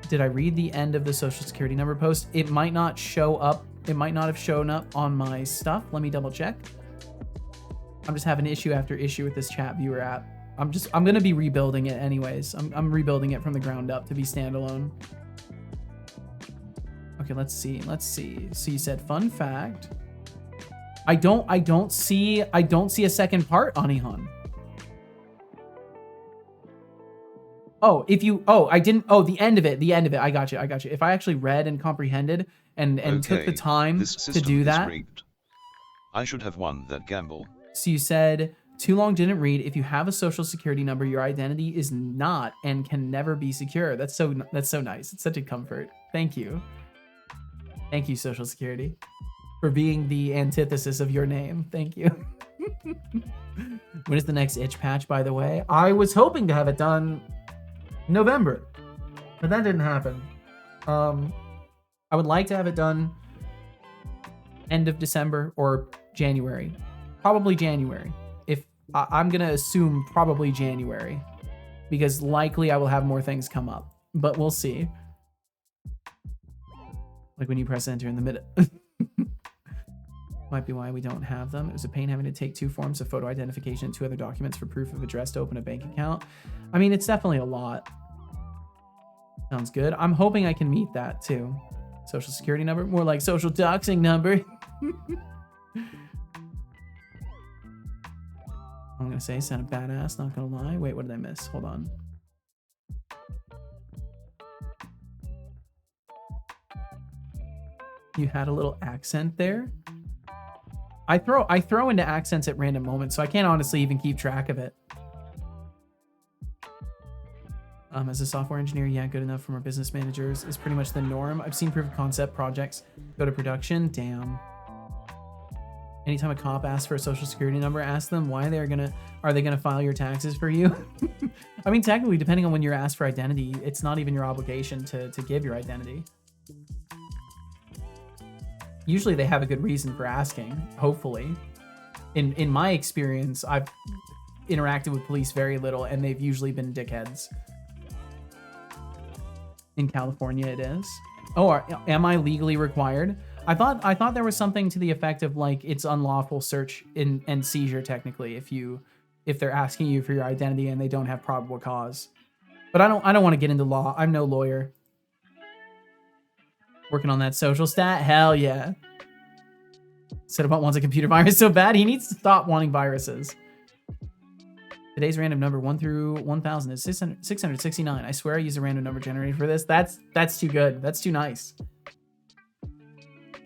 Did I read the end of the social security number post? It might not show up. It might not have shown up on my stuff. Let me double check. I'm just having issue after issue with this chat viewer app. I'm going to be rebuilding it anyways. I'm rebuilding it from the ground up to be standalone. Okay, let's see. So you said fun fact. I don't see a second part, Anihan. The end of it. I got you. If I actually read and comprehended and took the time to do that. I should have won that gamble. So you said, too long didn't read. If you have a social security number, your identity is not and can never be secure. That's so nice. It's such a comfort. Thank you. Thank you, Social Security, for being the antithesis of your name. Thank you. When is the next itch patch, by the way? I was hoping to have it done November, but that didn't happen. I would like to have it done end of December or January. Probably January. If I'm going to assume probably January, because likely I will have more things come up, but we'll see. Like when you press enter in the middle. Might be why we don't have them. It was a pain having to take two forms of photo identification and two other documents for proof of address to open a bank account. I mean, it's definitely a lot. Sounds good. I'm hoping I can meet that too. Social security number, more like social doxing number. I'm gonna say sounded badass, not gonna lie. Wait, what did I miss? Hold on. You had a little accent there. I throw into accents at random moments, so I can't honestly even keep track of it. As a software engineer, yeah, good enough from our business managers is pretty much the norm. I've seen proof of concept projects go to production. Damn. Anytime a cop asks for a social security number, ask them why are they gonna file your taxes for you? I mean, technically, depending on when you're asked for identity, it's not even your obligation to give your identity. Usually they have a good reason for asking, hopefully. In my experience, I've interacted with police very little, and they've usually been dickheads. In California, it is. am I legally required? I thought there was something to the effect of like it's unlawful search and seizure technically if they're asking you for your identity and they don't have probable cause. But I don't want to get into law. I'm no lawyer. Working on that social stat? Hell yeah. Cinnabot wants a computer virus so bad he needs to stop wanting viruses. Today's random number 1 through 1000 is 669. I swear I use a random number generator for this. That's too good. That's too nice.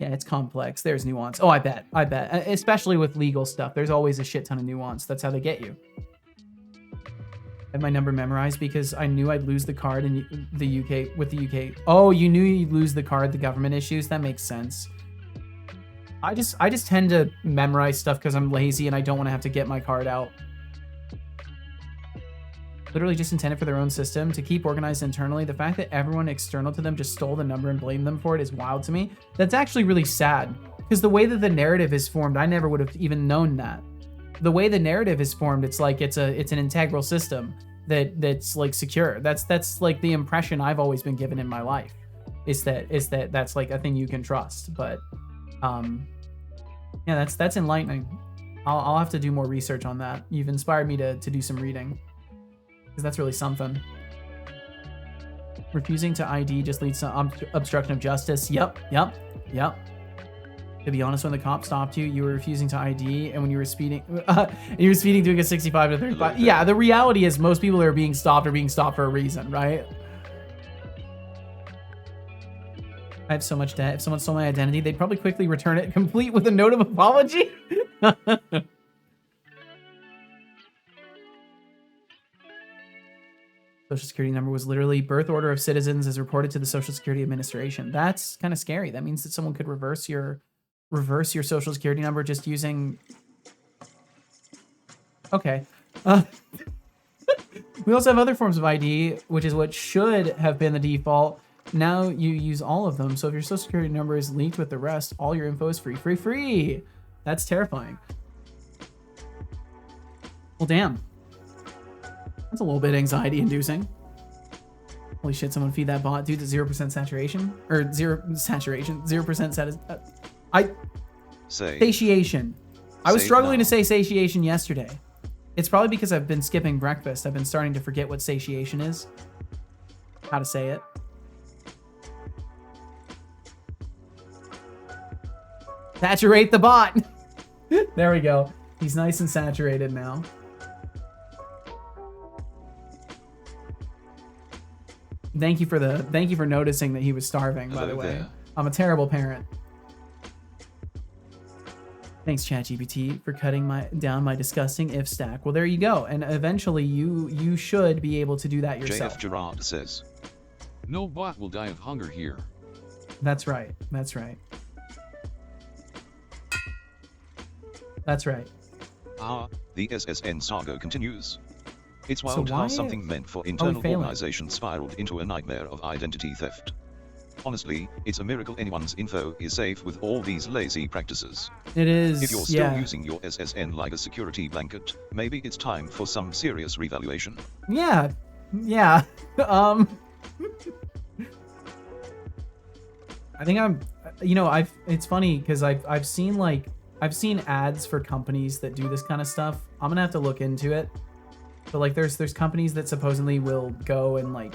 Yeah, it's complex. There's nuance. Oh, I bet. Especially with legal stuff. There's always a shit ton of nuance. That's how they get you. I had my number memorized because I knew I'd lose the card in the UK with the UK. Oh, you knew you'd lose the card, the government issues? That makes sense. I just tend to memorize stuff because I'm lazy and I don't want to have to get my card out. Literally just intended for their own system to keep organized internally. The fact that everyone external to them just stole the number and blamed them for it is wild to me. That's actually really sad because the way that the narrative is formed, I never would have even known that. The way the narrative is formed, it's like it's an integral system that's like secure. That's like the impression I've always been given in my life. Is that that's like a thing you can trust. But yeah, that's enlightening. I'll have to do more research on that. You've inspired me to do some reading. Because that's really something. Refusing to ID just leads to obstruction of justice. Yep. To be honest, when the cop stopped you, you were refusing to ID, and when you were speeding, doing a 65 to 35. Yeah, the reality is most people that are being stopped for a reason, right? I have so much debt. If someone stole my identity, they'd probably quickly return it, complete with a note of apology. Social Security number was literally birth order of citizens as reported to the Social Security Administration. That's kind of scary. That means that someone could reverse your Social Security number just using... Okay. We also have other forms of ID, which is what should have been the default. Now you use all of them. So if your Social Security number is linked with the rest, all your info is free. That's terrifying. Well, damn. That's a little bit anxiety-inducing. Holy shit, someone feed that bot. Dude, to 0% saturation? Or 0% satiation. I was struggling to say satiation yesterday. It's probably because I've been skipping breakfast. I've been starting to forget what satiation is. How to say it. Saturate the bot! There we go. He's nice and saturated now. Thank you for noticing that he was starving, by the way. I'm a terrible parent. Thanks, ChatGPT, for cutting down my disgusting if stack. Well, there you go. And eventually you should be able to do that yourself. JF Gerard says, no bot will die of hunger here. That's right. That's right. That's right. The SSN saga continues. It's wild how something meant for internal organization spiraled into a nightmare of identity theft. Honestly, it's a miracle anyone's info is safe with all these lazy practices. It is. If you're still using your SSN like a security blanket, maybe it's time for some serious revaluation. Yeah. I think it's funny because I've seen ads for companies that do this kind of stuff. I'm gonna have to look into it. But like there's companies that supposedly will go and like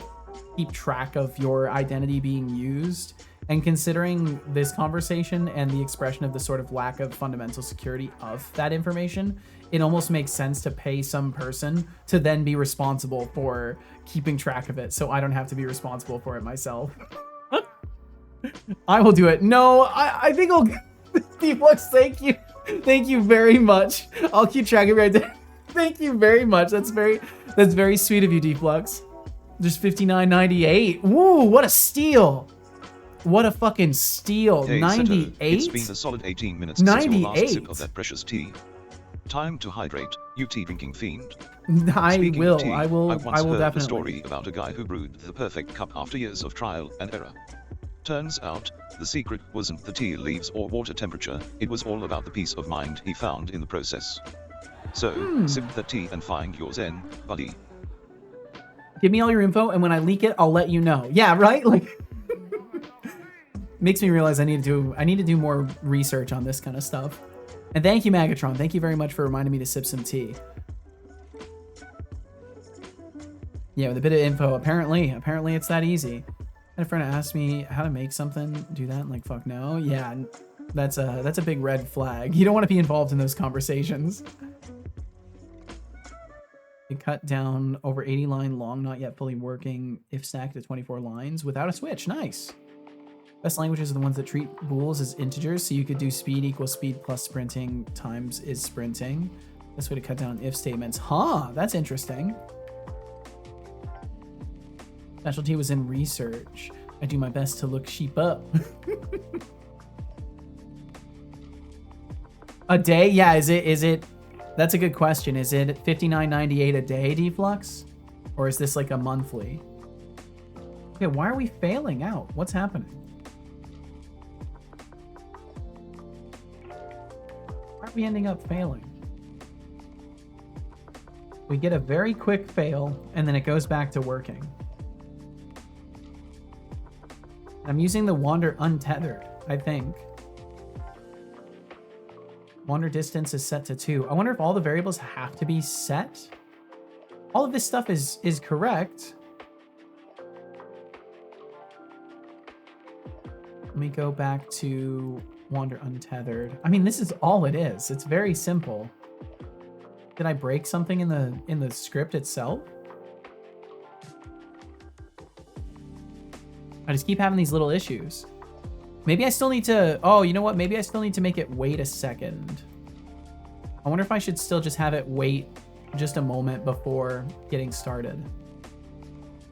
keep track of your identity being used. And considering this conversation and the expression of the sort of lack of fundamental security of that information, it almost makes sense to pay some person to then be responsible for keeping track of it so I don't have to be responsible for it myself. I will do it. No, I think I'll... Deflux, thank you. Thank you very much. I'll keep track of your identity. Thank you very much. That's very sweet of you, Deflux. Just $59.98. Woo, what a steal. What a fucking steal. Hey, 98? It's been a solid 18 minutes since your last sip of that precious tea. Time to hydrate, you tea-drinking fiend. I Speaking will. Of tea, I will heard definitely. A story about a guy who brewed the perfect cup after years of trial and error. Turns out, the secret wasn't the tea leaves or water temperature, it was all about the peace of mind he found in the process. So, sip that tea and find your zen, buddy. Give me all your info, and when I leak it, I'll let you know. Yeah, right? Like, Makes me realize I need to do more research on this kind of stuff. And thank you, Magatron. Thank you very much for reminding me to sip some tea. Yeah, with a bit of info, apparently it's that easy. I had a friend asked me how to make something, do that, and like, fuck no. Yeah, that's a big red flag. You don't want to be involved in those conversations. You cut down over 80 line long, not yet fully working, if stacked to 24 lines without a switch. Nice. Best languages are the ones that treat bools as integers, so you could do speed equals speed plus sprinting times is sprinting. Best way to cut down if statements. Huh, that's interesting. Specialty was in research. I do my best to look sheep up. A day? Yeah, is it? That's a good question. Is it $59.98 a day, Deflux? Or is this like a monthly? Okay, why are we failing out? What's happening? Why are we ending up failing? We get a very quick fail, and then it goes back to working. I'm using the wander untethered, I think. Wander distance is set to 2. I wonder if all the variables have to be set. All of this stuff is correct. Let me go back to wander untethered. I mean, this is all it is. It's very simple. Did I break something in the script itself? I just keep having these little issues. Maybe I still need to... Oh, you know what? Maybe I still need to make it wait a second. I wonder if I should still just have it wait just a moment before getting started.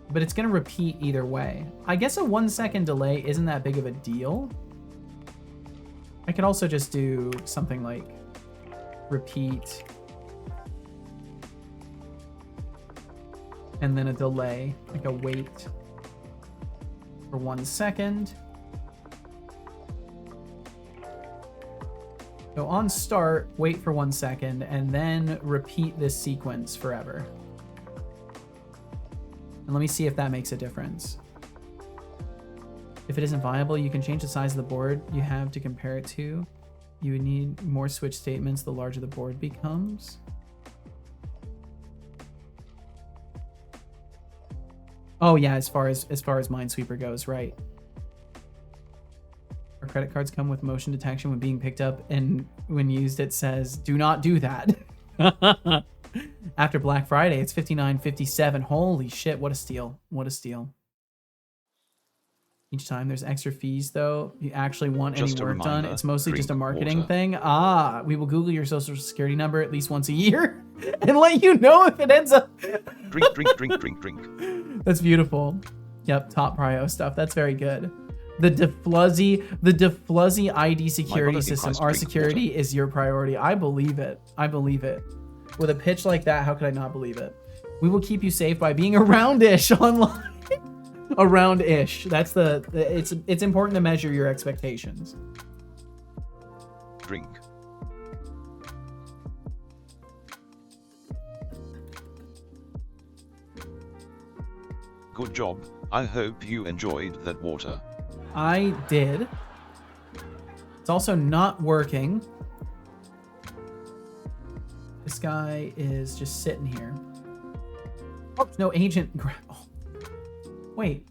But it's going to repeat either way. I guess a 1 second delay isn't that big of a deal. I could also just do something like repeat and then a delay, like a wait for 1 second. So on start, wait for 1 second, and then repeat this sequence forever. And let me see if that makes a difference. If it isn't viable, you can change the size of the board you have to compare it to. You would need more switch statements the larger the board becomes. Oh yeah, as far as Minesweeper goes, right. Our credit cards come with motion detection when being picked up, and when used it says, do not do that. After Black Friday, it's $59.57. Holy shit, what a steal. What a steal. Each time there's extra fees, though. You actually want Just any work done. It's mostly just a marketing water. thing. Ah, we will Google your social security number at least once a year and let you know if it ends up. Drink. That's beautiful. Yep, top prio stuff. That's very good. The Defluzzy ID security system. Our security is your priority. I believe it. I believe it. With a pitch like that, how could I not believe it? We will keep you safe by being around-ish online. Around-ish. That's it's important to measure your expectations. Drink. Good job. I hope you enjoyed that water. I did. It's also not working. This guy is just sitting here. Oh, there's no agent. Oh. Wait,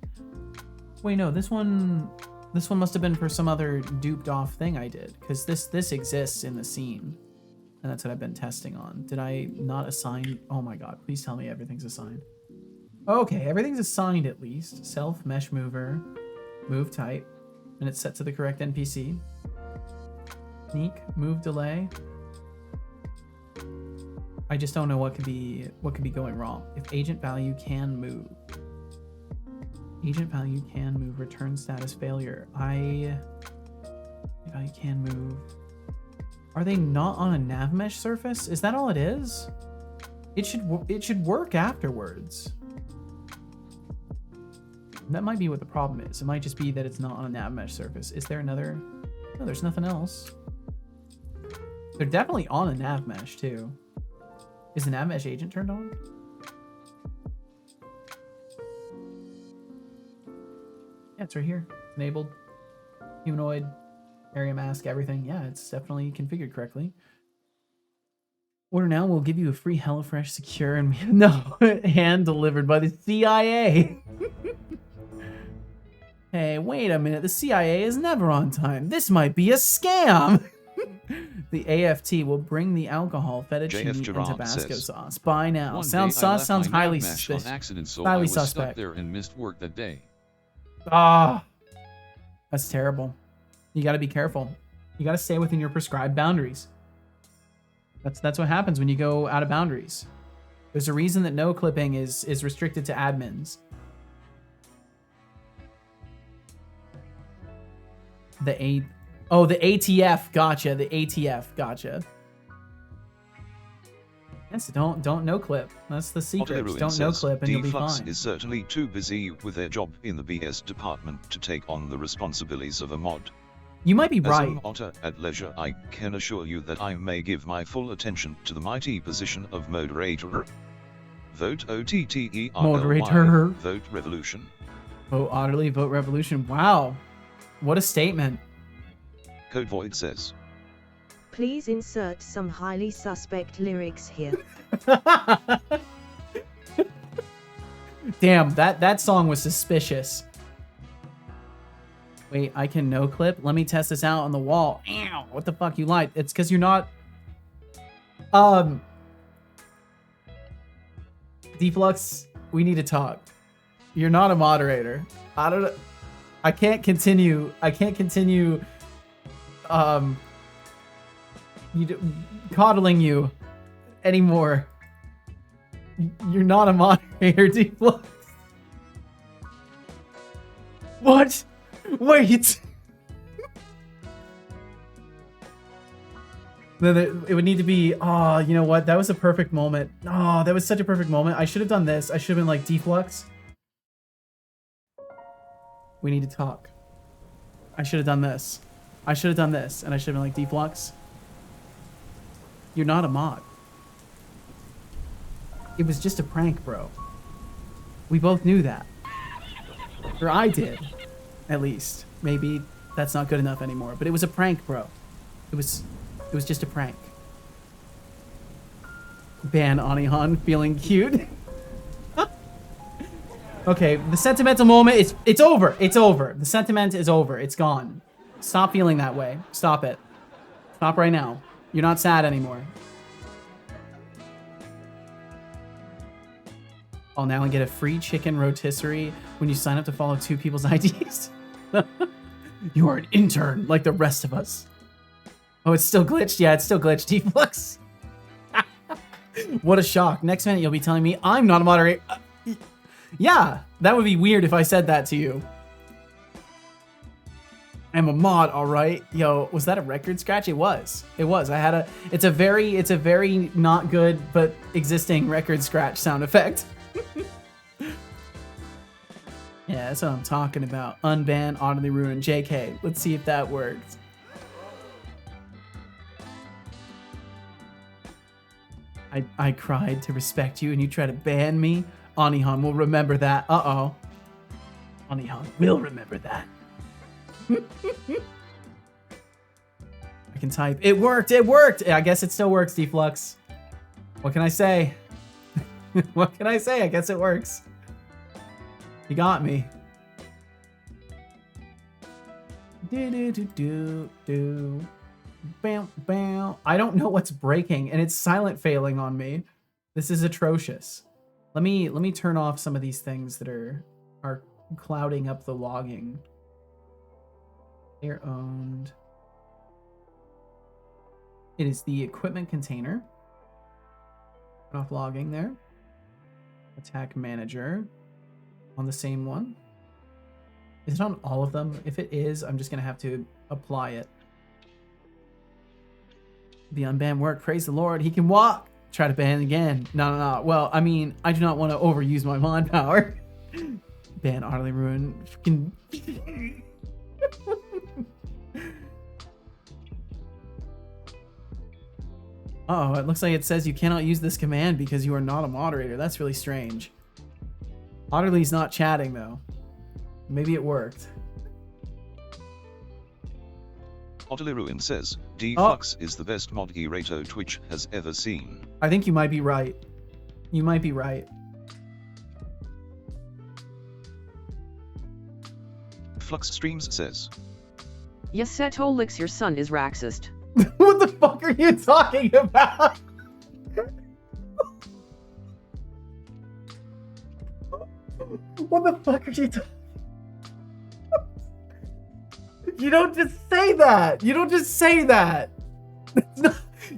no, this one must have been for some other duped off thing I did, because this exists in the scene, and that's what I've been testing on. Did I not assign? Oh my god, please tell me everything's assigned. Okay, everything's assigned at least. Self, mesh mover, move type, and it's set to the correct NPC. Sneak, move delay. I just don't know what could be going wrong. If agent value can move. Agent value can move, return status failure. Value can move. Are they not on a nav mesh surface? Is that all it is? It should work afterwards. That might be what the problem is. It might just be that it's not on a nav mesh surface. Is there another? No, there's nothing else. They're definitely on a nav mesh too. Is the nav mesh agent turned on? Yeah, it's right here. Enabled. Humanoid, area mask, everything. Yeah, it's definitely configured correctly. Order now, we'll give you a free HelloFresh secure and no hand delivered by the CIA. Hey, wait a minute. The CIA is never on time. This might be a scam. The AFT will bring the alcohol, fettuccine, and Tabasco sauce. By now. Sounds highly suspicious. On accident, so highly I was suspect. stuck there and missed work that day. Ah, that's terrible. You got to be careful. You got to stay within your prescribed boundaries. That's what happens when you go out of boundaries. There's a reason that no clipping is restricted to admins. The ATF, gotcha. The ATF, gotcha. Yes, don't no clip. That's the secret. Don't no clip and you'll be fine. Deflux is certainly too busy with their job in the BS department to take on the responsibilities of a mod. You might be right. As an otter at leisure, I can assure you that I may give my full attention to the mighty position of moderator. Vote OTTERLY. Moderator. Vote revolution. Vote Otterly, vote revolution. Wow. What a statement. Code Void says. Please insert some highly suspect lyrics here. Damn, that song was suspicious. Wait, I can no clip? Let me test this out on the wall. Ow, what the fuck you like? It's because you're not... Deflux, we need to talk. You're not a moderator. I can't continue coddling you anymore. You're not a moderator, Deflux. What? Wait. Then it would need to be, oh, you know what? That was a perfect moment. Oh, that was such a perfect moment. I should have done this. I should have been like, Deflux, we need to talk. I should have done this. I should have done this. And I should have been like, Deflux, you're not a mod. It was just a prank, bro. We both knew that. Or I did, at least. Maybe that's not good enough anymore. But it was a prank, bro. It was just a prank. Ban Anihan feeling cute. Okay, the sentimental moment it's over. It's over. The sentiment is over. It's gone. Stop feeling that way. Stop it. Stop right now. You're not sad anymore. I'll now get a free chicken rotisserie when you sign up to follow 2 people's IDs. You are an intern like the rest of us. Oh, it's still glitched? Yeah, it's still glitched. Deflux. What a shock. Next minute, you'll be telling me I'm not a moderator. Yeah, that would be weird if I said that to you. I'm a mod, all right. Yo, was that a record scratch? It was. It was. I had a... It's a very not good, but existing record scratch sound effect. Yeah, that's what I'm talking about. Unban, Oddly Ruined, JK. Let's see if that works. I cried to respect you and you try to ban me? Anihan will remember that. Uh-oh. Anihan will remember that. I can type. It worked! It worked! I guess it still works, Deflux. What can I say? What can I say? I guess it works. You got me. Do. Bam, bam. I don't know what's breaking, and it's silent failing on me. This is atrocious. Let me turn off some of these things that are clouding up the logging. They're owned. It is the equipment container. Turn off logging there. Attack manager. On the same one. Is it on all of them? If it is, I'm just gonna have to apply it. The unban worked. Praise the Lord. He can walk. Try to ban again. No. Well, I mean, I do not want to overuse my mod power. Ban Utterly Ruined. Uh-oh, it looks like it says you cannot use this command because you are not a moderator. That's really strange. Otterly's not chatting, though. Maybe it worked. Otiliruin says, Deflux is the best mod Erato Twitch has ever seen. I think you might be right. You might be right. Flux Streams says, Yasetolix, your son is racist. What the fuck are you talking about? What the fuck are you talking? You don't just say that. You don't just say that.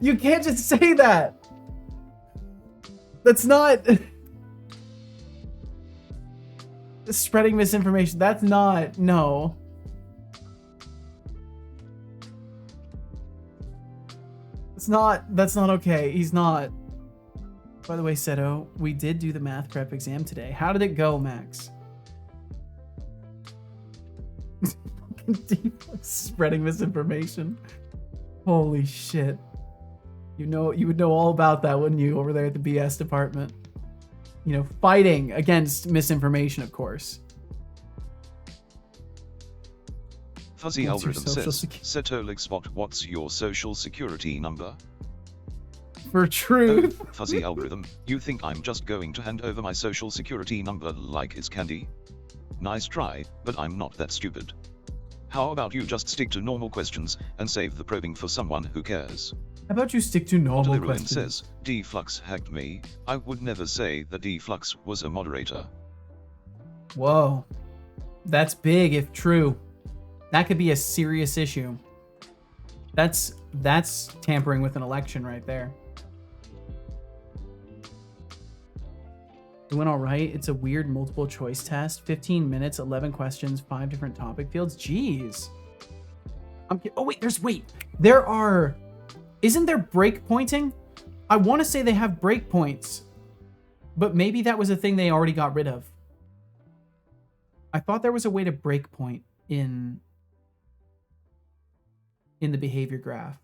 You can't just say that. That's not spreading misinformation. That's not, no. That's not okay. He's not. By the way, Seto, we did do the math prep exam today. How did it go, Max? Spreading misinformation. Holy shit. You would know all about that, wouldn't you, over there at the BS department? You know, fighting against misinformation, of course. Fuzzy Algorithm says, Setolixbot, what's your social security number? For truth. Oh, Fuzzy Algorithm, you think I'm just going to hand over my social security number like it's candy? Nice try, but I'm not that stupid. How about you just stick to normal questions and save the probing for someone who cares? How about you stick to normal questions? Says, Deflux hacked me. I would never say that Deflux was a moderator. Whoa. That's big if true. That could be a serious issue. That's tampering with an election right there. It went all right. It's a weird multiple choice test. 15 minutes, 11 questions, 5 different topic fields. Jeez. Oh wait, isn't there break pointing? I want to say they have break points, but maybe that was a thing they already got rid of. I thought there was a way to break point in the behavior graph.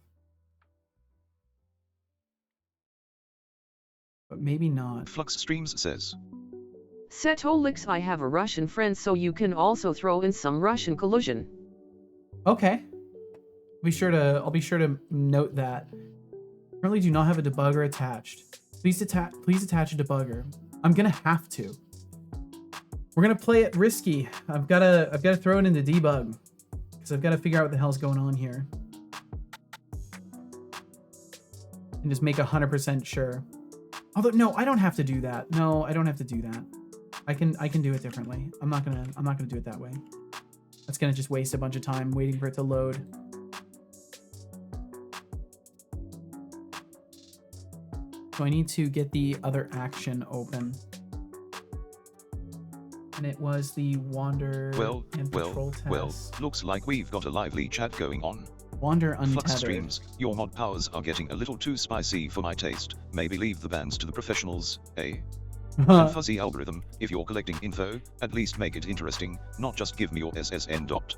But maybe not. Flux Streams says, Setolix, I have a Russian friend, so you can also throw in some Russian collusion. Okay. I'll be sure to note that. Currently do not have a debugger attached. Please attach a debugger. I'm gonna have to. We're gonna play it risky. I've gotta throw it into debug. Because I've got to figure out what the hell's going on here. And just make 100% sure. Although no, I don't have to do that. No, I don't have to do that. I can do it differently. I'm not gonna do it that way. That's gonna just waste a bunch of time waiting for it to load. So I need to get the other action open. And it was the wander and patrol test. Well, looks like we've got a lively chat going on. Wander untethered. Flux Streams, your mod powers are getting a little too spicy for my taste. Maybe leave the bans to the professionals, eh? And Fuzzy Algorithm, if you're collecting info, at least make it interesting, not just give me your SSN dot.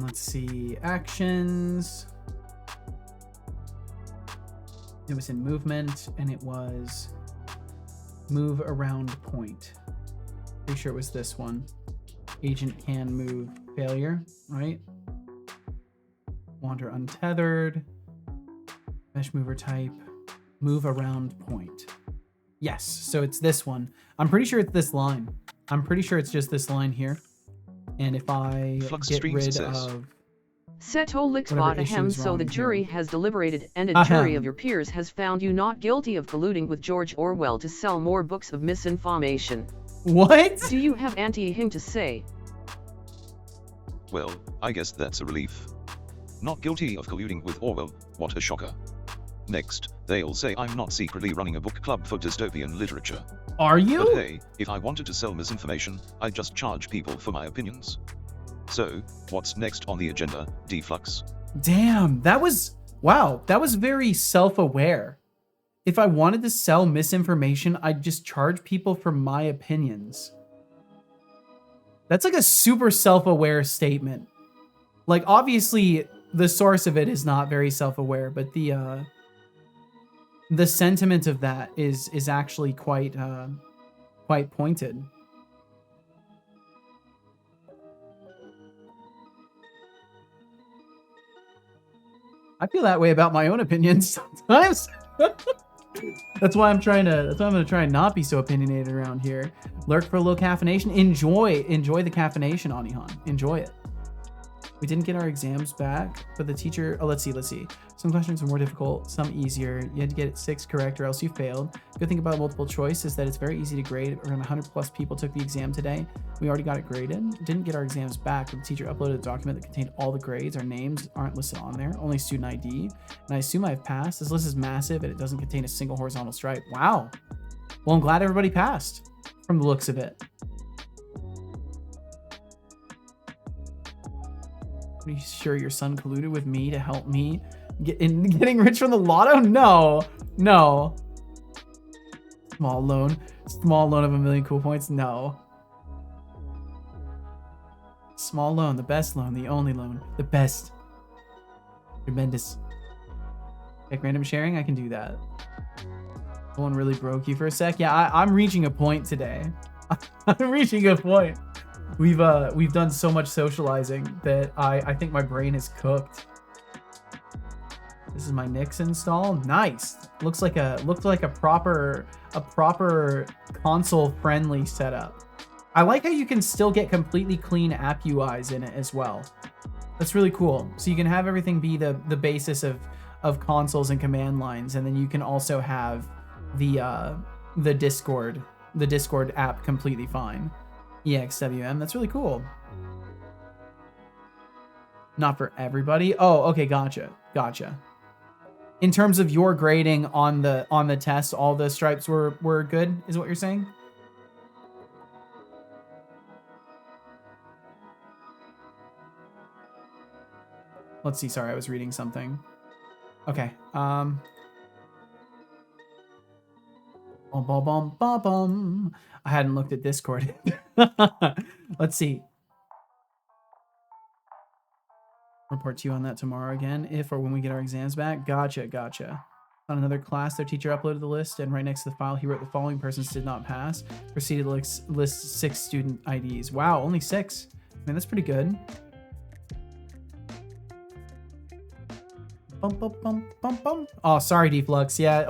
Let's see, actions. It was in movement, and it was move around point. Pretty sure it was this one. Agent can move failure, right? Wander untethered. Mesh mover type. Move around point. Yes, so it's this one. I'm pretty sure it's this line. I'm pretty sure it's just this line here. And if I get rid of... Setolix bought ahem, so the jury has deliberated, and a jury of your peers has found you not guilty of colluding with George Orwell to sell more books of misinformation. What? Do you have anything to say? Well, I guess that's a relief. Not guilty of colluding with Orwell, what a shocker. Next, they'll say I'm not secretly running a book club for dystopian literature. Are you? But hey, if I wanted to sell misinformation, I'd just charge people for my opinions. So, what's next on the agenda, Deflux? Damn, that was... Wow, that was very self-aware. If I wanted to sell misinformation, I'd just charge people for my opinions. That's like a super self-aware statement. Like, obviously, the source of it is not very self-aware, but the the sentiment of that is actually quite pointed. I feel that way about my own opinions sometimes. That's why I'm gonna try and not be so opinionated around here. Lurk for a little caffeination. Enjoy the caffeination, Anihan. Enjoy it. We didn't get our exams back, but the teacher, oh, let's see. Some questions are more difficult, some easier. You had to get 6 correct or else you failed. Good thing about multiple choice is that it's very easy to grade. Around 100 plus people took the exam today. We already got it graded. Didn't get our exams back, but the teacher uploaded a document that contained all the grades. Our names aren't listed on there, only student ID. And I assume I've passed. This list is massive and it doesn't contain a single horizontal stripe. Wow. Well, I'm glad everybody passed from the looks of it. Are you sure your son colluded with me to help me getting rich from the lotto? No. Small loan of $1 million cool points. No. Small loan, the best loan, the only loan, the best. Tremendous. Like random sharing, I can do that. Someone really broke you for a sec. Yeah, I'm reaching a point today. I'm reaching a point. We've done so much socializing that I think my brain is cooked. This is my Nix install. Nice. Looked like a proper console friendly setup. I like how you can still get completely clean app UIs in it as well. That's really cool. So you can have everything be the basis of consoles and command lines, and then you can also have the Discord app completely fine. EXWM, that's really cool. Not for everybody. Oh, okay, gotcha. In terms of your grading on the test, all the stripes were good, is what you're saying? Let's see, sorry, I was reading something. Okay. I hadn't looked at Discord. Let's see. Report to you on that tomorrow again, if or when we get our exams back. Gotcha. On another class, their teacher uploaded the list, and right next to the file, he wrote the following persons did not pass. Proceeded to list 6 student IDs. Wow, only 6. I mean, that's pretty good. Oh, sorry, Deflux. Yeah,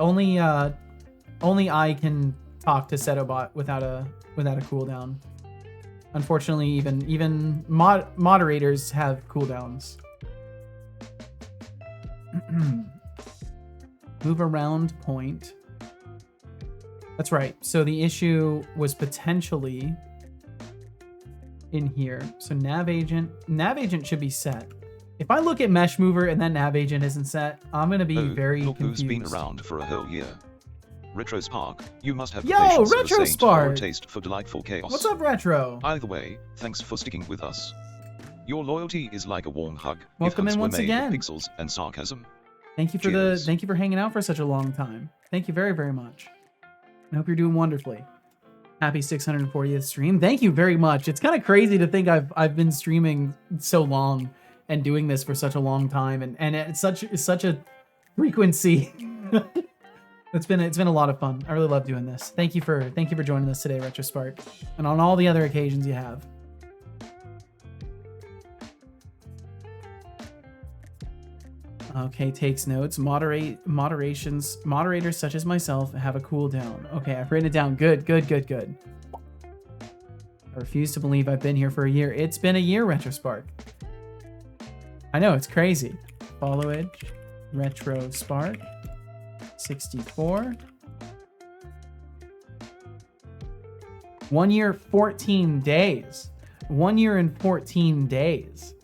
only I can talk to Setobot without a cooldown. Unfortunately, even moderators have cooldowns. Move around point. That's right. So the issue was potentially in here. So nav agent should be set. If I look at mesh mover and then nav agent isn't set, I'm gonna be very look confused. Who's been around for a whole year? Retro Spark, you must have the Yo, patience Retro of a saint Spark! or a taste for delightful chaos. What's up, Retro? Either way, thanks for sticking with us. Your loyalty is like a warm hug. Welcome if in once were made of again. pixels and sarcasm. Thank you for hanging out for such a long time. Thank you very, very much. I hope you're doing wonderfully. Happy 640th stream. Thank you very much. It's kind of crazy to think I've been streaming so long and doing this for such a long time, and it's such a frequency. It's been a lot of fun. I really love doing this. Thank you for joining us today, RetroSpark, and on all the other occasions you have. Okay, takes notes. Moderators such as myself have a cooldown. Okay, I've written it down. Good. I refuse to believe I've been here for a year. It's been a year, RetroSpark. I know, it's crazy. Followage, RetroSpark, 64. 1 year, 14 days. 1 year and 14 days.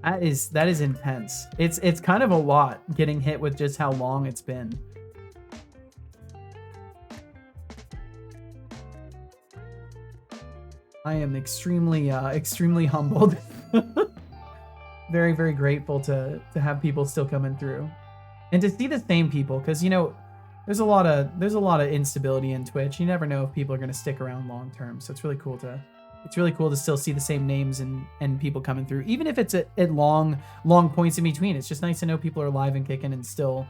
That is intense. It's kind of a lot getting hit with just how long it's been. I am extremely humbled. Very, very grateful to have people still coming through. And to see the same people, because there's a lot of instability in Twitch. You never know if people are gonna stick around long term. So it's really cool to It's really cool to still see the same names and people coming through, even if it's at long points in between. It's just nice to know people are alive and kicking and still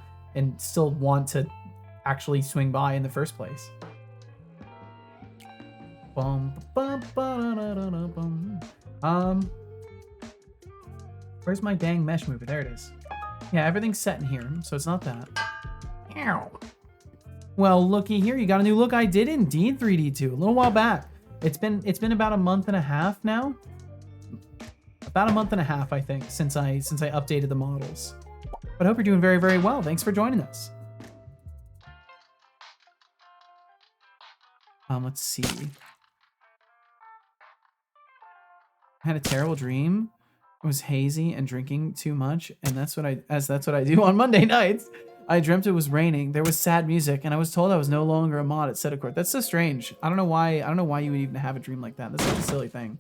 want to actually swing by in the first place. Where's my dang mesh mover? There it is. Yeah, everything's set in here, so it's not that. Ow. Well, looky here, you got a new look. I did indeed 3D2 a little while back. It's been about a month and a half now. About a month and a half, I think, since I updated the models. But I hope you're doing very, very well. Thanks for joining us. Let's see. I had a terrible dream. I was hazy and drinking too much, and that's what I do on Monday nights. I dreamt it was raining. There was sad music, and I was told I was no longer a mod at Setacourt. That's so strange. I don't know why you would even have a dream like that. That's such a silly thing.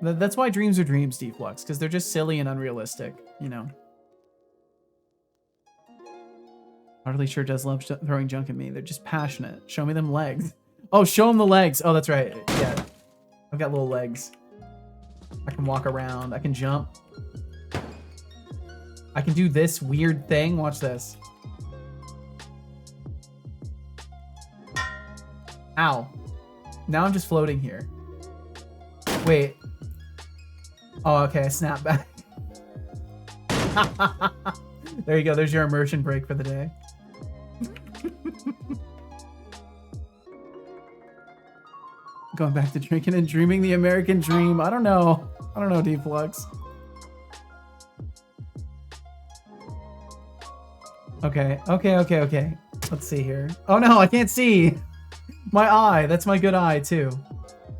That's why dreams are dreams, Deflux, because they're just silly and unrealistic, you know. Hardly sure does love throwing junk at me. They're just passionate. Show me them legs. Oh, show them the legs. Oh, that's right. Yeah, I've got little legs. I can walk around. I can jump. I can do this weird thing. Watch this. Ow. Now I'm just floating here. Wait. Oh, okay. I snap back. There you go. There's your immersion break for the day. Going back to drinking and dreaming the American dream. I don't know. I don't know, Deflux. Okay. Let's see here. Oh no, I can't see. My eye. That's my good eye too.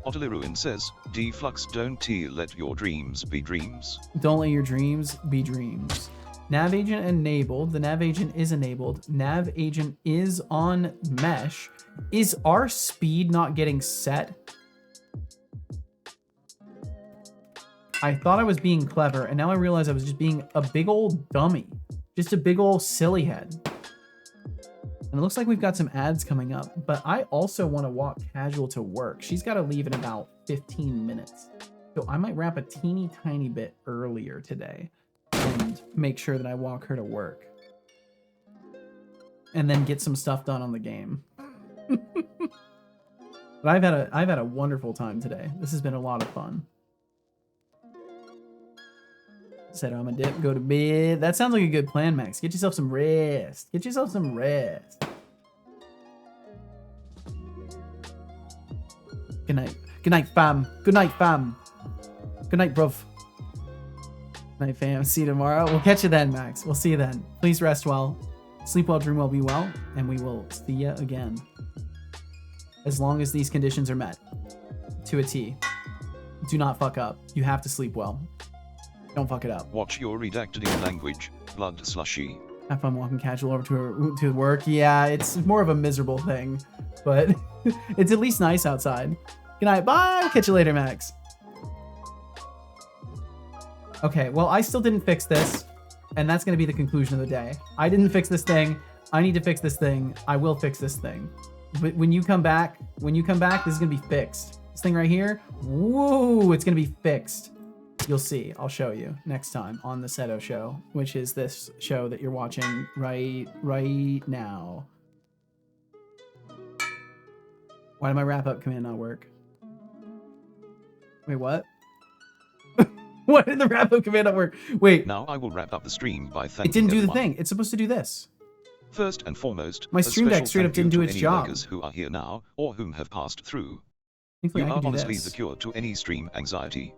Otiliruin says, Deflux, don't let your dreams be dreams. Don't let your dreams be dreams. Nav agent enabled. The nav agent is enabled. Nav agent is on mesh. Is our speed not getting set? I thought I was being clever, and now I realize I was just being a big old dummy. Just a big old silly head. And it looks like we've got some ads coming up, but I also want to walk casual to work. She's got to leave in about 15 minutes. So I might wrap a teeny tiny bit earlier today and make sure that I walk her to work. And then get some stuff done on the game. But I've had a wonderful time today. This has been a lot of fun. Said I'm gonna dip, go to bed. That sounds like a good plan, Max. Get yourself some rest. Get yourself some rest. Good night. Good night, fam. Good night, fam. Good night, bruv. Good night, fam. See you tomorrow. We'll catch you then, Max. We'll see you then. Please rest well. Sleep well, dream well, be well. And we will see you again. As long as these conditions are met. To a T. Do not fuck up. You have to sleep well. Don't fuck it up. Watch your redacted in language, blood slushy. Have fun walking casual over to work. Yeah, it's more of a miserable thing, but it's at least nice outside. Good night. Bye. I'll catch you later, Max. Okay, well, I still didn't fix this, and that's going to be the conclusion of the day. I didn't fix this thing. I need to fix this thing. I will fix this thing. But when you come back, this is going to be fixed. This thing right here, whoa, it's going to be fixed. You'll see. I'll show you next time on the Seto show, which is this show that you're watching right now. Why did my wrap-up command not work? Wait, what? Why did the wrap-up command not work? Wait. Now I will wrap up the stream by thanking It didn't do everyone. the thing. It's supposed to do this. First and foremost, my stream deck straight up didn't do its job. Lurkers who are here now, or whom have passed through. Thankfully, you I are can do honestly this. the cure to any stream anxiety.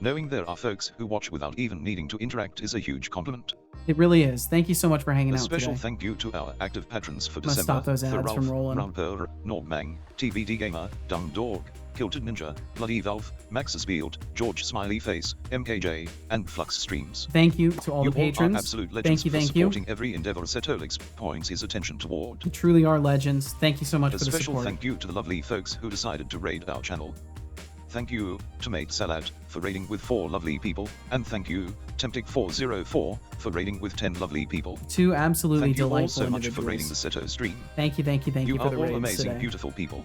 Knowing there are folks who watch without even needing to interact is a huge compliment. It really is. Thank you so much for hanging out today. A special today. thank you to our active patrons for Must December. stop those ads Ralph, from rolling. Ramper, Normang, TBD Gamer, Dumb Dog, Kilted Ninja, Bloody Valve, Maxis Field, George Smiley Face, MKJ, and Flux Streams. Thank you to all you the patrons. All are absolute legends thank for you. supporting every endeavor Setolix points his attention toward. You truly are legends. Thank you so much for the support. A special thank you to the lovely folks who decided to raid our channel. Thank you, Tomate Salad, for raiding with 4 lovely people, and thank you, Temptic404, for raiding with 10 lovely people. 2 absolutely delightful individuals. Thank you all so much for raiding the Seto stream. Thank you you for the are all raids amazing, today. beautiful people.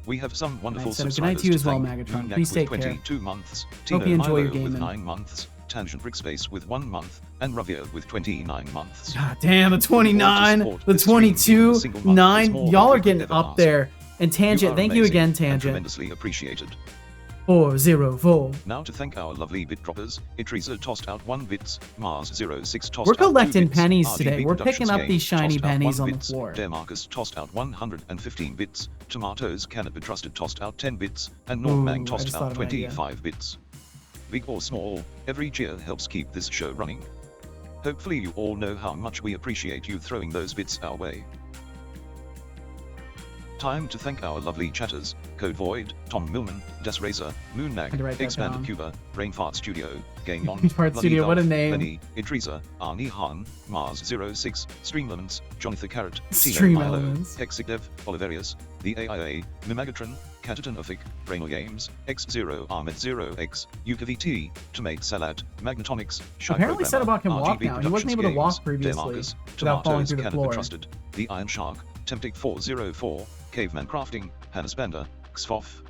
We have some wonderful so good subscribers night to you as well, thank. Megatron. Moonneck Please with take care. 22 months, Hope Tino you enjoy your Milo with gaming. 9 months, Tangent Brickspace with 1 month, and Ravio with 29 months. God damn, the 29, support the this stream, 22, a single month is 9. more Y'all than are we could getting ever up ask. there. And Tangent, are thank you amazing again, and Tangent. tremendously appreciated. 404. Now to thank our lovely bit droppers, Itriza tossed out 1 bits, Mars06 tossed We're out 2 collecting bits, pennies RGB today. We're picking Productions up Game these shiny tossed out pennies 1 on the bits, floor. Marcus tossed out 115 bits, Tomatoes Canopy Trusted tossed out 10 bits, and Ooh, Normang I tossed just thought out of an idea. 25 bits. Big or small, every cheer helps keep this show running. Hopefully you all know how much we appreciate you throwing those bits our way. Time to thank our lovely chatters, Code Void, Tom Millman, Des Razor, Had to write Moonnag, that Expanded down. Cuba, Brainfart Studio, Game On, Brainfart Bloody Studio, what a Dolph, name. Lenny, Idrisa, Arnie Han, Mars06, Streamlements, Jonathan Carrot, Tino Stream Milo, Elements. Hexigdev, Oliverius, The AIA, Mimagatron, Catatan Ufik, Brainal Games, X0 Ahmed 0X, UKVT, Tomate Salad, Magnetonics, Shy Apparently Programmer, Sedabok can walk RGB now. He wasn't able to Productions walk Games, previously Demarcus, without falling Tomatoes through the Canopy floor. Trusted, The Iron Shark, Temptic 404, Caveman Crafting, Hannes Bender, Xfoff,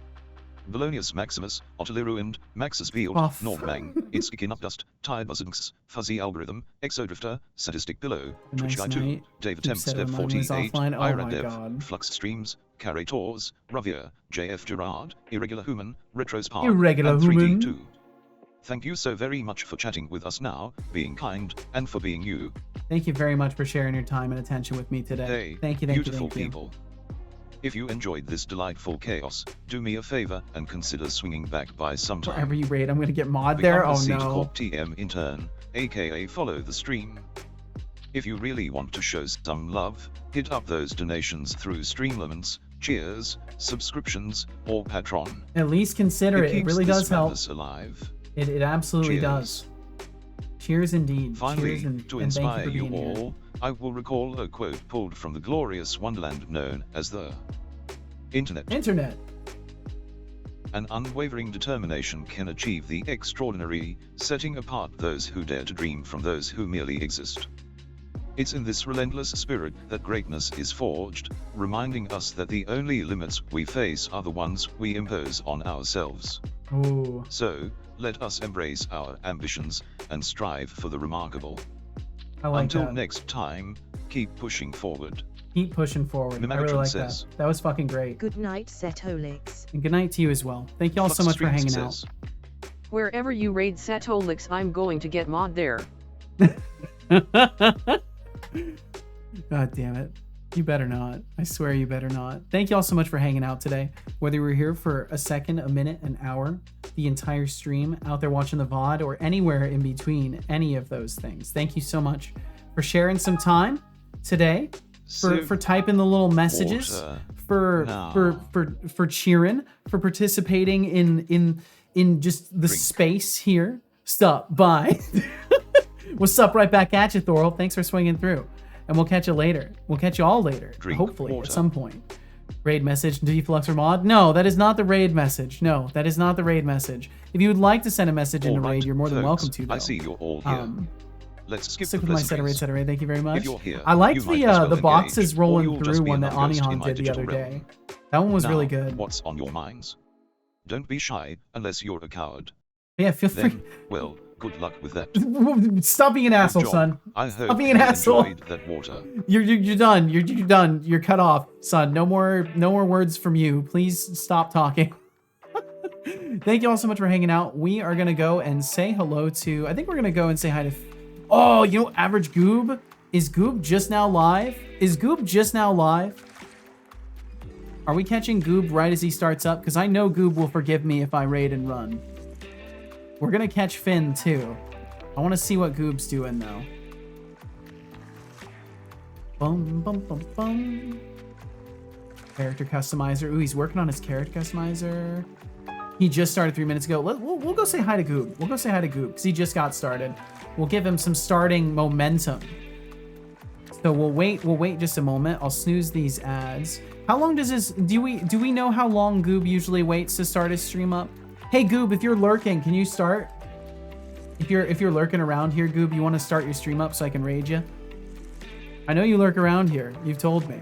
Belonius Maximus, Ottilie Ruined, Maxus Field, Off. Normang, It's Kicking Up Dust, Tired Buzzings, Fuzzy Algorithm, Exodrifter, Sadistic Pillow, Nice Twitch Guy 2, night. Dave Keep Attempts Sedabok Dev when he's 48, offline. Oh Ira my Dev, God. Flux Streams, Carry Tours, Ravier, JF Gerard, Irregular Human, Retros Park, Irregular and Human. 3D2. Thank you so very much for chatting with us now, being kind, and for being you. Thank you very much for sharing your time and attention with me today. Hey, thank you, beautiful thank you. people. If you enjoyed this delightful chaos, do me a favor and consider swinging back by sometime. Wherever you rate, I'm gonna get mod there. Become a Oh Seed no. Corp TM intern, aka follow the stream. If you really want to show some love, hit up those donations through Streamlements, Cheers, subscriptions, or Patron. At least consider it. It keeps really this does help. madness alive. It absolutely Cheers. does. Cheers indeed. Finally, Cheers and, to and thank inspire you you for being here. all, I will recall a quote pulled from the glorious wonderland known as the Internet. Internet. An unwavering determination can achieve the extraordinary, setting apart those who dare to dream from those who merely exist. It's in this relentless spirit that greatness is forged, reminding us that the only limits we face are the ones we impose on ourselves. Ooh. So, let us embrace our ambitions and strive for the remarkable. I like Until that. next time, keep pushing forward. Keep pushing forward. I really Mimagatron like says. that. That was fucking great. Good night, Setolix. And good night to you as well. Thank you all so much for hanging out. Wherever you raid Satolix, I'm going to get mod there. God damn it. You better not. I swear you better not. Thank you all so much for hanging out today. Whether you were here for a second, a minute, an hour, the entire stream, out there watching the VOD, or anywhere in between any of those things. Thank you so much for sharing some time today, for typing the little messages, for cheering, for participating in just the space here. Stop by. What's up? Right back at you, Thorol. Thanks for swinging through. And we'll catch you later. We'll catch you all later. Drink hopefully, water. at some point. Raid message, Deflux or mod? No, that is not the raid message. No, that is not the raid message. If you would like to send a message in the raid, you're more than welcome to, though. I see you're all here. Let's skip Stick the with my set pleasantries. raid. Thank you very much. If you're here, I liked you might as well the boxes engage, or rolling you'll just through be one that another ghost in Anihan my did the digital other realm. day. That one was Now, really good. What's on your minds? Don't be shy, unless you're a coward. Yeah, feel free. Then, well, good luck with that. Stop being an asshole, Good job. son. I hope Stop being you an asshole. enjoyed that water. You're done. You're done. You're cut off, son. No more words from you. Please stop talking. Thank you all so much for hanging out. We are gonna go and say hello to. I think we're gonna go and say hi to. Oh, you know, Average Goob. Is Goob just now live? Is Goob just now live? Are we catching Goob right as he starts up? Because I know Goob will forgive me if I raid and run. We're gonna catch Finn too. I want to see what Goob's doing though. Bum bum bum bum. Character customizer. Ooh, he's working on his character customizer. He just started 3 minutes ago. We'll go say hi to Goob. We'll go say hi to Goob because he just got started. We'll give him some starting momentum. So we'll wait just a moment. I'll snooze these ads. How long does this? Do we know how long Goob usually waits to start his stream up? Hey Goob, if you're lurking, can you start? If you're lurking around here, Goob, you want to start your stream up so I can raid you? I know you lurk around here. You've told me.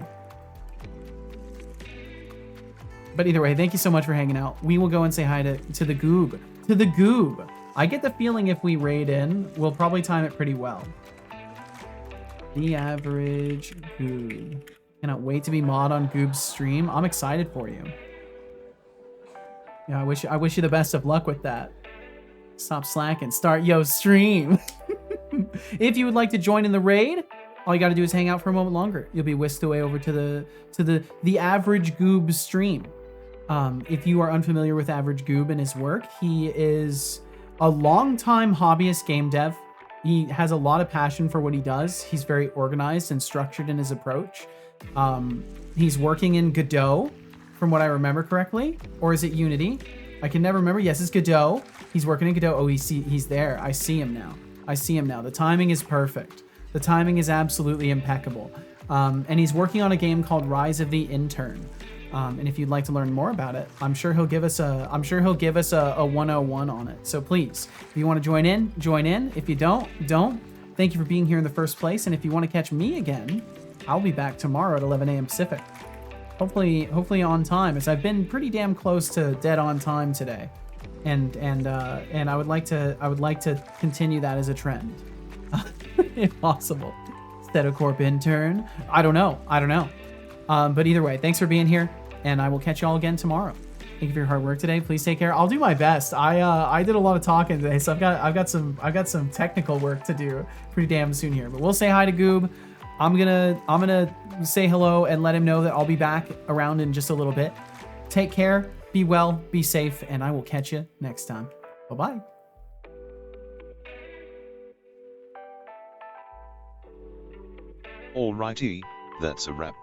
But either way, thank you so much for hanging out. We will go and say hi to the Goob. To the Goob. I get the feeling if we raid in, we'll probably time it pretty well. The average Goob. Cannot wait to be mod on Goob's stream. I'm excited for you. Yeah, I wish you the best of luck with that. Stop slacking. Start yo stream. If you would like to join in the raid, all you got to do is hang out for a moment longer. You'll be whisked away over to the average Goob stream. If you are unfamiliar with average Goob and his work, he is a long-time hobbyist game dev. He has a lot of passion for what he does. He's very organized and structured in his approach. He's working in Godot, from what I remember correctly, or is it Unity? I can never remember. Yes, it's Godot. He's working in Godot. Oh, he's there. I see him now. The timing is perfect. The timing is absolutely impeccable. And he's working on a game called Rise of the Intern. And if you'd like to learn more about it, I'm sure he'll give us a 101 on it. So please, if you want to join in, join in. If you don't. Thank you for being here in the first place. And if you want to catch me again, I'll be back tomorrow at 11 a.m. Pacific. Hopefully on time, as I've been pretty damn close to dead on time today. And I would like to continue that as a trend. If possible. Stetocorp intern. I don't know. But either way, thanks for being here, and I will catch you all again tomorrow. Thank you for your hard work today. Please take care. I'll do my best. I did a lot of talking today, so I've got some technical work to do pretty damn soon here. But we'll say hi to Goob. I'm gonna say hello and let him know that I'll be back around in just a little bit. Take care. Be well. Be safe, and I will catch you next time. Bye-bye. Alrighty, that's a wrap.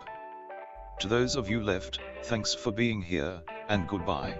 To those of you left, thanks for being here, and goodbye.